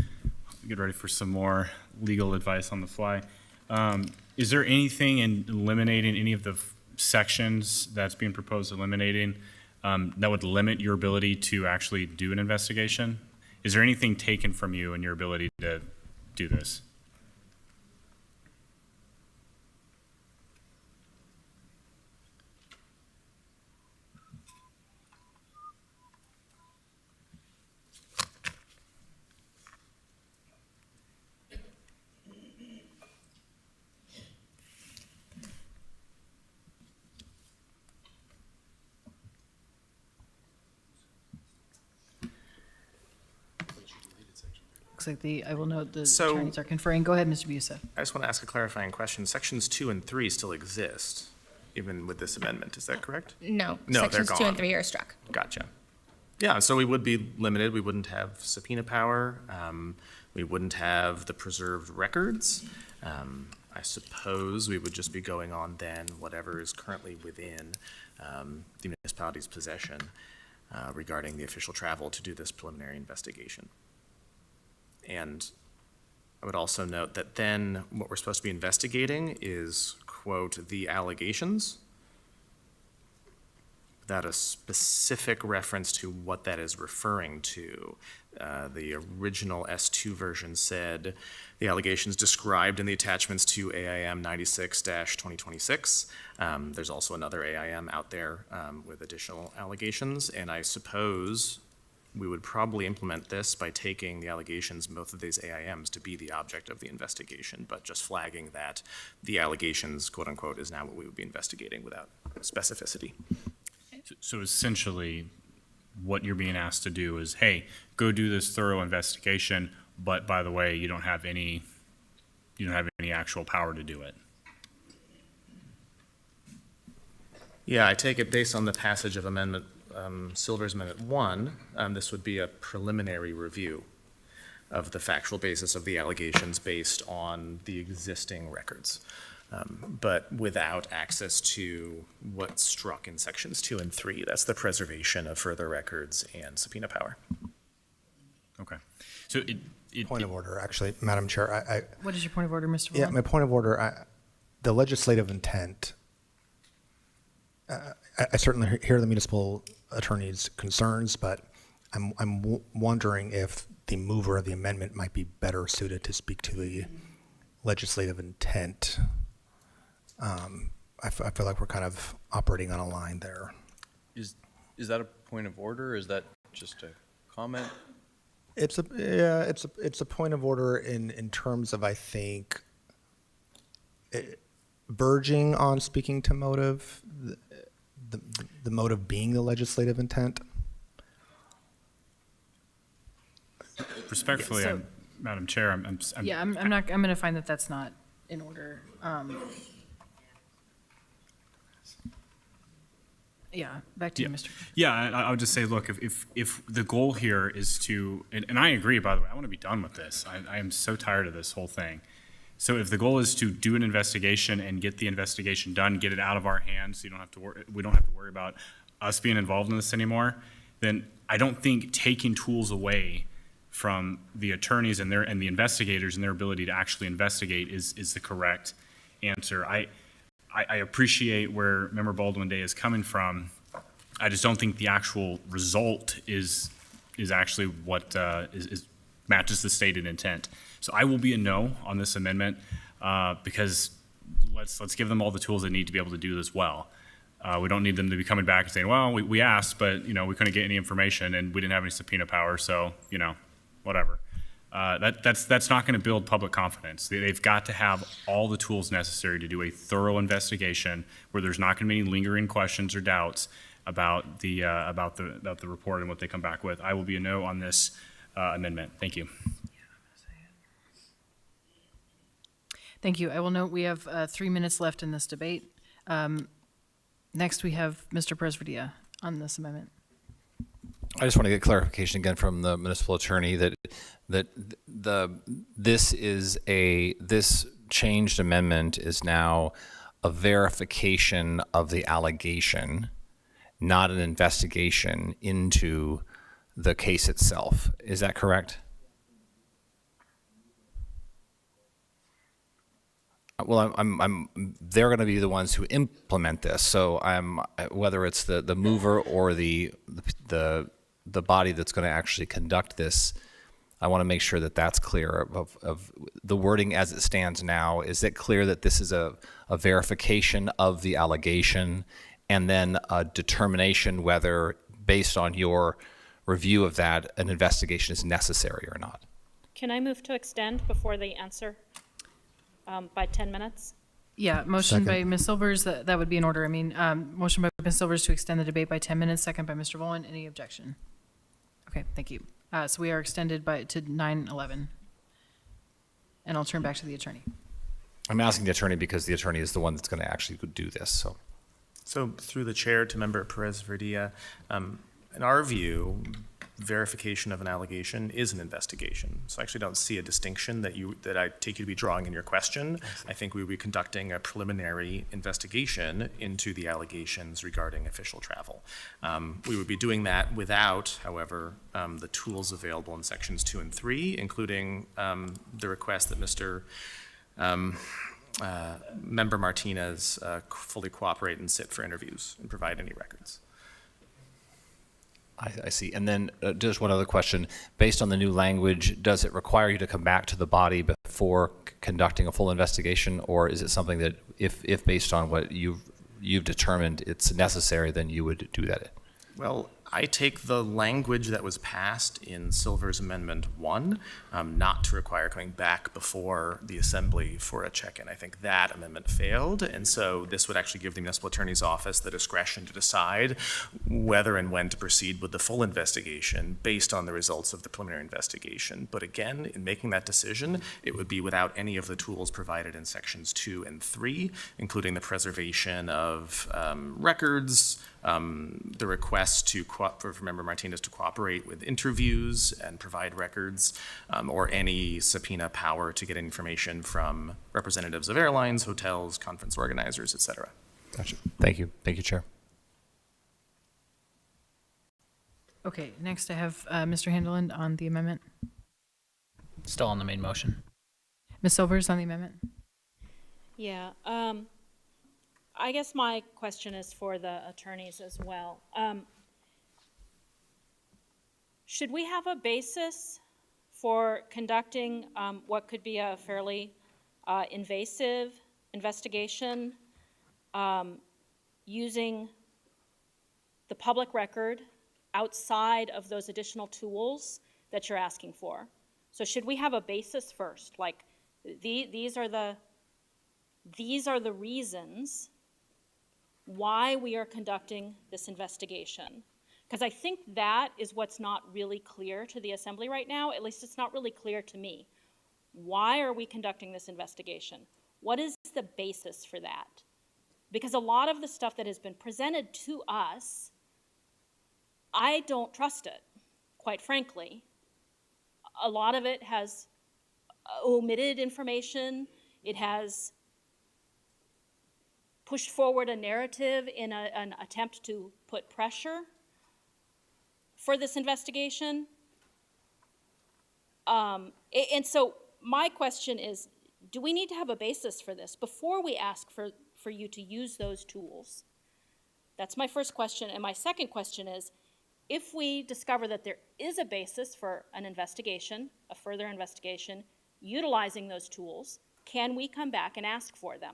Get ready for some more legal advice on the fly. Is there anything in eliminating any of the sections that's being proposed eliminating that would limit your ability to actually do an investigation? Is there anything taken from you in your ability to do this? Looks like I will note the So- attorneys are conferring. Go ahead, Mr. Busa. I just want to ask a clarifying question. Sections 2 and 3 still exist, even with this amendment. Is that correct? No, No, they're sections 2 and gone. 3 are struck. Gotcha. Yeah, so we would be limited. We wouldn't have subpoena power. We wouldn't have the preserved records. I suppose we would just be going on then whatever is currently within the municipality's possession regarding the official travel to do this preliminary investigation. And I would also note that then what we're supposed to be investigating is, quote, the allegations, without a specific reference to what that is referring to. The original S2 version said the allegations described in the attachments to AIM 96-2026. There's also another AIM out there with additional allegations, and I suppose we would probably implement this by taking the allegations, both of these AIMs, to be the object of the investigation, but just flagging that the allegations, quote unquote, is now what we would be investigating without specificity. So essentially, what you're being asked to do is, hey, go do this thorough investigation, but by the way, you don't have any actual power to do it. Yeah, I take it based on the passage of Amendment Silver's Amendment 1, this would be a preliminary review of the factual basis of the allegations based on the existing records, but without access to what's struck in sections 2 and 3. That's the preservation of further records and subpoena power. Okay. So Point of order, actually, Madam Chair. What is your point of order, Mr. Yeah, Volin? my point of order, the legislative intent, I certainly hear the municipal attorney's concerns, but I'm wondering if the mover of the amendment might be better suited to speak to the legislative intent. I feel like we're kind of operating on a line there. Is that a point of order, or is that just a comment? It's a point of order in terms of, I think, verging on speaking to motive, the motive being the legislative intent. Respectfully, So- Madam Chair, I'm I'm going to find that that's not in order. Yeah, back to you, Mr. Yeah, I would just say, look, if the goal here is to, and I agree, by the way, I want to be done with this. I am so tired of this whole thing. So if the goal is to do an investigation and get the investigation done, get it out of our hands, so we don't have to worry about us being involved in this anymore, then I don't think taking tools away from the attorneys and the investigators and their ability to actually investigate is the correct answer. I appreciate where Member Baldwin Day is coming from. I just don't think the actual result is actually what matches the stated intent. So I will be a no on this amendment because let's give them all the tools they need to be able to do this well. We don't need them to be coming back and saying, well, we asked, but we couldn't get any information and we didn't have any subpoena power, so whatever. That's not going to build public confidence. They've got to have all the tools necessary to do a thorough investigation where there's not going to be any lingering questions or doubts about the report and what they come back with. I will be a no on this amendment. Thank you. Thank you. I will note we have 3 minutes left in this debate. Next, we have Mr. Presverdia on this amendment. I just want to get clarification again from the municipal attorney that this changed amendment is now a verification of the allegation, not an investigation into the case itself. Is that correct? Well, they're going to be the ones who implement this. So whether it's the mover or the body that's going to actually conduct this, I want to make sure that that's clear of the wording as it stands now. Is it clear that this is a verification of the allegation and then a determination whether, based on your review of that, an investigation is necessary or not? Can I move to extend before they answer by 10 minutes? Yeah, motion Second. by Ms. Silvers, that would be in order. I mean, motion by Ms. Silvers to extend the debate by 10 minutes, second by Mr. Volin. Any objection? Okay, thank you. So we are extended to 9:11. And I'll turn back to the attorney. I'm asking the attorney because the attorney is the one that's going to actually do this. So through the chair to Member Perez-Verdia, in our view, verification of an allegation is an investigation. So I actually don't see a distinction that I take you to be drawing in your question. I think we would be conducting a preliminary investigation into the allegations regarding official travel. We would be doing that without, however, the tools available in sections 2 and 3, including the request that Mr. Member Martinez fully cooperate and sit for interviews and provide any records. I see. And then just one other question. Based on the new language, does it require you to come back to the body before conducting a full investigation, or is it something that if based on what you've determined it's necessary, then you would do that? Well, I take the language that was passed in Silver's Amendment 1 not to require coming back before the Assembly for a check-in. I think that amendment failed, and so this would actually give the Municipal Attorney's Office the discretion to decide whether and when to proceed with the full investigation based on the results of the preliminary investigation. But again, in making that decision, it would be without any of the tools provided in sections 2 and 3, including the preservation of records, the request for Member Martinez to cooperate with interviews and provide records, or any subpoena power to get information from representatives of airlines, hotels, conference organizers, et cetera. Gotcha. Thank you. Thank you, Chair. Okay, next I have Mr. Handeland on the amendment. Still on the main motion. Ms. Silvers on the amendment. Yeah, I guess my question is for the attorneys as well. Should we have a basis for conducting what could be a fairly invasive investigation using the public record outside of those additional tools that you're asking for? So should we have a basis first? Like, these are the reasons why we are conducting this investigation. Because I think that is what's not really clear to the Assembly right now. At least it's not really clear to me. Why are we conducting this investigation? What is the basis for that? Because a lot of the stuff that has been presented to us, I don't trust it, quite frankly. A lot of it has omitted information. It has pushed forward a narrative in an attempt to put pressure for this investigation. And so my question is, do we need to have a basis for this before we ask for you to use those tools? That's my first question. And my second question is, if we discover that there is a basis for an investigation, a further investigation, utilizing those tools, can we come back and ask for them?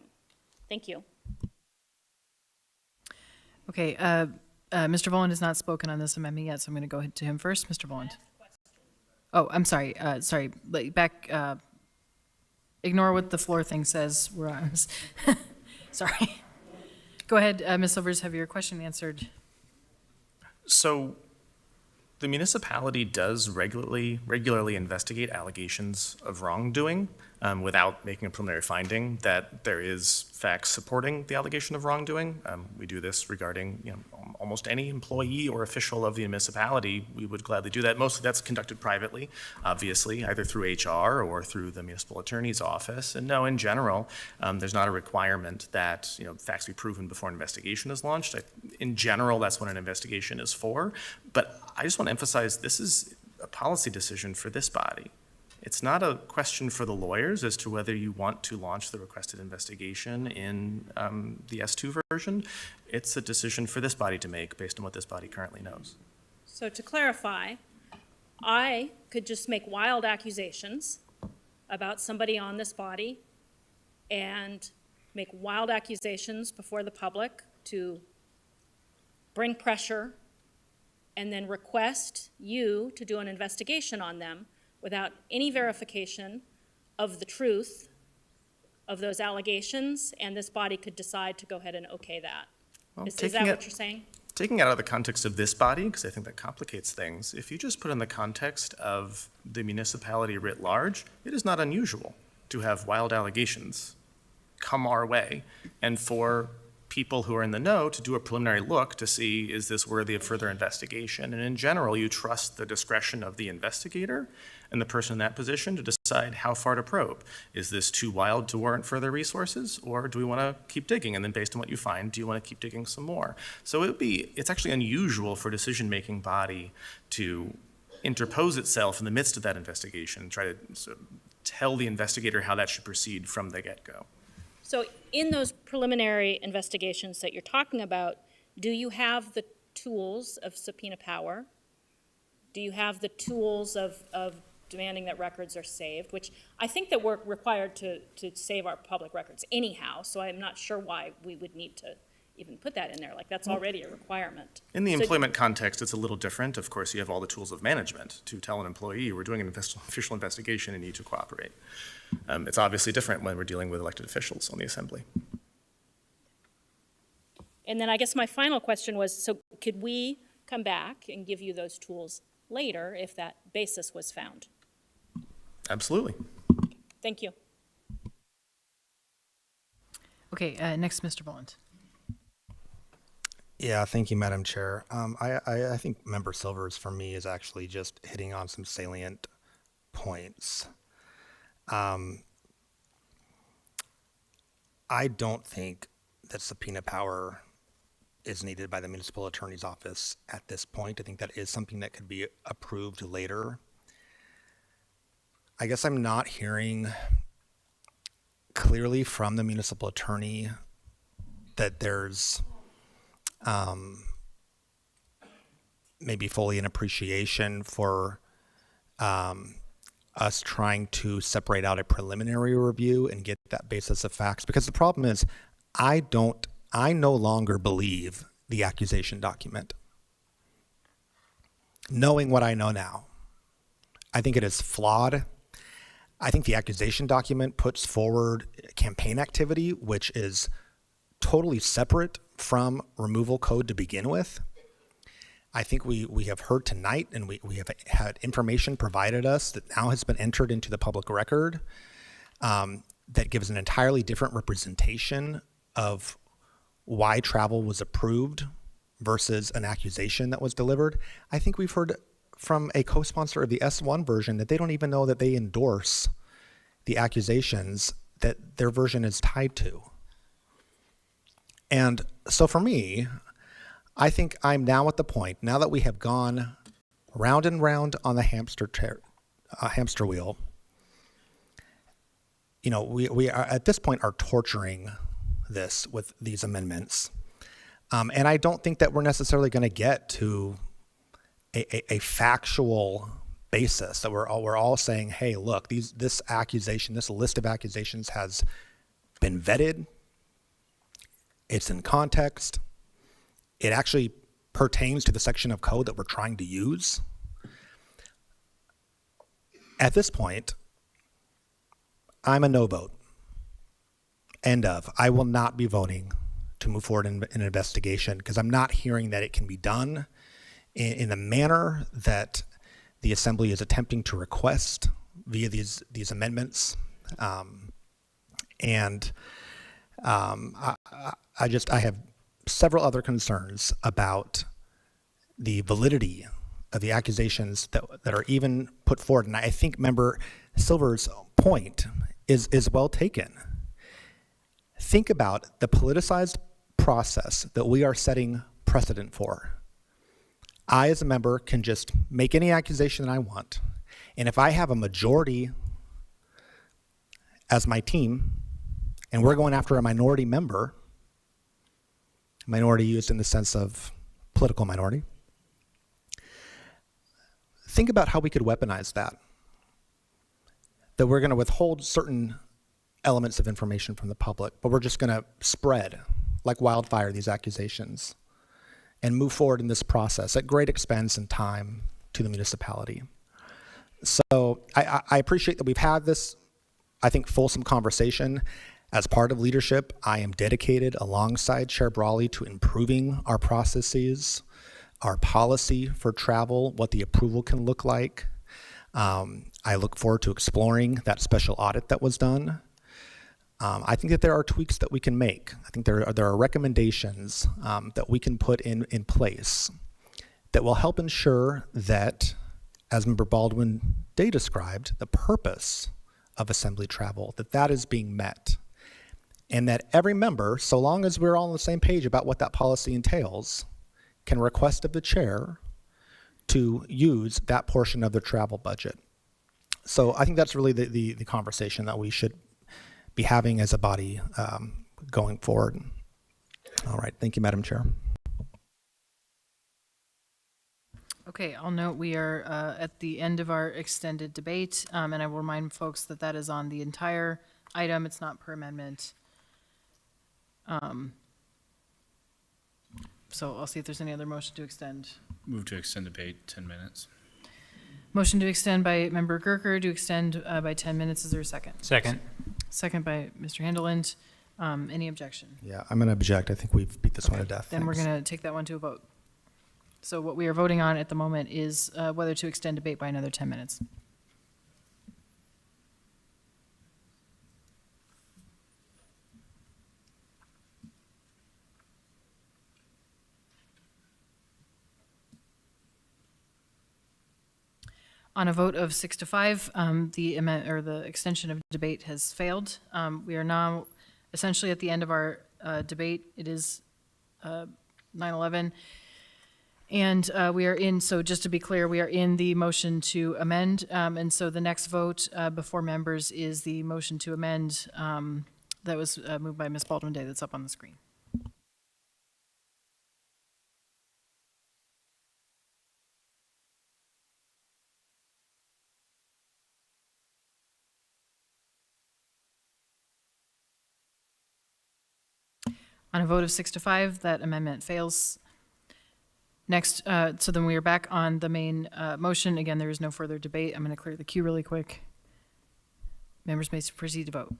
Thank you. Okay, Mr. Volin has not spoken on this amendment yet, so I'm going to go to him first. Mr. Volin. Oh, I'm sorry. Back. Ignore what the floor thing says. We're on. Sorry. Go ahead, Ms. Silvers. Have your question answered? So the municipality does regularly investigate allegations of wrongdoing without making a preliminary finding that there is facts supporting the allegation of wrongdoing. We do this regarding almost any employee or official of the municipality. We would gladly do that. Mostly that's conducted privately, obviously, either through HR or through the municipal attorney's office. And no, in general, there's not a requirement that facts be proven before an investigation is launched. In general, that's what an investigation is for. But I just want to emphasize this is a policy decision for this body. It's not a question for the lawyers as to whether you want to launch the requested investigation in the S2 version. It's a decision for this body to make based on what this body currently knows. So to clarify, I could just make wild accusations about somebody on this body and make wild accusations before the public to bring pressure and then request you to do an investigation on them without any verification of the truth of those allegations, and this body could decide to go ahead and okay that. Well, Is that what you're saying? Taking it out of the context of this body, because I think that complicates things, if you just put in the context of the municipality writ large, it is not unusual to have wild allegations come our way, and for people who are in the know to do a preliminary look to see, is this worthy of further investigation? And in general, you trust the discretion of the investigator and the person in that position to decide how far to probe. Is this too wild to warrant further resources, or do we want to keep digging? And then based on what you find, do you want to keep digging some more? So it's actually unusual for a decision-making body to interpose itself in the midst of that investigation and try to sort of tell the investigator how that should proceed from the get-go. So in those preliminary investigations that you're talking about, do you have the tools of subpoena power? Do you have the tools of demanding that records are saved, which I think that we're required to save our public records anyhow, so I'm not sure why we would need to even put that in there. Like, that's already a requirement. In the employment context, it's a little different. Of course, you have all the tools of management to tell an employee, we're doing an official investigation and you need to cooperate. It's obviously different when we're dealing with elected officials on the assembly. And then I guess my final question was, so could we come back and give you those tools later if that basis was found? Absolutely. Thank you. Okay, next, Mr. Boland. Yeah, thank you, Madam Chair. I think Member Silvers, for me, is actually just hitting on some salient points. I don't think that subpoena power is needed by the municipal attorney's office at this point. I think that is something that could be approved later. I guess I'm not hearing clearly from the municipal attorney that there's maybe fully an appreciation for us trying to separate out a preliminary review and get that basis of facts. Because the problem is, I no longer believe the accusation document. Knowing what I know now, I think it is flawed. I think the accusation document puts forward campaign activity, which is totally separate from removal code to begin with. I think we have heard tonight, and we have had information provided us that now has been entered into the public record that gives an entirely different representation of why travel was approved versus an accusation that was delivered. I think we've heard from a co-sponsor of the S1 version that they don't even know that they endorse the accusations that their version is tied to. And so for me, I think I'm now at the point, now that we have gone round and round on the hamster wheel, you know, we are at this point are torturing this with these amendments. And I don't think that we're necessarily going to get to a factual basis that we're all saying, hey, look, this list of accusations has been vetted. It's in context. It actually pertains to the section of code that we're trying to use. At this point, I'm a no vote. End of. I will not be voting to move forward in an investigation because I'm not hearing that it can be done in the manner that the Assembly is attempting to request via these amendments. I have several other concerns about the validity of the accusations that are even put forward. And I think Member Silver's point is well taken. Think about the politicized process that we are setting precedent for. I, as a member, can just make any accusation that I want. And if I have a majority as my team, and we're going after a minority member, minority used in the sense of political minority, think about how we could weaponize that. That we're going to withhold certain elements of information from the public, but we're just going to spread like wildfire these accusations and move forward in this process at great expense and time to the municipality. So I appreciate that we've had this, I think, fulsome conversation. As part of leadership, I am dedicated alongside Chair Brawley to improving our processes, our policy for travel, what the approval can look like. I look forward to exploring that special audit that was done. I think that there are tweaks that we can make. I think there are recommendations that we can put in place that will help ensure that, as Member Baldwin Day described, the purpose of assembly travel, that is being met. And that every member, so long as we're all on the same page about what that policy entails, can request of the chair to use that portion of the travel budget. So I think that's really the conversation that we should be having as a body going forward. All right, thank you, Madam Chair. Okay, I'll note we are at the end of our extended debate, and I will remind folks that that is on the entire item. It's not per amendment. So I'll see if there's any other motion to extend. Move to extend debate 10 minutes. Motion to extend by Member Gerker, to extend by 10 minutes. Is there a second? Second. Second by Mr. Handeland. Any objection? Yeah, I'm going to object. I think we've beat this one to death. Then we're Thanks. going to take that one to a vote. So what we are voting on at the moment is whether to extend debate by another 10 minutes. On a vote of 6 to 5, the extension of debate has failed. We are now essentially at the end of our debate. It is 9:11. And we are in, so just to be clear, we are in the motion to amend. And so the next vote before members is the motion to amend that was moved by Ms. Baldwin Day, that's up on the screen. On a vote of 6 to 5, that amendment fails. Next, so then we are back on the main motion. Again, there is no further debate. I'm going to clear the queue really quick. Members may proceed to vote.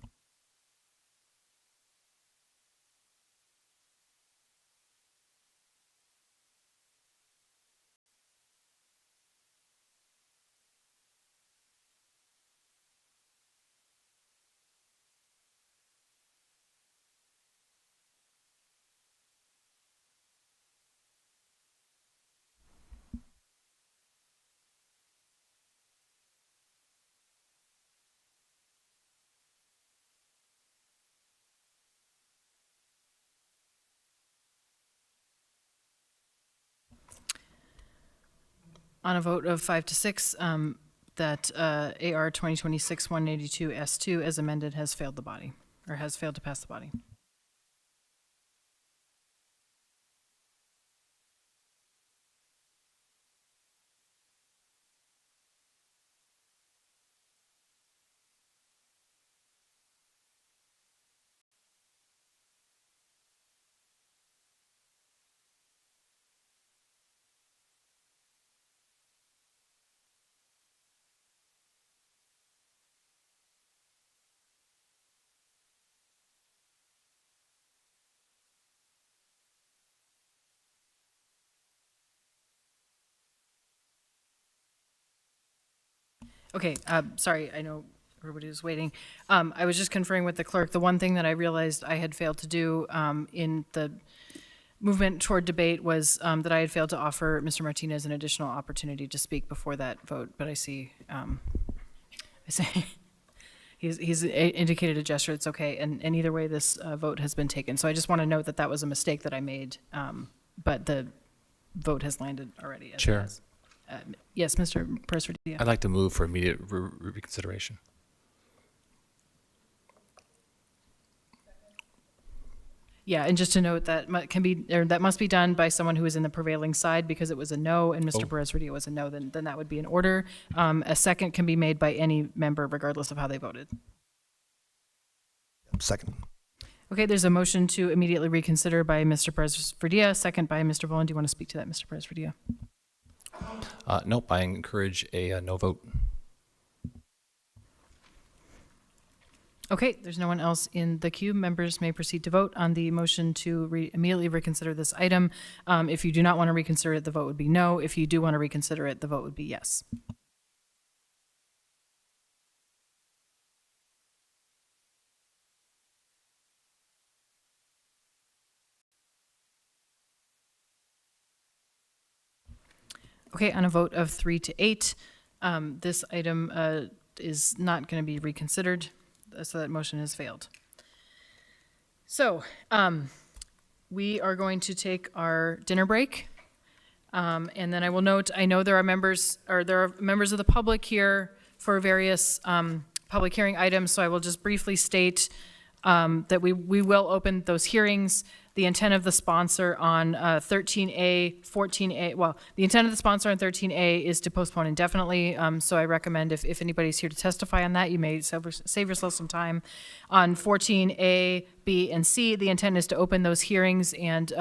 On a vote of 5 to 6, that AR 2026-182 S2 as amended has failed the body, or has failed to pass the body. Okay, sorry, I know everybody was waiting. I was just conferring with the clerk. The one thing that I realized I had failed to do in the movement toward debate was that I had failed to offer Mr. Martinez an additional opportunity to speak before that vote, but I see he's indicated a gesture, it's okay, and either way, this vote has been taken. So I just want to note that that was a mistake that I made, but the vote has landed already as it Chair. has. Yes, Mr. Perez-Valdez. I'd like to move for immediate reconsideration. Yeah, and just to note that that must be done by someone who is in the prevailing side, because it was a no and Mr. Perez-Valdez was a no, then that would be in order. A second can be made by any member regardless of how they voted. Second. Okay, there's a motion to immediately reconsider by Mr. Perez-Valdez, second by Mr. Volin. Do you want to speak to that, Mr. Perez-Valdez? Nope, I encourage a no vote. Okay, there's no one else in the queue. Members may proceed to vote on the motion to immediately reconsider this item. If you do not want to reconsider it, the vote would be no. If you do want to reconsider it, the vote would be yes. Okay, on a vote of 3 to 8, this item is not going to be reconsidered, so that motion has failed. So, we are going to take our dinner break, and then I will note, I know there are members of the public here for various public hearing items, so I will just briefly state that we will open those hearings. The intent of the sponsor on 13A, 14A, well, the intent of the sponsor on 13A is to postpone indefinitely, so I recommend if anybody's here to testify on that, you may save yourself some time. On 14A, B, and C, the intent is to open those hearings and,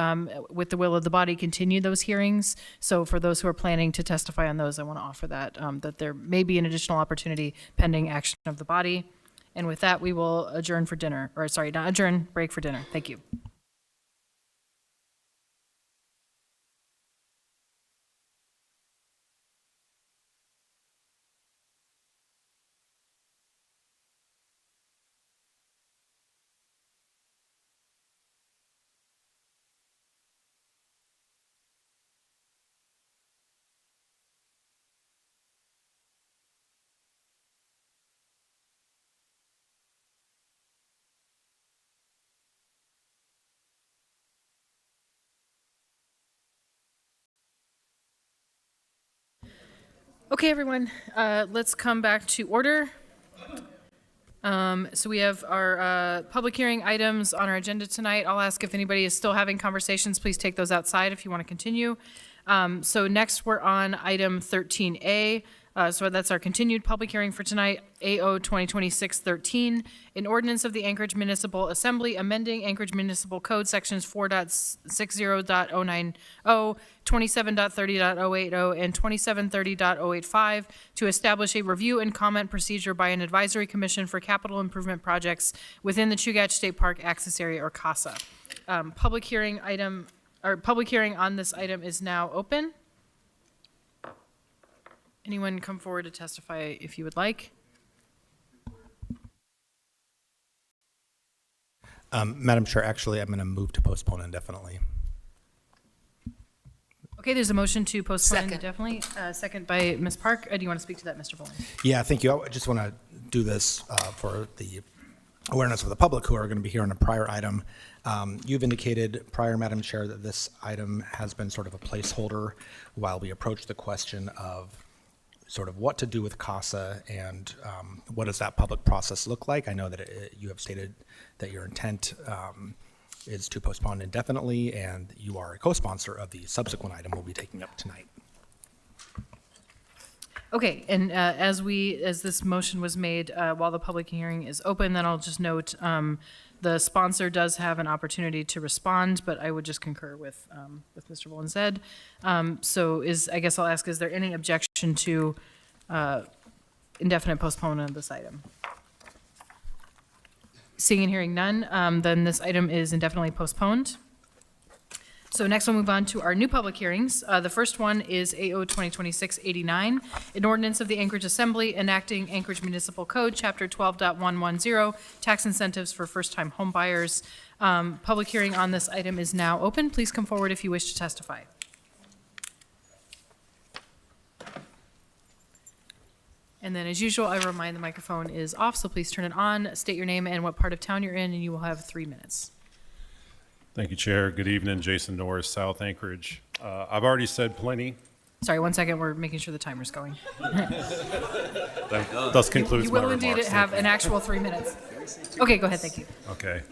with the will of the body, continue those hearings. So for those who are planning to testify on those, I want to offer that, that there may be an additional opportunity pending action of the body. And with that, we will adjourn for dinner, or sorry, not adjourn, break for dinner. Thank you. Okay, everyone, let's come back to order. So we have our public hearing items on our agenda tonight. I'll ask if anybody is still having conversations, please take those outside if you want to continue. So next we're on item 13A. So that's our continued public hearing for tonight, AO 2026-13, an ordinance of the Anchorage Municipal Assembly amending Anchorage Municipal Code sections 4.60.090, 27.30.080, and 27.30.085 to establish a review and comment procedure by an advisory commission for capital improvement projects within the Chugach State Park Access Area, or CASA. Public hearing on this item is now open. Anyone come forward to testify if you would like? Madam Chair, actually, I'm going to move to postpone indefinitely. Okay, there's a motion to postpone Second. indefinitely. Second by Ms. Park. Do you want to speak to that, Mr. Bowling? Yeah, thank you. I just want to do this for the awareness of the public who are going to be here on a prior item. You've indicated prior, Madam Chair, that this item has been sort of a placeholder while we approach the question of sort of what to do with CASA and what does that public process look like. I know that you have stated that your intent is to postpone indefinitely, and you are a co-sponsor of the subsequent item we'll be taking up tonight. Okay, and as this motion was made while the public hearing is open, then I'll just note the sponsor does have an opportunity to respond, but I would just concur with Mr. Volin said. So I guess I'll ask, is there any objection to indefinite postponement of this item? Seeing and hearing none, then this item is indefinitely postponed. So next we'll move on to our new public hearings. The first one is AO 2026-89, an ordinance of the Anchorage Assembly enacting Anchorage Municipal Code, Chapter 12.110, tax incentives for first-time home buyers. Public hearing on this item is now open. Please come forward if you wish to testify. And then, as usual, I remind the microphone is off, so please turn it on, state your name and what part of town you're in, and you will have 3 minutes. Thank you, Chair. Good evening, Jason Norris, South Anchorage. I've already said plenty Sorry, 1 second, we're making sure the timer's going. Thus concludes You my will indeed remarks. have Thank an you. actual 3 minutes. Okay, go ahead, thank you. Okay.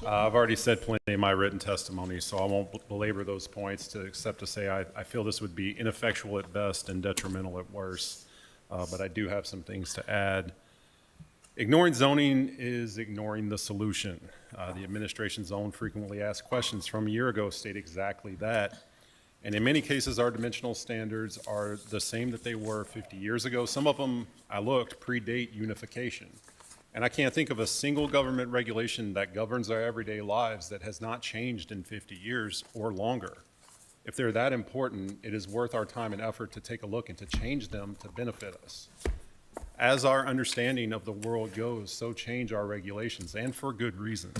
I've already said plenty in my written testimony, so I won't belabor those points except to say I feel this would be ineffectual at best and detrimental at worst. But I do have some things to add. Ignoring zoning is ignoring the solution. The administration's own frequently asked questions from a year ago state exactly that. And in many cases, our dimensional standards are the same that they were 50 years ago. Some of them, I looked, predate unification. And I can't think of a single government regulation that governs our everyday lives that has not changed in 50 years or longer. If they're that important, it is worth our time and effort to take a look and to change them to benefit us. As our understanding of the world goes, so change our regulations, and for good reason.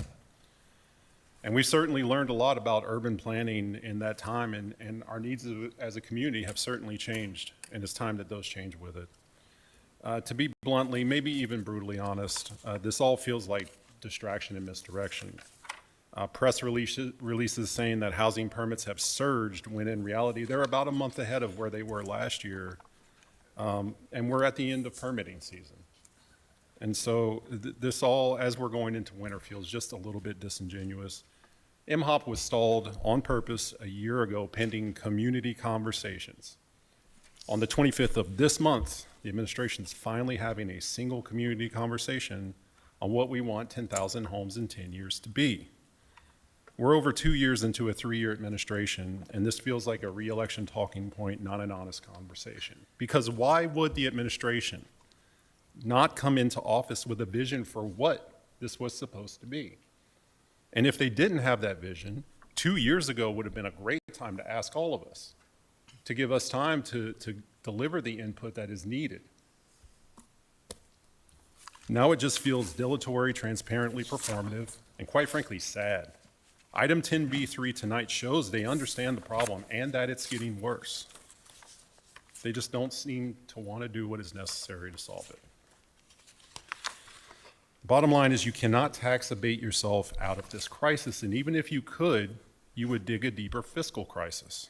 And we've certainly learned a lot about urban planning in that time, and our needs as a community have certainly changed, and it's time that those change with it. To be bluntly, maybe even brutally honest, this all feels like distraction and misdirection. Press releases saying that housing permits have surged, when in reality, they're about a month ahead of where they were last year, and we're at the end of permitting season. And so this all, as we're going into winter, feels just a little bit disingenuous. MHOP was stalled on purpose a year ago pending community conversations. On the 25th of this month, the administration is finally having a single community conversation on what we want 10,000 homes in 10 years to be. We're over 2 years into a 3-year administration, and this feels like a re-election talking point, not an honest conversation. Because why would the administration not come into office with a vision for what this was supposed to be? And if they didn't have that vision, 2 years ago would have been a great time to ask all of us, to give us time to deliver the input that is needed. Now it just feels dilatory, transparently performative, and quite frankly, sad. Item 10B3 tonight shows they understand the problem and that it's getting worse. They just don't seem to want to do what is necessary to solve it. Bottom line is you cannot tax abate yourself out of this crisis, and even if you could, you would dig a deeper fiscal crisis.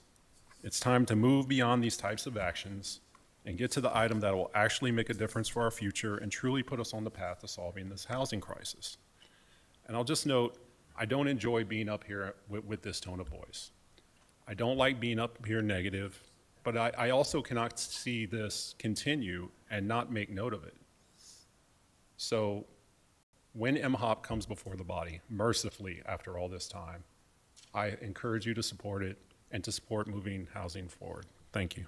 It's time to move beyond these types of actions and get to the item that will actually make a difference for our future and truly put us on the path to solving this housing crisis. And I'll just note, I don't enjoy being up here with this tone of voice. I don't like being up here negative, but I also cannot see this continue and not make note of it. So when MHOP comes before the body, mercifully after all this time, I encourage you to support it and to support moving housing forward. Thank you.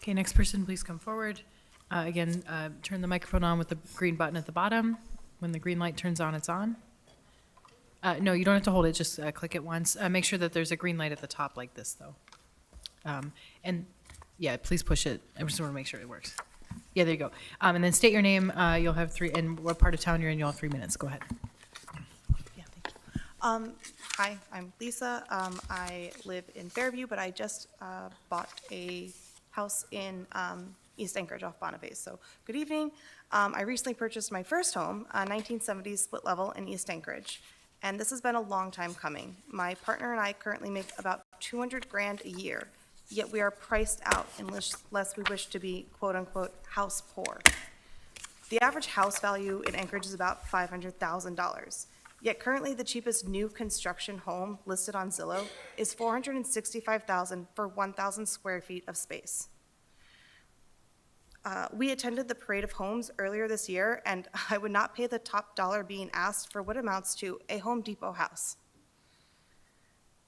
Okay, next person, please come forward. Again, turn the microphone on with the green button at the bottom. When the green light turns on, it's on. No, you don't have to hold it, just click it once. Make sure that there's a green light at the top like this, though. And yeah, please push it. I just want to make sure it works. Yeah, there you go. And then state your name. You'll have 3, and what part of town you're in, you'll have 3 minutes. Go ahead. Yeah, thank you. Hi, I'm Lisa. I live in Fairview, but I just bought a house in East Anchorage off Boniface. So good evening. I recently purchased my first home, a 1970s split level in East Anchorage. And this has been a long time coming. My partner and I currently make about 200 grand a year, yet we are priced out unless we wish to be quote unquote house poor. The average house value in Anchorage is about $500,000. Yet currently the cheapest new construction home listed on Zillow is $465,000 for 1,000 square feet of space. We attended the Parade of Homes earlier this year, and I would not pay the top dollar being asked for what amounts to a Home Depot house.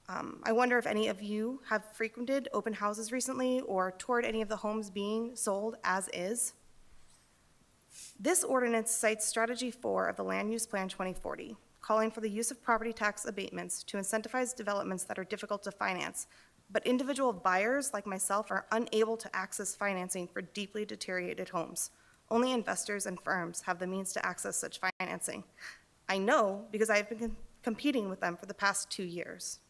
I wonder if any of you have frequented open houses recently or toured any of the homes being sold as is. This ordinance cites Strategy 4 of the Land Use Plan 2040, calling for the use of property tax abatements to incentivize developments that are difficult to finance, but individual buyers like myself are unable to access financing for deeply deteriorated homes. Only investors and firms have the means to access such financing. I know because I have been competing with them for the past 2 years.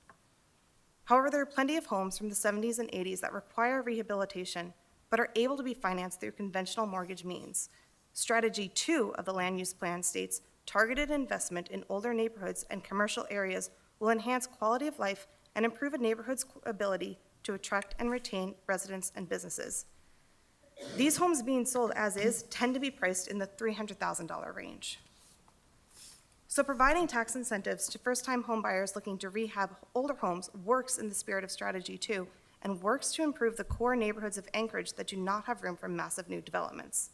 However, there are plenty of homes from the 70s and 80s that require rehabilitation, but are able to be financed through conventional mortgage means. Strategy 2 of the Land Use Plan states, targeted investment in older neighborhoods and commercial areas will enhance quality of life and improve a neighborhood's ability to attract and retain residents and businesses. These homes being sold as is tend to be priced in the $300,000 range. So providing tax incentives to first-time homebuyers looking to rehab older homes works in the spirit of strategy 2 and works to improve the core neighborhoods of Anchorage that do not have room for massive new developments.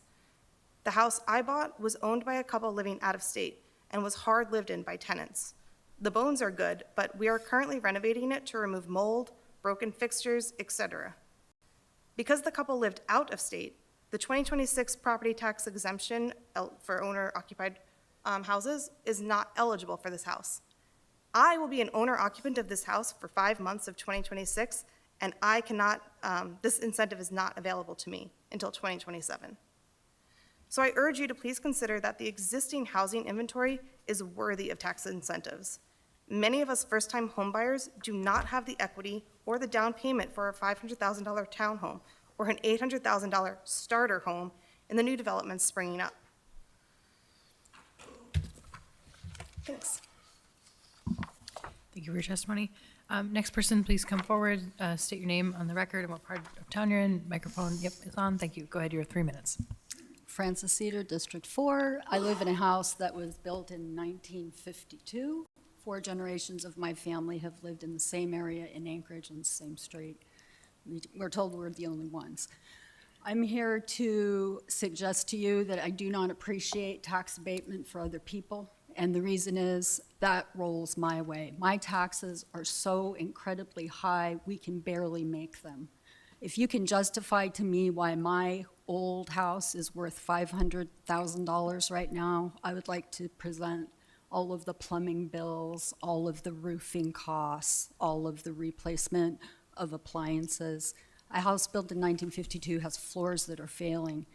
The house I bought was owned by a couple living out of state and was hard lived in by tenants. The bones are good, but we are currently renovating it to remove mold, broken fixtures, etc. Because the couple lived out of state, the 2026 property tax exemption for owner-occupied houses is not eligible for this house. I will be an owner-occupant of this house for 5 months of 2026, and I cannot, this incentive is not available to me until 2027. So I urge you to please consider that the existing housing inventory is worthy of tax incentives. Many of us first-time homebuyers do not have the equity or the down payment for a $500,000 townhome or an $800,000 starter home in the new developments springing up. Thanks. Thank you for your testimony. Next person, please come forward, state your name on the record and what part of town you're in. Microphone, yep, it's on. Thank you. Go ahead, you have 3 minutes. Francis Cedar, District 4. I live in a house that was built in 1952. 4 generations of my family have lived in the same area in Anchorage on the same street. We're told we're the only ones. I'm here to suggest to you that I do not appreciate tax abatement for other people, and the reason is that rolls my way. My taxes are so incredibly high, we can barely make them. If you can justify to me why my old house is worth $500,000 right now, I would like to present all of the plumbing bills, all of the roofing costs, all of the replacement of appliances. A house built in 1952 has floors that are failing.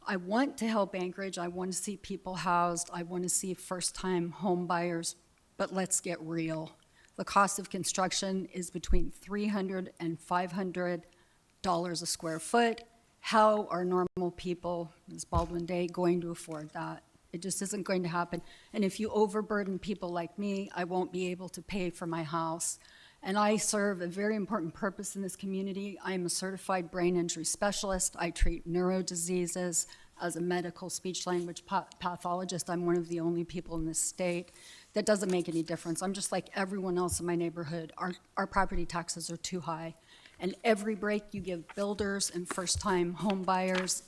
I want to help Anchorage. I want to see people housed. I want to see first-time home buyers, but let's get real. The cost of construction is between $300 and $500 a square foot. How are normal people, Ms. Baldwin Day, going to afford that? It just isn't going to happen. And if you overburden people like me, I won't be able to pay for my house. And I serve a very important purpose in this community. I am a certified brain injury specialist. I treat neurodiseases. As a medical speech-language pathologist, I'm one of the only people in this state. That doesn't make any difference. I'm just like everyone else in my neighborhood. Our property taxes are too high. And every break you give builders and first-time home buyers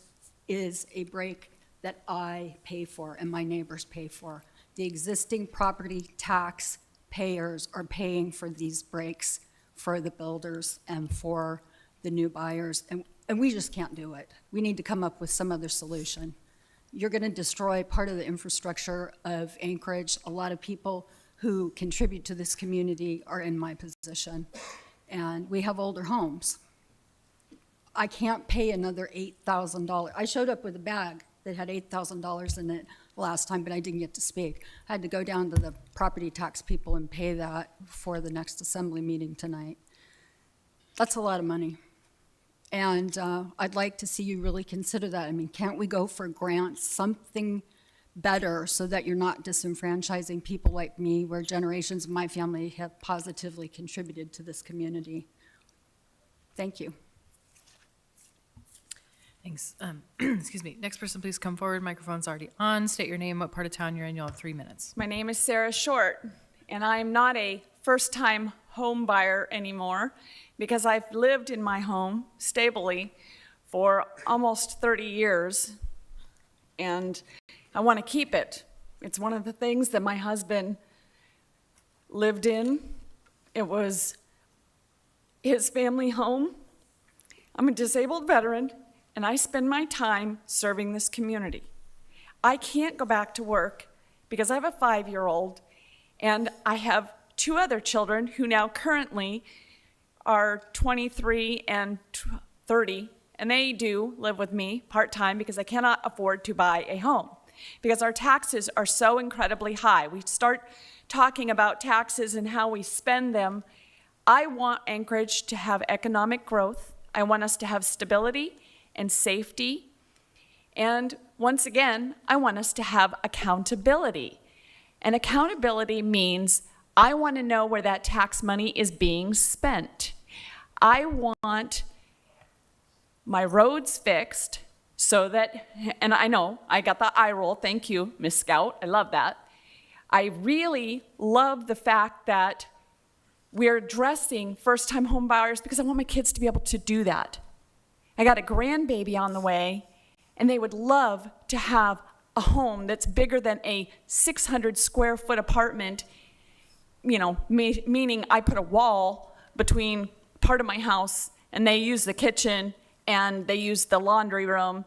is a break that I pay for and my neighbors pay for. The existing property tax payers are paying for these breaks for the builders and for the new buyers, and we just can't do it. We need to come up with some other solution. You're going to destroy part of the infrastructure of Anchorage. A lot of people who contribute to this community are in my position, and we have older homes. I can't pay another $8,000. I showed up with a bag that had $8,000 in it last time, but I didn't get to speak. I had to go down to the property tax people and pay that for the next assembly meeting tonight. That's a lot of money. And I'd like to see you really consider that. I mean, can't we go for grants, something better so that you're not disenfranchising people like me, where generations of my family have positively contributed to this community? Thank you. Thanks. Excuse me. Next person, please come forward. Microphone's already on. State your name, what part of town you're in. You'll have 3 minutes. My name is Sarah Short, and I'm not a first-time home buyer anymore because I've lived in my home stably for almost 30 years, and I want to keep it. It's one of the things that my husband lived in. It was his family home. I'm a disabled veteran, and I spend my time serving this community. I can't go back to work because I have a 5-year-old, and I have 2 other children who now currently are 23 and 30, and they do live with me part-time because I cannot afford to buy a home because our taxes are so incredibly high. We start talking about taxes and how we spend them. I want Anchorage to have economic growth. I want us to have stability and safety. And once again, I want us to have accountability. And accountability means I want to know where that tax money is being spent. I want my roads fixed so that, and I know, I got the eye roll, thank you, Miss Scout, I love that. I really love the fact that we're addressing first-time home buyers because I want my kids to be able to do that. I got a grandbaby on the way, and they would love to have a home that's bigger than a 600 square foot apartment, you know, meaning I put a wall between part of my house and they use the kitchen and they use the laundry room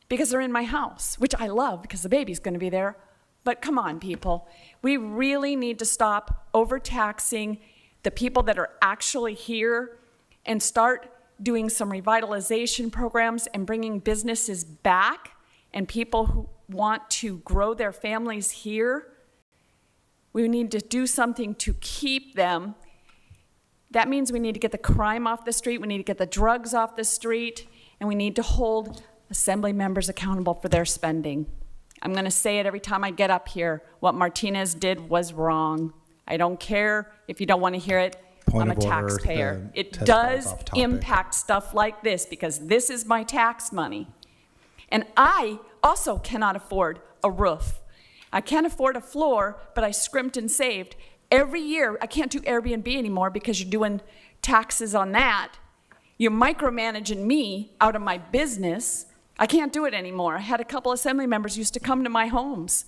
because they're in my house, which I love because the baby's going to be there. But come on, people. We really need to stop overtaxing the people that are actually here and start doing some revitalization programs and bringing businesses back and people who want to grow their families here. We need to do something to keep them. That means we need to get the crime off the street, we need to get the drugs off the street, and we need to hold assembly members accountable for their spending. I'm going to say it every time I get up here. What Martinez did was wrong. I don't care if you don't want to hear it. I'm a taxpayer. It does impact stuff like this because this is my tax money. And I also cannot afford a roof. I can't afford a floor, but I scrimped and saved. Every year, I can't do Airbnb anymore because you're doing taxes on that. You're micromanaging me out of my business. I can't do it anymore. I had a couple assembly members used to come to my homes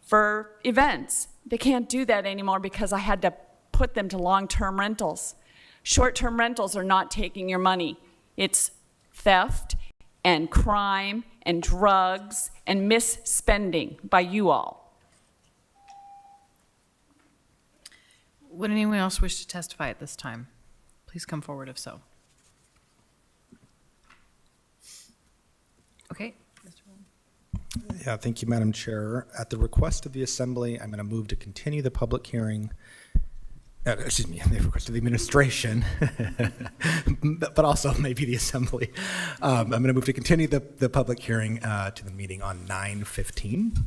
for events. They can't do that anymore because I had to put them to long-term rentals. Short-term rentals are not taking your money. It's theft and crime and drugs and misspending by you all. Would anyone else wish to testify at this time? Please come forward if so. Okay. Yeah, thank you, Madam Chair. At the request of the Assembly, I'm going to move to continue the public hearing. Excuse me, the request of the administration, but also maybe the Assembly. I'm going to move to continue the public hearing to the meeting on 9/15.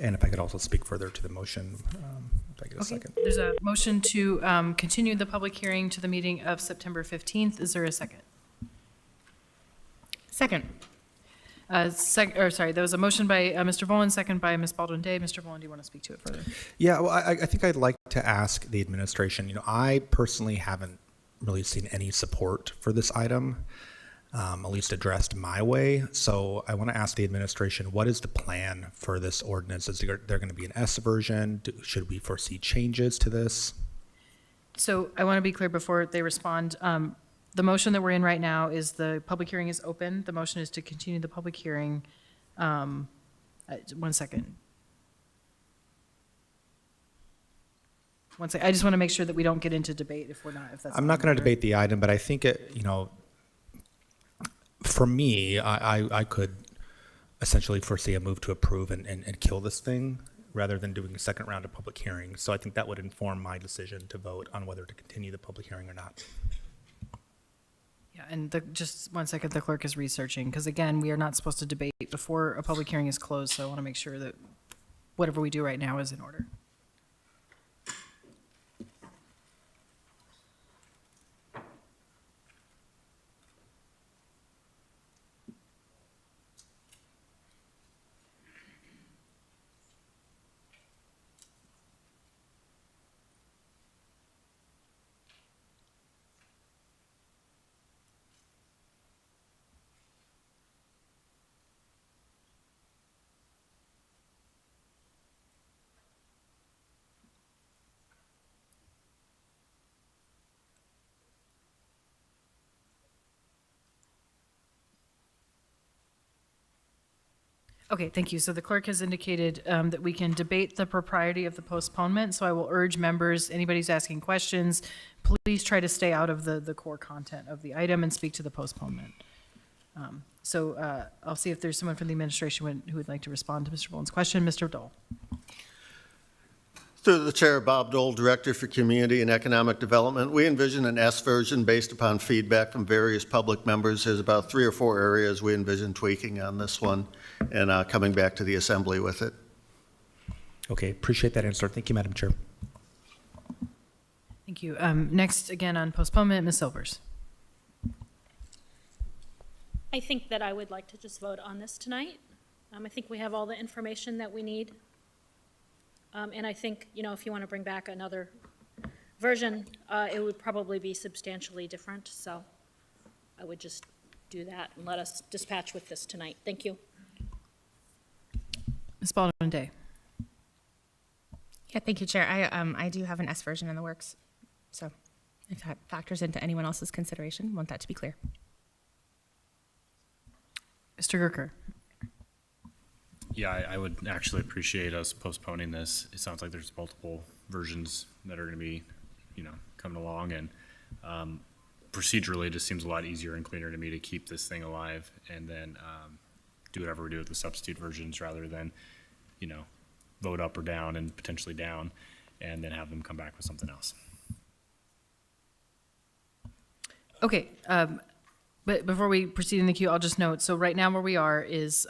And if I could also speak further to the motion, if I get a second. There's a motion to continue the public hearing to the meeting of September 15th. Is there a second? Second. There was a motion by Mr. Volin, second by Ms. Baldwin-Day. Mr. Volin, do you want to speak to it further? Yeah, well, I think I'd like to ask the administration, I personally haven't really seen any support for this item, at least addressed my way. So I want to ask the administration, what is the plan for this ordinance? Is there going to be an S version? Should we foresee changes to this? So I want to be clear before they respond. The motion that we're in right now is the public hearing is open. The motion is to continue the public hearing. 1 second. I just want to make sure that we don't get into debate if we're not, if that's. I'm not going to debate the item, but I think for me, I could essentially foresee a move to approve and kill this thing rather than doing a second round of public hearings. So I think that would inform my decision to vote on whether to continue the public hearing or not. Yeah, and just 1 second, the clerk is researching, because again, we are not supposed to debate before a public hearing is closed, so I want to make sure that whatever we do right now is in order. Okay, thank you. So the clerk has indicated that we can debate the propriety of the postponement. So I will urge members, anybody who's asking questions, please try to stay out of the core content of the item and speak to the postponement. I'll see if there's someone from the administration who would like to respond to Mr. Boland's question. Mr. Dole. Through the chair, Bob Dole, Director for Community and Economic Development. We envision an S version based upon feedback from various public members. There's about 3 or 4 areas we envision tweaking on this one and coming back to the Assembly with it. Okay, appreciate that answer. Thank you, Madam Chair. you. Next, again on postponement, Ms. Silvers. I think that I would like to just vote on this tonight. I think we have all the information that we need. And I think, if you want to bring back another version, it would probably be substantially different. So I would just do that and let us dispatch with this tonight. Thank you. Ms. Baldwin Day. Yeah, thank you, Chair. I do have an S version in the works. So if that factors into anyone else's consideration, want that to be clear. Mr. Gerker. Yeah, I would actually appreciate us postponing this. It sounds like there's multiple versions that are going to be, coming along, and procedurally, it just seems a lot easier and cleaner to me to keep this thing alive and then do whatever we do with the substitute versions rather than, vote up or down and potentially down, and then have them come back with something else. Okay, but before we proceed in the queue, I'll just note, so right now where we are is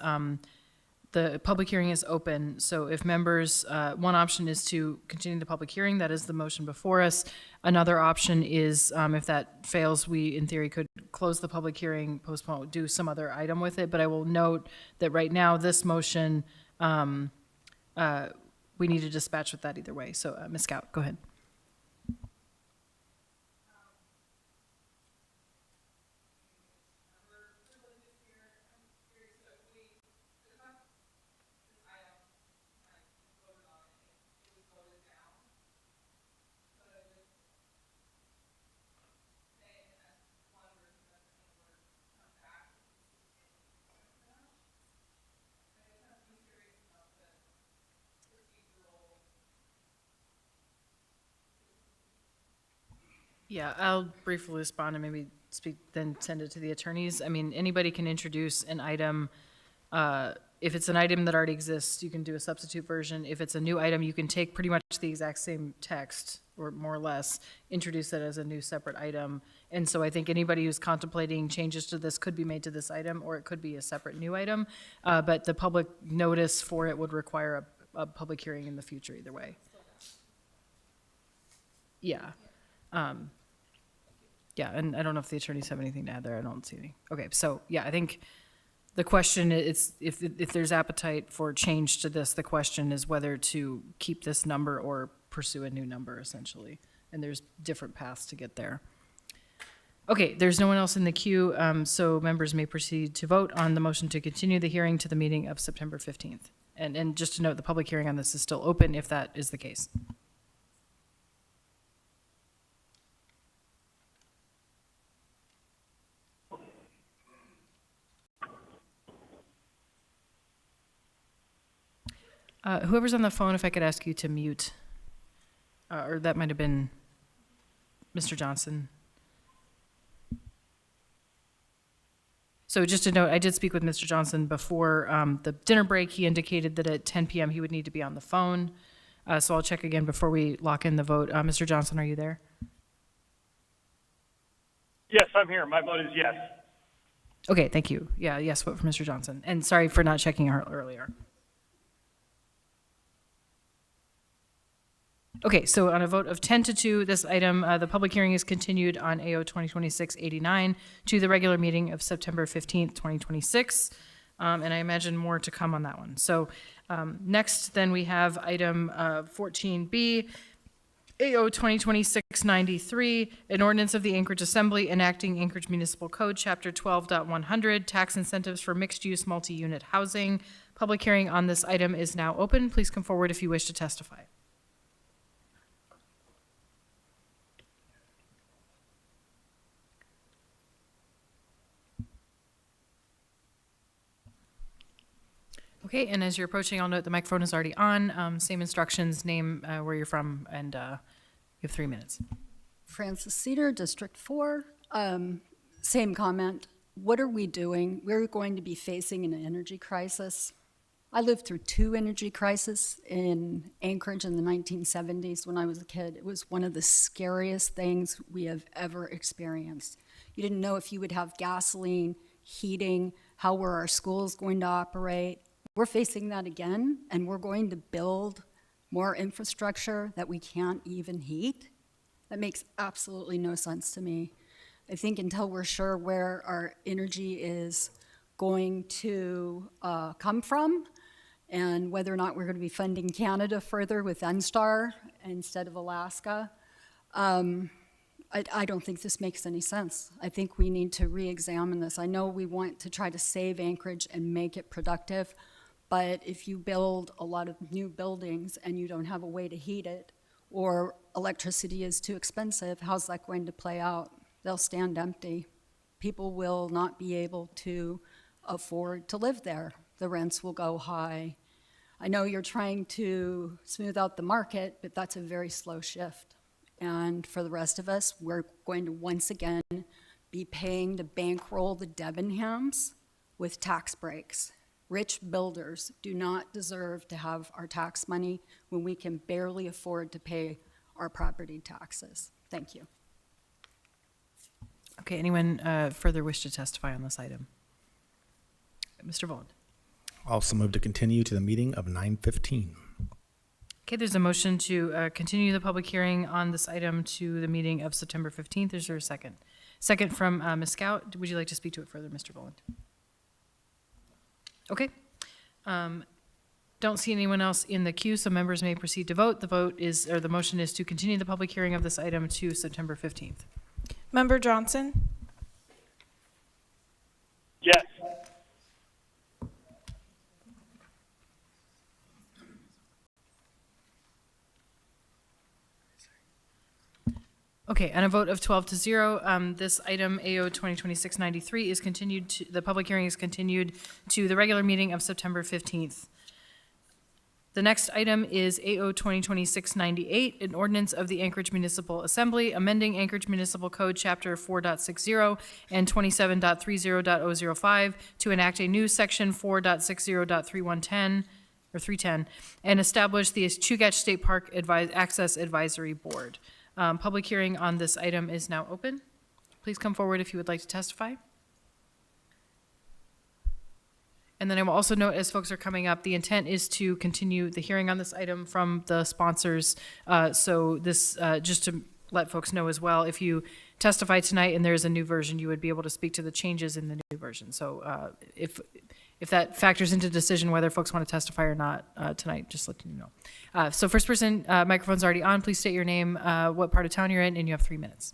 the public hearing is open. So if members, one option is to continue the public hearing. That is the motion before us. Another option is, if that fails, we in theory could close the public hearing, postpone, do some other item with it. But I will note that right now, this motion, we need to dispatch with that either way. So Ms. Scout, go ahead. Yeah, I'll briefly respond and maybe speak, then send it to the attorneys. I mean, anybody can introduce an item. If it's an item that already exists, you can do a substitute version. If it's a new item, you can take pretty much the exact same text, or more or less, introduce it as a new separate item. And so I think anybody who's contemplating changes to this could be made to this item, or it could be a separate new item. But the public notice for it would require a public hearing in the future either way. Yeah. Yeah, and I don't know if the attorneys have anything to add there. I don't see any. Okay, so yeah, I think the question is, if there's appetite for change to this, the question is whether to keep this number or pursue a new number, essentially. And there's different paths to get there. Okay, there's no one else in the queue, so members may proceed to vote on the motion to continue the hearing to the meeting of September 15th. And just to note, the public hearing on this is still open if that is the case. Whoever's on the phone, if I could ask you to mute, or that might have been Mr. Johnson. So just to note, I did speak with Mr. Johnson before the dinner break. He indicated that at 10 p.m. he would need to be on the phone. So I'll check again before we lock in the vote. Mr. Johnson, are you there? Yes, I'm here. My vote is yes. Okay, thank you. Yeah, yes vote for Mr. Johnson. And sorry for not checking earlier. Okay, so on a vote of 10-2, this item, the public hearing is continued on AO 2026-89 to the regular meeting of September 15th, 2026. And I imagine more to come on that one. So next, then we have item 14B, AO 2026-93, an ordinance of the Anchorage Assembly enacting Anchorage Municipal Code, Chapter 12.100, tax incentives for mixed-use multi-unit housing. Public hearing on this item is now open. Please come forward if you wish to testify. Okay, and as you're approaching, I'll note the microphone is already on. Same instructions, name, where you're from, and you have 3 minutes. Francis Cedar, District 4. Same comment. What are we doing? We're going to be facing an energy crisis. I lived through 2 energy crises in Anchorage in the 1970s when I was a kid. It was one of the scariest things we have ever experienced. You didn't know if you would have gasoline, heating, how were our schools going to operate. We're facing that again, and we're going to build more infrastructure that we can't even heat. That makes absolutely no sense to me. I think until we're sure where our energy is going to come from, and whether or not we're going to be funding Canada further with NSTAR instead of Alaska, I don't think this makes any sense. I think we need to re-examine this. I know we want to try to save Anchorage and make it productive, but if you build a lot of new buildings and you don't have a way to heat it, or electricity is too expensive, how's that going to play out? They'll stand empty. People will not be able to afford to live there. The rents will go high. I know you're trying to smooth out the market, but that's a very slow shift. And for the rest of us, we're going to once again be paying to bankroll the Debenhams with tax breaks. Rich builders do not deserve to have our tax money when we can barely afford to pay our property taxes. Thank you. Okay, anyone further wish to testify on this item? Mr. Voland. Also move to continue to the meeting of 9:15. Okay, there's a motion to continue the public hearing on this item to the meeting of September 15th. Is there a second? Second from Ms. Scout. Would you like to speak to it further, Mr. Voland? Okay. Don't see anyone else in the queue, so members may proceed to vote. The motion is to continue the public hearing of this item to September 15th. Member Johnson? Yes. Okay, and a vote of 12 to 0, this item AO 2026-93 is continued to, the public hearing is continued to the regular meeting of September 15th. The next item is AO 2026-98, an ordinance of the Anchorage Municipal Assembly amending Anchorage Municipal Code Chapter 4.60 and 27.30.005 to enact a new Section 4.60.3110 or 310 and establish the Chugach State Park Access Advisory Board. Public hearing on this item is now open. Please come forward if you would like to testify. And then I will also note, as folks are coming up, the intent is to continue the hearing on this item from the sponsors. So this, just to let folks know as well, if you testify tonight and there's a new version, you would be able to speak to the changes in the new version. So if that factors into decision whether folks want to testify or not tonight, just let you know. So first person, microphone's already on. Please state your name, what part of town you're in, and you have 3 minutes.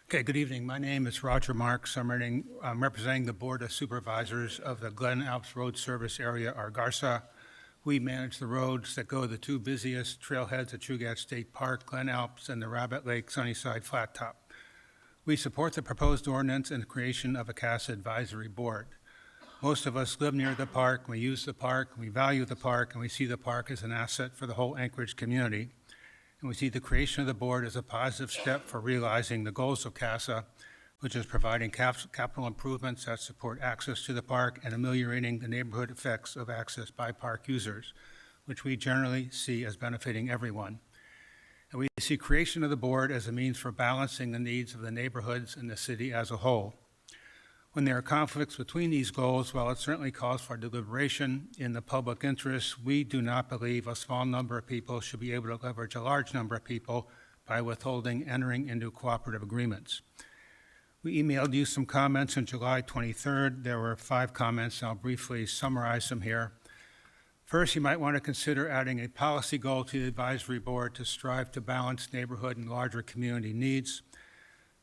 Okay, good evening. My name is Roger Marks. I'm representing the Board of Supervisors of the Glen Alps Road Service Area, Argarsa. We manage the roads that go to the 2 busiest trailheads at Chugach State Park, Glen Alps, and the Rabbit Lake Sunnyside Flat Top. We support the proposed ordinance and the creation of a CASA advisory board. Most of us live near the park, we use the park, we value the park, and we see the park as an asset for the whole Anchorage community. And we see the creation of the board as a positive step for realizing the goals of CASA, which is providing capital improvements that support access to the park and ameliorating the neighborhood effects of access by park users, which we generally see as benefiting everyone. And we see creation of the board as a means for balancing the needs of the neighborhoods and the city as a whole. When there are conflicts between these goals, while it certainly calls for deliberation in the public interest, we do not believe a small number of people should be able to leverage a large number of people by withholding entering into cooperative agreements. We emailed you some comments on July 23rd. There were 5 comments, and I'll briefly summarize them here. First, you might want to consider adding a policy goal to the advisory board to strive to balance neighborhood and larger community needs.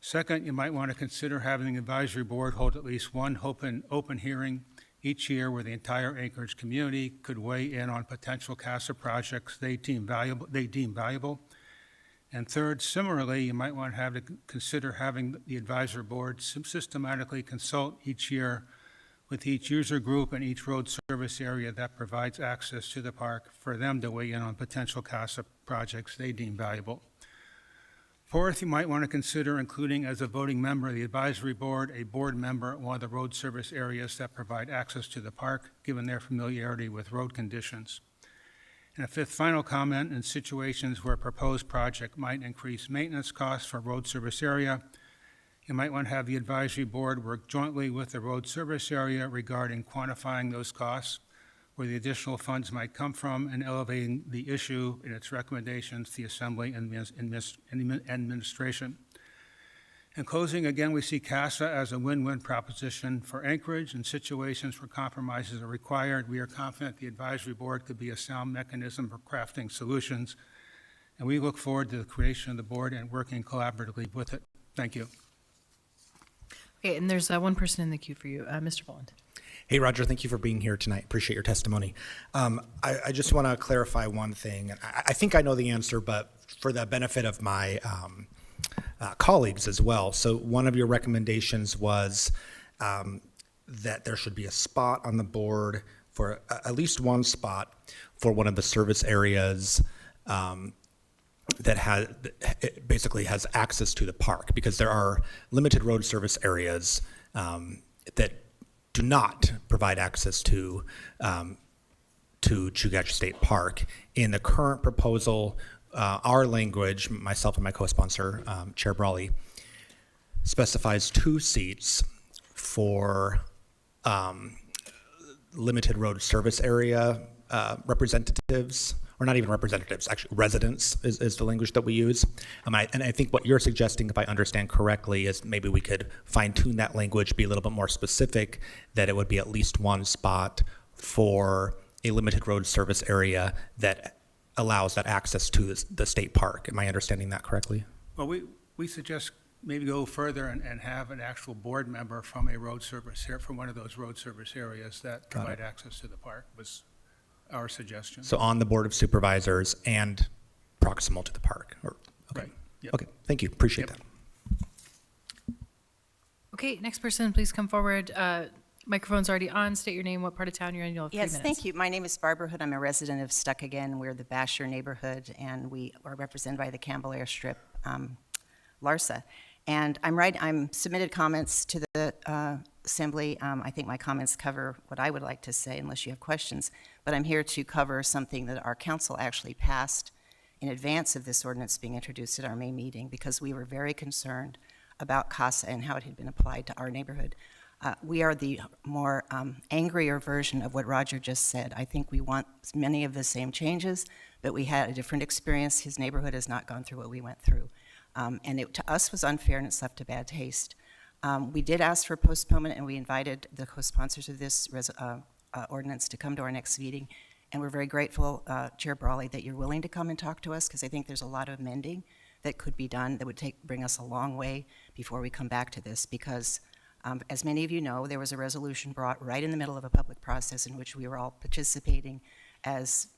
Second, you might want to consider having the advisory board hold at least one open hearing each year where the entire Anchorage community could weigh in on potential CASA projects they deem valuable. And third, similarly, you might want to consider having the advisory board systematically consult each year with each user group and each road service area that provides access to the park for them to weigh in on potential CASA projects they deem valuable. Fourth, you might want to consider including as a voting member of the advisory board a board member at one of the road service areas that provide access to the park, given their familiarity with road conditions. And a fifth final comment, in situations where a proposed project might increase maintenance costs for a road service area, you might want to have the advisory board work jointly with the road service area regarding quantifying those costs, where the additional funds might come from, and elevating the issue in its recommendations to the Assembly and administration. In closing, again, we see CASA as a win-win proposition for Anchorage. In situations where compromises are required, we are confident the advisory board could be a sound mechanism for crafting solutions, and we look forward to the creation of the board and working collaboratively with it. Thank you. Okay, and there's one person in the queue for you, Mr. Boland. Hey, Roger, thank you for being here tonight. Appreciate your testimony. I just want to clarify one thing. I think I know the answer, but for the benefit of my colleagues as well. So one of your recommendations was that there should be a spot on the board for at least one spot for one of the service areas that basically has access to the park, because there are limited road service areas that do not provide access to Chugach State Park. In the current proposal, our language, myself and my co-sponsor, Chair Brawley, specifies 2 seats for limited road service area representatives, or not even representatives, actually residents is the language that we use. And I think what you're suggesting, if I understand correctly, is maybe we could fine tune that language, be a little bit more specific, that it would be at least one spot for a limited road service area that allows that access to the state park. Am I understanding that correctly? Well, we suggest maybe go further and have an actual board member from a road service here, from one of those road service areas that provide access to the park, was our suggestion. So on the Board of Supervisors and proximal to the park. Okay. Right. Yep. Okay, thank you, appreciate that. Okay, next person, please come forward. Microphone's already on. State your name, what part of town you're in. You'll have 3 minutes. Yes, thank you. My name is Barbara Hood. I'm a resident of Stuck Again. We're the Basher neighborhood, and we are represented by the Campbell Airstrip, LARSA. And I'm submitted comments to the Assembly. I think my comments cover what I would like to say, unless you have questions. But I'm here to cover something that our council actually passed in advance of this ordinance being introduced at our May meeting, because we were very concerned about CASA and how it had been applied to our neighborhood. We are the more angrier version of what Roger just said. I think we want many of the same changes, but we had a different experience. His neighborhood has not gone through what we went through. And it, to us, was unfair, and it's left a bad taste. We did ask for postponement, and we invited the co-sponsors of this ordinance to come to our next meeting. And we're very grateful, Chair Brawley, that you're willing to come and talk to us, because I think there's a lot of amending that could be done that would bring us a long way before we come back to this, because as many of you know, there was a resolution brought right in the middle of a public process in which we were all participating as,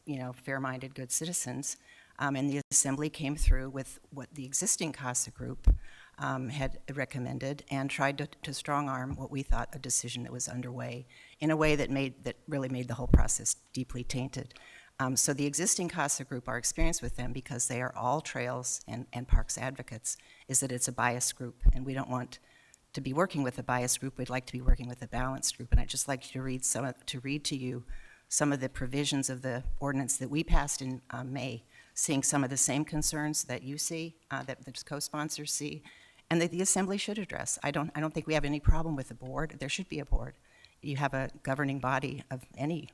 fair-minded, good citizens. And the Assembly came through with what the existing CASA group had recommended, and tried to strong-arm what we thought a decision that was underway in a way that really made the whole process deeply tainted. So the existing CASA group, our experience with them, because they are all trails and parks advocates, is that it's a biased group, and we don't want to be working with a biased group. We'd like to be working with a balanced group. And I'd just like to read to you some of the provisions of the ordinance that we passed in May, seeing some of the same concerns that you see, that the co-sponsors see, and that the Assembly should address. I don't think we have any problem with the board. There should be a board. You have a governing body of any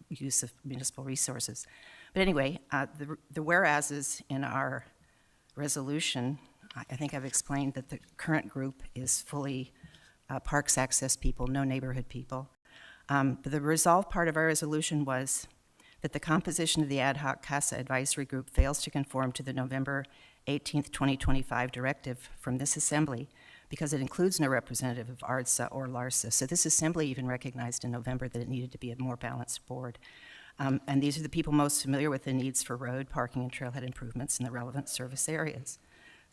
use of municipal resources. But anyway, the whereases in our resolution, I think I've explained that the current group is fully parks access people, no neighborhood people. The resolved part of our resolution was that the composition of the ad hoc CASA advisory group fails to conform to the November 18th, 2025 directive from this Assembly, because it includes no representative of ARDSA or LARSA. So this Assembly even recognized in November that it needed to be a more balanced board. And these are the people most familiar with the needs for road, parking, and trailhead improvements in the relevant service areas.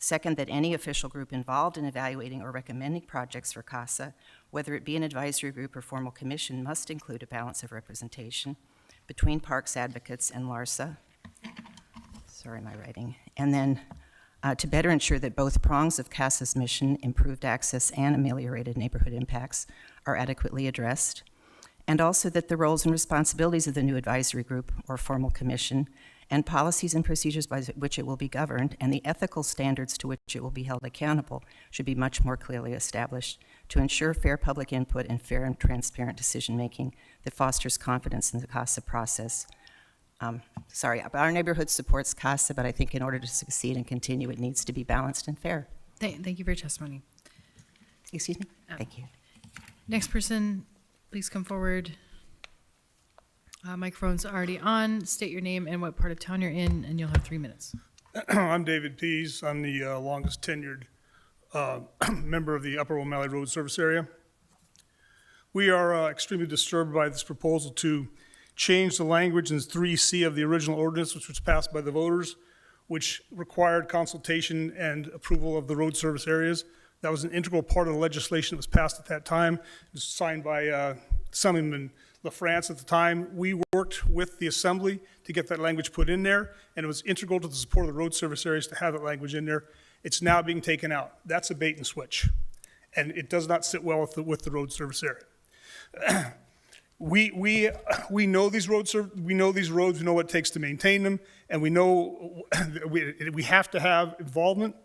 Second, that any official group involved in evaluating or recommending projects for CASA, whether it be an advisory group or formal commission, must include a balance of representation between parks advocates and LARSA. Sorry, my writing. And then to better ensure that both prongs of CASA's mission, improved access and ameliorated neighborhood impacts, are adequately addressed. And also that the roles and responsibilities of the new advisory group or formal commission, and policies and procedures by which it will be governed, and the ethical standards to which it will be held accountable, should be much more clearly established to ensure fair public input and fair and transparent decision-making that fosters confidence in the CASA process. Sorry, our neighborhood supports CASA, but I think in order to succeed and continue, it needs to be balanced and fair. Thank you for your testimony. Excuse me? Thank you. Next person, please come forward. Microphone's already on. State your name and what part of town you're in, and you'll have 3 minutes. I'm David Pease. I'm the longest tenured member of the Upper O'Malley Road Service Area. We are extremely disturbed by this proposal to change the language in 3C of the original ordinance, which was passed by the voters, which required consultation and approval of the road service areas. That was an integral part of the legislation that was passed at that time. It was signed by Assemblyman LaFrance at the time. We worked with the Assembly to get that language put in there, and it was integral to the support of the road service areas to have that language in there. It's now being taken out. That's a bait and switch, and it does not sit well with the road service area. We know these roads. We know these roads. We know what it takes to maintain them, and we know we have to have involvement,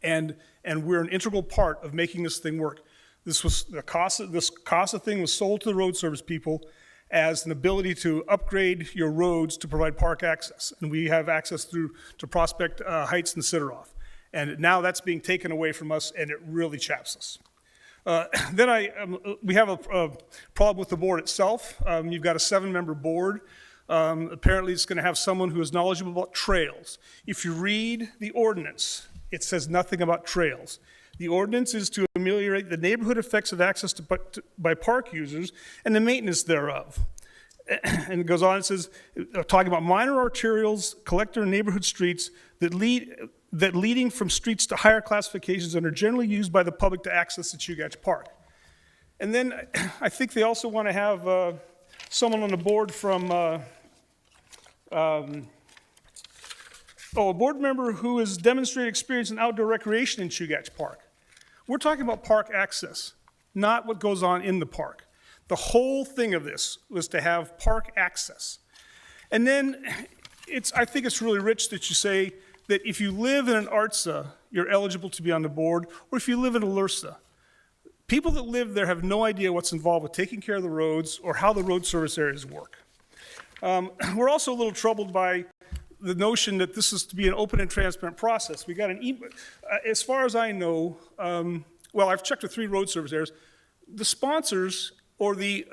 and we're an integral part of making this thing work. This CASA thing was sold to the road service people as an ability to upgrade your roads to provide park access, and we have access to Prospect Heights and Sidoroff, and now that's being taken away from us, and it really chaps us. We have a problem with the board itself. You've got a 7-member board. Apparently, it's going to have someone who is knowledgeable about trails. If you read the ordinance, it says nothing about trails. The ordinance is to ameliorate the neighborhood effects of access by park users and the maintenance thereof. And it goes on, it says, talking about minor arterials, collector and neighborhood streets that leading from streets to higher classifications and are generally used by the public to access the Chugach Park. And then I think they also want to have someone on the board from, a board member who has demonstrated experience in outdoor recreation in Chugach Park. We're talking about park access, not what goes on in the park. The whole thing of this was to have park access. And then I think it's really rich that you say that if you live in an ARTSA, you're eligible to be on the board, or if you live in a LURSA. People that live there have no idea what's involved with taking care of the roads or how the road service areas work. We're also a little troubled by the notion that this is to be an open and transparent process. We got an email, as far as I know, well, I've checked with 3 road service areas. The sponsors or the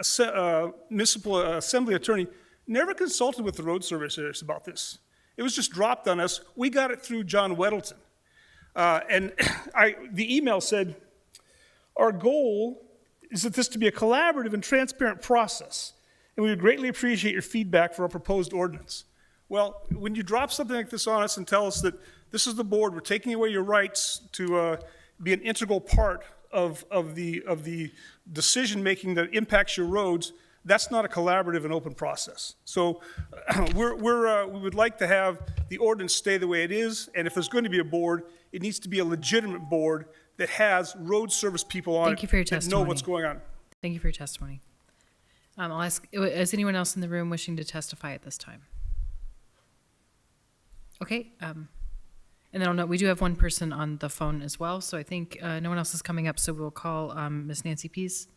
municipal assembly attorney never consulted with the road service areas about this. It was just dropped on us. We got it through John Weddleton. And the email said, our goal is that this to be a collaborative and transparent process, and we would greatly appreciate your feedback for our proposed ordinance. Well, when you drop something like this on us and tell us that this is the board, we're taking away your rights to be an integral part of the decision-making that impacts your roads, that's not a collaborative and open process. So we would like to have the ordinance stay the way it is, and if there's going to be a board, it needs to be a legitimate board that has road service people on it that know what's going on. Thank you for your testimony. I'll ask, is anyone else in the room wishing to testify at this time? Okay, and then I'll note we do have one person on the phone as well, so I think no one else is coming up, so we'll call Ms. Nancy Pease.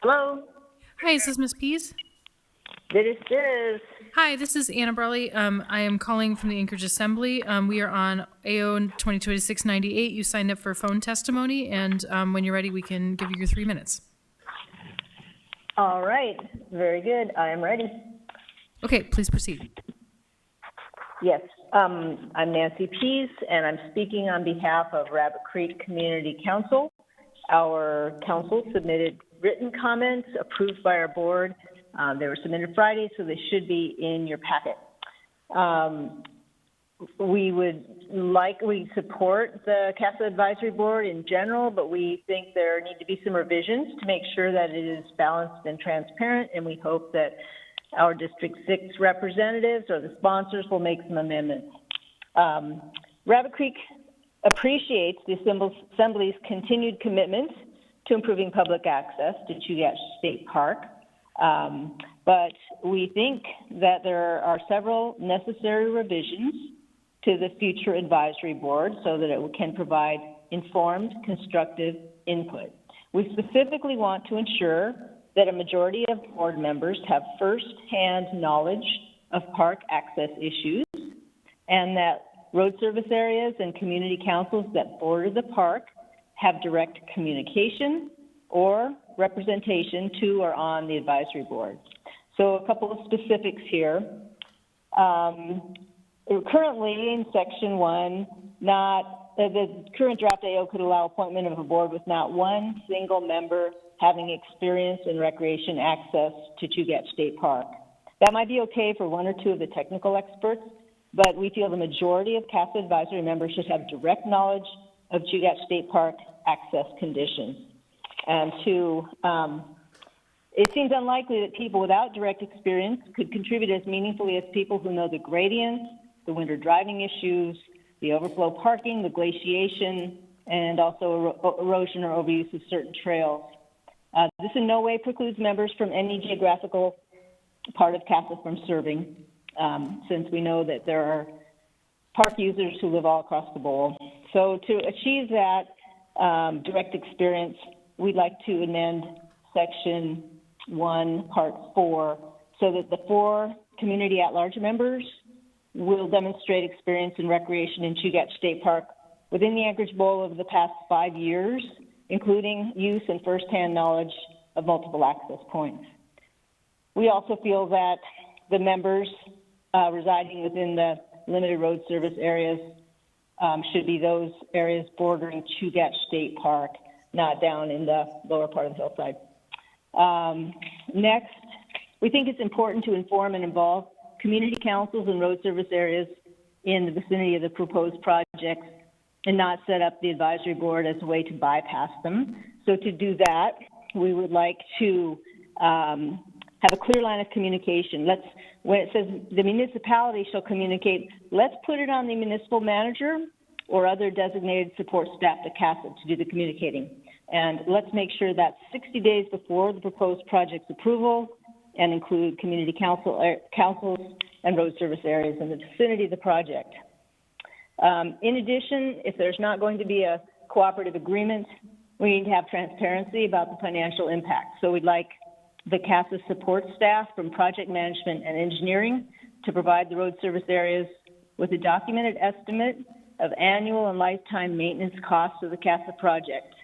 Hello. Hi, is this Ms. Pease? This is. Hi, this is Anna Brawley. I am calling from the Anchorage Assembly. We are on AO 2026-98. You signed up for phone testimony, and when you're ready, we can give you your 3 minutes. All right. Very good. I am ready. Okay, please proceed. Yes. I'm Nancy Pease, and I'm speaking on behalf of Rabbit Creek Community Council. Our council submitted written comments approved by our board. They were submitted Friday, so they should be in your packet. We support the CASA Advisory Board in general, but we think there need to be some revisions to make sure that it is balanced and transparent, and we hope that our District 6 representatives or the sponsors will make some amendments. Rabbit Creek appreciates the Assembly's continued commitment to improving public access to Chugach State Park. But we think that there are several necessary revisions to the future advisory board so that it can provide informed, constructive input. We specifically want to ensure that a majority of board members have first-hand knowledge of park access issues, and that road service areas and community councils that border the park have direct communication or representation to or on the advisory board. So a couple of specifics here. Currently in section 1, the current draft AO could allow appointment of a board with not one single member having experience in recreation access to Chugach State Park. That might be okay for one or two of the technical experts, but we feel the majority of CASA advisory members should have direct knowledge of Chugach State Park access conditions. And two, it seems unlikely that people without direct experience could contribute as meaningfully as people who know the gradients, the winter driving issues, the overflow parking, the glaciation, and also erosion or overuse of certain trails. This in no way precludes members from any geographical part of CASA from serving, since we know that there are park users who live all across the bowl. So to achieve that direct experience, we'd like to amend Section 1, Part 4, so that the 4 community at-large members will demonstrate experience in recreation in Chugach State Park within the Anchorage Bowl over the past 5 years, including use and firsthand knowledge of multiple access points. We also feel that the members residing within the limited road service areas should be those areas bordering Chugach State Park, not down in the lower part of the hillside. Next, we think it's important to inform and involve community councils and road service areas in the vicinity of the proposed projects and not set up the advisory board as a way to bypass them. So to do that, we would like to have a clear line of communication. When it says the municipality shall communicate, let's put it on the municipal manager or other designated support staff at CASA to do the communicating. And let's make sure that's 60 days before the proposed project's approval and include community councils and road service areas in the vicinity of the project. In addition, if there's not going to be a cooperative agreement, we need to have transparency about the financial impact. So we'd like the CASA support staff from project management and engineering to provide the road service areas with a documented estimate of annual and lifetime maintenance costs of the CASA project,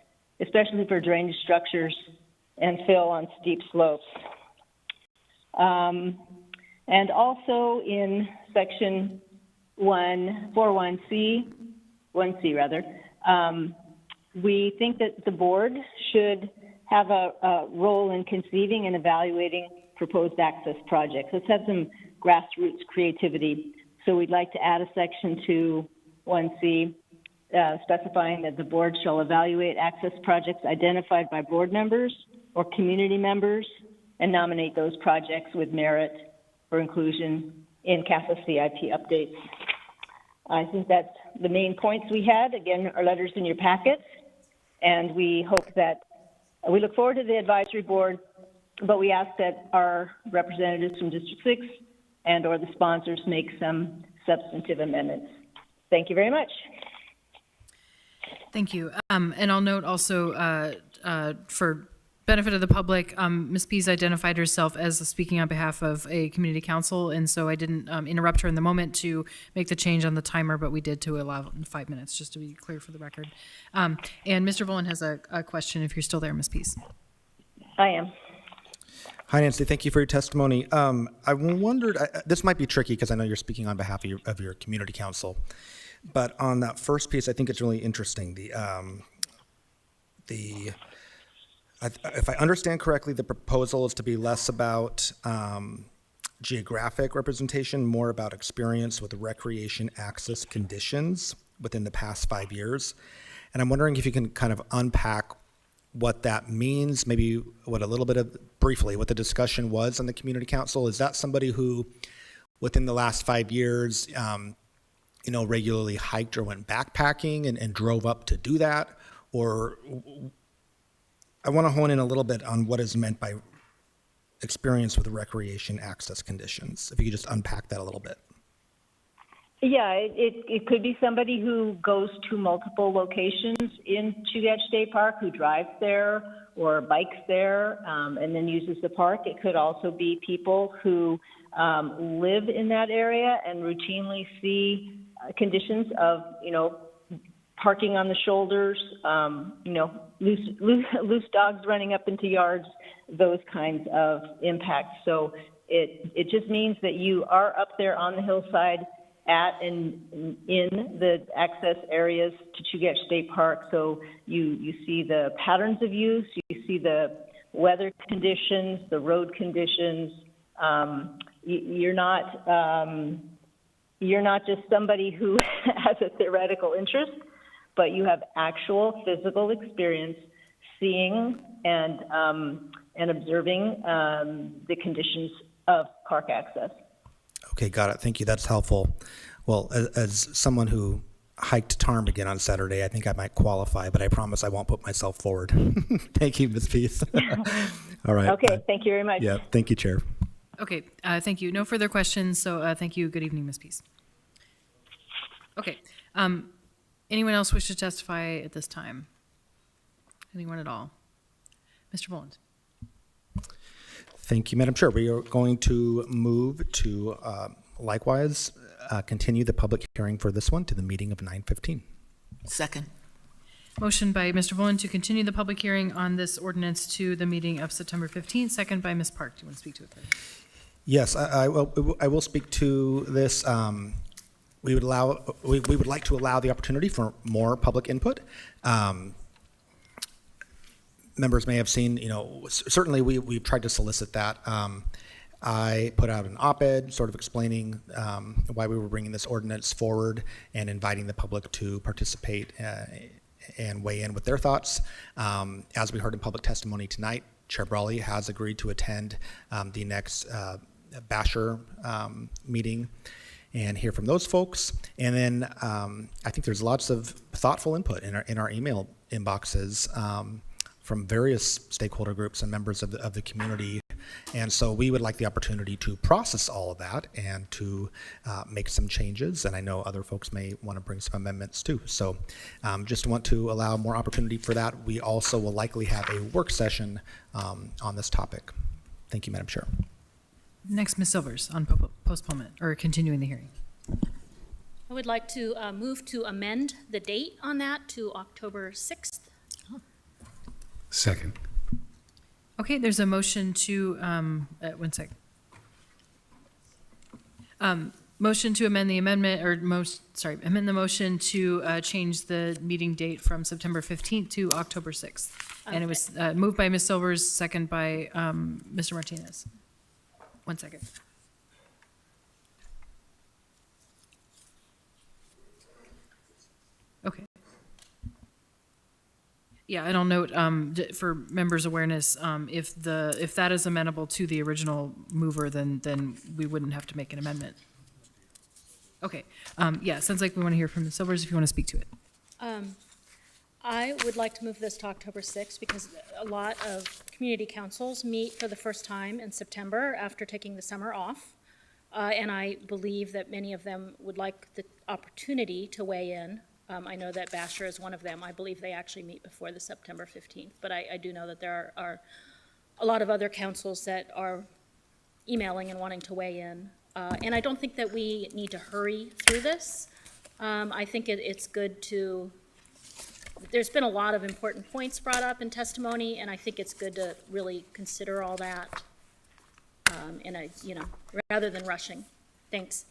especially for drainage structures and fill on steep slopes. And also in section 1C, we think that the board should have a role in conceiving and evaluating proposed access projects. Let's have some grassroots creativity. So we'd like to add a section to 1C specifying that the board shall evaluate access projects identified by board members or community members and nominate those projects with merit for inclusion in CASA CIP updates. I think that's the main points we had. Again, our letters in your packets, and we hope that we look forward to the advisory board, but we ask that our representatives from District 6 and or the sponsors make some substantive amendments. Thank you very much. Thank you. And I'll note also for benefit of the public, Ms. Pease identified herself as speaking on behalf of a community council, and so I didn't interrupt her in the moment to make the change on the timer, but we did to allow 5 minutes, just to be clear for the record. And Mr. Volan has a question, if you're still there, Ms. Pease. I am. Hi, Nancy. Thank you for your testimony. I wondered, this might be tricky because I know you're speaking on behalf of your community council, but on that first piece, I think it's really interesting. If I understand correctly, the proposal is to be less about geographic representation, more about experience with recreation access conditions within the past 5 years. And I'm wondering if you can kind of unpack what that means, maybe briefly, what the discussion was on the community council. Is that somebody who, within the last 5 years, regularly hiked or went backpacking and drove up to do that? Or I want to hone in a little bit on what is meant by experience with recreation access conditions. If you could just unpack that a little bit. Yeah, it could be somebody who goes to multiple locations in Chugach State Park, who drives there or bikes there, and then uses the park. It could also be people who live in that area and routinely see conditions of, parking on the shoulders, loose dogs running up into yards, those kinds of impacts. So it just means that you are up there on the hillside at and in the access areas to Chugach State Park. So you see the patterns of use, you see the weather conditions, the road conditions. You're not just somebody who has a theoretical interest, but you have actual physical experience seeing and observing the conditions of park access. Okay, got it. Thank you. That's helpful. Well, as someone who hiked ptarmigan on Saturday, I think I might qualify, but I promise I won't put myself forward. Thank you, Ms. Peace. All right. Okay, thank you very much. Yeah, thank you, Chair. Okay, thank you. No further questions, so thank you. Good evening, Ms. Peace. Okay, anyone else wish to testify at this time? Anyone at all? Mr. Boland. Thank you, Madam Chair. We are going to move to likewise continue the public hearing for this one to the meeting of 9:15. Second. Motion by Mr. Boland to continue the public hearing on this ordinance to the meeting of September 15th, second by Ms. Park. Do you want to speak to it, please? Yes, I will speak to this. We would like to allow the opportunity for more public input. Members may have seen, certainly we've tried to solicit that. I put out an op-ed sort of explaining why we were bringing this ordinance forward and inviting the public to participate and weigh in with their thoughts. As we heard in public testimony tonight, Chair Brawley has agreed to attend the next Basher meeting and hear from those folks. And then I think there's lots of thoughtful input in our email inboxes from various stakeholder groups and members of the community. And so we would like the opportunity to process all of that and to make some changes. And I know other folks may want to bring some amendments too. So just want to allow more opportunity for that. We also will likely have a work session on this topic. Thank you, Madam Chair. Next, Ms. Silvers on postponement or continuing the hearing. I would like to move to amend the date on that to October 6th. Second. Okay, there's a motion to, one sec. Motion to amend the amendment, or amend the motion to change the meeting date from September 15th to October 6th. Okay. And it was moved by Ms. Silvers, second by Mr. Martinez. 1 second. Okay. Yeah, and I'll note for members' awareness, if that is amenable to the original mover, then we wouldn't have to make an amendment. Okay. Yeah, sounds like we want to hear from the Silvers if you want to speak to it. I would like to move this to October 6th because a lot of community councils meet for the first time in September after taking the summer off. And I believe that many of them would like the opportunity to weigh in. I know that Basher is one of them. I believe they actually meet before the September 15th. But I do know that there are a lot of other councils that are emailing and wanting to weigh in. And I don't think that we need to hurry through this. I think it's good to... There's been a lot of important points brought up in testimony, and I think it's good to really consider all that, rather than rushing. Thanks.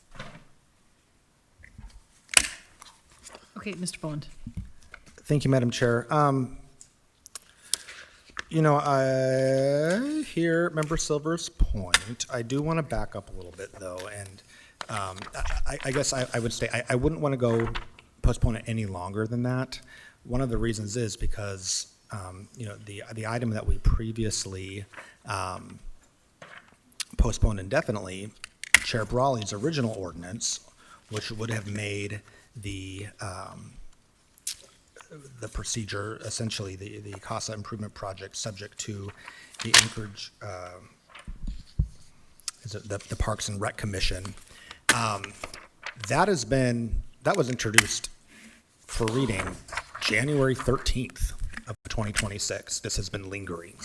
Okay, Mr. Boland. Thank you, Madam Chair. I hear Member Silver's point. I do want to back up a little bit, though, and I guess I would say I wouldn't want to go postpone it any longer than that. One of the reasons is because the item that we previously postponed indefinitely, Chair Brawley's original ordinance, which would have made the procedure, essentially the CASA improvement project, subject to the Anchorage is it the Parks and Rec Commission. That was introduced for reading January 13th of 2026. This has been lingering.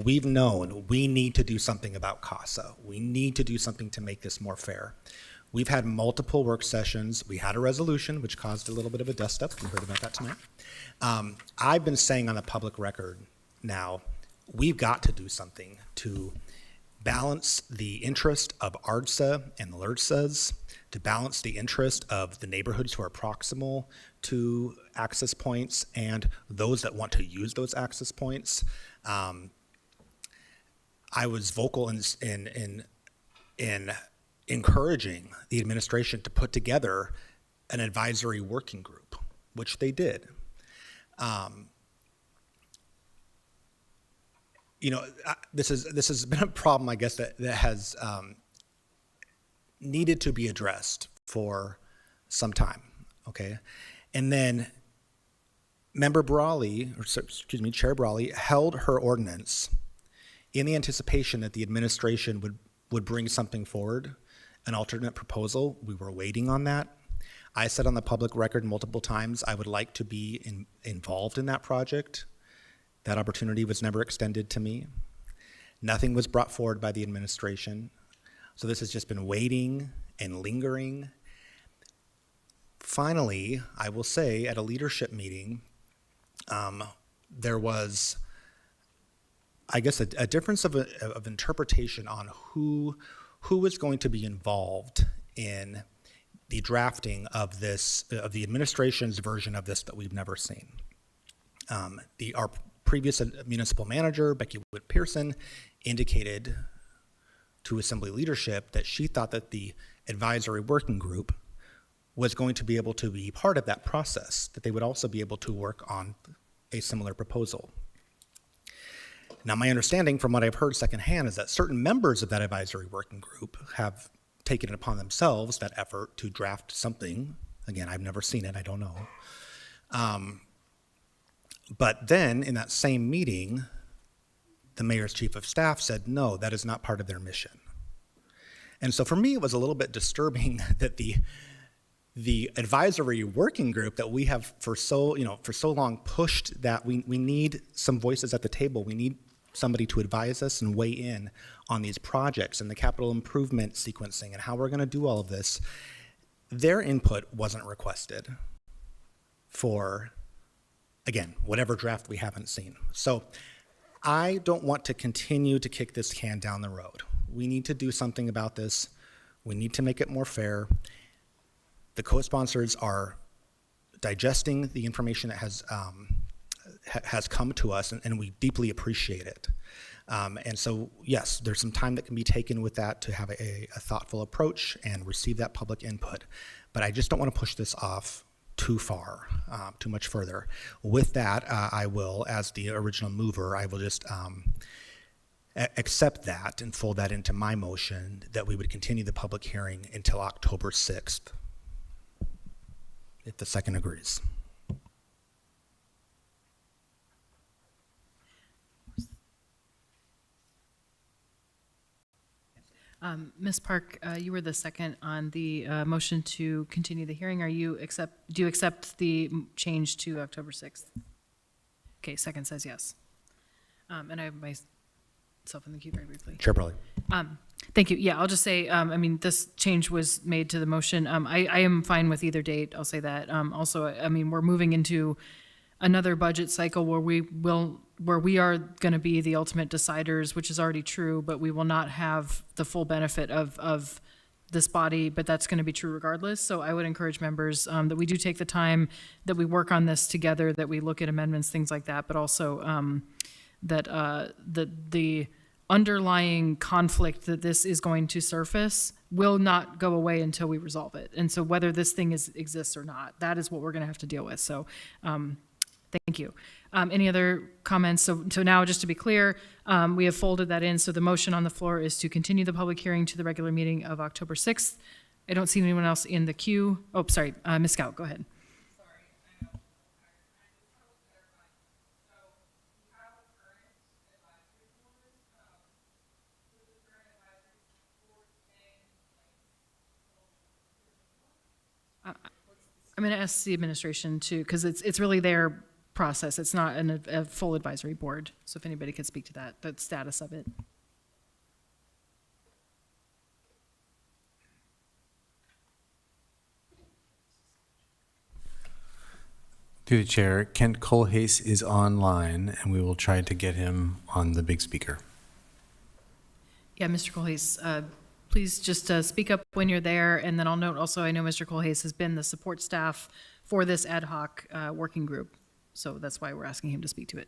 We've known we need to do something about CASA. We need to do something to make this more fair. We've had multiple work sessions. We had a resolution, which caused a little bit of a dust up. We heard about that tonight. I've been saying on the public record now, we've got to do something to balance the interest of ARDSA and the LRDSAs, to balance the interest of the neighborhoods who are proximal to access points and those that want to use those access points. I was vocal in encouraging the administration to put together an advisory working group, which they did. This has been a problem, I guess, that has needed to be addressed for some time, okay? And then Chair Brawley held her ordinance in the anticipation that the administration would bring something forward, an alternate proposal. We were waiting on that. I said on the public record multiple times I would like to be involved in that project. That opportunity was never extended to me. Nothing was brought forward by the administration. So this has just been waiting and lingering. Finally, I will say at a leadership meeting, there was, I guess, a difference of interpretation on who was going to be involved in the drafting of this, of the administration's version of this that we've never seen. Our previous municipal manager, Becky Wood Pearson, indicated to Assembly leadership that she thought that the advisory working group was going to be able to be part of that process, that they would also be able to work on a similar proposal. Now, my understanding from what I've heard secondhand is that certain members of that advisory working group have taken it upon themselves, that effort, to draft something. Again, I've never seen it, I don't know. But then in that same meeting, the mayor's chief of staff said, no, that is not part of their mission. And so for me, it was a little bit disturbing that the advisory working group that we have for so long pushed that we need some voices at the table. We need somebody to advise us and weigh in on these projects and the capital improvement sequencing and how we're going to do all of this. Their input wasn't requested for, again, whatever draft we haven't seen. So I don't want to continue to kick this can down the road. We need to do something about this. We need to make it more fair. The co-sponsors are digesting the information that has come to us, and we deeply appreciate it. And so, yes, there's some time that can be taken with that to have a thoughtful approach and receive that public input. But I just don't want to push this off too far, too much further. With that, I will, as the original mover, I will just accept that and fold that into my motion that we would continue the public hearing until October 6th, if the second agrees. Ms. Park, you were the second on the motion to continue the hearing. Do you accept the change to October 6th? Okay, second says yes. And I have myself in the queue very briefly. Chair Brawley. Thank you. Yeah, I'll just say, this change was made to the motion. I am fine with either date. I'll say that. Also, we're moving into another budget cycle where we are going to be the ultimate deciders, which is already true, but we will not have the full benefit of this body, but that's going to be true regardless. So I would encourage members that we do take the time, that we work on this together, that we look at amendments, things like that, but also that the underlying conflict that this is going to surface will not go away until we resolve it. And so whether this thing exists or not, that is what we're going to have to deal with. So thank you. Any other comments? So now, just to be clear, we have folded that in. So the motion on the floor is to continue the public hearing to the regular meeting of October 6th. I don't see anyone else in the queue. Oh, sorry, Ms. Scout, go ahead. I'm going to ask the administration to, because it's really their process. It's not a full advisory board. So if anybody could speak to that, the status of it. Through the chair, Kent Colhase is online, and we will try to get him on the big speaker. Yeah, Mr. Colhase, please just speak up when you're there, and then I'll note also, I know Mr. Colhase has been the support staff for this ad hoc working group, so that's why we're asking him to speak to it.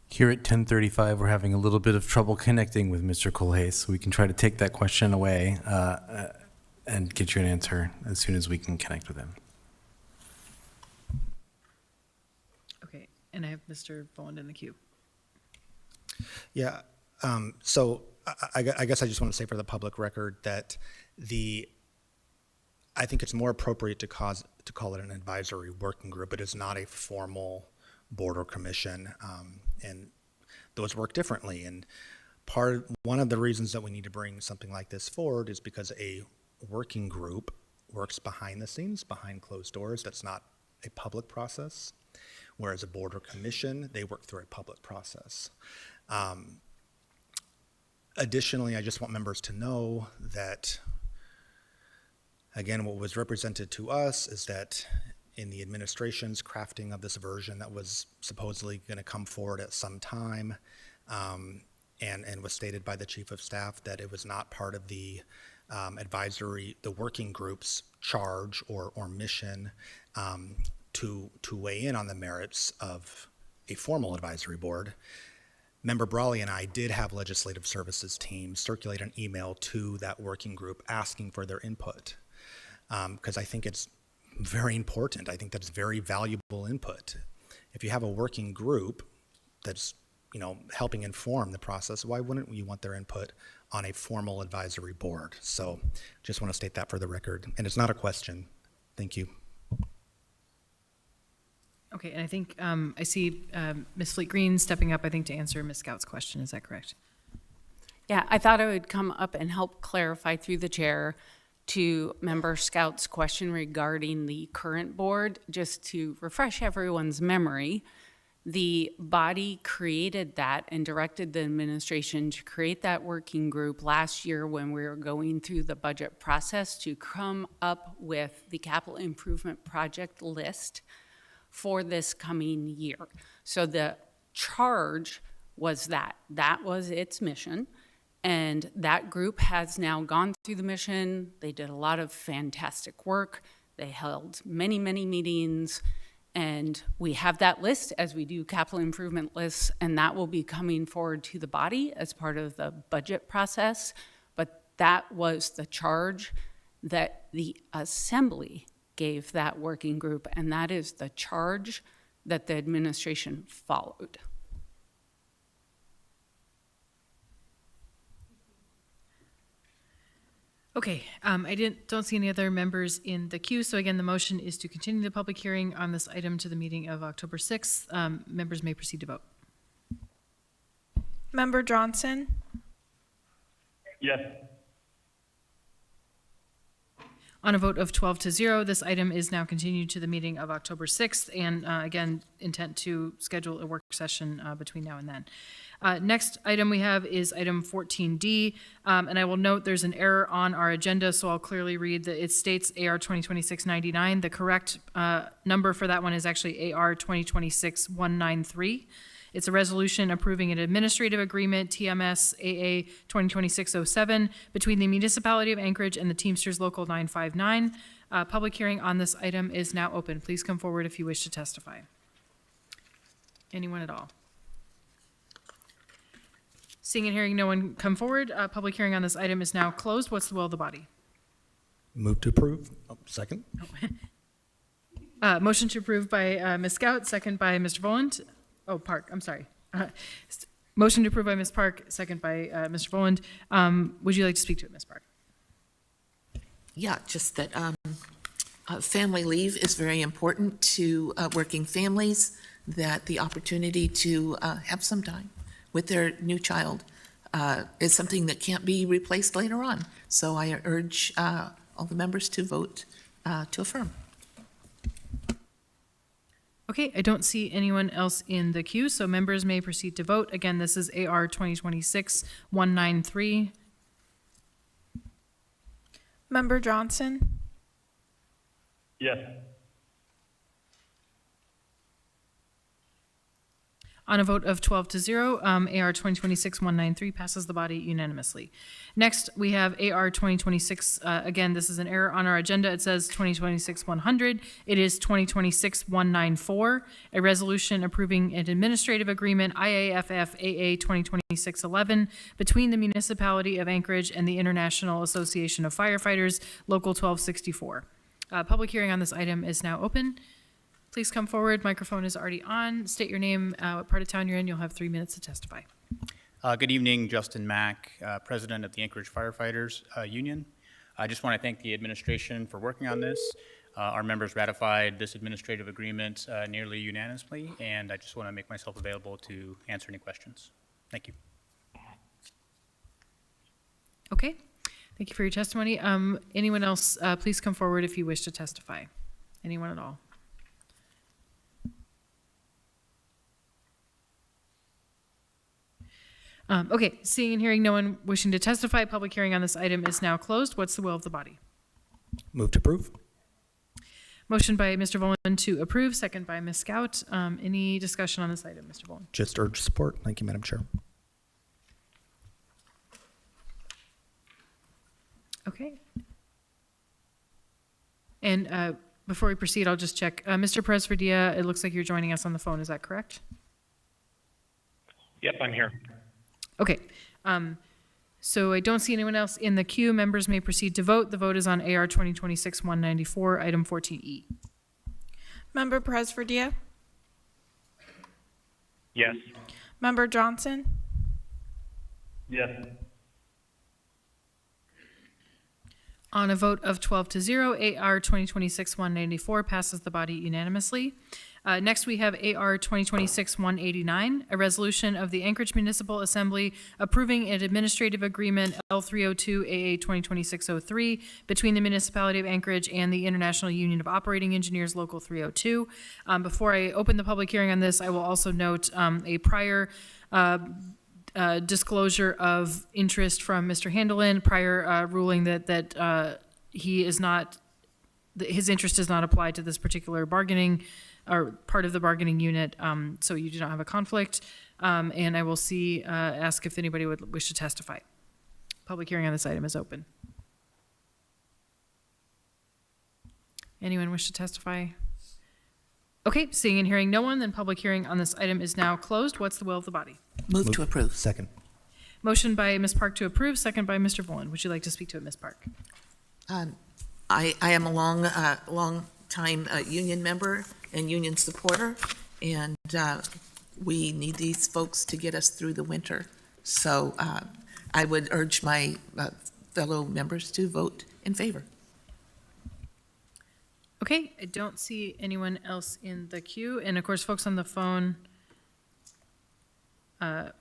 Here at 10:35, we're having a little bit of trouble connecting with Mr. Colhase. We can try to take that question away and get you an answer as soon as we can connect with him. Okay, and I have Mr. Boland in the queue. Yeah, so I guess I just want to say for the public record that I think it's more appropriate to call it an advisory working group. It is not a formal board or commission, and those work differently. And one of the reasons that we need to bring something like this forward is because a working group works behind the scenes, behind closed doors. That's not a public process. Whereas a board or commission, they work through a public process. Additionally, I just want members to know that, again, what was represented to us is that in the administration's crafting of this version that was supposedly going to come forward at some time, and was stated by the chief of staff that it was not part of the the working group's charge or mission to weigh in on the merits of a formal advisory board. Member Brawley and I did have legislative services team circulate an email to that working group asking for their input, because I think it's very important. I think that's very valuable input. If you have a working group that's, helping inform the process, why wouldn't you want their input on a formal advisory board? So just want to state that for the record. And it's not a question. Thank you. Okay, and I think I see Ms. Fleet Green stepping up, I think, to answer Ms. Scout's question. Is that correct? Yeah, I thought I would come up and help clarify through the chair to Member Scout's question regarding the current board. Just to refresh everyone's memory, the body created that and directed the administration to create that working group last year when we were going through the budget process to come up with the capital improvement project list for this coming year. So the charge was that was its mission. And that group has now gone through the mission. They did a lot of fantastic work. They held many, many meetings. And we have that list as we do capital improvement lists, and that will be coming forward to the body as part of the budget process. But that was the charge that the assembly gave that working group, and that is the charge that the administration followed. Okay, I don't see any other members in the queue. So again, the motion is to continue the public hearing on this item to the meeting of October 6th. Members may proceed to vote. Member Johnson? Yes. On a vote of 12-0, this item is now continued to the meeting of October 6th, and again, intent to schedule a work session between now and then. Next item we have is item 14D, and I will note there's an error on our agenda, so I'll clearly read that it states AR 2026-99. The correct number for that one is actually AR 2026-193. It's a resolution approving an administrative agreement, TMS AA 2026-07, between the Municipality of Anchorage and the Teamsters Local 959. Public hearing on this item is now open. Please come forward if you wish to testify. Anyone at all? Seeing and hearing no one come forward, public hearing on this item is now closed. What's the will of the body? Move to approve. Second. Motion to approve by Ms. Scout, second by Mr. Voland. Oh, Park, I'm sorry. Motion to approve by Ms. Park, second by Mr. Voland. Would you like to speak to it, Ms. Park? Yeah, just that Family leave is very important to working families, that the opportunity to have some time with their new child is something that can't be replaced later on. So I urge all the members to vote to affirm. Okay, I don't see anyone else in the queue, so members may proceed to vote. Again, this is AR 2026-193. Member Johnson, Yes. On a vote of 12 to 0, AR 2026-193 passes the body unanimously. Next, we have AR 2026, again, this is an error on our agenda. It says 2026-100. It is 2026-194, a resolution approving an administrative agreement, IAFF AA 2026-11, between the Municipality of Anchorage and the International Association of Firefighters, Local 1264. Public hearing on this item is now open. Please come forward. Microphone is already on. State your name, what part of town you're in. You'll have 3 minutes to testify. Good evening, Justin Mack, President of the Anchorage Firefighters Union. I just want to thank the administration for working on this. Our members ratified this administrative agreement nearly unanimously, and I just want to make myself available to answer any questions. Thank you. Okay. Thank you for your testimony. Anyone else, please come forward if you wish to testify. Anyone at all? Okay, seeing and hearing no one wishing to testify, public hearing on this item is now closed. What's the will of the body? Move to approve. Motion by Mr. Volin to approve, second by Ms. Scout. Any discussion on this item, Mr. Volin? Just urge support. Thank you, Madam Chair. Okay. And before we proceed, I'll just check. Mr. Presverdia, it looks like you're joining us on the phone. Is that correct? Yep, I'm here. Okay. So I don't see anyone else in the queue. Members may proceed to vote. The vote is on AR 2026-194, item 14E. Member Presverdia, Yes. Member Johnson, Yes. On a vote of 12 to 0, AR 2026-194 passes the body unanimously. Next, we have AR 2026-189, a resolution of the Anchorage Municipal Assembly approving an administrative agreement L302 AA 2026-03 between the Municipality of Anchorage and the International Union of Operating Engineers Local 302. Before I open the public hearing on this, I will also note a prior disclosure of interest from Mr. Handelin, prior ruling that he is not, his interest does not apply to this particular bargaining or part of the bargaining unit, so you do not have a conflict. And I will ask if anybody would wish to testify. Public hearing on this item is open. Anyone wish to testify? Okay, seeing and hearing no one, then public hearing on this item is now closed. What's the will of the body? Move to approve. Second. Motion by Ms. Park to approve, second by Mr. Volin. Would you like to speak to it, Ms. Park? I am a long time union member and union supporter, and we need these folks to get us through the winter. So I would urge my fellow members to vote in favor. Okay, I don't see anyone else in the queue. And of course, folks on the phone, yeah,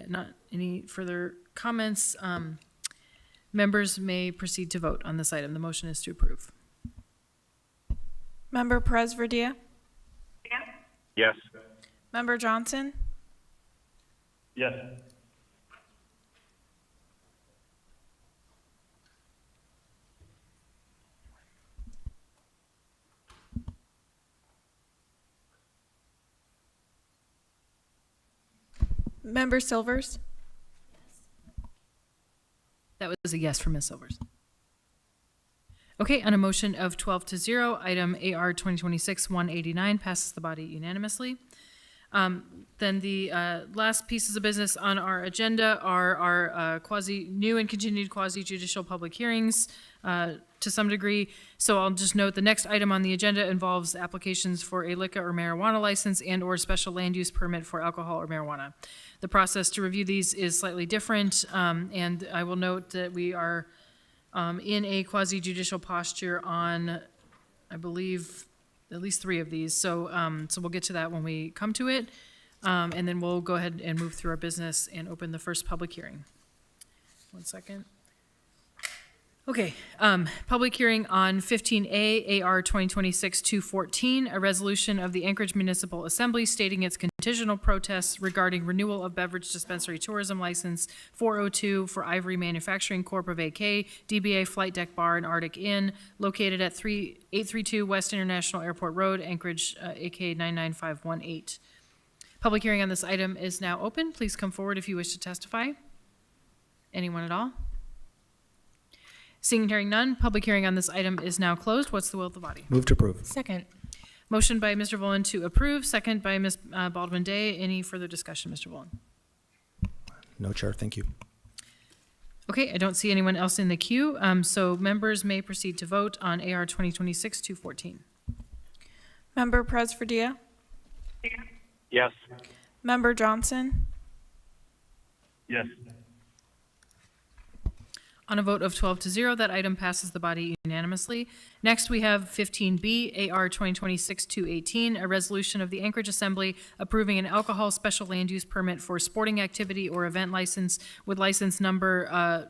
not any further comments. Members may proceed to vote on this item. The motion is to approve. Member Presverdia, Yes. Member Johnson, Yes. Member Silvers, That was a yes from Ms. Silvers. Okay, on a motion of 12 to 0, item AR 2026-189 passes the body unanimously. Then the last pieces of business on our agenda are our new and continued quasi-judicial public hearings to some degree. So I'll just note the next item on the agenda involves applications for a liquor or marijuana license and/or special land use permit for alcohol or marijuana. The process to review these is slightly different, and I will note that we are in a quasi judicial posture on, I believe, at least 3 of these. So, so we'll get to that when we come to it. And then we'll go ahead and move through our business and open the first public hearing. 1 second. Okay, public hearing on 15A AR 2026-214, a resolution of the Anchorage Municipal Assembly stating its conditional protests regarding renewal of beverage dispensary tourism license 402 for Ivory Manufacturing Corp. of AK, DBA Flight Deck Bar and Arctic Inn, located at 832 West International Airport Road, Anchorage, AK 99518. Public hearing on this item is now open. Please come forward if you wish to testify. Anyone at all? Seeing and hearing none, public hearing on this item is now closed. What's the will of the body? Move to approve. Second. Motion by Mr. Volin to approve, second by Ms. Baldwin Day. Any further discussion, Mr. Volin? No, Chair, thank you. Okay, I don't see anyone else in the queue, so members may proceed to vote on AR 2026-214. Member Presverdia? Yes. Member Johnson? Yes. On a vote of 12-0, that item passes the body unanimously. Next, we have 15B, AR 2026-218, a resolution of the Anchorage Assembly approving an alcohol special land use permit for sporting activity or event license with license number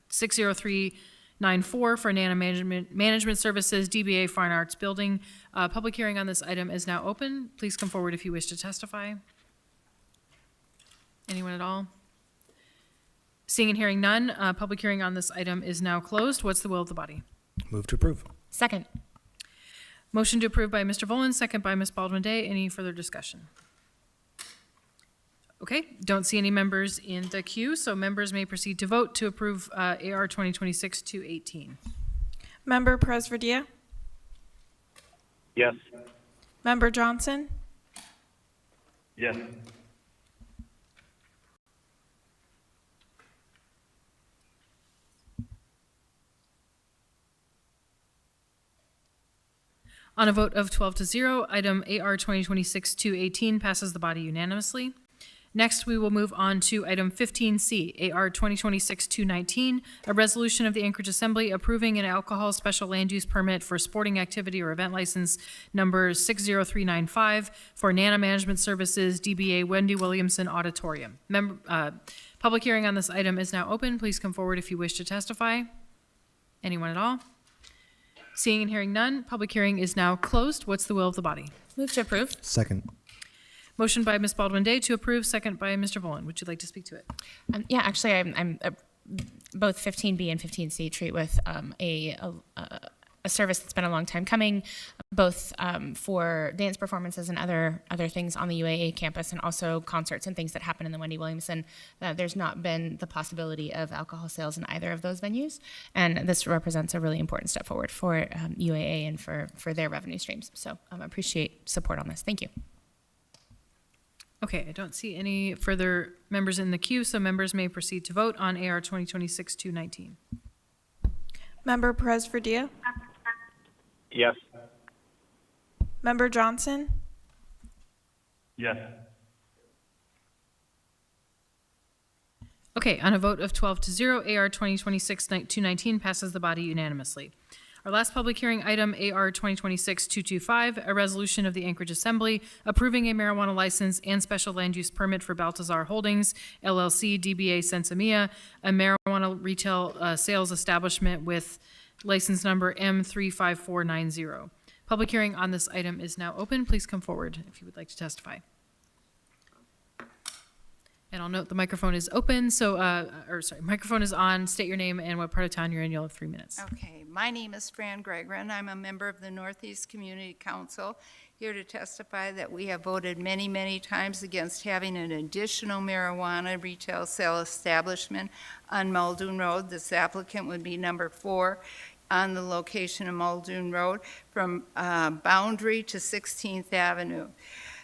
60394 for Nana Management Services, DBA Fine Arts Building. Public hearing on this item is now open. Please come forward if you wish to testify. Anyone at all? Seeing and hearing none, public hearing on this item is now closed. What's the will of the body? Move to approve. Second. Motion to approve by Mr. Volin, second by Ms. Baldwin Day. Any further discussion? Okay, don't see any members in the queue, so members may proceed to vote to approve AR 2026-218. Member Presverdia? Yes. Member Johnson? Yes. On a vote of 12-0, item AR 2026-218 passes the body unanimously. Next, we will move on to item 15C, AR 2026-219, a resolution of the Anchorage Assembly approving an alcohol special land use permit for sporting activity or event license number 60395 for Nana Management Services, DBA Wendy Williamson Auditorium. Public hearing on this item is now open. Please come forward if you wish to testify. Anyone at all? Seeing and hearing none, public hearing is now closed. What's the will of the body? Move to approve. Second. Motion by Ms. Baldwin Day to approve, second by Mr. Volin. Would you like to speak to it? Yeah, actually, I'm both 15B and 15C treat with a service that's been a long time coming, both for dance performances and other things on the UAA campus, and also concerts and things that happen in the Wendy Williamson. There's not been the possibility of alcohol sales in either of those venues, and this represents a really important step forward for UAA and for their revenue streams. So I appreciate support on this. Thank you. Okay, I don't see any further members in the queue, so members may proceed to vote on AR 2026-219. Member Presverdia? Yes. Member Johnson? Yes. Okay, on a vote of 12-0, AR 2026-219 passes the body unanimously. Our last public hearing item, AR 2026-225, a resolution of the Anchorage Assembly approving a marijuana license and special land use permit for Baltazar Holdings, LLC, DBA Sensimia, a marijuana retail sales establishment with license number M35490. Public hearing on this item is now open. Please come forward if you would like to testify. And I'll note the microphone is open, so, microphone is on. State your name and what part of town you're in. You'll have 3 minutes. Okay, my name is Fran Gregran. I'm a member of the Northeast Community Council, here to testify that we have voted many, many times against having an additional marijuana retail sale establishment on Muldoon Road. This applicant would be number 4 on the location of Muldoon Road from Boundary to 16th Avenue.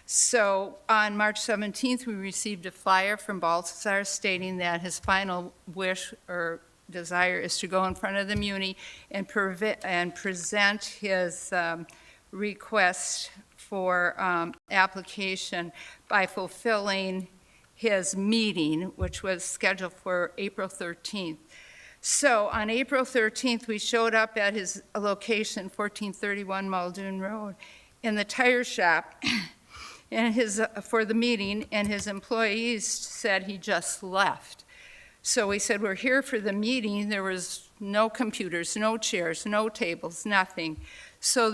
So on March 17th, we received a flyer from Baltazar stating that his final wish or desire is to go in front of the Muni and present his request for application by fulfilling his meeting, which was scheduled for April 13th. So on April 13th, we showed up at his location, 1431 Muldoon Road, in the tire shop and for the meeting, and his employees said he just left. So we said, we're here for the meeting. There was no computers, no chairs, no tables, nothing. So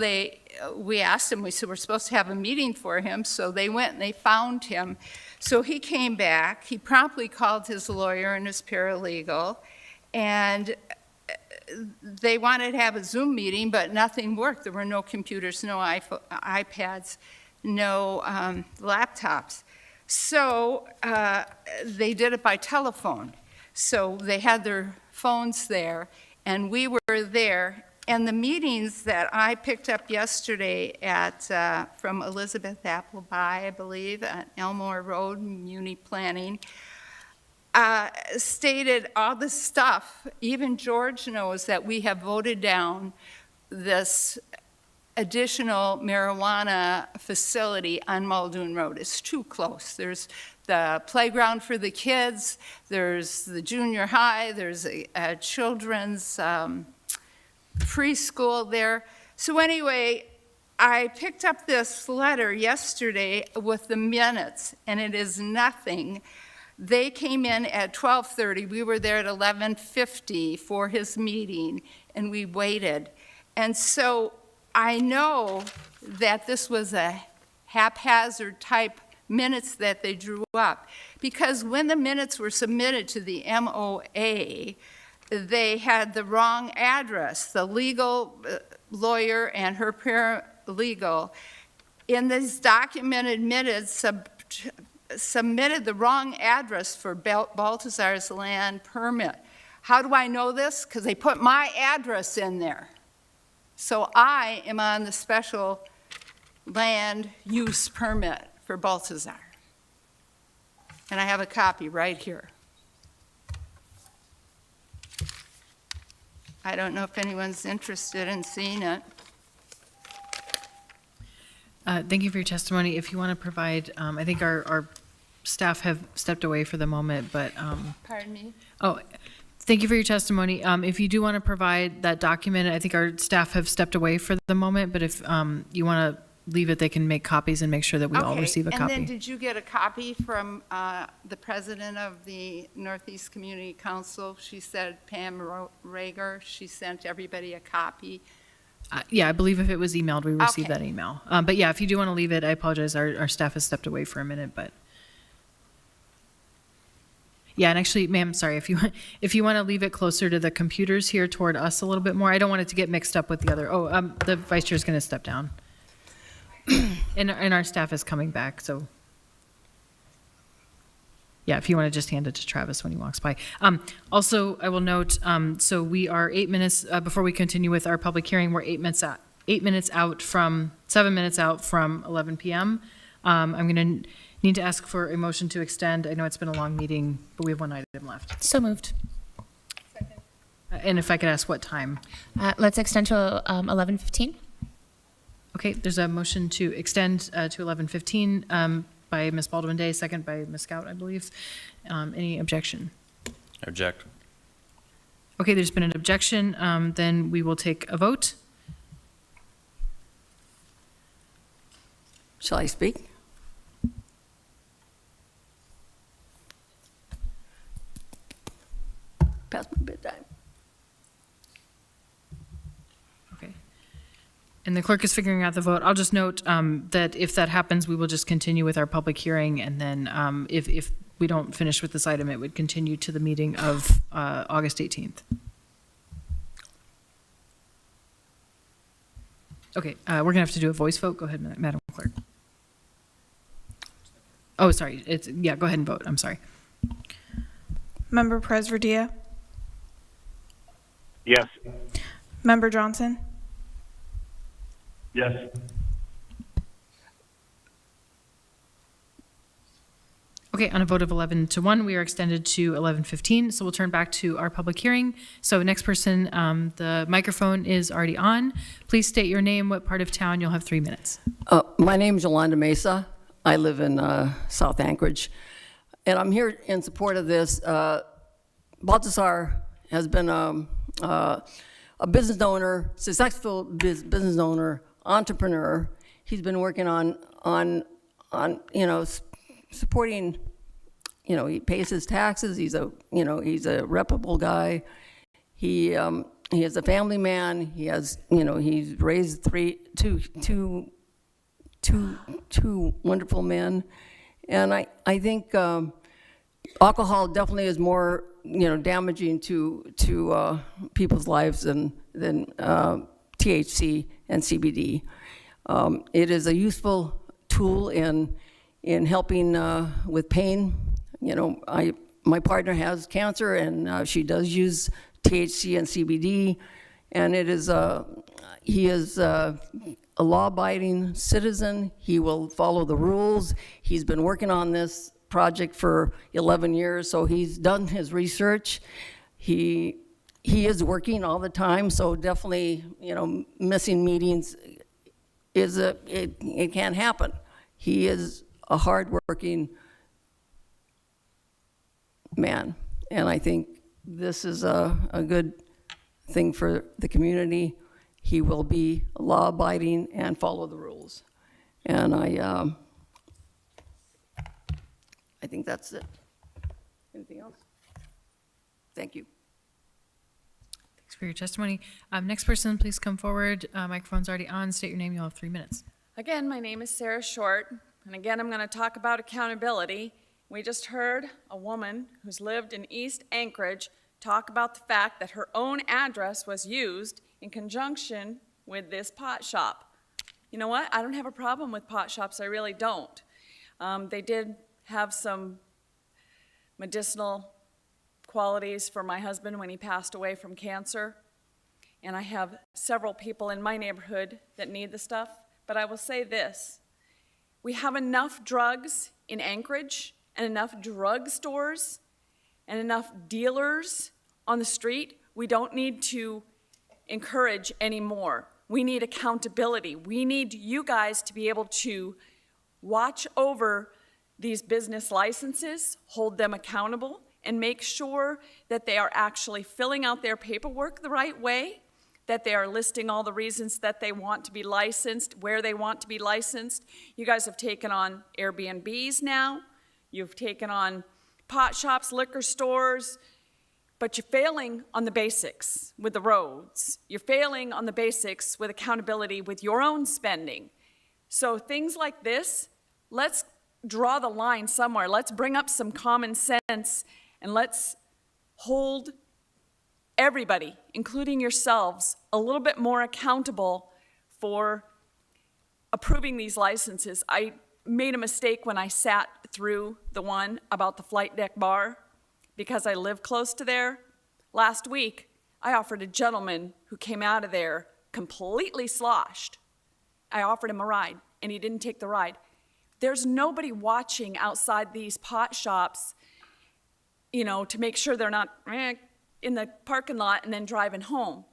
we asked him, we said, we're supposed to have a meeting for him. So they went and they found him. So he came back. He promptly called his lawyer and his paralegal, and they wanted to have a Zoom meeting, but nothing worked. There were no computers, no iPads, no laptops. So they did it by telephone. So they had their phones there, and we were there. And the meetings that I picked up yesterday from Elizabeth Appleby, I believe, at Elmore Road, Muni Planning, stated all the stuff. Even George knows that we have voted down this additional marijuana facility on Muldoon Road. It's too close. There's the playground for the kids, there's the junior high, there's a children's preschool there. So anyway, I picked up this letter yesterday with the minutes, and it is nothing. They came in at 12:30. We were there at 11:50 for his meeting, and we waited. And so I know that this was a haphazard type minutes that they drew up, because when the minutes were submitted to the MOA, they had the wrong address. The legal lawyer and her paralegal in these documented minutes submitted the wrong address for Baltazar's land permit. How do I know this? Because they put my address in there. So I am on the special land use permit for Baltazar. And I have a copy right here. I don't know if anyone's interested in seeing it. Thank you for your testimony. If you want to provide, I think our staff have stepped away for the moment, but. Pardon me? Oh, thank you for your testimony. If you do want to provide that document, I think our staff have stepped away for the moment, but if you want to leave it, they can make copies and make sure that we all receive a copy. And then did you get a copy from the president of the Northeast Community Council? She said, Pam Rager, she sent everybody a copy. Yeah, I believe if it was emailed, we received Okay. that email. But yeah, if you do want to leave it, I apologize. Our staff has stepped away for a minute, but. Yeah, and actually, ma'am, sorry, if you want to leave it closer to the computers here toward us a little bit more, I don't want it to get mixed up with the other. The vice chair is going to step down. And our staff is coming back, so. Yeah, if you want to just hand it to Travis when he walks by. Also, I will note, so we are 8 minutes, before we continue with our public hearing, we're 7 minutes out from 11 p.m. I'm going to need to ask for a motion to extend. I know it's been a long meeting, but we have one item left. So moved. And if I could ask what time? Let's extend to 11:15. Okay, there's a motion to extend to 11:15 by Ms. Baldwin Day, second by Ms. Scout, I believe. Any objection? Object. Okay, there's been an objection. Then we will take a vote. Shall I speak? Past my bedtime. Okay. And the clerk is figuring out the vote. I'll just note that if that happens, we will just continue with our public hearing, and then if we don't finish with this item, it would continue to the meeting of August 18th. Okay, we're gonna have to do a voice vote. Go ahead, Madam Clerk. Oh, sorry, yeah, go ahead and vote. I'm sorry. Member Presverdia? Yes. Member Johnson? Yes. Okay, on a vote of 11-1, we are extended to 11:15, so we'll turn back to our public hearing. So next person, the microphone is already on. Please state your name, what part of town. You'll have 3 minutes. My name is Yolanda Mesa. I live in South Anchorage, and I'm here in support of this. Baltazar has been a business owner, successful business owner, entrepreneur. He's been working on supporting, he pays his taxes. He's a reputable guy. He has a family man. He has, he's raised two wonderful men. And I think alcohol definitely is more, damaging to people's lives than THC and CBD. It is a useful tool in helping with pain. My partner has cancer, and she does use THC and CBD, and he is a law-abiding citizen. He will follow the rules. He's been working on this project for 11 years, so he's done his research. He is working all the time, so definitely, missing meetings it can't happen. He is a hardworking man, and I think this is a good thing for the community. He will be law-abiding and follow the rules. And I think that's it. Anything else? Thank you. Thanks for your testimony. Next person, please come forward. Microphone's already on. State your name. You'll have 3 minutes. Again, my name is Sarah Short, and again, I'm going to talk about accountability. We just heard a woman who's lived in East Anchorage talk about the fact that her own address was used in conjunction with this pot shop. You know what? I don't have a problem with pot shops. I really don't. They did have some medicinal qualities for my husband when he passed away from cancer. And I have several people in my neighborhood that need the stuff. But I will say this. We have enough drugs in Anchorage and enough drug stores and enough dealers on the street. We don't need to encourage any more. We need accountability. We need you guys to be able to watch over these business licenses, hold them accountable, and make sure that they are actually filling out their paperwork the right way, that they are listing all the reasons that they want to be licensed, where they want to be licensed. You guys have taken on Airbnbs now. You've taken on pot shops, liquor stores, but you're failing on the basics with the roads. You're failing on the basics with accountability with your own spending. So things like this, let's draw the line somewhere. Let's bring up some common sense and let's hold everybody, including yourselves, a little bit more accountable for approving these licenses. I made a mistake when I sat through the one about the flight deck bar because I live close to there. Last week, I offered a gentleman who came out of there completely sloshed. I offered him a ride, and he didn't take the ride. There's nobody watching outside these pot shops, to make sure they're not in the parking lot and then driving home.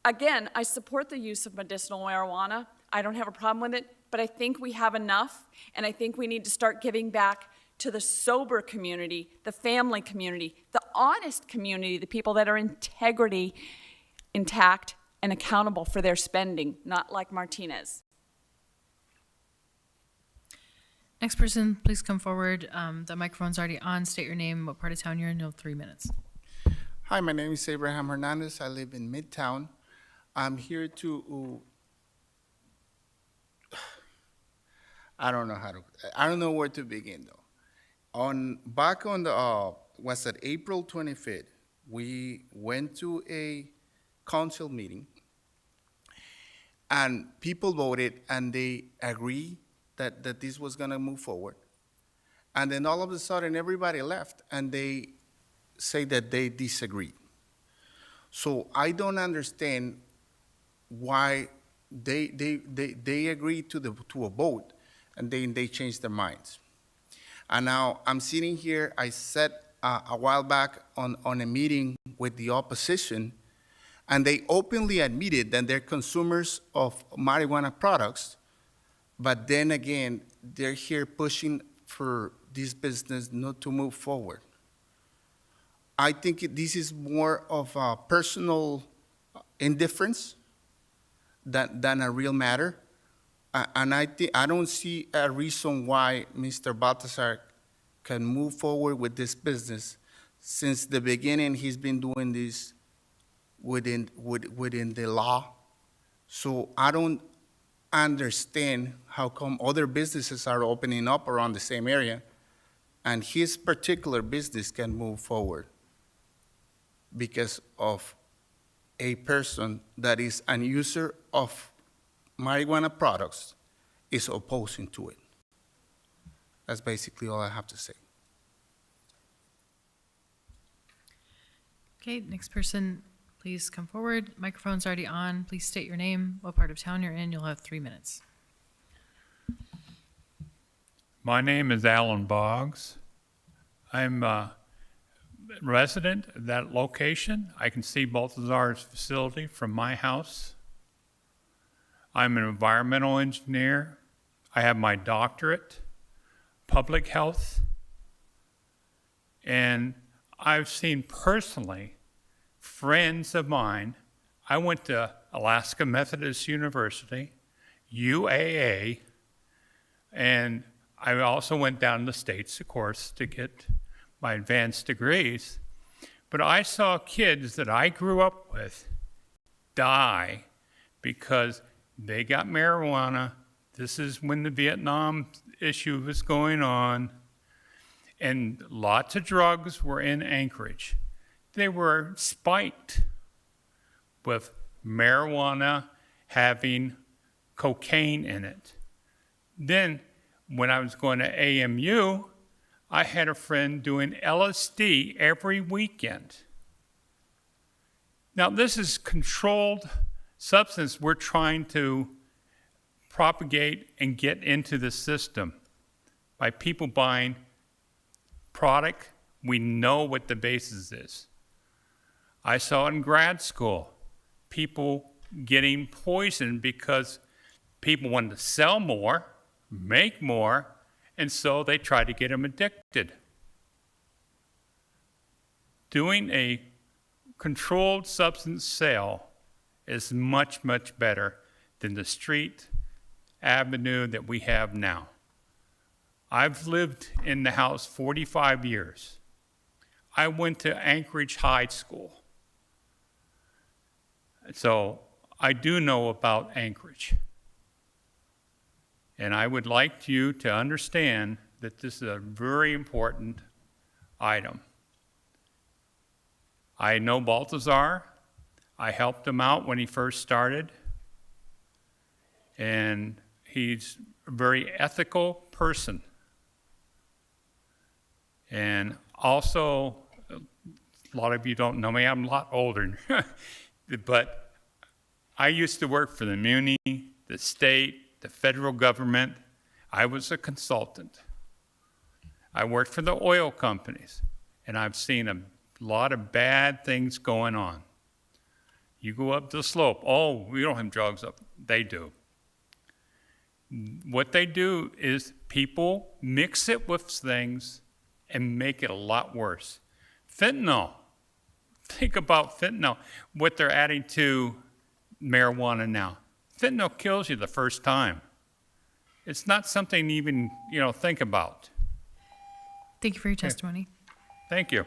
Again, I support the use of medicinal marijuana. I don't have a problem with it, but I think we have enough, and I think we need to start giving back to the sober community, the family community, the honest community, the people that are integrity intact and accountable for their spending, not like Martinez. Next person, please come forward. The microphone's already on. State your name, what part of town you're in. You'll have 3 minutes. Hi, my name is Abraham Hernandez. I live in Midtown. I'm here to, I don't know where to begin though. Back on was it April 25th, we went to a council meeting and people voted and they agreed that this was gonna move forward. And then all of a sudden everybody left and they say that they disagree. So I don't understand why they agreed to a vote and then they changed their minds. And now I'm sitting here, I sat a while back on a meeting with the opposition, and they openly admitted that they're consumers of marijuana products, but then again, they're here pushing for this business not to move forward. I think this is more of a personal indifference than a real matter. And I don't see a reason why Mr. Baltazar can move forward with this business. Since the beginning, he's been doing this within the law. So I don't understand how come other businesses are opening up around the same area and his particular business can move forward because of a person that is an user of marijuana products is opposing to it. That's basically all I have to say. Okay, next person, please come forward. Microphone's already on. Please state your name, what part of town you're in. You'll have 3 minutes. My name is Alan Boggs. I'm a resident of that location. I can see Baltazar's facility from my house. I'm an environmental engineer. I have my doctorate, public health, and I've seen personally friends of mine. I went to Alaska Methodist University, UAA, and I also went down to the States, of course, to get my advanced degrees. But I saw kids that I grew up with die because they got marijuana. This is when the Vietnam issue was going on, and lots of drugs were in Anchorage. They were spiked with marijuana having cocaine in it. Then, when I was going to AMU, I had a friend doing LSD every weekend. Now, this is controlled substance we're trying to propagate and get into the system by people buying product. We know what the basis is. I saw in grad school people getting poisoned because people wanted to sell more, make more, and so they try to get them addicted. Doing a controlled substance sale is much, much better than the street avenue that we have now. I've lived in the house 45 years. I went to Anchorage High School. So I do know about Anchorage. And I would like you to understand that this is a very important item. I know Baltazar. I helped him out when he first started. And he's a very ethical person. And also, a lot of you don't know me, I'm a lot older. But I used to work for the muni, the state, the federal government. I was a consultant. I worked for the oil companies, and I've seen a lot of bad things going on. You go up the slope, oh, we don't have drugs up. They do. What they do is people mix it with things and make it a lot worse. Fentanyl. Think about fentanyl, what they're adding to marijuana now. Fentanyl kills you the first time. It's not something to even, think about. Thank you for your testimony. Thank you.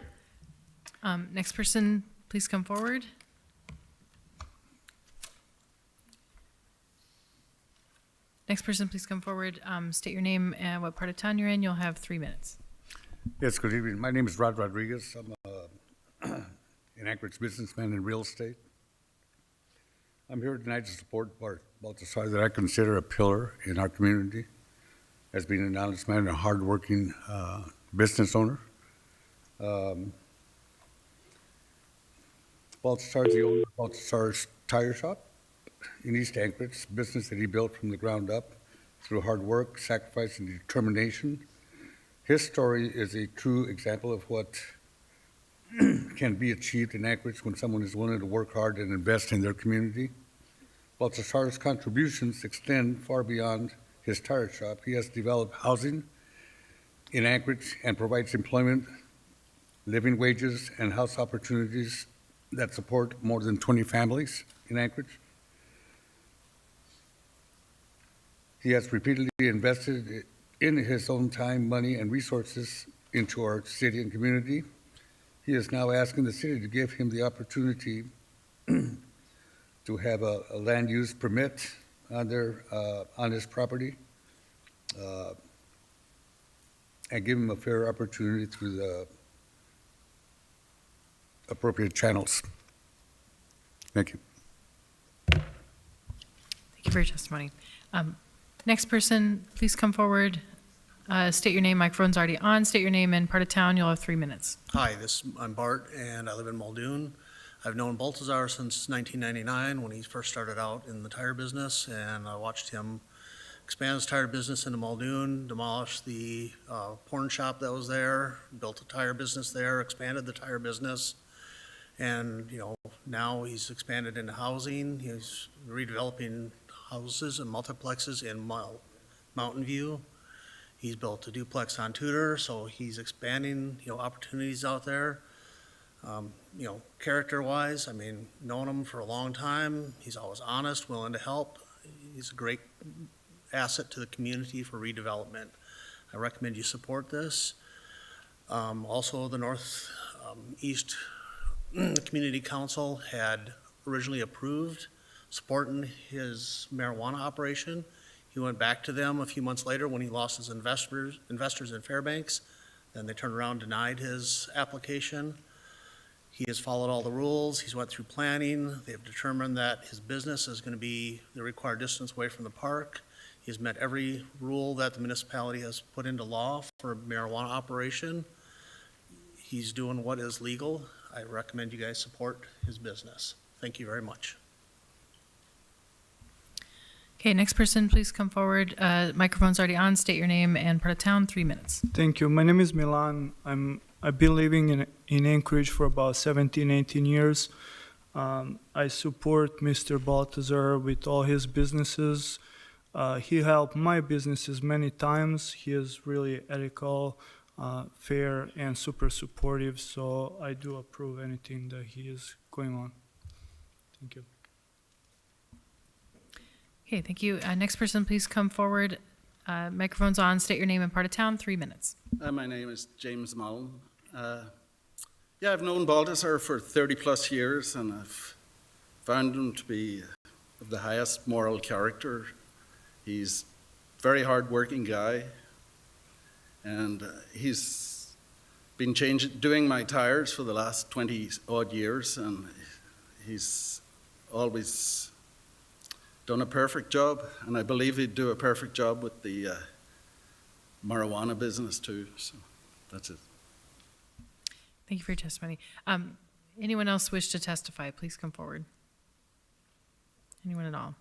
Next person, please come forward. Next person, please come forward. State your name and what part of town you're in. You'll have 3 minutes. Yes, good evening. My name is Rod Rodriguez. I'm an Anchorage businessman in real estate. I'm here tonight to support Bart Baltazar, that I consider a pillar in our community, as being an honest man and a hardworking business owner. Baltazar is the owner of Baltazar's Tire Shop in East Anchorage, a business that he built from the ground up through hard work, sacrifice, and determination. His story is a true example of what can be achieved in Anchorage when someone is willing to work hard and invest in their community. Baltazar's contributions extend far beyond his tire shop. He has developed housing in Anchorage and provides employment living wages, and house opportunities that support more than 20 families in Anchorage. He has repeatedly invested in his own time, money, and resources into our city and community. He is now asking the city to give him the opportunity to have a land use permit on his property, and give him a fair opportunity through the appropriate channels. Thank you. Thank you for your testimony. Next person, please come forward. State your name. Microphone's already on. State your name and part of town. You'll have 3 minutes. Hi, I'm Bart, and I live in Muldoon. I've known Baltazar since 1999 when he first started out in the tire business, and I watched him expand his tire business into Muldoon, demolish the porn shop that was there, built a tire business there, expanded the tire business, and now he's expanded into housing. He's redeveloping houses and multiplexes in Mountain View. He's built a duplex on Tudor, so he's expanding, opportunities out there. Character-wise, known him for a long time. He's always honest, willing to help. He's a great asset to the community for redevelopment. I recommend you support this. Also, the Northeast Community Council had originally approved supporting his marijuana operation. He went back to them a few months later when he lost his investors in Fairbanks. Then they turned around and denied his application. He has followed all the rules. He's went through planning. They've determined that his business is going to be the required distance away from the park. He's met every rule that the municipality has put into law for a marijuana operation. He's doing what is legal. I recommend you guys support his business. Thank you very much. Okay, next person, please come forward. Microphone's already on. State your name and part of town. 3 minutes. Thank you. My name is Milan. I've been living in Anchorage for about 17, 18 years. I support Mr. Baltazar with all his businesses. He helped my businesses many times. He is really ethical, fair, and super supportive, so I do approve anything that he is going on. Thank you. Okay, thank you. Next person, please come forward. Microphone's on. State your name and part of town. 3 minutes. My name is James Mullen. I've known Baltazar for 30 plus years, and I've found him to be of the highest moral character. He's a very hard-working guy, and he's been doing my tires for the last 20-odd years, and he's always done a perfect job, and I believe he'd do a perfect job with the marijuana business too, so that's it. Thank you for your testimony. Anyone else wish to testify? Please come forward. Anyone at all?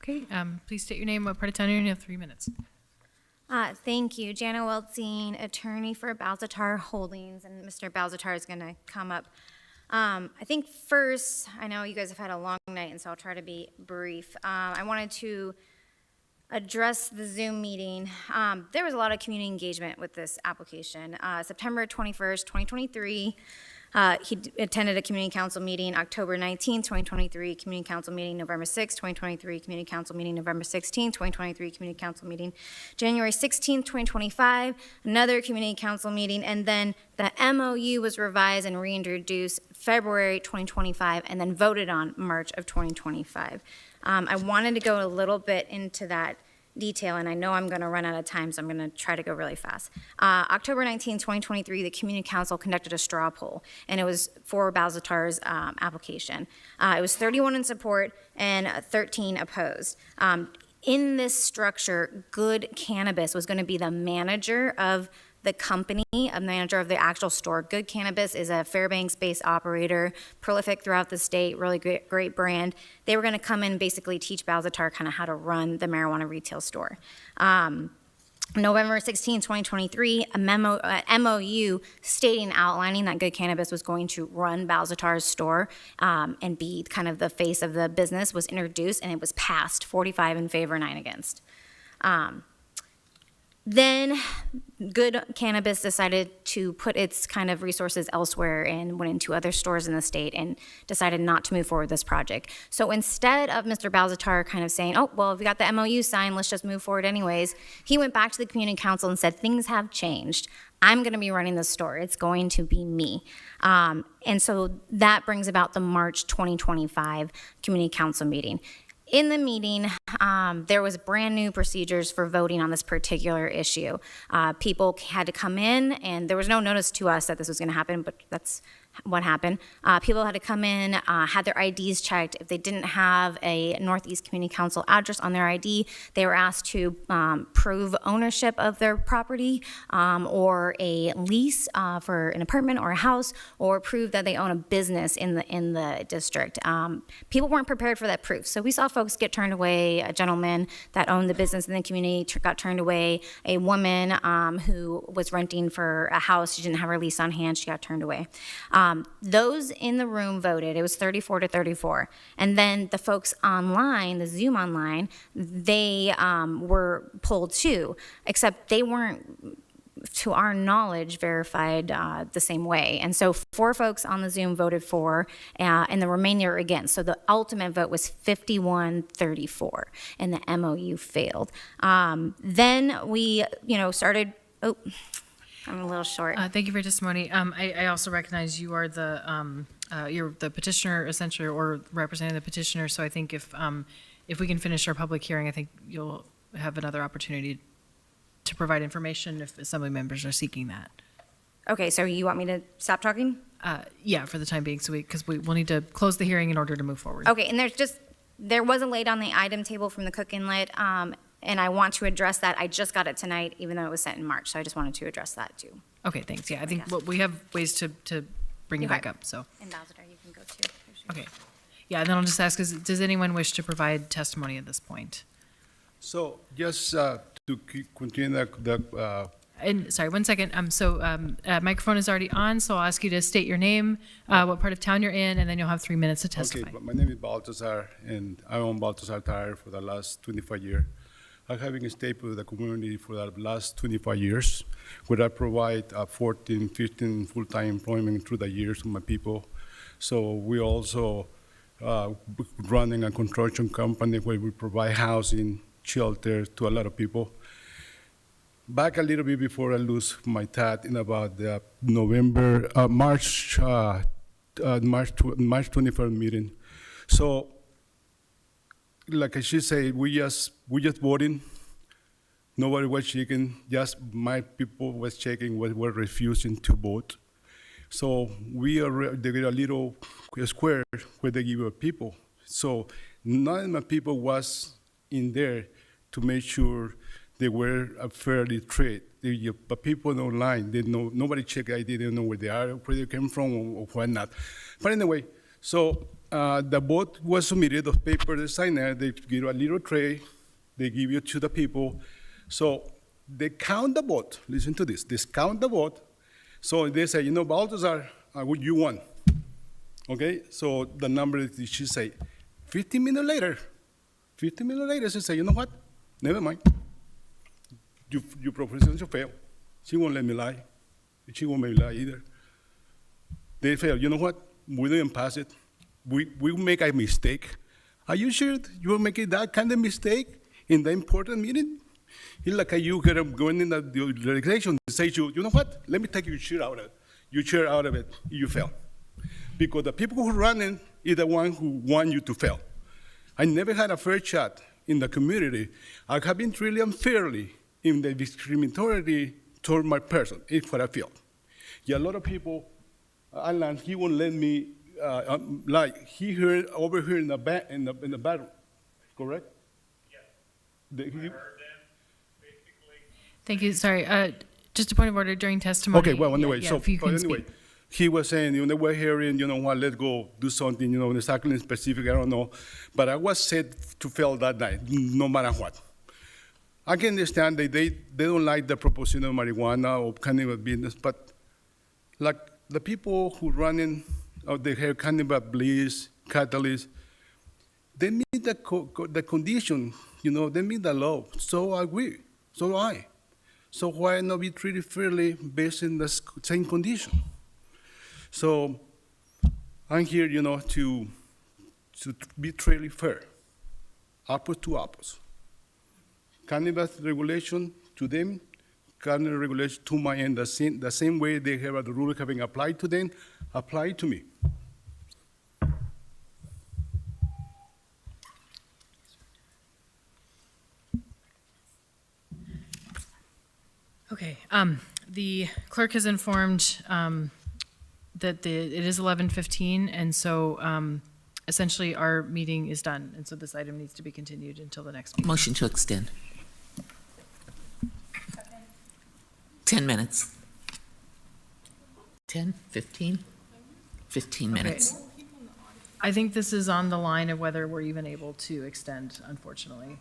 Okay, please state your name, what part of town you're in. You have 3 minutes. Thank you. Jana Weltzine, attorney for Balzatar Holdings, and Mr. Balzatar is going to come up. I think first, I know you guys have had a long night, and so I'll try to be brief. I wanted to address the Zoom meeting. There was a lot of community engagement with this application. September 21st, 2023, he attended a community council meeting. October 19th, 2023, community council meeting. November 6th, 2023, community council meeting. November 16th, 2023, community council meeting. January 16th, 2025, another community council meeting. And then the MOU was revised and reintroduced February 2025 and then voted on March of 2025. I wanted to go a little bit into that detail, and I know I'm going to run out of time, so I'm going to try to go really fast. October 19, 2023, the Community Council conducted a straw poll, and it was for Balzatar's application. It was 31 in support and 13 opposed. In this structure, Good Cannabis was going to be the manager of the company, a manager of the actual store. Good Cannabis is a Fairbanks-based operator, prolific throughout the state, really great brand. They were going to come in and basically teach Balzatar kind of how to run the marijuana retail store. November 16, 2023, a MOU stating, outlining that Good Cannabis was going to run Balzatar's store and be kind of the face of the business was introduced, and it was passed, 45 in favor, 9 against. Then Good Cannabis decided to put its kind of resources elsewhere and went into other stores in the state and decided not to move forward with this project. So instead of Mr. Balzatar kind of saying, oh, well, if we got the MOU signed, let's just move forward anyways, he went back to the community council and said, things have changed. I'm going to be running the store. It's going to be me. And so that brings about the March 2025 community council meeting. In the meeting, there was brand new procedures for voting on this particular issue. People had to come in, and there was no notice to us that this was going to happen, but that's what happened. People had to come in, had their IDs checked. If they didn't have a Northeast Community Council address on their ID, they were asked to prove ownership of their property or a lease for an apartment or a house, or prove that they own a business in the district. People weren't prepared for that proof. So we saw folks get turned away. A gentleman that owned the business in the community got turned away. A woman who was renting for a house, she didn't have her lease on hand, she got turned away. Those in the room voted. It was 34 to 34. And then the folks online, the Zoom online, they were pulled too, except they weren't, to our knowledge, verified the same way. And so 4 folks on the Zoom voted for, and the remainder against. So the ultimate vote was 51-34, and the MOU failed. Then we, started, I'm a little short. Thank you for your testimony. I also recognize you are you're the petitioner essentially, or representing the petitioner. So I think if we can finish our public hearing, I think you'll have another opportunity to provide information if assembly members are seeking that. Okay, so you want me to stop talking? Yeah, for the time being, so because we'll need to close the hearing in order to move forward. Okay, and there was a late on the item table from the Cook Inlet, and I want to address that. I just got it tonight, even though it was sent in March, so I just wanted to address that too. Okay, thanks. Yeah, I think we have ways to bring you back up, so. And Balzatar, you can go too. Okay. Yeah, and then I'll just ask, does anyone wish to provide testimony at this point? So just to continue And sorry, 1 second. Microphone is already on, so I'll ask you to state your name, what part of town you're in, and then you'll have 3 minutes to testify. Okay, but my name is Baltazar, and I own Baltazar Tire for the last 25 years. I have been stayed with the community for the last 25 years, where I provide 14, 15 full-time employment through the years to my people. So we also running a construction company where we provide housing, shelter to a lot of people. Back a little bit before I lose my dad in about the March 21st meeting. So, like I should say, we just voting. Nobody was checking. Just my people was checking. Were refusing to vote. So they get a little square where they give people. So none of my people was in there to make sure they were fairly treated. But people online, nobody checked ID, they don't know where they are, where they came from, or whatnot. But anyway, so the vote was submitted, the paper, the signer, they give a little tray, they give it to the people. So they count the vote, listen to this, they count the vote. So they say, Baltazar, you won. Okay, so the number, she say, 15 minutes later, she say, you know what, never mind. Your proposition failed. She won't let me lie. She won't let me lie either. They failed. You know what? We didn't pass it. We make a mistake. Are you sure you were making that kind of mistake in the important meeting? It's like you going in the regulation and say, you know what? Let me take your chair out of it. You fail. Because the people who run it is the one who want you to fail. I never had a fair shot in the community. I have been treated unfairly in the discriminatory toward my person, it's what I feel. Yeah, a lot of people, Alan, he won't let me, he heard over here in the bathroom, correct? Yeah. I heard them, basically. Thank you, sorry, just a point of order during testimony. Okay, well, anyway, speak. He was saying, we're hearing, let's go do something, exactly specific, I don't know. But I was set to fail that night, no matter what. I can understand that they don't like the proposition of marijuana or cannabis business, but like the people who running or they have cannabis bliss, catalyst, they meet the condition, they meet the law. So I agree. So do I. So why not be treated fairly based on the same condition? So I'm here, to be truly fair, apples to apples. Cannabis regulation to them, cannabis regulation to my end, the same way they have the rule having applied to them, apply to me. Okay, the clerk has informed that it is 11:15, and so essentially our meeting is done, and so this item needs to be continued until the next meeting. Motion to extend. 10 minutes. 10, 15? 15 minutes. I think this is on the line of whether we're even able to extend, unfortunately.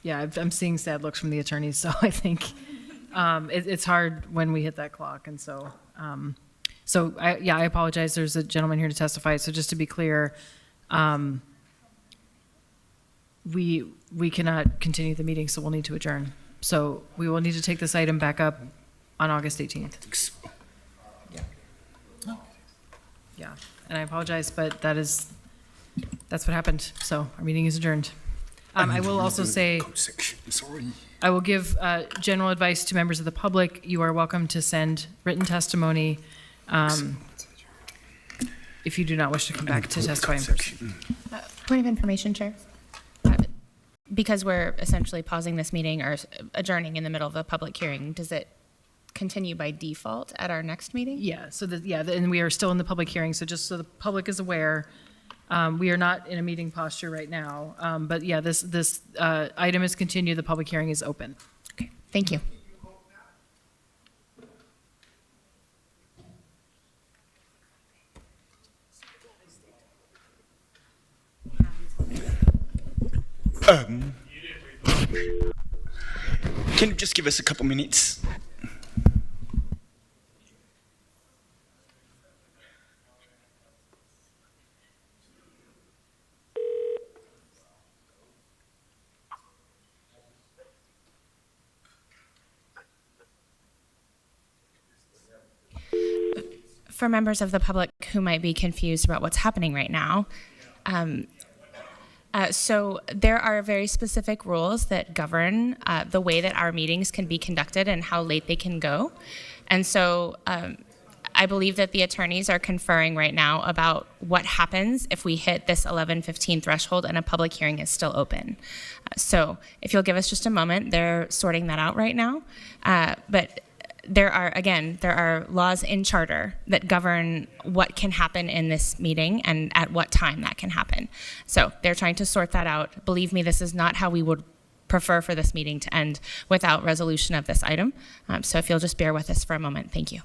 Yeah, I'm seeing sad looks from the attorneys, so I think it's hard when we hit that clock, and so, I apologize, there's a gentleman here to testify, so just to be clear, we cannot continue the meeting, so we'll need to adjourn. So we will need to take this item back up on August 18th. Yeah, and I apologize, but that's what happened, so our meeting is adjourned. I will also say, I will give general advice to members of the public. You are welcome to send written testimony if you do not wish to come back to testify in person. Point of information, Chair. Because we're essentially pausing this meeting or adjourning in the middle of a public hearing, does it continue by default at our next meeting? Yeah, so and we are still in the public hearing, so just so the public is aware, we are not in a meeting posture right now, but yeah, this item is continued, the public hearing is open. Okay, thank you. Can you just give us a couple minutes? For members of the public who might be confused about what's happening right now, so there are very specific rules that govern the way that our meetings can be conducted and how late they can go. And so I believe that the attorneys are conferring right now about what happens if we hit this 11:15 threshold and a public hearing is still open. So if you'll give us just a moment, they're sorting that out right now. But there are laws in charter that govern what can happen in this meeting and at what time that can happen. So they're trying to sort that out. Believe me, this is not how we would prefer for this meeting to end without resolution of this item. So if you'll just bear with us for a moment, thank you.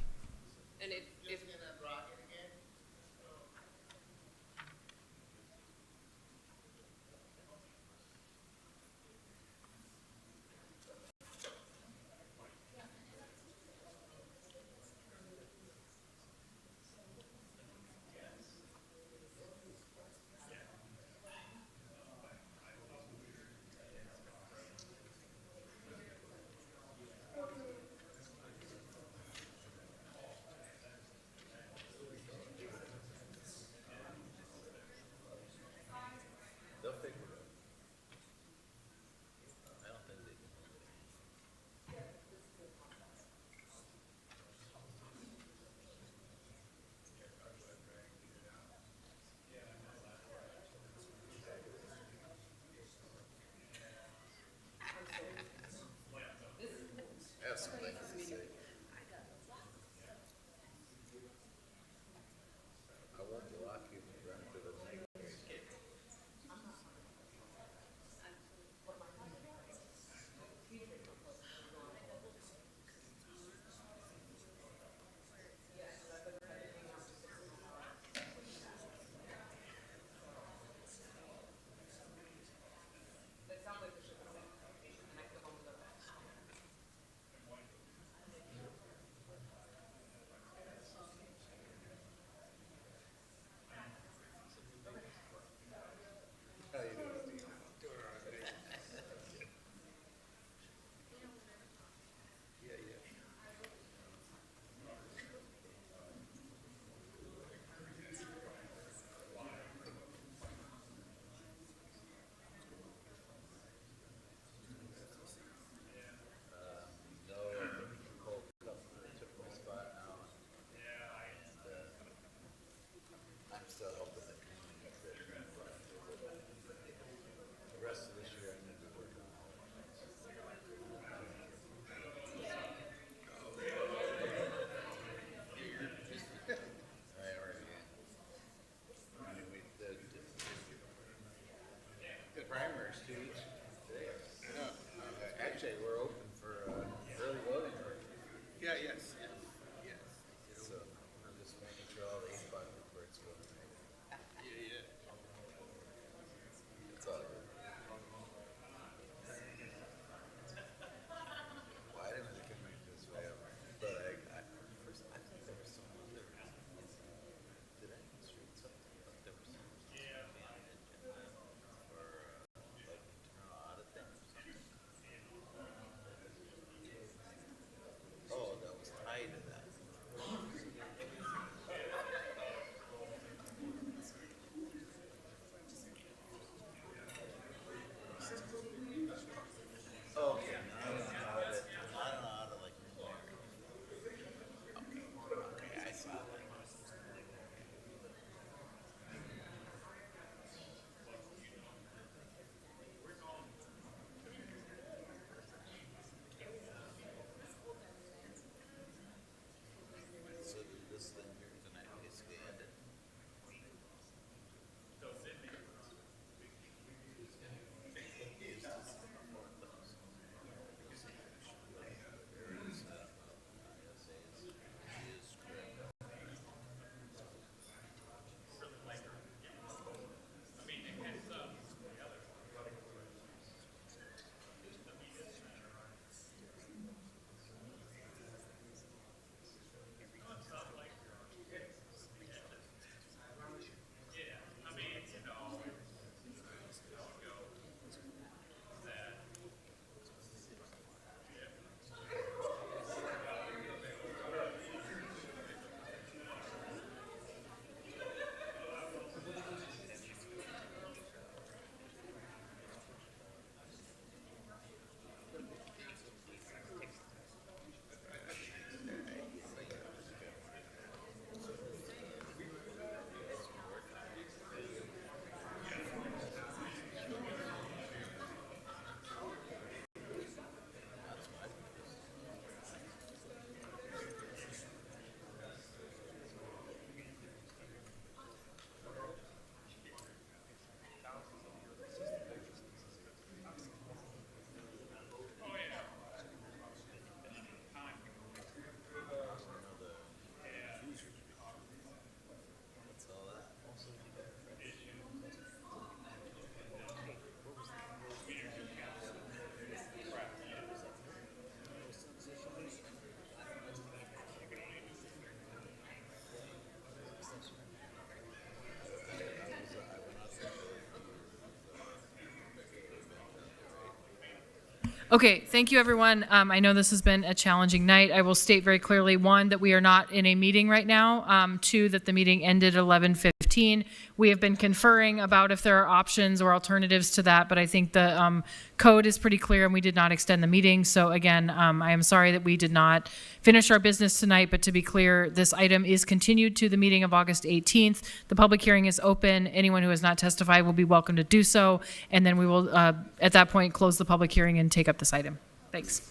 Okay, thank you, everyone. I know this has been a challenging night. I will state very clearly, one, that we are not in a meeting right now. Two, that the meeting ended at 11:15. We have been conferring about if there are options or alternatives to that, but I think the code is pretty clear and we did not extend the meeting. So again, I am sorry that we did not finish our business tonight, but to be clear, this item is continued to the meeting of August 18th. The public hearing is open. Anyone who has not testified will be welcome to do so. And then we will, at that point, close the public hearing and take up this item. Thanks.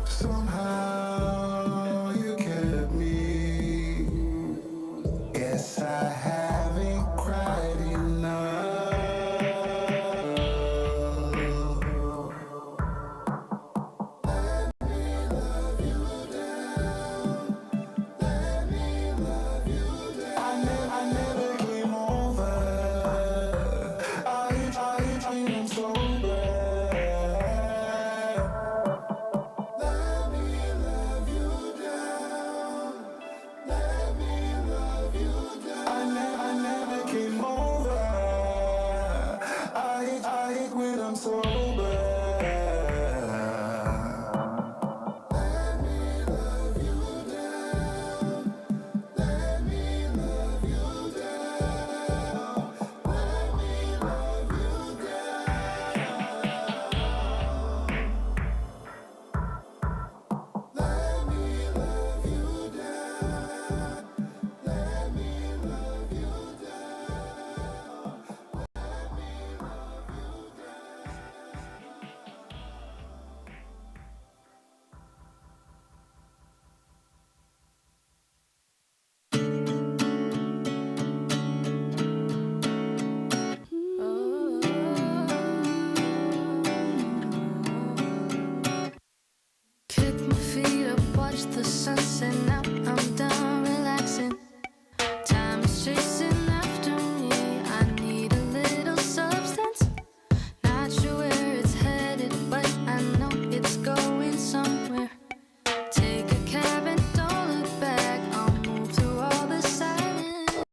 Somehow